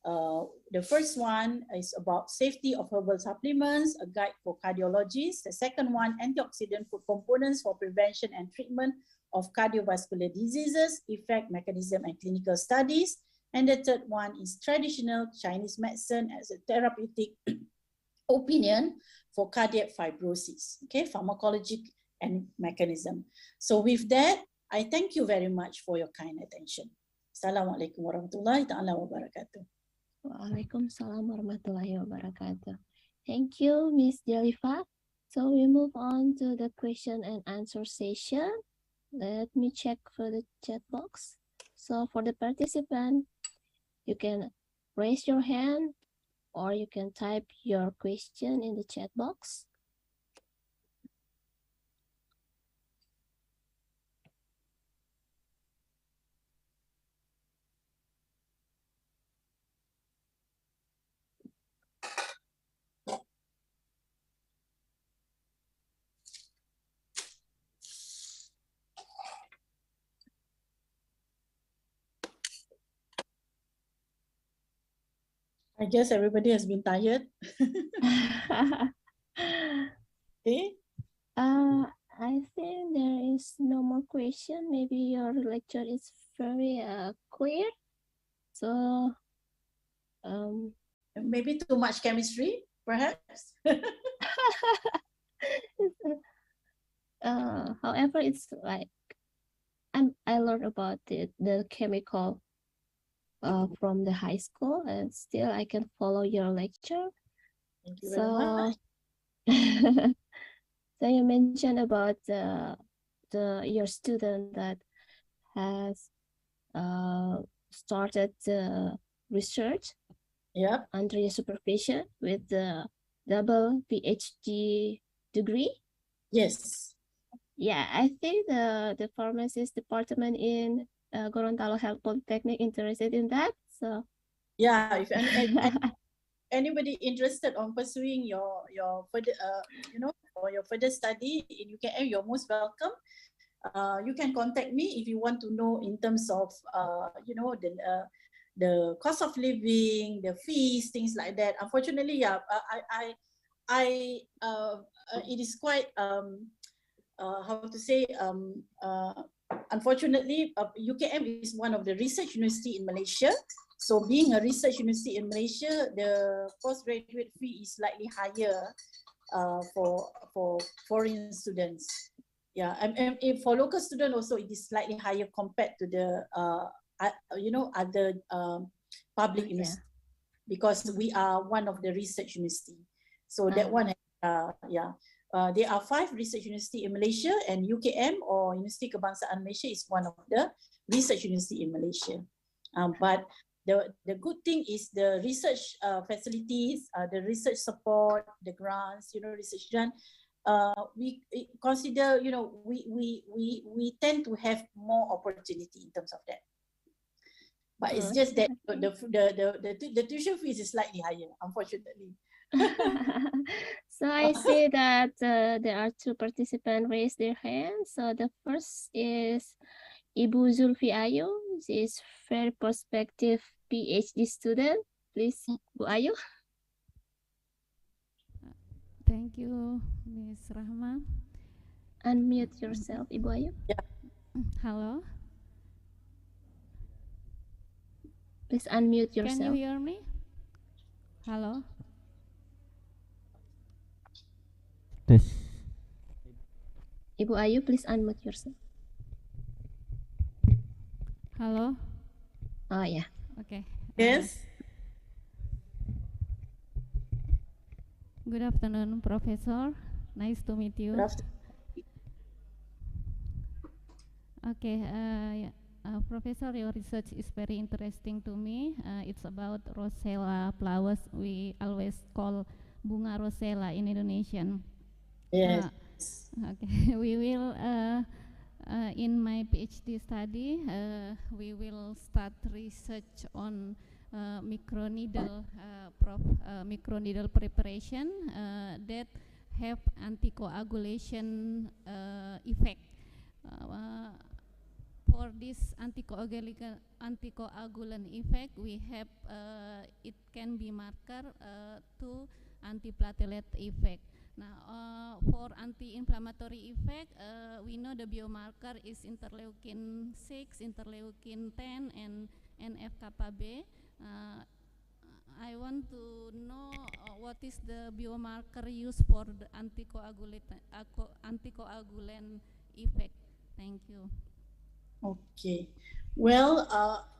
[SPEAKER 17] The first one is about safety of herbal supplements, a guide for cardiologists. The second one, antioxidant food components for prevention and treatment of cardiovascular diseases, effect, mechanism, and clinical studies. And the third one is traditional Chinese medicine as a therapeutic opinion for cardiac fibrosis, okay, pharmacology and mechanism. So with that, I thank you very much for your kind attention. Assalamualaikum warahmatullahi ta'ala wabarakatuh.
[SPEAKER 15] Waalaikumsalam warahmatullahi wabarakatuh. Thank you, Ms. Jalifa. So we move on to the question and answer session. Let me check for the chat box. So for the participant, you can raise your hand or you can type your question in the chat box.
[SPEAKER 17] I guess everybody has been tired. Okay.
[SPEAKER 15] I think there is no more question. Maybe your lecture is very clear. So
[SPEAKER 17] maybe too much chemistry, perhaps.
[SPEAKER 15] However, it's like I learned about the chemical from the high school, and still I can follow your lecture.
[SPEAKER 17] Thank you very much.
[SPEAKER 15] So you mentioned about your student that has started research under your supervision with the double PhD degree.
[SPEAKER 17] Yes.
[SPEAKER 15] Yeah, I think the pharmacist department in Gorontalo Health Polytechnic interested in that. So
[SPEAKER 17] yeah, if anybody interested on pursuing your further or your further study in UKM, you're most welcome. You can contact me if you want to know in terms of the cost of living, the fees, things like that. Unfortunately, yeah, it is quite how to say unfortunately, UKM is one of the research university in Malaysia. So being a research university in Malaysia, the postgraduate fee is slightly higher for foreign students. Yeah, and for local students also it is slightly higher compared to the other public university, because we are one of the research university. So that one, there are 5 research university in Malaysia, and UKM or Universiti Kebangsaan Malaysia is one of the research university in Malaysia. But the good thing is the research facilities, the research support, the grants, research grant. We consider, we tend to have more opportunity in terms of that. But it's just that the tuition fees is slightly higher, unfortunately.
[SPEAKER 15] So I see that there are 2 participants raise their hands. So the first is Ibu Zulfi Ayu. She is very prospective PhD student. Please, Bu Ayu.
[SPEAKER 16] Thank you, Ms. Rahma.
[SPEAKER 15] Unmute yourself, Ibu Ayu.
[SPEAKER 17] Yeah.
[SPEAKER 16] Hello.
[SPEAKER 15] Please unmute
[SPEAKER 16] Can
[SPEAKER 15] yourself.
[SPEAKER 16] you hear me? Hello.
[SPEAKER 10] Tes.
[SPEAKER 15] Ibu Ayu, please unmute yourself.
[SPEAKER 16] Hello.
[SPEAKER 15] Oh yeah.
[SPEAKER 16] Okay.
[SPEAKER 17] Yes.
[SPEAKER 16] Good afternoon, Professor. Nice to meet you. Okay, Professor, your research is very interesting to me. It's about rosella flowers. We always call bunga rosella in Indonesian.
[SPEAKER 17] Yes.
[SPEAKER 16] Okay, we will, in my PhD study, we will start research on microneedle, microneedle preparation that have anticoagulation effect. For this anticoagulant effect, we have it can be marker to antiplatelet effect. Now, for anti-inflammatory effect, we know the biomarker is interleukin 6, interleukin 10, and NF-kappa B. I want to know what is the biomarker used for the anticoagulant effect. Thank you.
[SPEAKER 17] Okay. Well,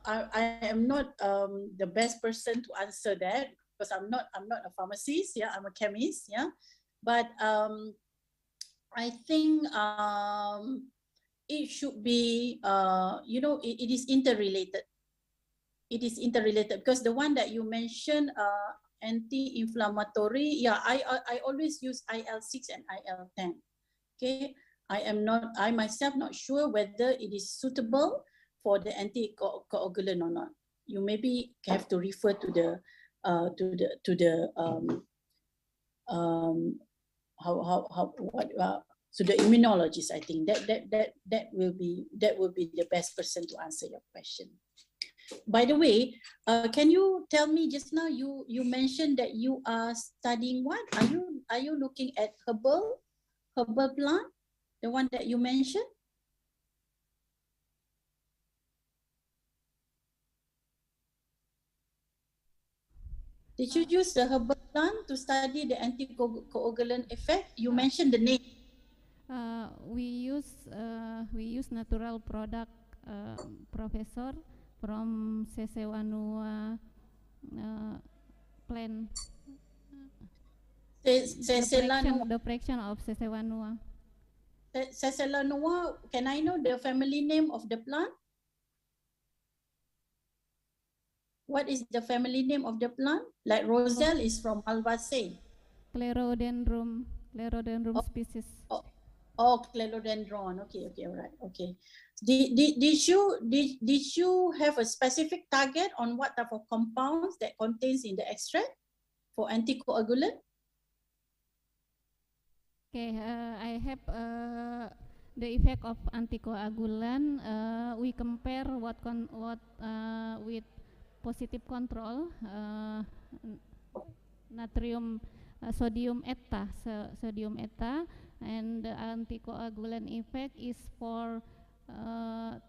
[SPEAKER 17] I am not the best person to answer that because I'm not a pharmacist. Yeah, I'm a chemist. Yeah, but I think it should be it is interrelated. It is interrelated because the one that you mentioned, anti-inflammatory. Yeah, I always use IL-6 and IL-10. Okay, I myself not sure whether it is suitable for the anticoagulant or not. You maybe have to refer to the to the immunologist. I think that will be the best person to answer your question. By the way, can you tell me just now you mentioned that you are studying what? Are you looking at herbal plant, the one that you mentioned? Did you use the herbal plant to study the anticoagulant effect? You mentioned the name.
[SPEAKER 16] We use natural product, Professor, from Sesewanua plant. The fraction of Sesewanua.
[SPEAKER 17] Sesewanua, can I know the family name of the plant? What is the family name of the plant? Like Roselle is from Malvaceae.
[SPEAKER 16] Clerodendron species.
[SPEAKER 17] Clerodendron. Okay, all right. Okay. Did you have a specific target on what type of compounds that contains in the extract for anticoagulant?
[SPEAKER 16] Okay, I have the effect of anticoagulant. We compare what with positive control, natrium, sodium eta, and the anticoagulant effect is for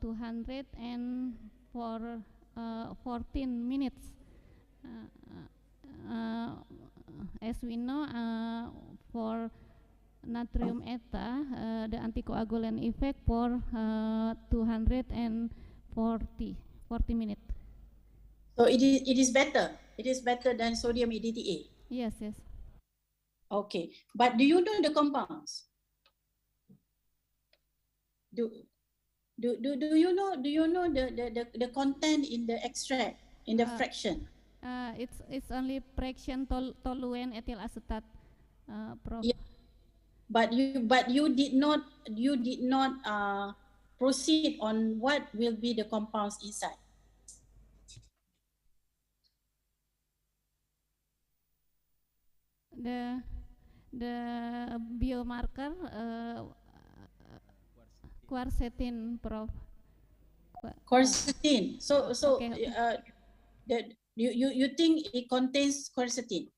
[SPEAKER 16] 200 and for 14 minutes. As we know, for natrium eta, the anticoagulant effect for 240 minutes.
[SPEAKER 17] So it is better. It is better than sodium EDTA.
[SPEAKER 16] Yes.
[SPEAKER 17] Okay, but do you know the compounds? Do you know the content in the extract, in the fraction?
[SPEAKER 16] It's only fraction toluene ethyl acetate, Prof.
[SPEAKER 17] Yeah. But you did not proceed on what will be the compounds inside.
[SPEAKER 16] The biomarker quercetin, Prof.
[SPEAKER 17] Quercetin. So
[SPEAKER 16] okay.
[SPEAKER 17] You think it contains quercetin?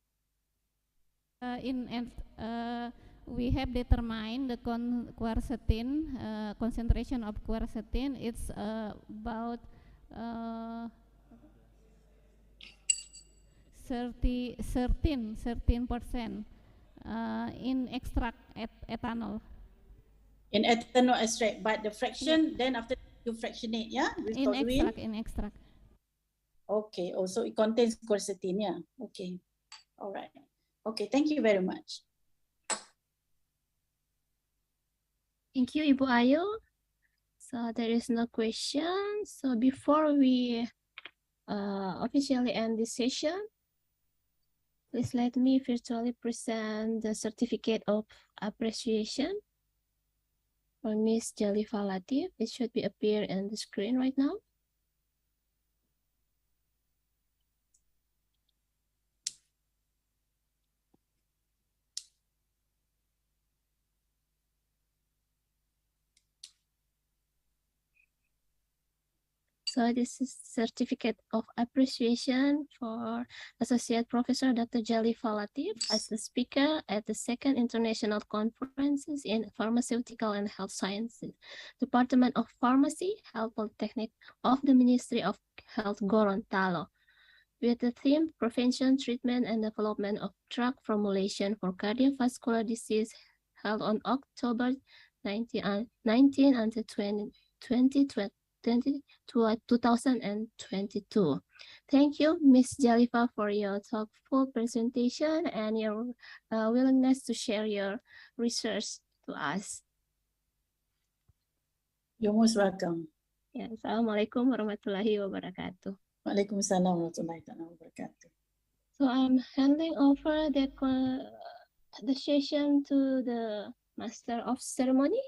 [SPEAKER 16] we have determined the quercetin, concentration of quercetin. It's about 13% in extract ethanol.
[SPEAKER 17] In ethanol extract, but the fraction, then after you fractionate, yeah?
[SPEAKER 16] In extract.
[SPEAKER 17] Okay, also it contains quercetin, yeah? Okay, all right. Okay, thank you very much.
[SPEAKER 15] Thank you, Ibu Ayu. So there is no question. So before we officially end this session, please let me virtually present the certificate of appreciation for Ms. Jalifa Latif. It should be appear on the screen right now. So this is certificate of appreciation for Associate Professor Dr. Jalifa Latif as the speaker at the second international conferences in pharmaceutical and health sciences, Department of Pharmacy, Health Polytechnic of the Ministry of Health Gorontalo, with the theme Prevention, Treatment, and Development of Drug Formulation for Cardiovascular Disease, held on October 19 until 2022. Thank you, Ms. Jalifa, for your thoughtful presentation and your willingness to share your research to us.
[SPEAKER 17] You're most welcome.
[SPEAKER 15] Ya, Assalamualaikum warahmatullahi wabarakatuh.
[SPEAKER 17] Waalaikumsalam warahmatullahi wabarakatuh.
[SPEAKER 15] So I'm handing over the session to the Master of Ceremony.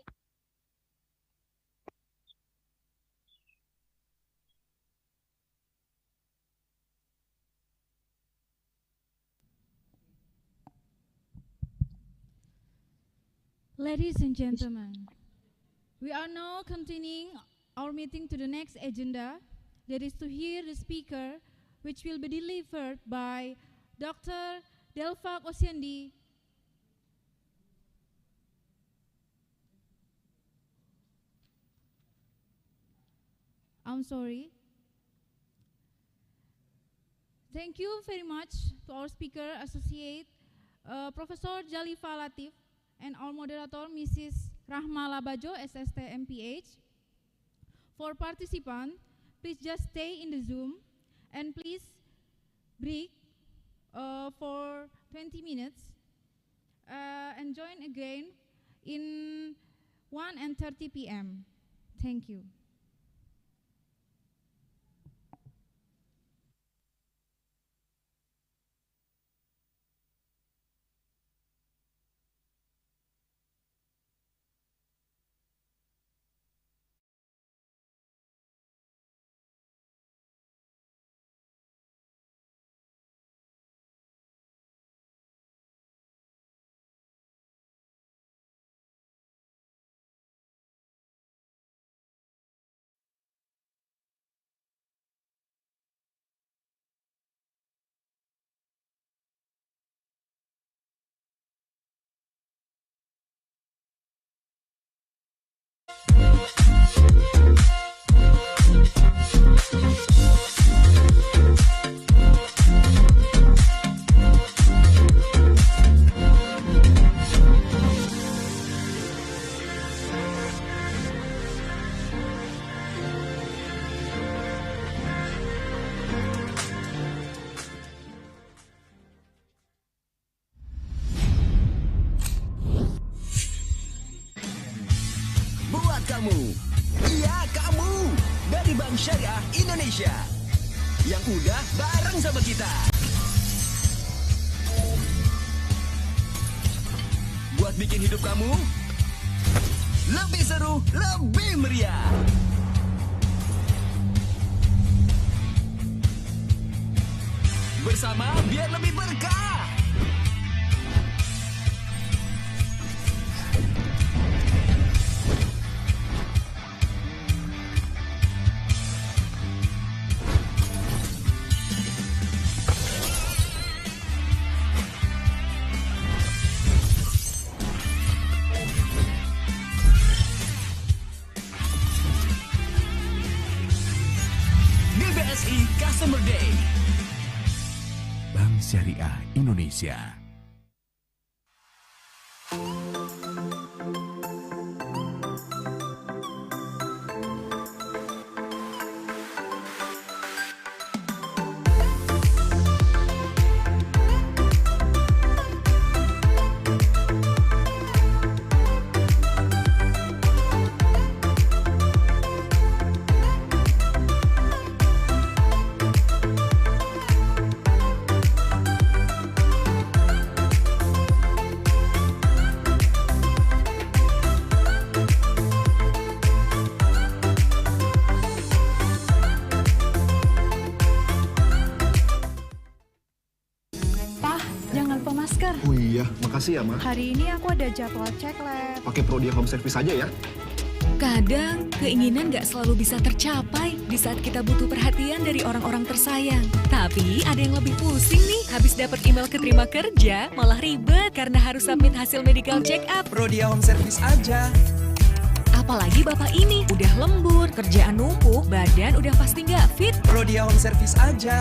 [SPEAKER 9] Ladies and gentlemen, we are now continuing our meeting to the next agenda, that is to hear the speaker, which will be delivered by Dr. Delva Osiendi. I'm sorry. Thank you very much to our speaker, Associate Professor Jalifa Latif, and our moderator, Mrs. Rahma Labajo, SST MPH. For participants, please just stay in the Zoom and please break for 20 minutes and join again in 1:30 p.m. Thank you.
[SPEAKER 18] Kamu, iya kamu, dari Bank Syariah Indonesia yang udah bareng sama kita. Buat bikin hidup kamu lebih seru, lebih meriah. Bersama biar lebih berkah.
[SPEAKER 19] Syariah Indonesia.
[SPEAKER 20] Oh iya, makasih ya, Ma.
[SPEAKER 21] Hari ini aku ada jadwal cek lab.
[SPEAKER 20] Pakai Prodia Home Service aja ya.
[SPEAKER 22] Kadang, keinginan gak selalu bisa tercapai di saat kita butuh perhatian dari orang-orang tersayang. Tapi, ada yang lebih pusing nih. Habis dapat email keterima kerja, malah ribet karena harus submit hasil medical check up.
[SPEAKER 23] Prodia Home Service aja.
[SPEAKER 22] Apalagi bapak ini, udah lembur, kerjaan numpuk, badan udah pasti gak fit.
[SPEAKER 23] Prodia Home Service aja.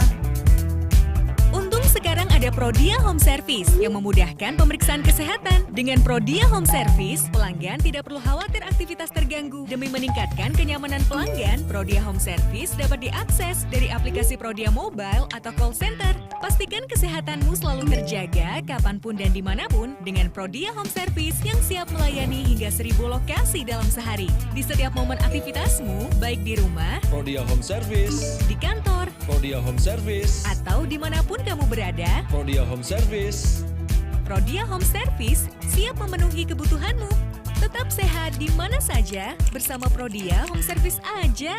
[SPEAKER 22] Untung sekarang ada Prodia Home Service yang memudahkan pemeriksaan kesehatan. Dengan Prodia Home Service, pelanggan tidak perlu khawatir aktivitas terganggu. Demi meningkatkan kenyamanan pelanggan, Prodia Home Service dapat diakses dari aplikasi Prodia Mobile atau call center. Pastikan kesehatanmu selalu terjaga kapanpun dan dimanapun dengan Prodia Home Service yang siap melayani hingga 1000 lokasi dalam sehari. Di setiap momen aktivitasmu, baik di rumah,
[SPEAKER 23] Prodia Home Service,
[SPEAKER 22] di kantor,
[SPEAKER 23] Prodia Home Service,
[SPEAKER 22] atau dimanapun kamu berada,
[SPEAKER 23] Prodia Home Service.
[SPEAKER 22] Prodia Home Service siap memenuhi kebutuhanmu. Tetap sehat di mana saja bersama Prodia Home Service aja.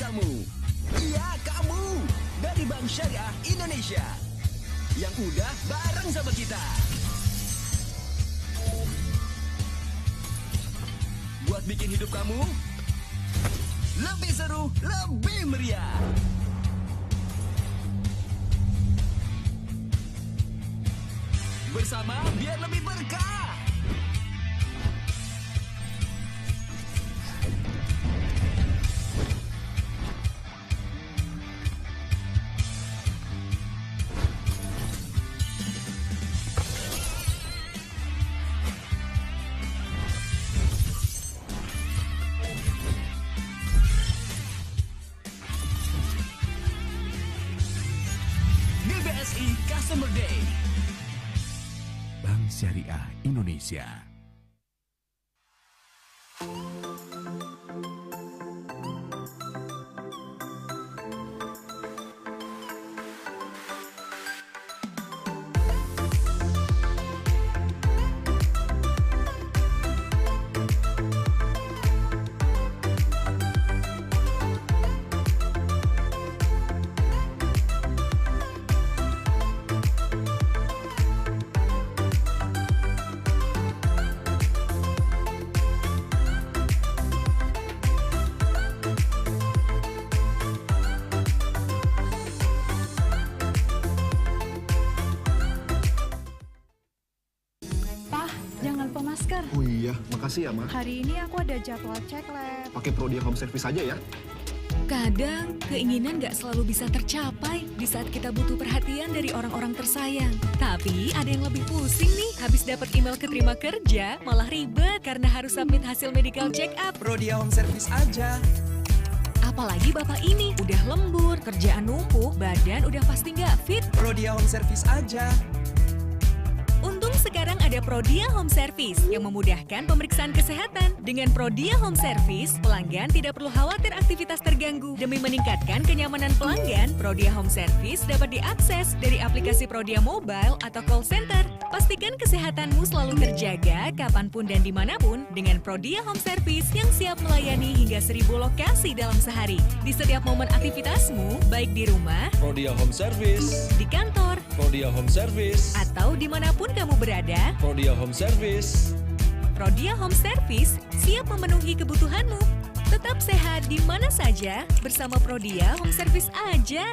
[SPEAKER 18] kamu. Iya, kamu. Dari Bank Syariah Indonesia. Yang udah bareng sama kita. buat bikin hidup kamu lebih seru, lebih meriah. Bersama biar lebih berkah. BBSI Customer Day.
[SPEAKER 19] Bank Syariah Indonesia.
[SPEAKER 21] Masker.
[SPEAKER 20] Oh iya, makasih ya, Ma.
[SPEAKER 21] Hari ini aku ada jadwal cek lab.
[SPEAKER 20] Pakai Prodia Home Service aja ya.
[SPEAKER 22] Kadang keinginan nggak selalu bisa tercapai di saat kita butuh perhatian dari orang-orang tersayang. Tapi ada yang lebih pusing nih, habis dapat email keterima kerja malah ribet karena harus submit hasil medical check up.
[SPEAKER 23] Prodia Home Service aja.
[SPEAKER 22] Apalagi bapak ini udah lembur, kerjaan numpuk, badan udah pasti nggak fit.
[SPEAKER 23] Prodia Home Service aja.
[SPEAKER 22] Untung sekarang ada Prodia Home Service yang memudahkan pemeriksaan kesehatan. Dengan Prodia Home Service, pelanggan tidak perlu khawatir aktivitas terganggu. Demi meningkatkan kenyamanan pelanggan, Prodia Home Service dapat diakses dari aplikasi Prodia Mobile atau call center. Pastikan kesehatanmu selalu terjaga kapanpun dan dimanapun dengan Prodia Home Service yang siap melayani hingga 1000 lokasi dalam sehari. Di setiap momen aktivitasmu, baik di rumah,
[SPEAKER 23] Prodia Home Service,
[SPEAKER 22] di kantor,
[SPEAKER 23] Prodia Home Service,
[SPEAKER 22] atau dimanapun kamu berada,
[SPEAKER 23] Prodia Home Service.
[SPEAKER 22] Prodia Home Service siap memenuhi kebutuhanmu. Tetap sehat di mana saja bersama Prodia Home Service aja.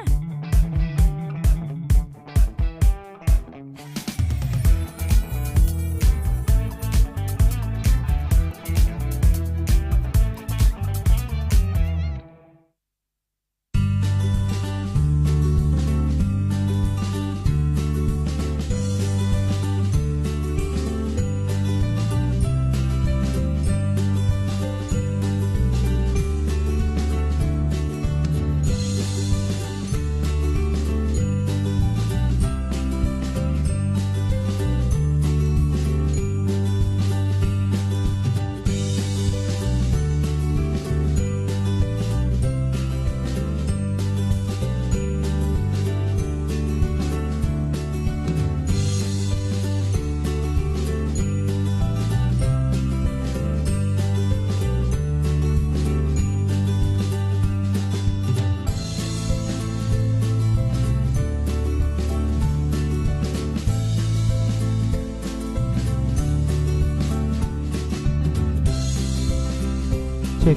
[SPEAKER 13] Cek.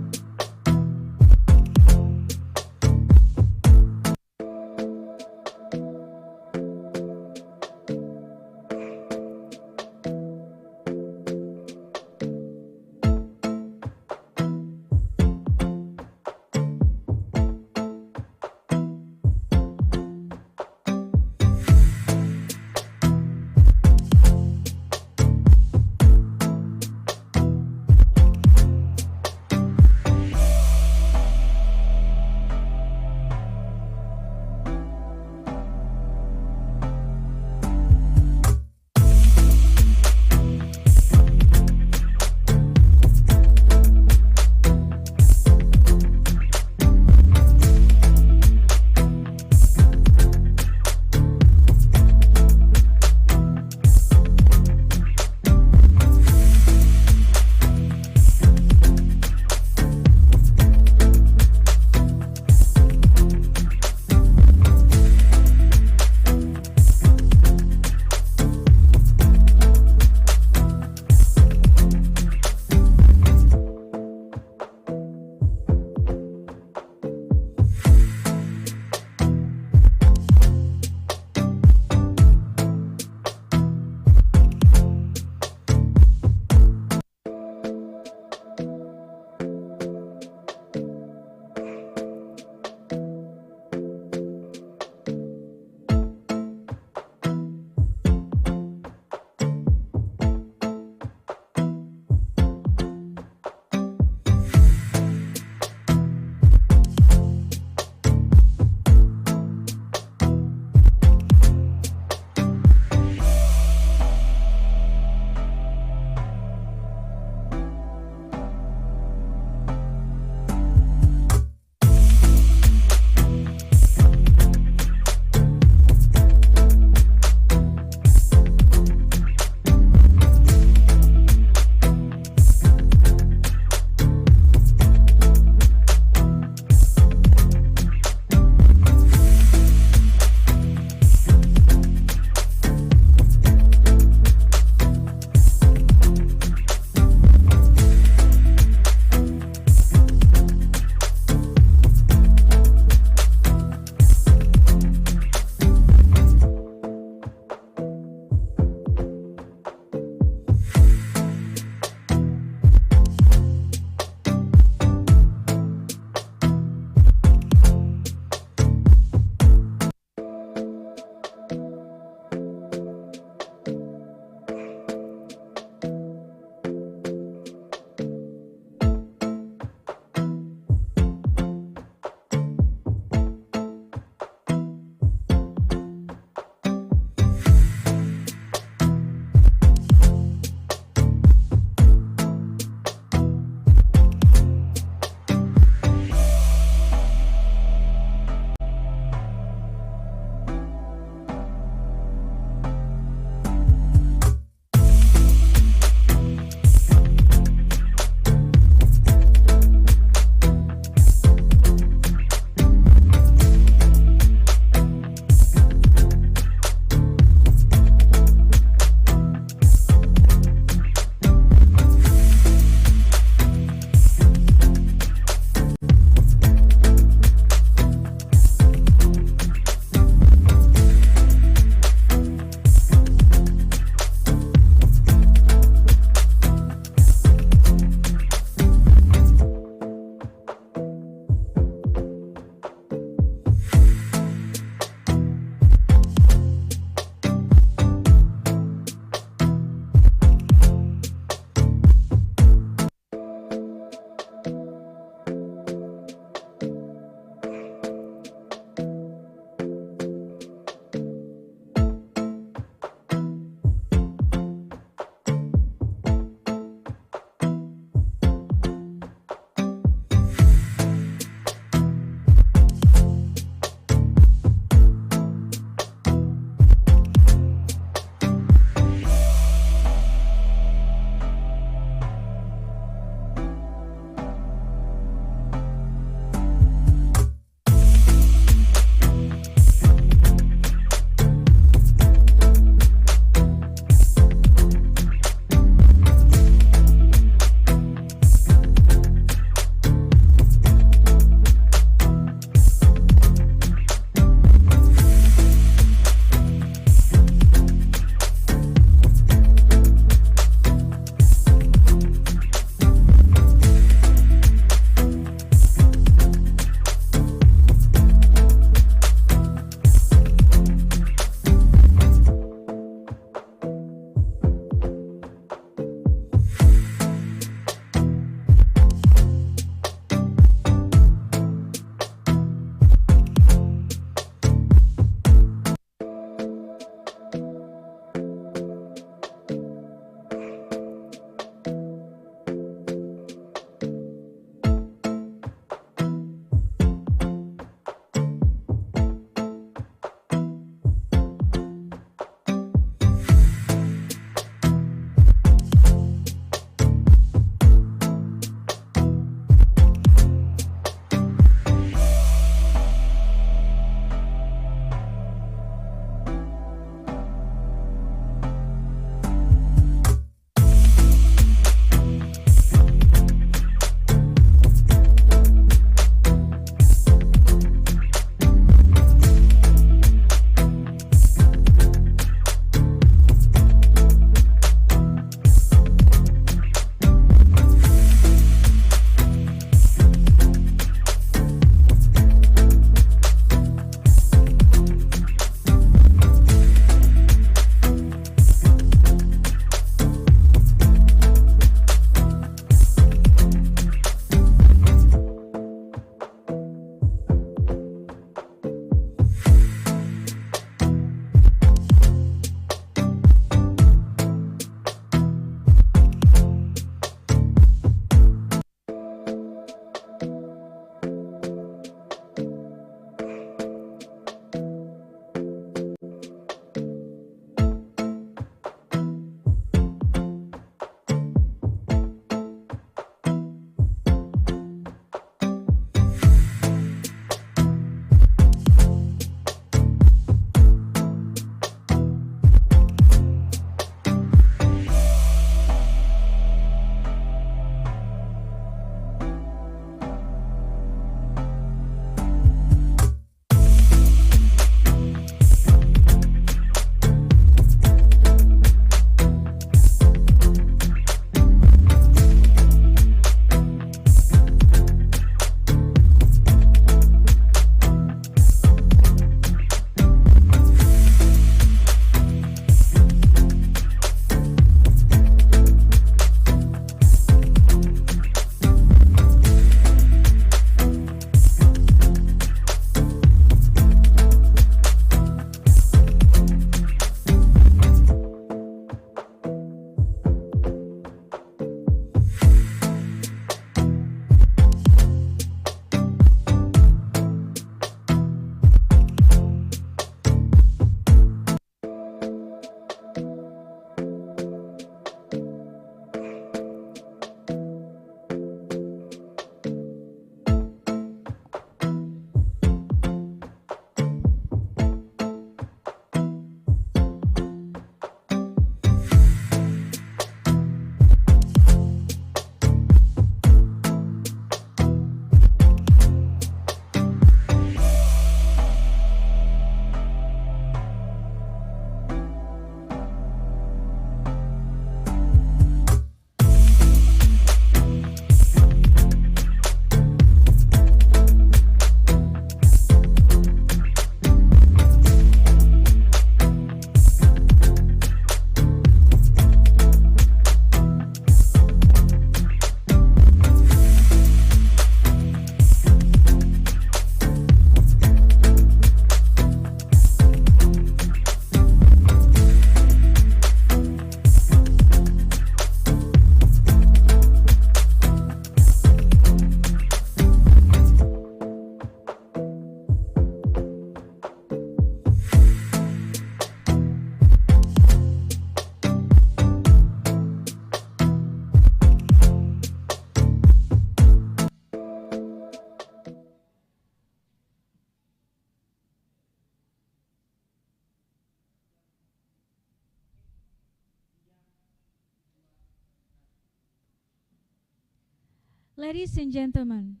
[SPEAKER 9] Ladies and gentlemen,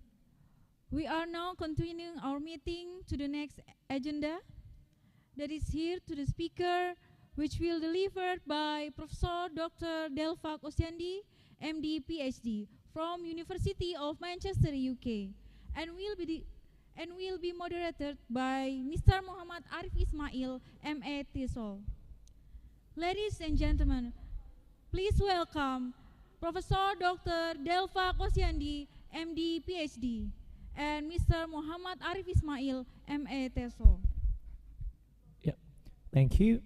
[SPEAKER 9] we are now continuing our meeting to the next agenda that is here to the speaker, which will delivered by Professor Dr. Delphak Osyandi, MD, PhD, from University of Manchester, UK, and will be moderated by Mr. Muhammad Arif Ismail, MA, TESOL. Ladies and gentlemen, please welcome Professor Dr. Delphak Osyandi, MD, PhD, and Mr. Muhammad Arif Ismail, MA, TESOL.
[SPEAKER 13] Thank you.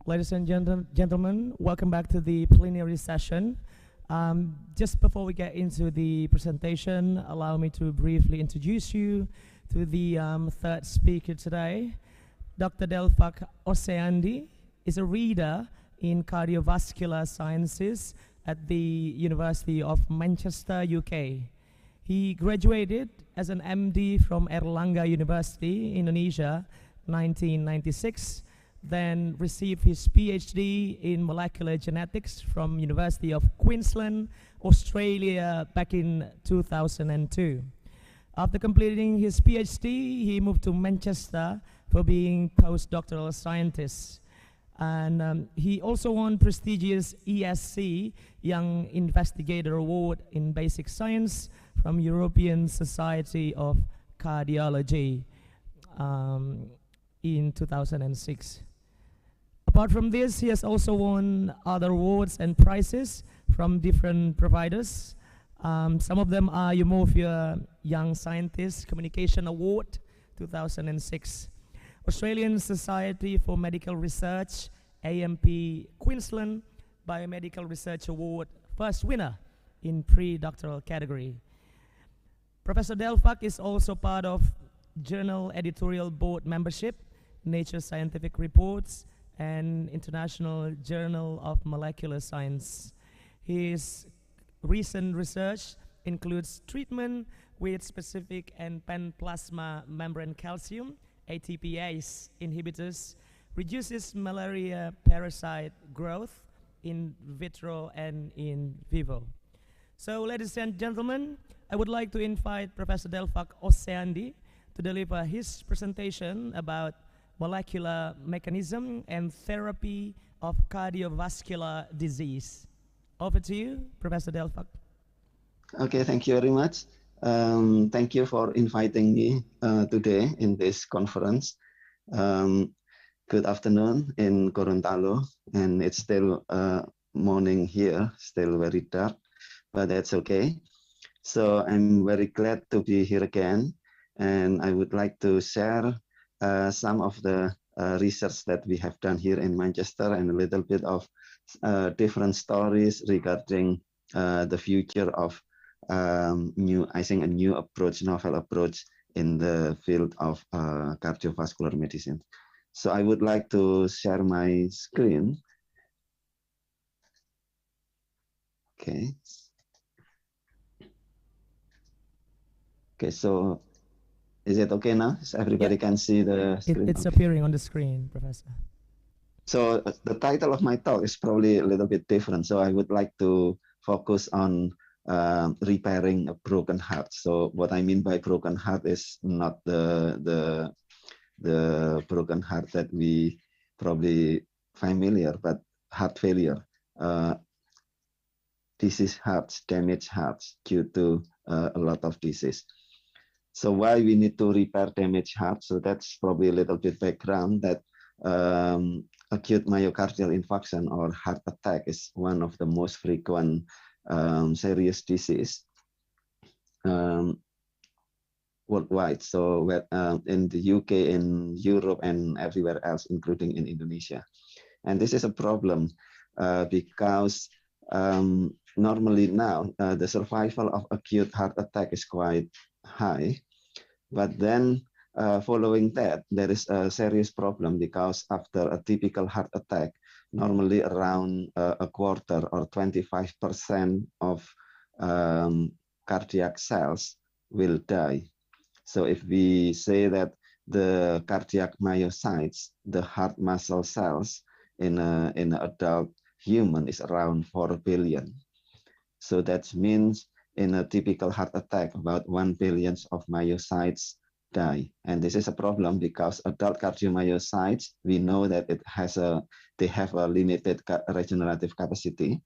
[SPEAKER 13] Ladies and gentlemen, welcome back to the plenary session. Just before we get into the presentation, allow me to briefly introduce you to the third speaker today. Dr. Delphak Osyandi is a reader in cardiovascular sciences at the University of Manchester, UK. He graduated as an MD from Erlangga University, Indonesia, 1996, then received his PhD in molecular genetics from University of Queensland, Australia, back in 2002. After completing his PhD, he moved to Manchester for being postdoctoral scientist. And he also won prestigious ESC, Young Investigator Award in Basic Science from European Society of Cardiology in 2006. Apart from this, he has also won other awards and prizes from different providers. Some of them are Umovia Young Scientist Communication Award, 2006. Australian Society for Medical Research, AMP Queensland Biomedical Research Award, first winner in pre-doctoral category. Professor Delphak is also part of Journal Editorial Board membership, Nature Scientific Reports, and International Journal of Molecular Science. His recent research includes treatment with specific and pan-plasma membrane calcium, ATPase inhibitors, reduces malaria parasite growth in vitro and in vivo. So, ladies and gentlemen, I would like to invite Professor Delphak Osyandi to deliver his presentation about molecular mechanism and therapy of cardiovascular disease. Over to you, Professor Delphak.
[SPEAKER 1] Okay, thank you very much. Thank you for inviting me today in this conference. Good afternoon in Gorontalo, and it's still morning here, still very dark, but that's okay. So I'm very glad to be here again, and I would like to share some of the research that we have done here in Manchester and a little bit of different stories regarding the future of a new approach, novel approach in the field of cardiovascular medicine. So I would like to share my screen. Okay. Okay, so is it okay now? So everybody can see the screen?
[SPEAKER 13] It's
[SPEAKER 1] okay.
[SPEAKER 13] appearing on the screen, Professor.
[SPEAKER 1] So the title of my talk is probably a little bit different. So I would like to focus on repairing a broken heart. So what I mean by broken heart is not the broken heart that we probably familiar, but heart failure, disease hearts, damaged hearts due to a lot of disease. So why we need to repair damaged heart? So that's probably a little bit background that acute myocardial infarction or heart attack is one of the most frequent serious disease worldwide. So in the UK, in Europe, and everywhere else, including in Indonesia. And this is a problem because normally now the survival of acute heart attack is quite high. But then following that, there is a serious problem because after a typical heart attack, normally around a quarter or 25% of cardiac cells will die. So if we say that the cardiac myocytes, the heart muscle cells in an adult human is around 4 billion. So that means in a typical heart attack, about 1 billion of myocytes die. And this is a problem because adult cardiomyocytes, we know that they have a limited regenerative capacity.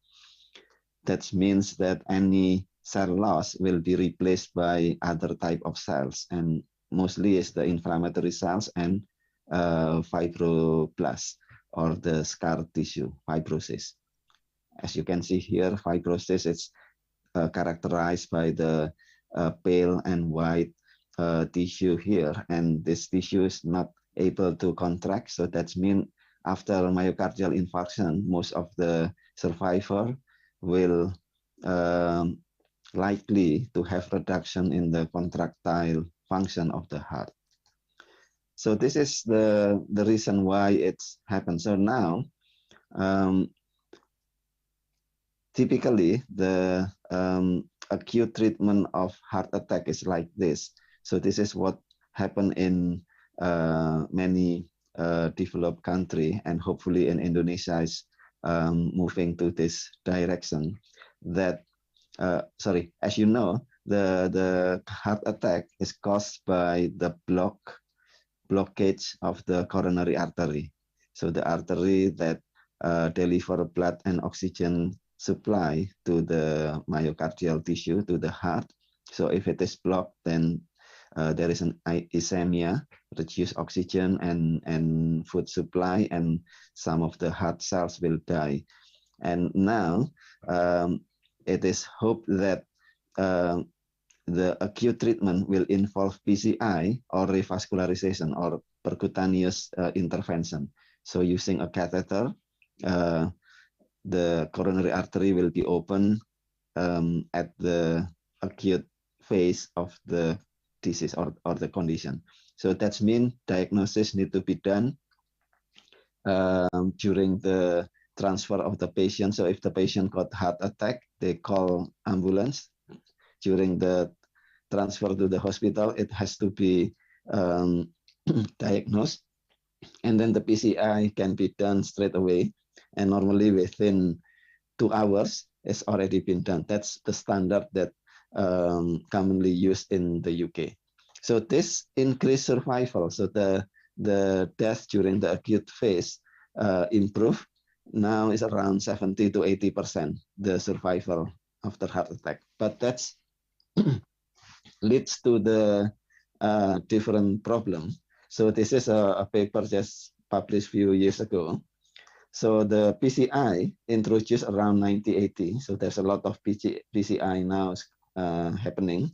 [SPEAKER 1] That means that any cell loss will be replaced by other type of cells, and mostly is the inflammatory cells and fibroblasts, or the scar tissue fibrosis. As you can see here, fibrosis is characterized by the pale and white tissue here, and this tissue is not able to contract. So that means after myocardial infarction, most of the survivor will likely to have reduction in the contractile function of the heart. So this is the reason why it's happened. So now, typically the acute treatment of heart attack is like this. So this is what happened in many developed country, and hopefully in Indonesia is moving to this direction. That as you know, the heart attack is caused by the blockage of the coronary artery. So the artery that deliver blood and oxygen supply to the myocardial tissue, to the heart. So if it is blocked, then there is an ischemia, reduced oxygen and food supply, and some of the heart cells will die. And now it is hoped that the acute treatment will involve PCI or revascularization or percutaneous intervention. So using a catheter, the coronary artery will be open at the acute phase of the disease or the condition. So that means diagnosis need to be done during the transfer of the patient. So if the patient got heart attack, they call ambulance. During the transfer to the hospital, it has to be diagnosed, and then the PCI can be done straight away, and normally within 2 hours it's already been done. That's the standard that commonly used in the UK. So this increased survival. So the death during the acute phase improve. Now is around 70 to 80% the survival after heart attack. But that's leads to the different problem. So this is a paper just published few years ago. So the PCI introduced around 1980. So there's a lot of PCI now happening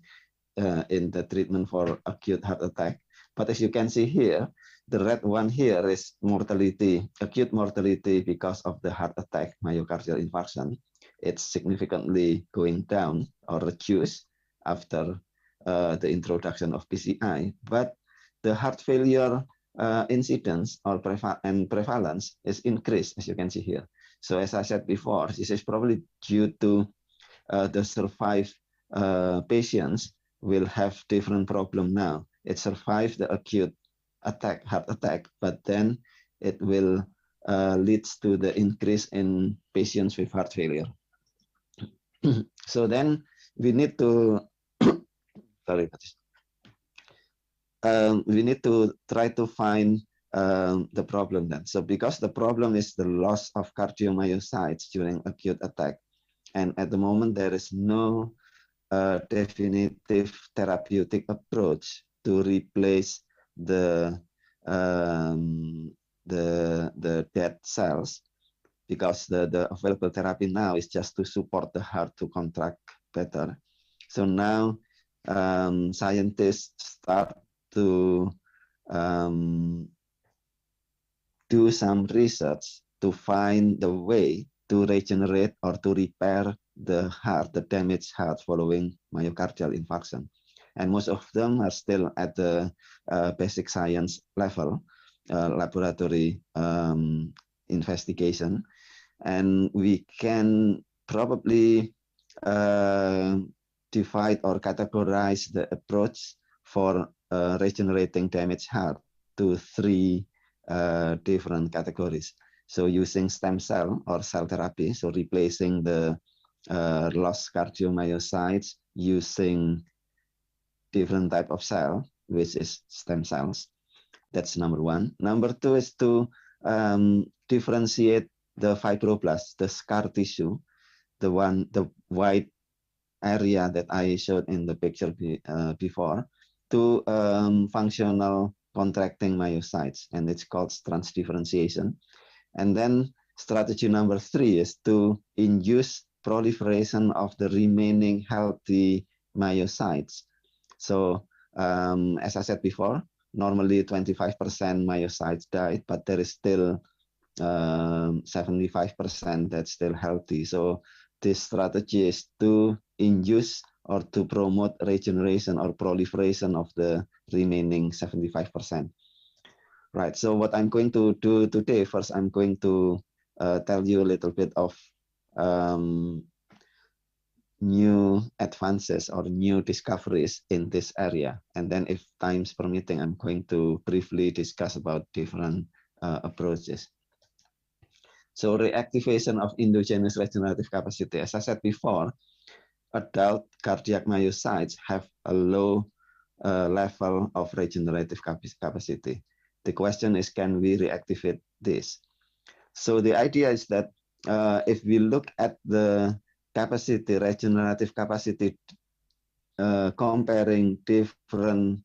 [SPEAKER 1] in the treatment for acute heart attack. But as you can see here, the red one here is mortality, acute mortality because of the heart attack, myocardial infarction. It's significantly going down or reduced after the introduction of PCI. But the heart failure incidence or prevalence is increased, as you can see here. So as I said before, this is probably due to the survived patients will have different problem now. It survived the acute attack, heart attack, but then it will leads to the increase in patients with heart failure. So then we need to we need to try to find the problem then. So because the problem is the loss of cardiomyocytes during acute attack, and at the moment there is no definitive therapeutic approach to replace the dead cells, because the available therapy now is just to support the heart to contract better. So now scientists start to do some research to find the way to regenerate or to repair the heart, the damaged heart following myocardial infarction. And most of them are still at the basic science level, laboratory investigation. And we can probably divide or categorize the approach for regenerating damaged heart to 3 different categories. So using stem cell or cell therapy, so replacing the lost cardiomyocytes using different type of cell, which is stem cells. That's number one. Number two is to differentiate the fibroblast, the scar tissue, the white area that I showed in the picture before, to functional contracting myocytes, and it's called transdifferentiation. And then strategy number three is to induce proliferation of the remaining healthy myocytes. So as I said before, normally 25% myocytes died, but there is still 75% that's still healthy. So this strategy is to induce or to promote regeneration or proliferation of the remaining 75%. Right, so what I'm going to do today, first I'm going to tell you a little bit of new advances or new discoveries in this area. And then if time's permitting, I'm going to briefly discuss about different approaches. So reactivation of endogenous regenerative capacity. As I said before, adult cardiac myocytes have a low level of regenerative capacity. The question is, can we reactivate this? So the idea is that if we look at the capacity, regenerative capacity, comparing different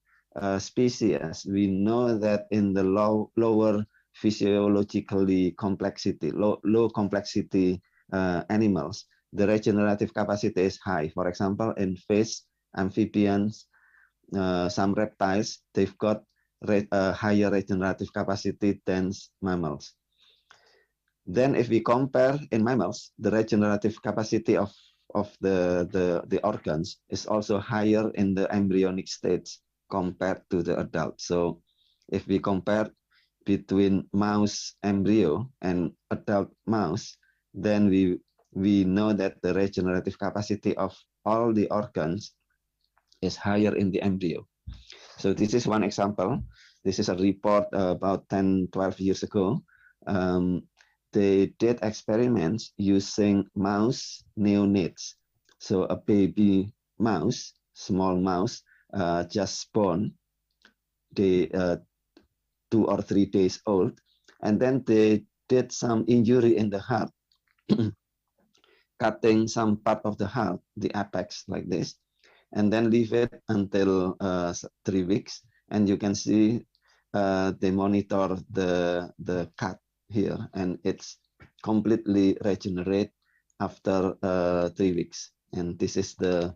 [SPEAKER 1] species, we know that in the lower physiologically complexity, low complexity animals, the regenerative capacity is high. For example, in fish, amphibians, some reptiles, they've got higher regenerative capacity than mammals. Then if we compare in mammals, the regenerative capacity of the organs is also higher in the embryonic stage compared to the adult. So if we compare between mouse embryo and adult mouse, then we know that the regenerative capacity of all the organs is higher in the embryo. So this is one example. This is a report about 10, 12 years ago. They did experiments using mouse neonates. So a baby mouse, small mouse, just born, they 2 or 3 days old, and then they did some injury in the heart, cutting some part of the heart, the apex like this, and then leave it until 3 weeks. And you can see they monitor the cut here, and it's completely regenerate after 3 weeks. And this is the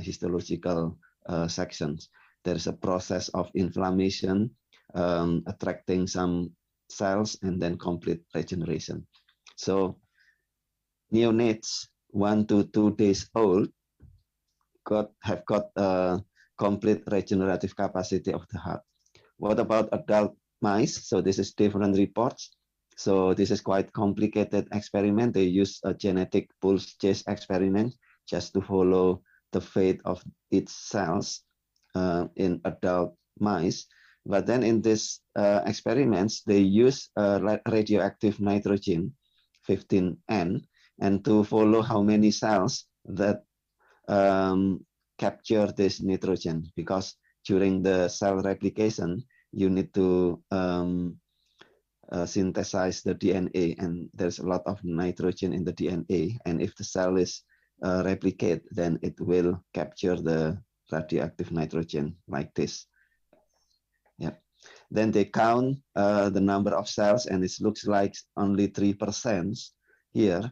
[SPEAKER 1] histological sections. There is a process of inflammation, attracting some cells, and then complete regeneration. So neonates 1 to 2 days old have got complete regenerative capacity of the heart. What about adult mice? So this is different reports. So this is quite complicated experiment. They use a genetic pulse chase experiment just to follow the fate of its cells in adult mice. But then in these experiments, they use radioactive nitrogen, 15N, and to follow how many cells that capture this nitrogen, because during the cell replication, you need to synthesize the DNA, and there's a lot of nitrogen in the DNA. And if the cell is replicate, then it will capture the radioactive nitrogen like this. Yeah. Then they count the number of cells, and it looks like only 3% here,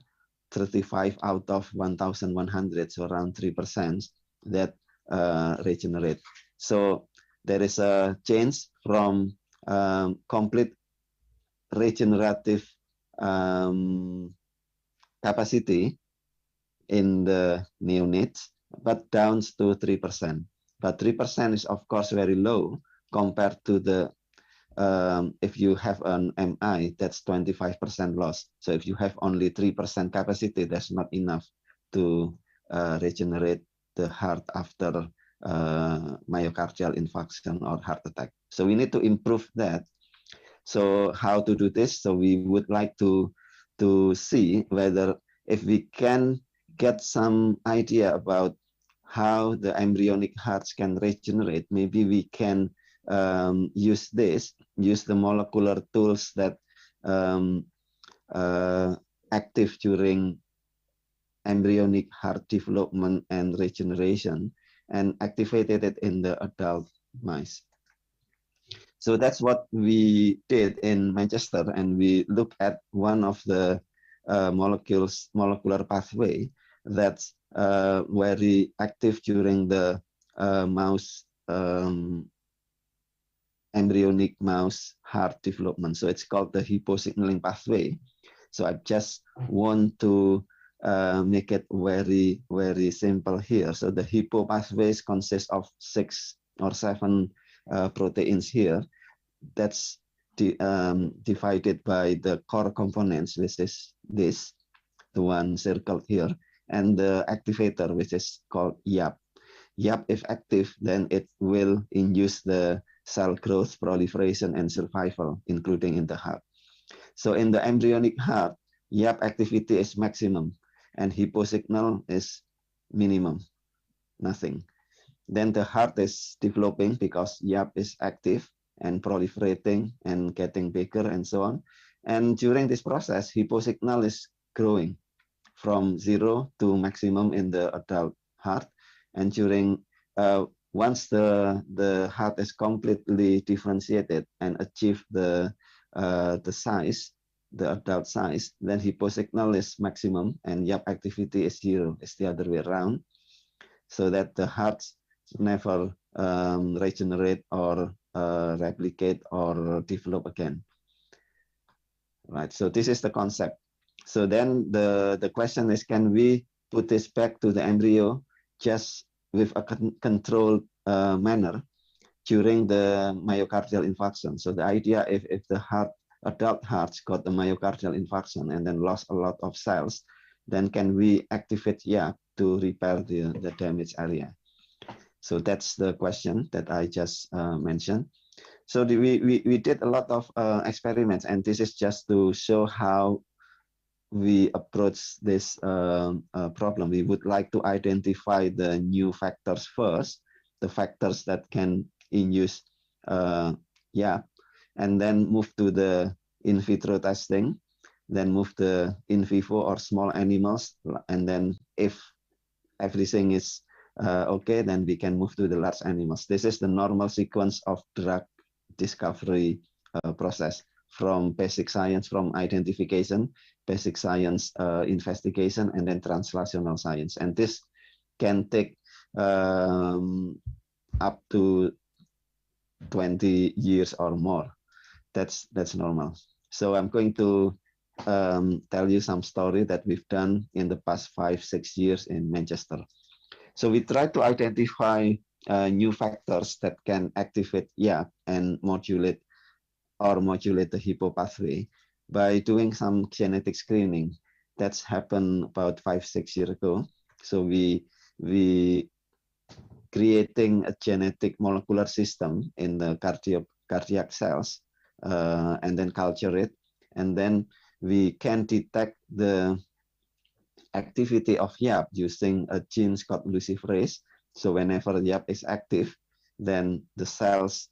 [SPEAKER 1] 35 out of 1,100, so around 3% that regenerate. So there is a change from complete regenerative capacity in the neonates, but down to 3%. But 3% is of course very low compared to the if you have an MI, that's 25% loss. So if you have only 3% capacity, that's not enough to regenerate the heart after myocardial infarction or heart attack. So we need to improve that. So how to do this? So we would like to see whether if we can get some idea about how the embryonic hearts can regenerate, maybe we can use the molecular tools that active during embryonic heart development and regeneration, and activated it in the adult mice. So that's what we did in Manchester, and we look at one of the molecular pathway that's very active during the mouse embryonic mouse heart development. So it's called the hyposignaling pathway. So I just want to make it very, very simple here. So the hypo pathways consist of 6 or 7 proteins here. That's divided by the core components, which is this, the one circled here, and the activator, which is called YAP. YAP, if active, then it will induce the cell growth, proliferation, and survival, including in the heart. So in the embryonic heart, YAP activity is maximum, and hyposignal is minimum, nothing. Then the heart is developing because YAP is active and proliferating and getting bigger and so on. And during this process, hyposignal is growing from 0 to maximum in the adult heart. And during once the heart is completely differentiated and achieve the size, the adult size, then hyposignal is maximum and YAP activity is 0. It's the other way around, so that the heart never regenerate or replicate or develop again. Right. So this is the concept. So then the question is, can we put this back to the embryo just with a controlled manner during the myocardial infarction? So the idea, if the adult hearts got a myocardial infarction and then lost a lot of cells, then can we activate YAP to repair the damaged area? So that's the question that I just mentioned. So we did a lot of experiments, and this is just to show how we approach this problem. We would like to identify the new factors first, the factors that can induce YAP, and then move to the in vitro testing, then move to in vivo or small animals, and then if everything is okay, then we can move to the large animals. This is the normal sequence of drug discovery process, from basic science, from identification, basic science investigation, and then translational science. And this can take up to 20 years or more. That's normal. So I'm going to tell you some story that we've done in the past 5-6 years in Manchester. So we try to identify new factors that can activate YAP and modulate the hypo pathway by doing some genetic screening. That's happened about 5-6 years ago. So we creating a genetic molecular system in the cardiac cells, and then culture it, and then we can detect the activity of YAP using a gene called luciferase. So whenever YAP is active, then the cells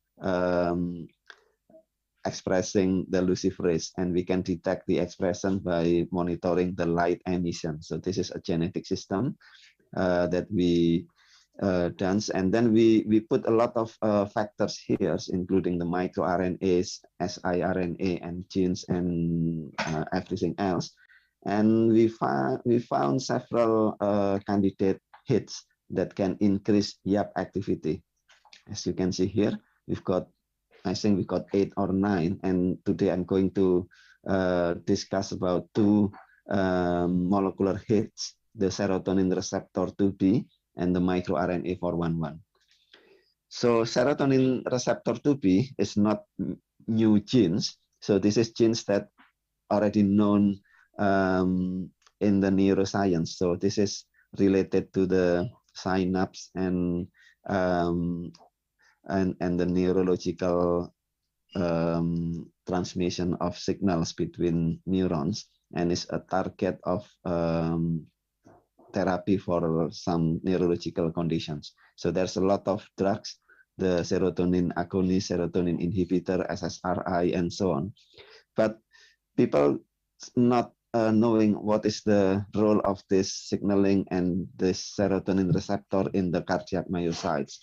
[SPEAKER 1] expressing the luciferase, and we can detect the expression by monitoring the light emission. So this is a genetic system that we done, and then we put a lot of factors here, including the microRNAs, siRNA, and genes, and everything else. And we found several candidate hits that can increase YAP activity. As you can see here, I think we got 8 or 9, and today I'm going to discuss about 2 molecular hits: the serotonin receptor 2B and the microRNA 411. So serotonin receptor 2B is not new genes. So this is genes that already known in the neuroscience. So this is related to the synapse and the neurological transmission of signals between neurons, and is a target of therapy for some neurological conditions. So there's a lot of drugs, the serotonin agonist, serotonin inhibitor, SSRI, and so on. But people not knowing what is the role of this signaling and this serotonin receptor in the cardiac myocytes.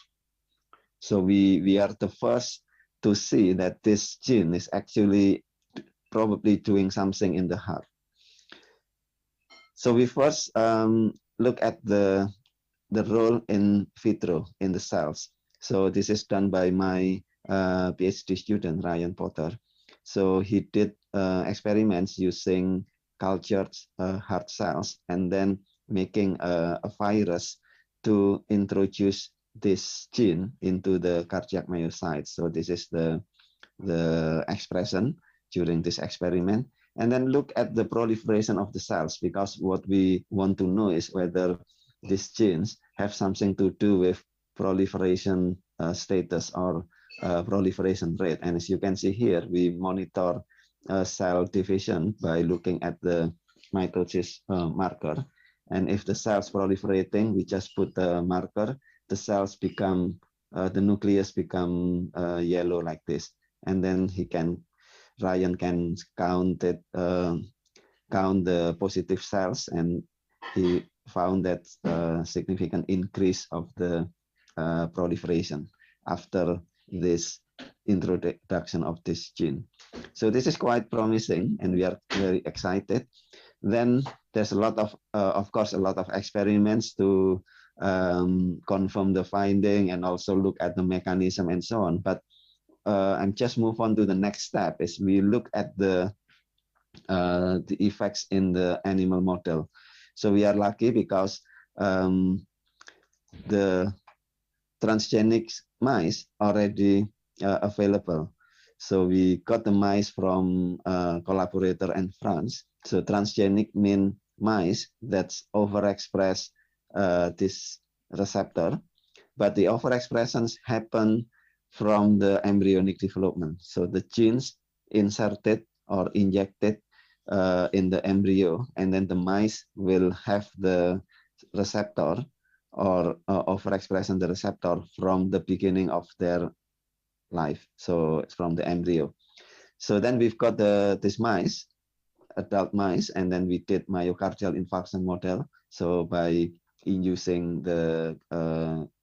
[SPEAKER 1] So we are the first to see that this gene is actually probably doing something in the heart. So we first look at the role in vitro in the cells. So this is done by my PhD student, Ryan Potter. So he did experiments using cultured heart cells and then making a virus to introduce this gene into the cardiac myocytes. So this is the expression during this experiment. And then look at the proliferation of the cells, because what we want to know is whether these genes have something to do with proliferation status or proliferation rate. And as you can see here, we monitor cell division by looking at the mitosis marker. And if the cells proliferating, we just put the marker, the cells become, the nucleus become yellow like this. And then Ryan can count it, count the positive cells, and he found that significant increase of the proliferation after this introduction of this gene. So this is quite promising, and we are very excited. Then there's a lot of course, a lot of experiments to confirm the finding and also look at the mechanism and so on. But I'm just move on to the next step, is we look at the effects in the animal model. So we are lucky because the transgenic mice already available. So we got the mice from collaborator in France. So transgenic mean mice that's overexpress this receptor, but the overexpressions happen from the embryonic development. So the genes inserted or injected in the embryo, and then the mice will have the receptor or overexpression the receptor from the beginning of their life. So it's from the embryo. So then we've got these mice, adult mice, and then we did myocardial infarction model. So by inducing the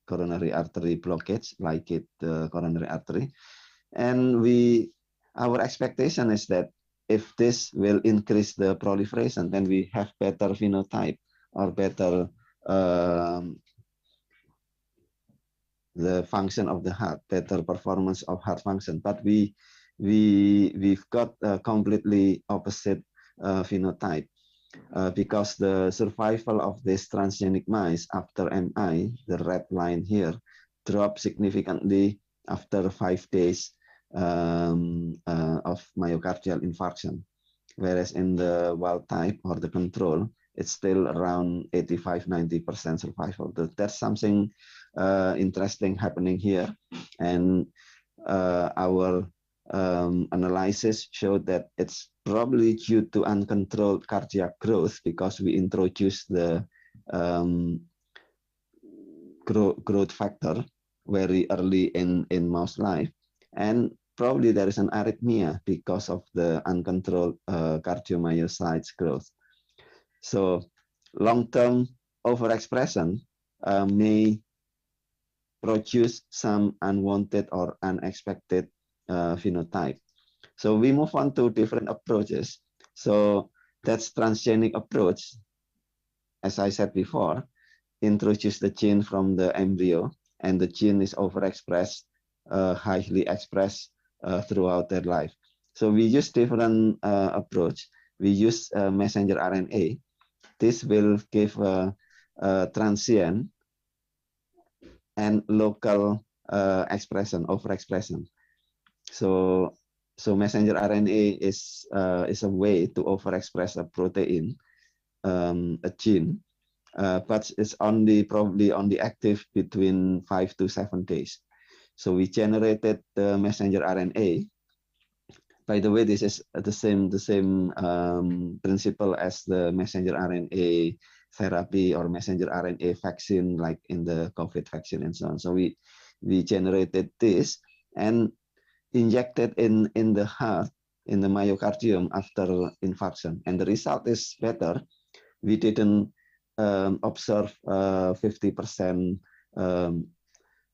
[SPEAKER 1] coronary artery blockage, like the coronary artery, and our expectation is that if this will increase the proliferation, then we have better phenotype or better the function of the heart, better performance of heart function. But we've got a completely opposite phenotype. Because the survival of this transgenic mice after MI, the red line here, dropped significantly after 5 days of myocardial infarction. Whereas in the wild type or the control, it's still around 85–90% survival. There's something interesting happening here. And our analysis showed that it's probably due to uncontrolled cardiac growth, because we introduced the growth factor very early in mouse life, and probably there is an arrhythmia because of the uncontrolled cardiomyocytes growth. So long-term overexpression may produce some unwanted or unexpected phenotype. So we move on to different approaches. So that's transgenic approach. As I said before, introduce the gene from the embryo, and the gene is overexpressed, highly expressed throughout their life. So we use different approach. We use messenger RNA. This will give a transient and local expression, overexpression. So messenger RNA is a way to overexpress a protein, a gene, but it's probably only active between 5 to 7 days. So we generated the messenger RNA. By the way, this is the same principle as the messenger RNA therapy or messenger RNA vaccine, like in the COVID vaccine and so on. So we generated this and injected in the heart, in the myocardium after infarction, and the result is better. We didn't observe 50%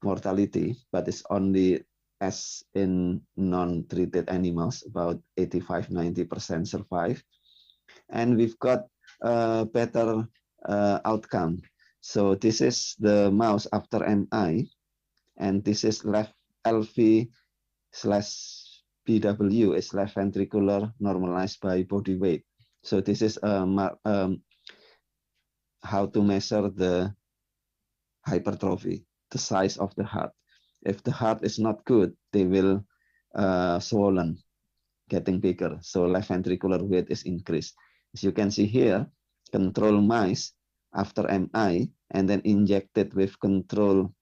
[SPEAKER 1] mortality, but it's only as in non-treated animals, about 85-90% survive. And we've got better outcome. So this is the mouse after MI, and this is left LV/BW is left ventricular normalized by body weight. So this is how to measure the hypertrophy, the size of the heart. If the heart is not good, they will swollen, getting bigger. So left ventricular weight is increased. As you can see here, control mice after MI and then injected with control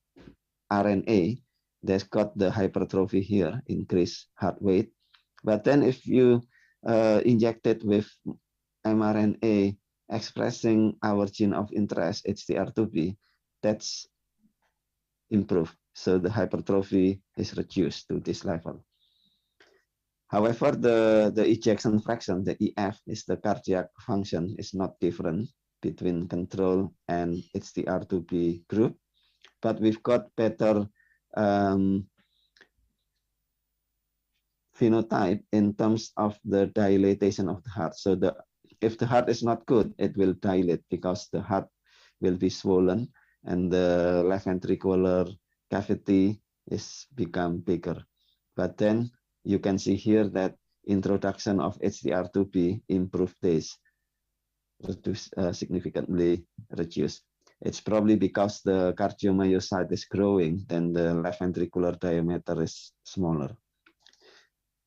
[SPEAKER 1] RNA, they've got the hypertrophy here, increased heart weight. But then if you inject it with mRNA expressing our gene of interest, HTR2B, that's improved. So the hypertrophy is reduced to this level. However, the ejection fraction, the EF, is the cardiac function, is not different between control and HTR2B group, but we've got better phenotype in terms of the dilatation of the heart. So if the heart is not good, it will dilate because the heart will be swollen and the left ventricular cavity is become bigger. But then you can see here that introduction of HTR2B improved this, significantly reduced. It's probably because the cardiomyocyte is growing, then the left ventricular diameter is smaller.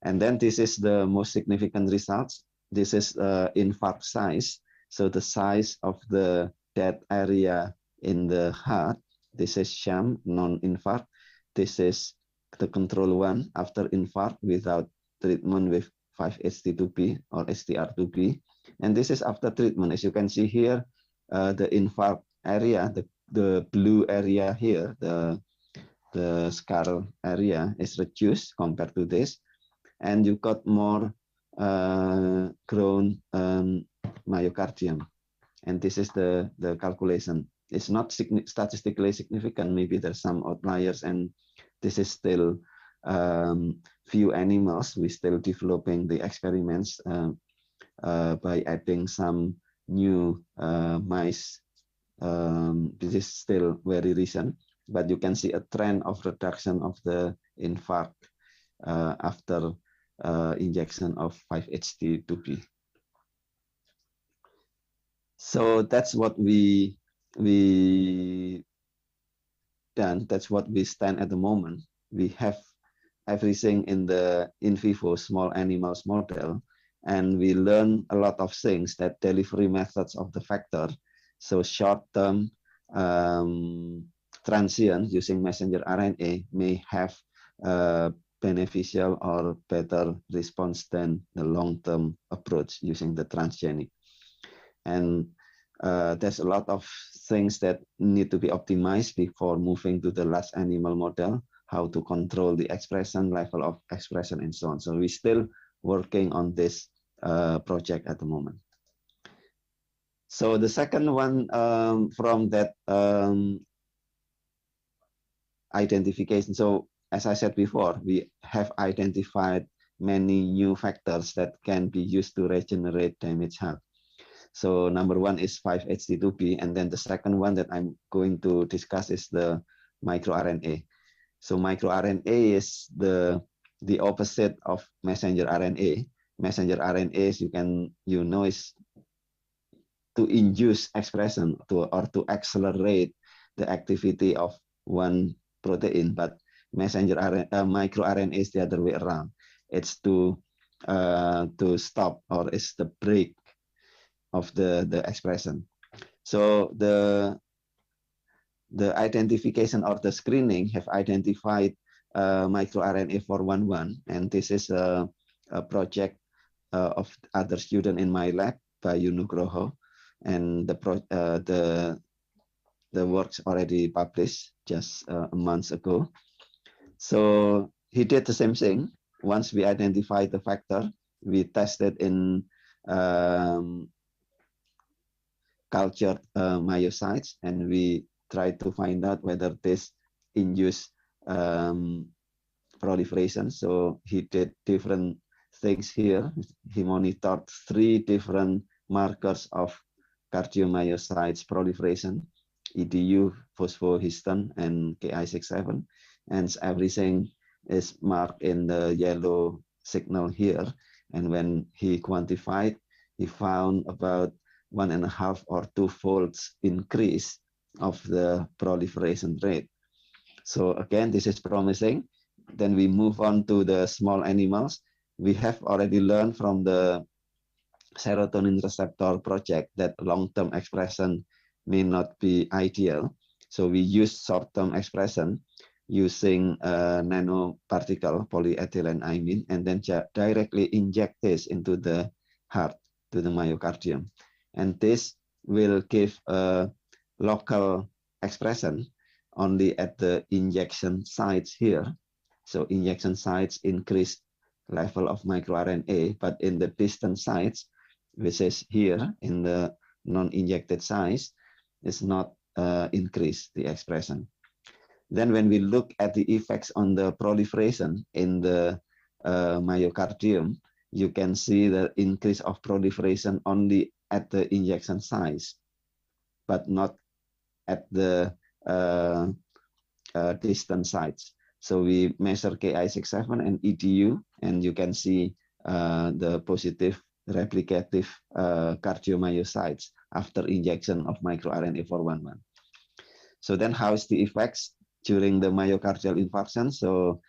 [SPEAKER 1] And then this is the most significant results. This is infarct size. So the size of the dead area in the heart. This is sham, non-infarct. This is the control one after infarct without treatment with 5-HT2B or STR2B. And this is after treatment. As you can see here, the infarct area, the blue area here, the scar area is reduced compared to this. And you got more grown myocardium. And this is the calculation. It's not statistically significant. Maybe there's some outliers, and this is still few animals. We're still developing the experiments by adding some new mice. This is still very recent, but you can see a trend of reduction of the infarct after injection of 5-HT2B. So that's what we done. That's what we stand at the moment. We have everything in the in vivo small animals model, and we learn a lot of things, that delivery methods of the factor. So short-term transient using messenger RNA may have beneficial or better response than the long-term approach using the transgenic. And there's a lot of things that need to be optimized before moving to the last animal model, how to control the expression, level of expression, and so on. So we're still working on this project at the moment. So the second one from that identification. So as I said before, we have identified many new factors that can be used to regenerate damaged heart. So number one is 5-HT2B, and then the second one that I'm going to discuss is the microRNA. So microRNA is the opposite of messenger RNA. Messenger RNA, is is to induce expression or to accelerate the activity of one protein, but messenger RNA, microRNA is the other way around. It's to stop, or it's the break of the expression. So the identification or the screening have identified microRNA 411, and this is a project of other student in my lab, by Nugroho. and the works already published just a month ago. So he did the same thing. Once we identified the factor, we tested in cultured myocytes, and we tried to find out whether this induce proliferation. So he did different things here. He monitored 3 different markers of cardiomyocytes proliferation: EDU, phosphohistone, and Ki67. And everything is marked in the yellow signal here. And when he quantified, he found about 1.5 or 2 folds increase of the proliferation rate. So again, this is promising. Then we move on to the small animals. We have already learned from the serotonin receptor project that long-term expression may not be ideal. So we use short-term expression using a nanoparticle, polyethylenimine, and then directly inject this into the heart, to the myocardium. And this will give a local expression only at the injection sites here. So injection sites increase level of microRNA, but in the distant sites, which is here in the non-injected sites, is not increase the expression. Then when we look at the effects on the proliferation in the myocardium, you can see the increase of proliferation only at the injection sites, but not at the distant sites. So we measure Ki67 and EDU, and you can see the positive replicative cardiomyocytes after injection of microRNA 411. So then how is the effects during the myocardial infarction? So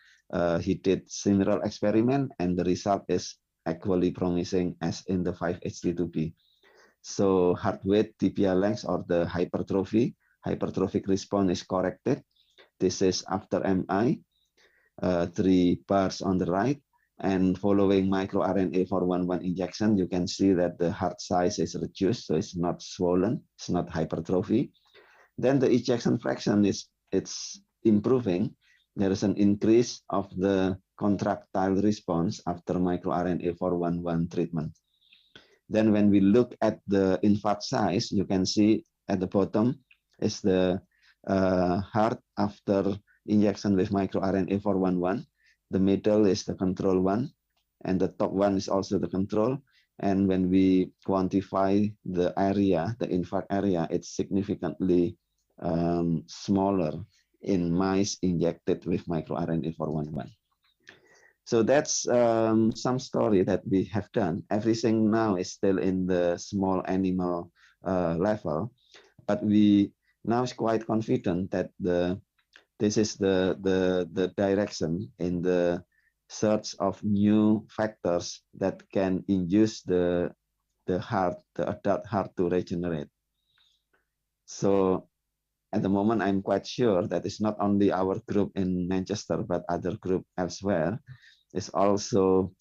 [SPEAKER 1] he did similar experiment, and the result is equally promising as in the 5-HT2B. So heart weight, tibial length, or the hypertrophic response is corrected. This is after MI, 3 bars on the right, and following microRNA 411 injection, you can see that the heart size is reduced, so it's not swollen, it's not hypertrophy. Then the ejection fraction it's improving. There is an increase of the contractile response after microRNA 411 treatment. Then when we look at the infarct size, you can see at the bottom is the heart after injection with microRNA 411. The middle is the control one, and the top one is also the control. And when we quantify the area, the infarct area, it's significantly smaller in mice injected with microRNA 411. So that's some story that we have done. Everything now is still in the small animal level, but we now is quite confident that this is the direction in the search of new factors that can induce the adult heart to regenerate. So at the moment, I'm quite sure that it's not only our group in Manchester, but other group elsewhere is also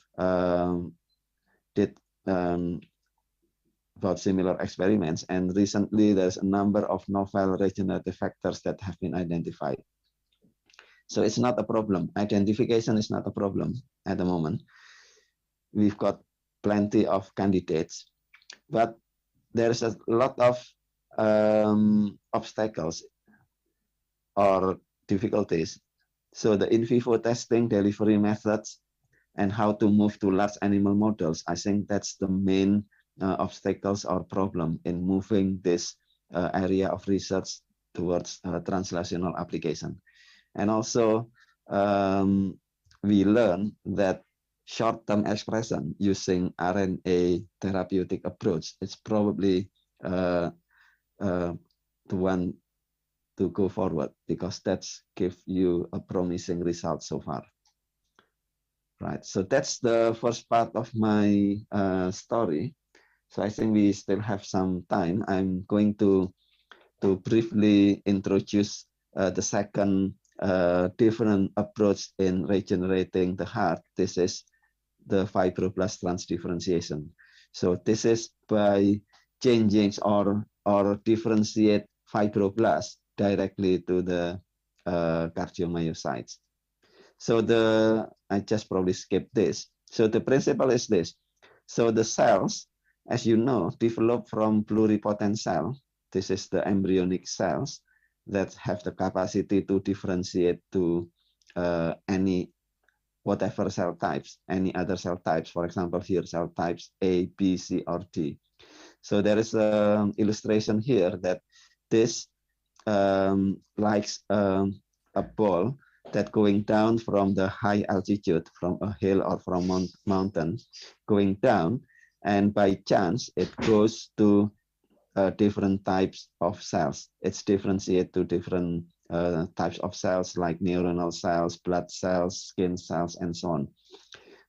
[SPEAKER 1] did about similar experiments. And recently, there's a number of novel regenerative factors that have been identified. So it's not a problem. Identification is not a problem at the moment. We've got plenty of candidates, but there's a lot of obstacles or difficulties. So the in vivo testing, delivery methods, and how to move to large animal models, I think that's the main obstacles or problem in moving this area of research towards translational application. And also, we learned that short-term expression using RNA therapeutic approach is probably the one to go forward, because that's give you a promising result so far. Right, so that's the first part of my story. So I think we still have some time. I'm going to briefly introduce the second different approach in regenerating the heart. This is the fibroblast transdifferentiation. So this is by changing or differentiate fibroblasts directly to the cardiomyocytes. So I just probably skip this. So the principle is this. So the cells, as you know, develop from pluripotent cell. This is the embryonic cells that have the capacity to differentiate to any whatever cell types, any other cell types. For example, here cell types A, B, C, or D. So there is an illustration here that this likes a ball that going down from the high altitude, from a hill or from mountain, going down, and by chance it goes to different types of cells. It's differentiated to different types of cells like neuronal cells, blood cells, skin cells, and so on.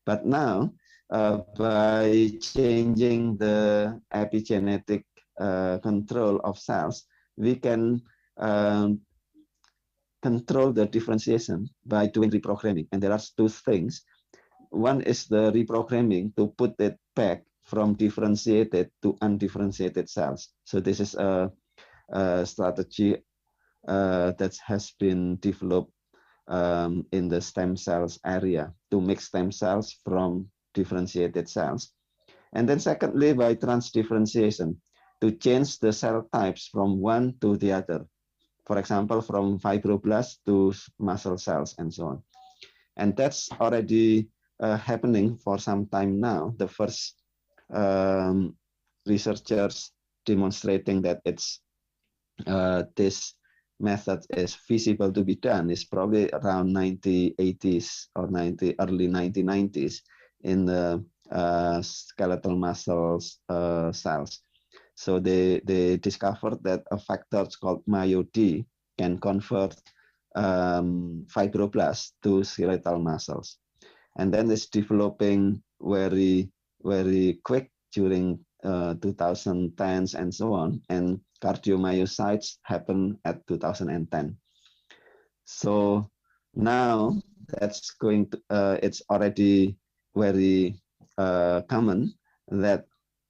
[SPEAKER 1] But now, by changing the epigenetic control of cells, we can control the differentiation by doing reprogramming. And there are two things. One is the reprogramming to put it back from differentiated to undifferentiated cells. So this is a strategy that has been developed in the stem cells area to make stem cells from differentiated cells. And then secondly, by transdifferentiation, to change the cell types from one to the other. For example, from fibroblasts to muscle cells and so on. And that's already happening for some time now. The first researchers demonstrating that it's this method is feasible to be done is probably around 1980s or early 1990s in the skeletal muscles cells. So they discovered that a factor called MyoD can convert fibroblasts to skeletal muscles. And then it's developing very, very quick during 2010s and so on. And cardiomyocytes happen at 2010. So now that's going to, it's already very common that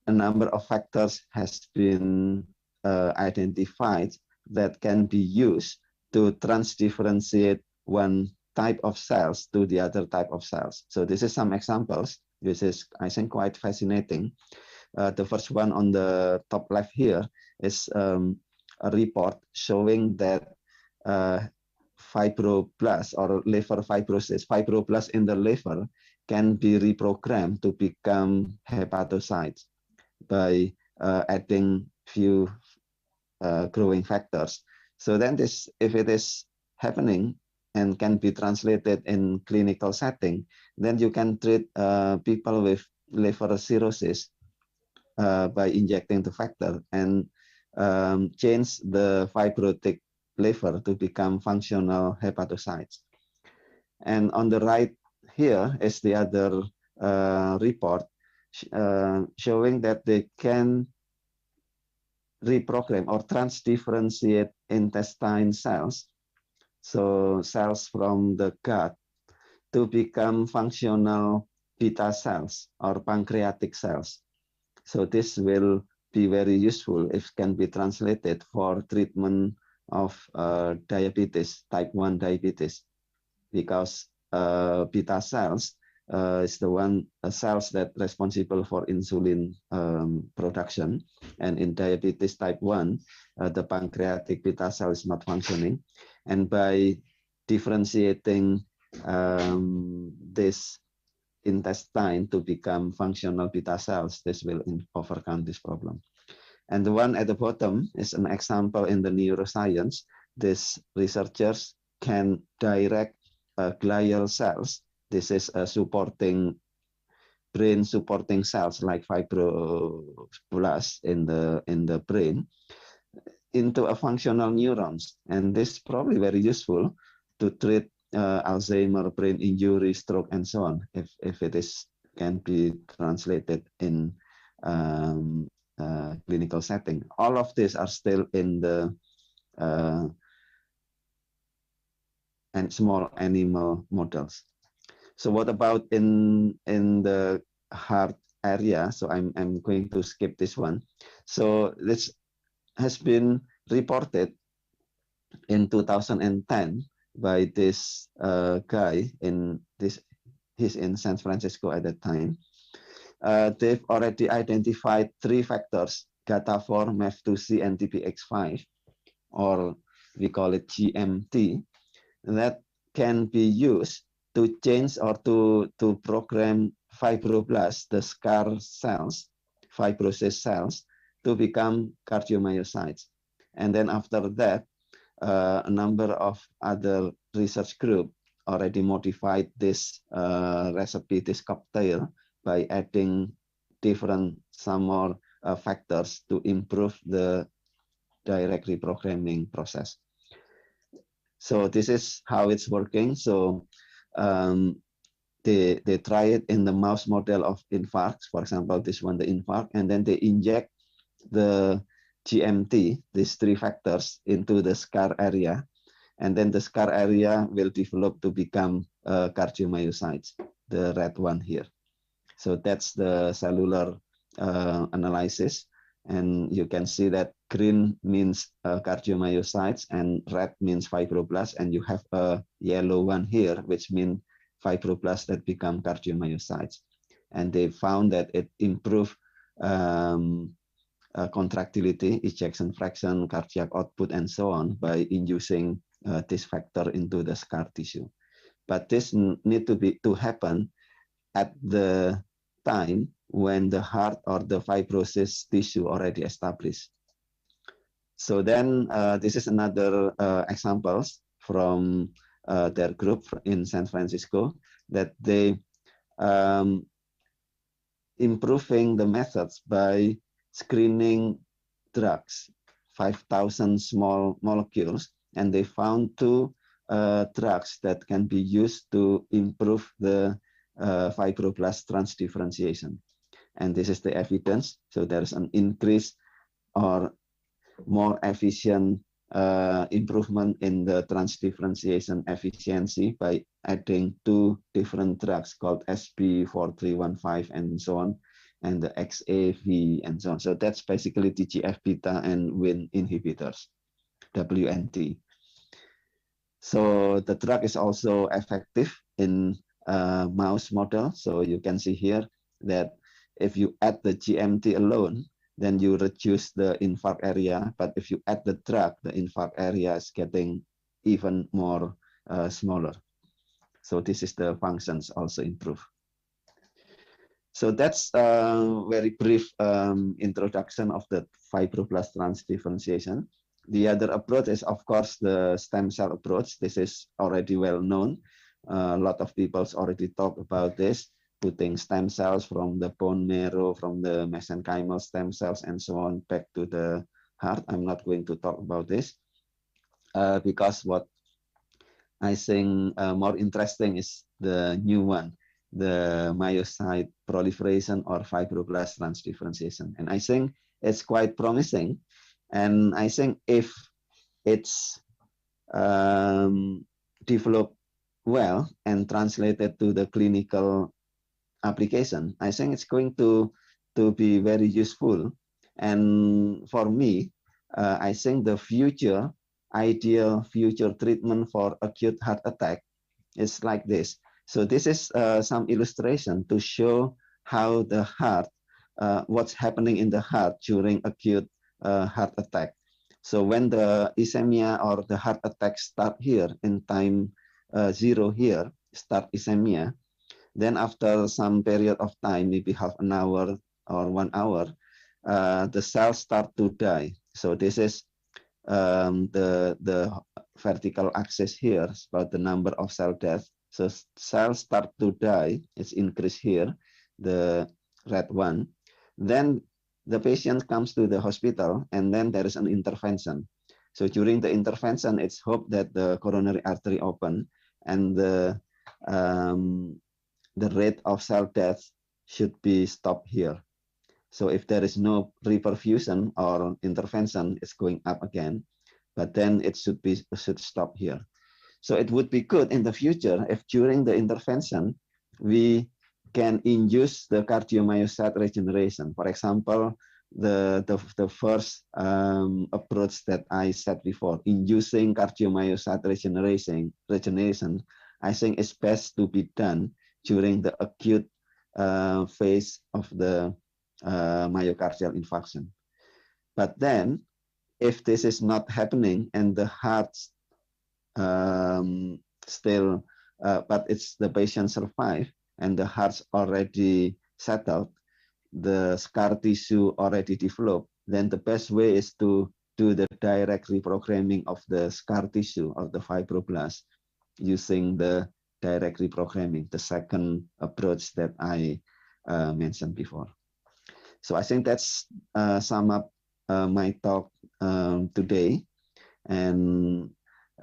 [SPEAKER 1] a number of factors has been identified that can be used to transdifferentiate one type of cells to the other type of cells. So this is some examples. This is, I think, quite fascinating. The first one on the top left here is a report showing that fibroblasts or liver fibrosis, fibroblasts in the liver can be reprogrammed to become hepatocytes by adding few growing factors. So then this, if it is happening and can be translated in clinical setting, then you can treat people with liver cirrhosis by injecting the factor and change the fibrotic liver to become functional hepatocytes. And on the right here is the other report showing that they can reprogram or transdifferentiate intestine cells, so cells from the gut, to become functional beta cells or pancreatic cells. So this will be very useful if can be translated for treatment of diabetes, type 1 diabetes, because beta cells is the one cells that responsible for insulin production, and in diabetes type 1 the pancreatic beta cell is not functioning, and by differentiating this intestine to become functional beta cells, this will overcome this problem. And the one at the bottom is an example in the neuroscience. These researchers can direct glial cells. This is supporting brain supporting cells like fibroblasts in the brain into a functional neurons, and this is probably very useful to treat Alzheimer, brain injury, stroke, and so on. If it is can be translated in clinical setting. All of these are still in the and small animal models. So what about in the heart area? So I'm going to skip this one. So this has been reported in 2010 by this guy in this. He's in San Francisco at that time. They've already identified 3 factors: GATA4, MEF2C, and TPX5, or we call it GMT, that can be used to change or to program fibroblasts, the scar cells, fibrosis cells, to become cardiomyocytes. And then after that, a number of other research groups already modified this recipe, this cocktail, by adding some more factors to improve the direct reprogramming process. So this is how it's working. So they try it in the mouse model of infarcts, for example, this one, the infarct, and then they inject the GMT, these 3 factors, into the scar area, and then the scar area will develop to become cardiomyocytes, the red one here. So that's the cellular analysis, and you can see that green means cardiomyocytes and red means fibroblasts, and you have a yellow one here, which means fibroblasts that become cardiomyocytes. And they found that it improved contractility, ejection fraction, cardiac output, and so on by inducing this factor into the scar tissue. But this need to happen at the time when the heart or the fibrosis tissue already established. So then this is another examples from their group in San Francisco, that they improving the methods by screening drugs, 5,000 small molecules, and they found 2 drugs that can be used to improve the fibroblast transdifferentiation. And this is the evidence. So there's an increase or more efficient improvement in the transdifferentiation efficiency by adding 2 different drugs called SB4315 and so on, and the XAV and so on. So that's basically TGF-beta and Wnt inhibitors, WNT. So the drug is also effective in mouse model. So you can see here that if you add the GMT alone, then you reduce the infarct area. But if you add the drug, the infarct area is getting even more smaller. So this is the functions also improve. So that's a very brief introduction of the fibroblast transdifferentiation. The other approach is, of course, the stem cell approach. This is already well known. A lot of people already talk about this, putting stem cells from the bone marrow, from the mesenchymal stem cells, and so on back to the heart. I'm not going to talk about this because what I think more interesting is the new one, the myocyte proliferation or fibroblast transdifferentiation. And I think it's quite promising. And I think if it's developed well and translated to the clinical application, I think it's going to be very useful. And for me, I think the ideal future treatment for acute heart attack is like this. So this is some illustration to show how the heart, what's happening in the heart during acute heart attack. So when the ischemia or the heart attack start here in time 0 here, start ischemia, then after some period of time, maybe half an hour or 1 hour, the cells start to die. So this is the vertical axis here, is about the number of cell deaths. So cells start to die, it's increased here, the red one. Then the patient comes to the hospital, and then there is an intervention. So during the intervention, it's hoped that the coronary artery open, and the rate of cell death should be stopped here. So if there is no reperfusion or intervention, it's going up again, but then it should stop here. So it would be good in the future if during the intervention we can induce the cardiomyocyte regeneration. For example, the first approach that I said before, inducing cardiomyocyte regeneration, I think is best to be done during the acute phase of the myocardial infarction. But then, if this is not happening and the heart still, but it's the patient survive and the heart's already settled, the scar tissue already developed, then the best way is to do the direct reprogramming of the scar tissue of the fibroblast using the direct reprogramming, the second approach that I mentioned before. So I think that's sum up my talk today. And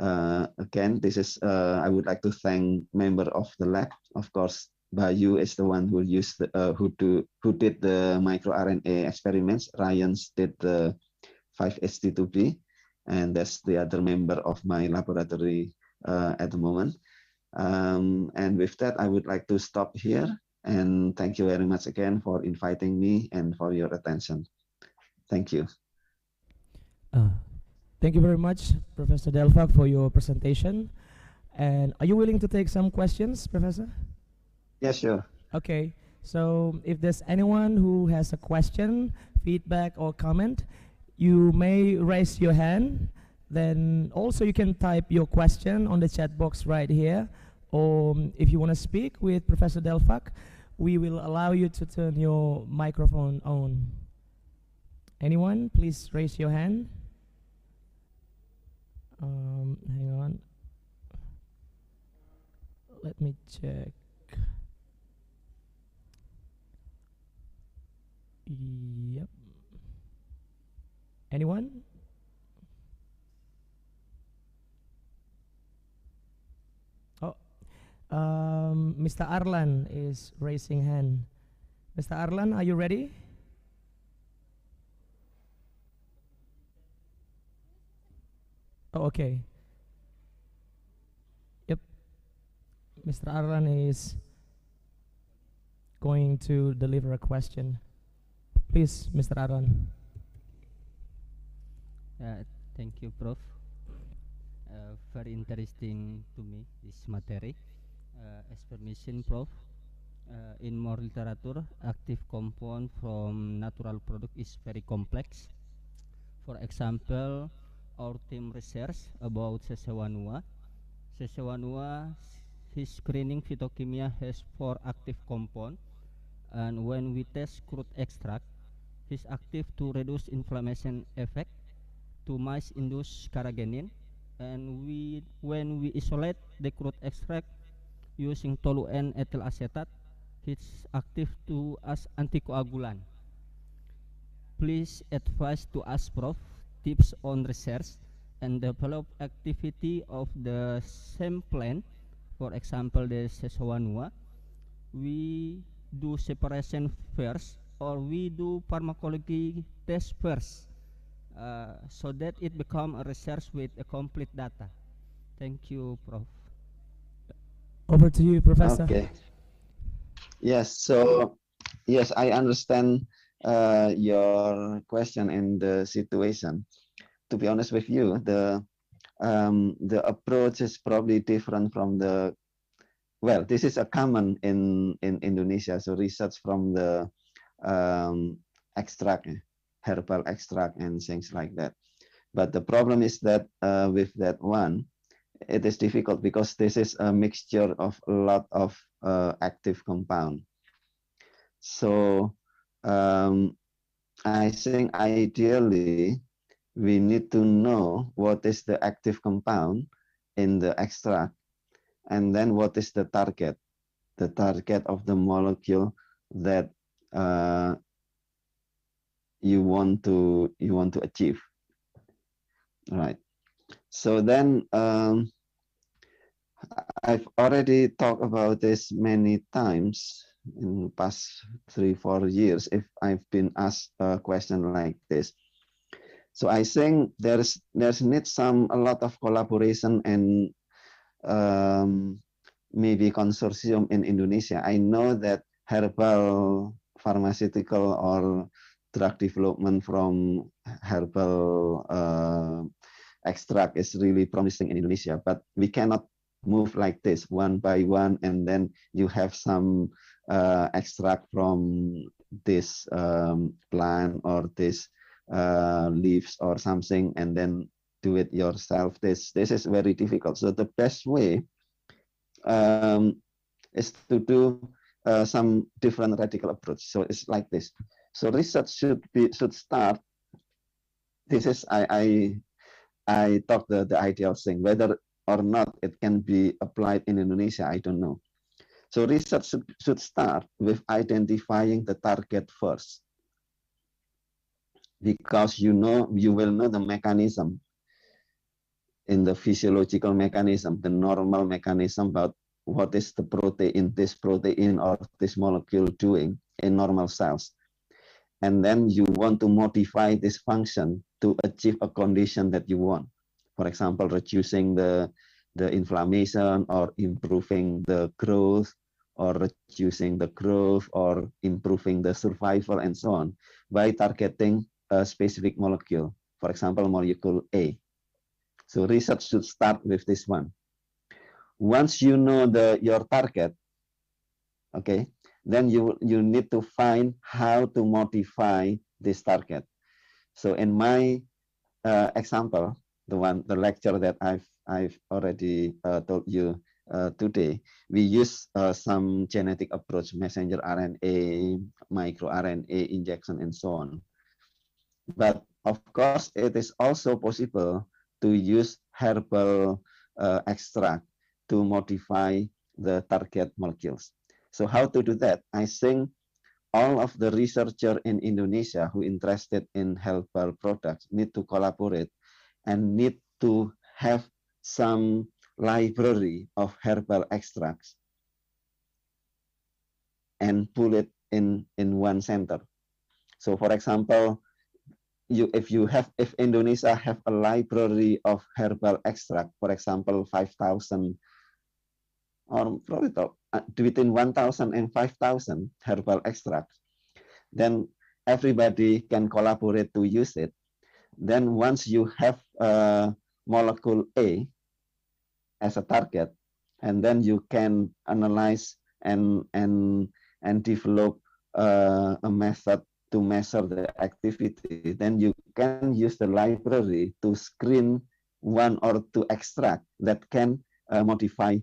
[SPEAKER 1] again, this is I would like to thank member of the lab. Of course, Bayu is the one who used who did the microRNA experiments. Ryan did the 5-HT2B, and that's the other member of my laboratory at the moment. And with that, I would like to stop here. And thank you very much again for inviting me and for your attention. Thank you.
[SPEAKER 13] Thank you very much, Professor Delphac, for your presentation. And are you willing to take some questions, Professor?
[SPEAKER 1] Yes, sure.
[SPEAKER 13] Okay, so if there's anyone who has a question, feedback, or comment, you may raise your hand. Then also you can type your question on the chat box right here. Or if you want to speak with Professor Delphac, we will allow you to turn your microphone on. Anyone, please raise your hand. Hang on. Let me check. Yep. Anyone? Oh, Mr. Arlan is raising hand. Mr. Arlan, are you ready? Oh, okay. Yep. Mr. Arlan is going to deliver a question. Please, Mr. Arlan.
[SPEAKER 2] Thank you, Prof. Very interesting to me, this material. As permission, Prof. In more literature, active compound from natural product is very complex. For example, our team research about Sesewanua. Sesewanua, his screening phytochemia has 4 active compound, and when we test crude extract, his active to reduce inflammation effect, to mice induce carrageenan, and when we isolate the crude extract using toluene ethyl acetate, it's active to as anticoagulant. Please advise to us, Prof, tips on research and develop activity of the same plant. For example, the Sesewanua, we do separation first, or we do pharmacology test first, so that it become a research with a complete data. Thank you, Prof.
[SPEAKER 13] Over to you, Professor.
[SPEAKER 1] Okay. Yes, so yes, I understand your question and the situation. To be honest with you, the approach is probably different from the, well, this is a common in Indonesia. So research from the extract, herbal extract and things like that. But the problem is that with that one, it is difficult because this is a mixture of a lot of active compound. So I think ideally we need to know what is the active compound in the extract, and then what is the target of the molecule that you want to achieve, right? So then I've already talked about this many times in the past 3-4 years if I've been asked a question like this. So I think there's needs a lot of collaboration and maybe consortium in Indonesia. I know that herbal, pharmaceutical, or drug development from herbal extract is really promising in Indonesia, but we cannot move like this one by one, and then you have some extract from this plant or this leaves or something, and then do it yourself. This is very difficult. So the best way is to do some different radical approach. So it's like this. So research should start. This is I thought the ideal thing. Whether or not it can be applied in Indonesia, I don't know. So research should start with identifying the target first, because you will know the mechanism, in the physiological mechanism, the normal mechanism about what is the protein, this protein or this molecule doing in normal cells. And then you want to modify this function to achieve a condition that you want. For example, reducing the inflammation or improving the growth, or reducing the growth or improving the survival and so on, by targeting a specific molecule, for example, molecule A. So research should start with this one. Once you know your target, okay, then you need to find how to modify this target. So in my example, the lecture that I've already told you today, we use some genetic approach, messenger RNA, microRNA injection, and so on. But of course, it is also possible to use herbal extract to modify the target molecules. So how to do that? I think all of the researchers in Indonesia who interested in herbal products need to collaborate and need to have some library of herbal extracts and pull it in one center. So for example, if Indonesia have a library of herbal extract, for example, 5,000 or probably between 1,000 and 5,000 herbal extracts, then everybody can collaborate to use it. Then once you have molecule A as a target, and then you can analyze and develop a method to measure the activity, then you can use the library to screen one or two extract that can modify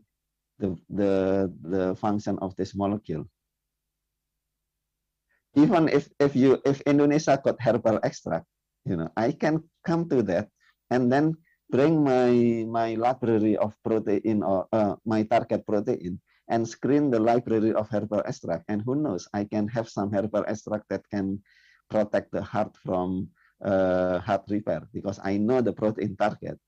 [SPEAKER 1] the function of this molecule. Even if Indonesia got herbal extract, I can come to that and then bring my library of protein or my target protein and screen the library of herbal extract. And who knows, I can have some herbal extract that can protect the heart from heart repair, because I know the protein target.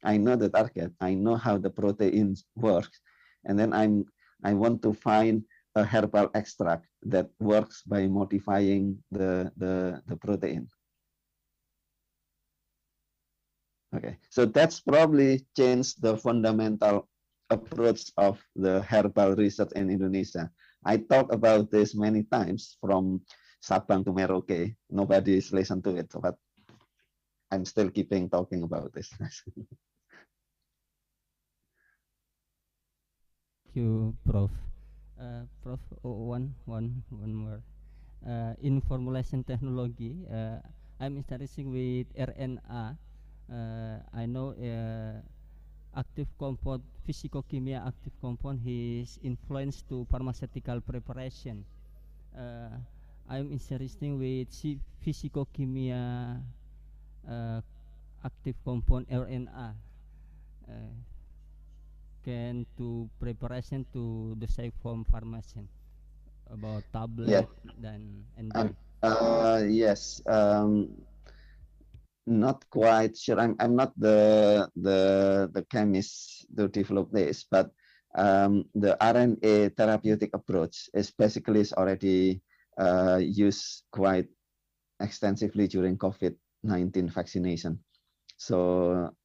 [SPEAKER 1] I know the target. I know how the protein works. And then I want to find a herbal extract that works by modifying the protein. Okay, so that's probably changed the fundamental approach of the herbal research in Indonesia. I talk about this many times from Sabang to Merauke. Nobody's listened to it, but I'm still keeping talking about this.
[SPEAKER 2] Thank you, Prof. Prof, one more. In formulation technology, I'm interested with RNA. I know active compound, physico-kimia active compound, his influence to pharmaceutical preparation. I'm interested with physico-kimia active compound RNA. Can to preparation to the safe form pharmacy about tablet and
[SPEAKER 1] yes. Not quite sure. I'm not the chemist to develop this, but the RNA therapeutic approach is already used quite extensively during COVID-19 vaccination. So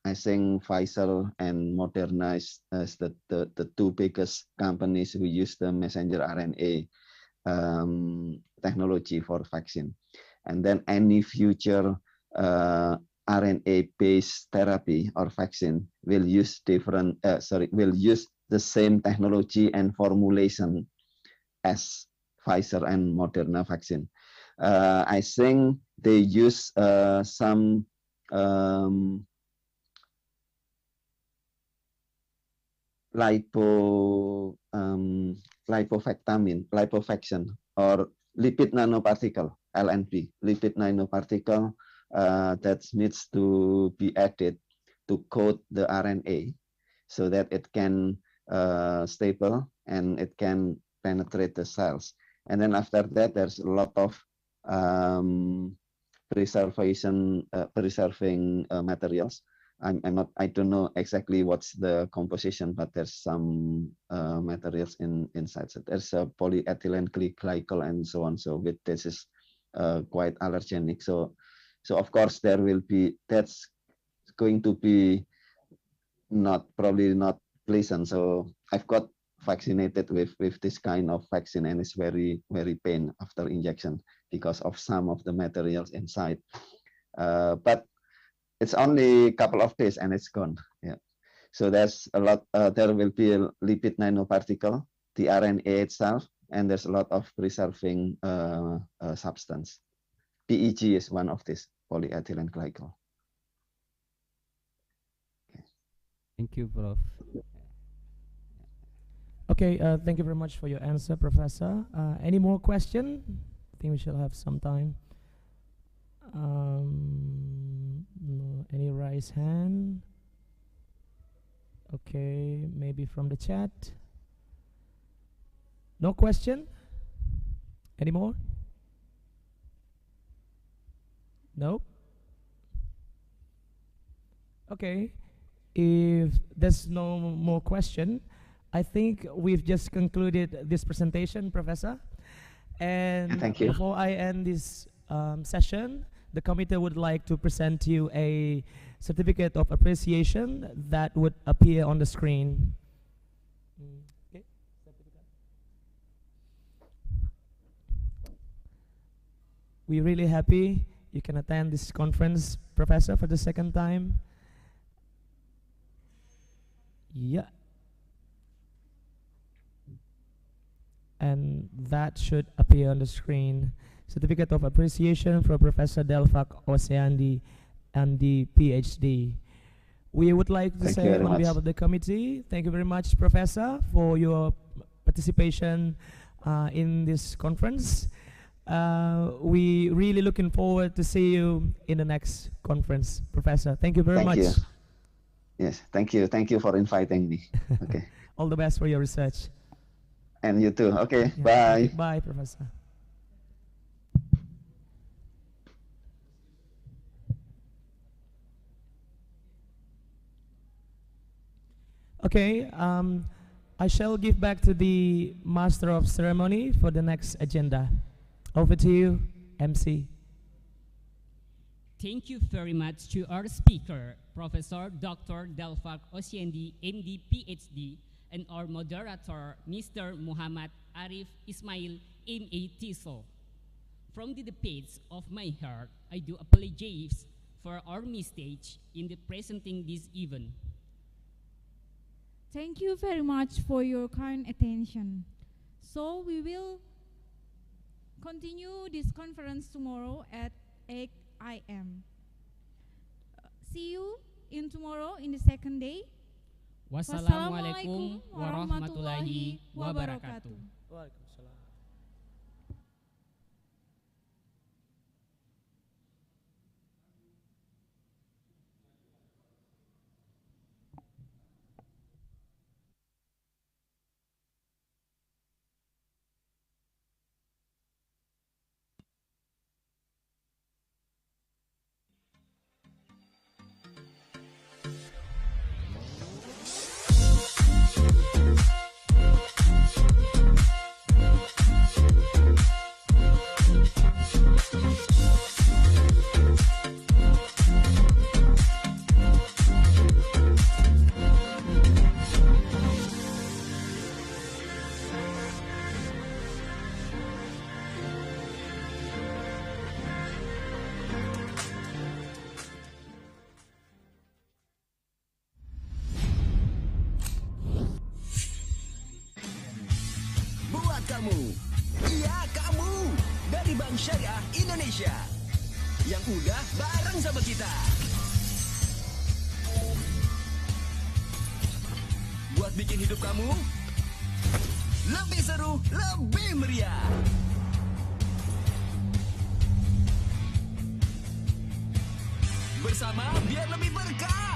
[SPEAKER 1] I think Pfizer and Moderna is the two biggest companies who use the messenger RNA technology for vaccine. And then any future RNA-based therapy or vaccine will use will use the same technology and formulation as Pfizer and Moderna vaccine. I think they use some lipofection or lipid nanoparticle, LNP, lipid nanoparticle that needs to be added to coat the RNA so that it can stable and it can penetrate the cells. And then after that, there's a lot of preserving materials. I don't know exactly what's the composition, but there's some materials inside. So there's a polyethylene glycol and so on. So with this is quite allergenic. So of course there will be, that's going to be probably not pleasant. So I've got vaccinated with this kind of vaccine, and it's very pain after injection because of some of the materials inside. But it's only a couple of days and it's gone. Yeah. So there's a lot. There will be a lipid nanoparticle, the RNA itself, and there's a lot of preserving substance. PEG is one of this, polyethylene glycol.
[SPEAKER 2] Okay. Thank you, Prof.
[SPEAKER 13] Okay, thank you very much for your answer, Professor. Any more question? I think we shall have some time. No, any raised hand? Okay, maybe from the chat. No question? Any more? No? Okay, if there's no more question, I think we've just concluded this presentation, Professor. And
[SPEAKER 1] thank you.
[SPEAKER 13] Before I end this session, the committee would like to present to you a certificate of appreciation that would appear on the screen. Okay. We're really happy you can attend this conference, Professor, for the second time. Yeah. And that should appear on the screen. Certificate of Appreciation for Professor Delphak Oseandi and the PhD. We would like to say on behalf of the committee, thank you very much, Professor, for your participation in this conference. We really looking forward to see you in the next conference, Professor. Thank you very much.
[SPEAKER 1] Thank you. Yes, thank you. Thank you for inviting me. Okay.
[SPEAKER 13] All the best for your research.
[SPEAKER 1] And you too. Okay,
[SPEAKER 13] Yeah.
[SPEAKER 1] bye.
[SPEAKER 13] Bye, Professor. Okay, I shall give back to the Master of Ceremony for the next agenda. Over to you, MC.
[SPEAKER 8] Thank you very much to our speaker, Professor Dr. Delphak Oseandi, MD, PhD, and our moderator, Mr. Muhammad Arif Ismail, MA, TESOL. From the depths of my heart, I do apologize for our mistake in the presenting this event.
[SPEAKER 9] Thank you very much for your kind attention. So we will continue this conference tomorrow at 8 a.m. See you in tomorrow in the second day.
[SPEAKER 8] Wassalamualaikum warahmatullahi wabarakatuh.
[SPEAKER 13] Waalaikumsalam.
[SPEAKER 18] Bank Syariah Indonesia. Yang udah bareng sama kita. Buat bikin hidup kamu lebih seru, lebih meriah. Bersama biar lebih berkah.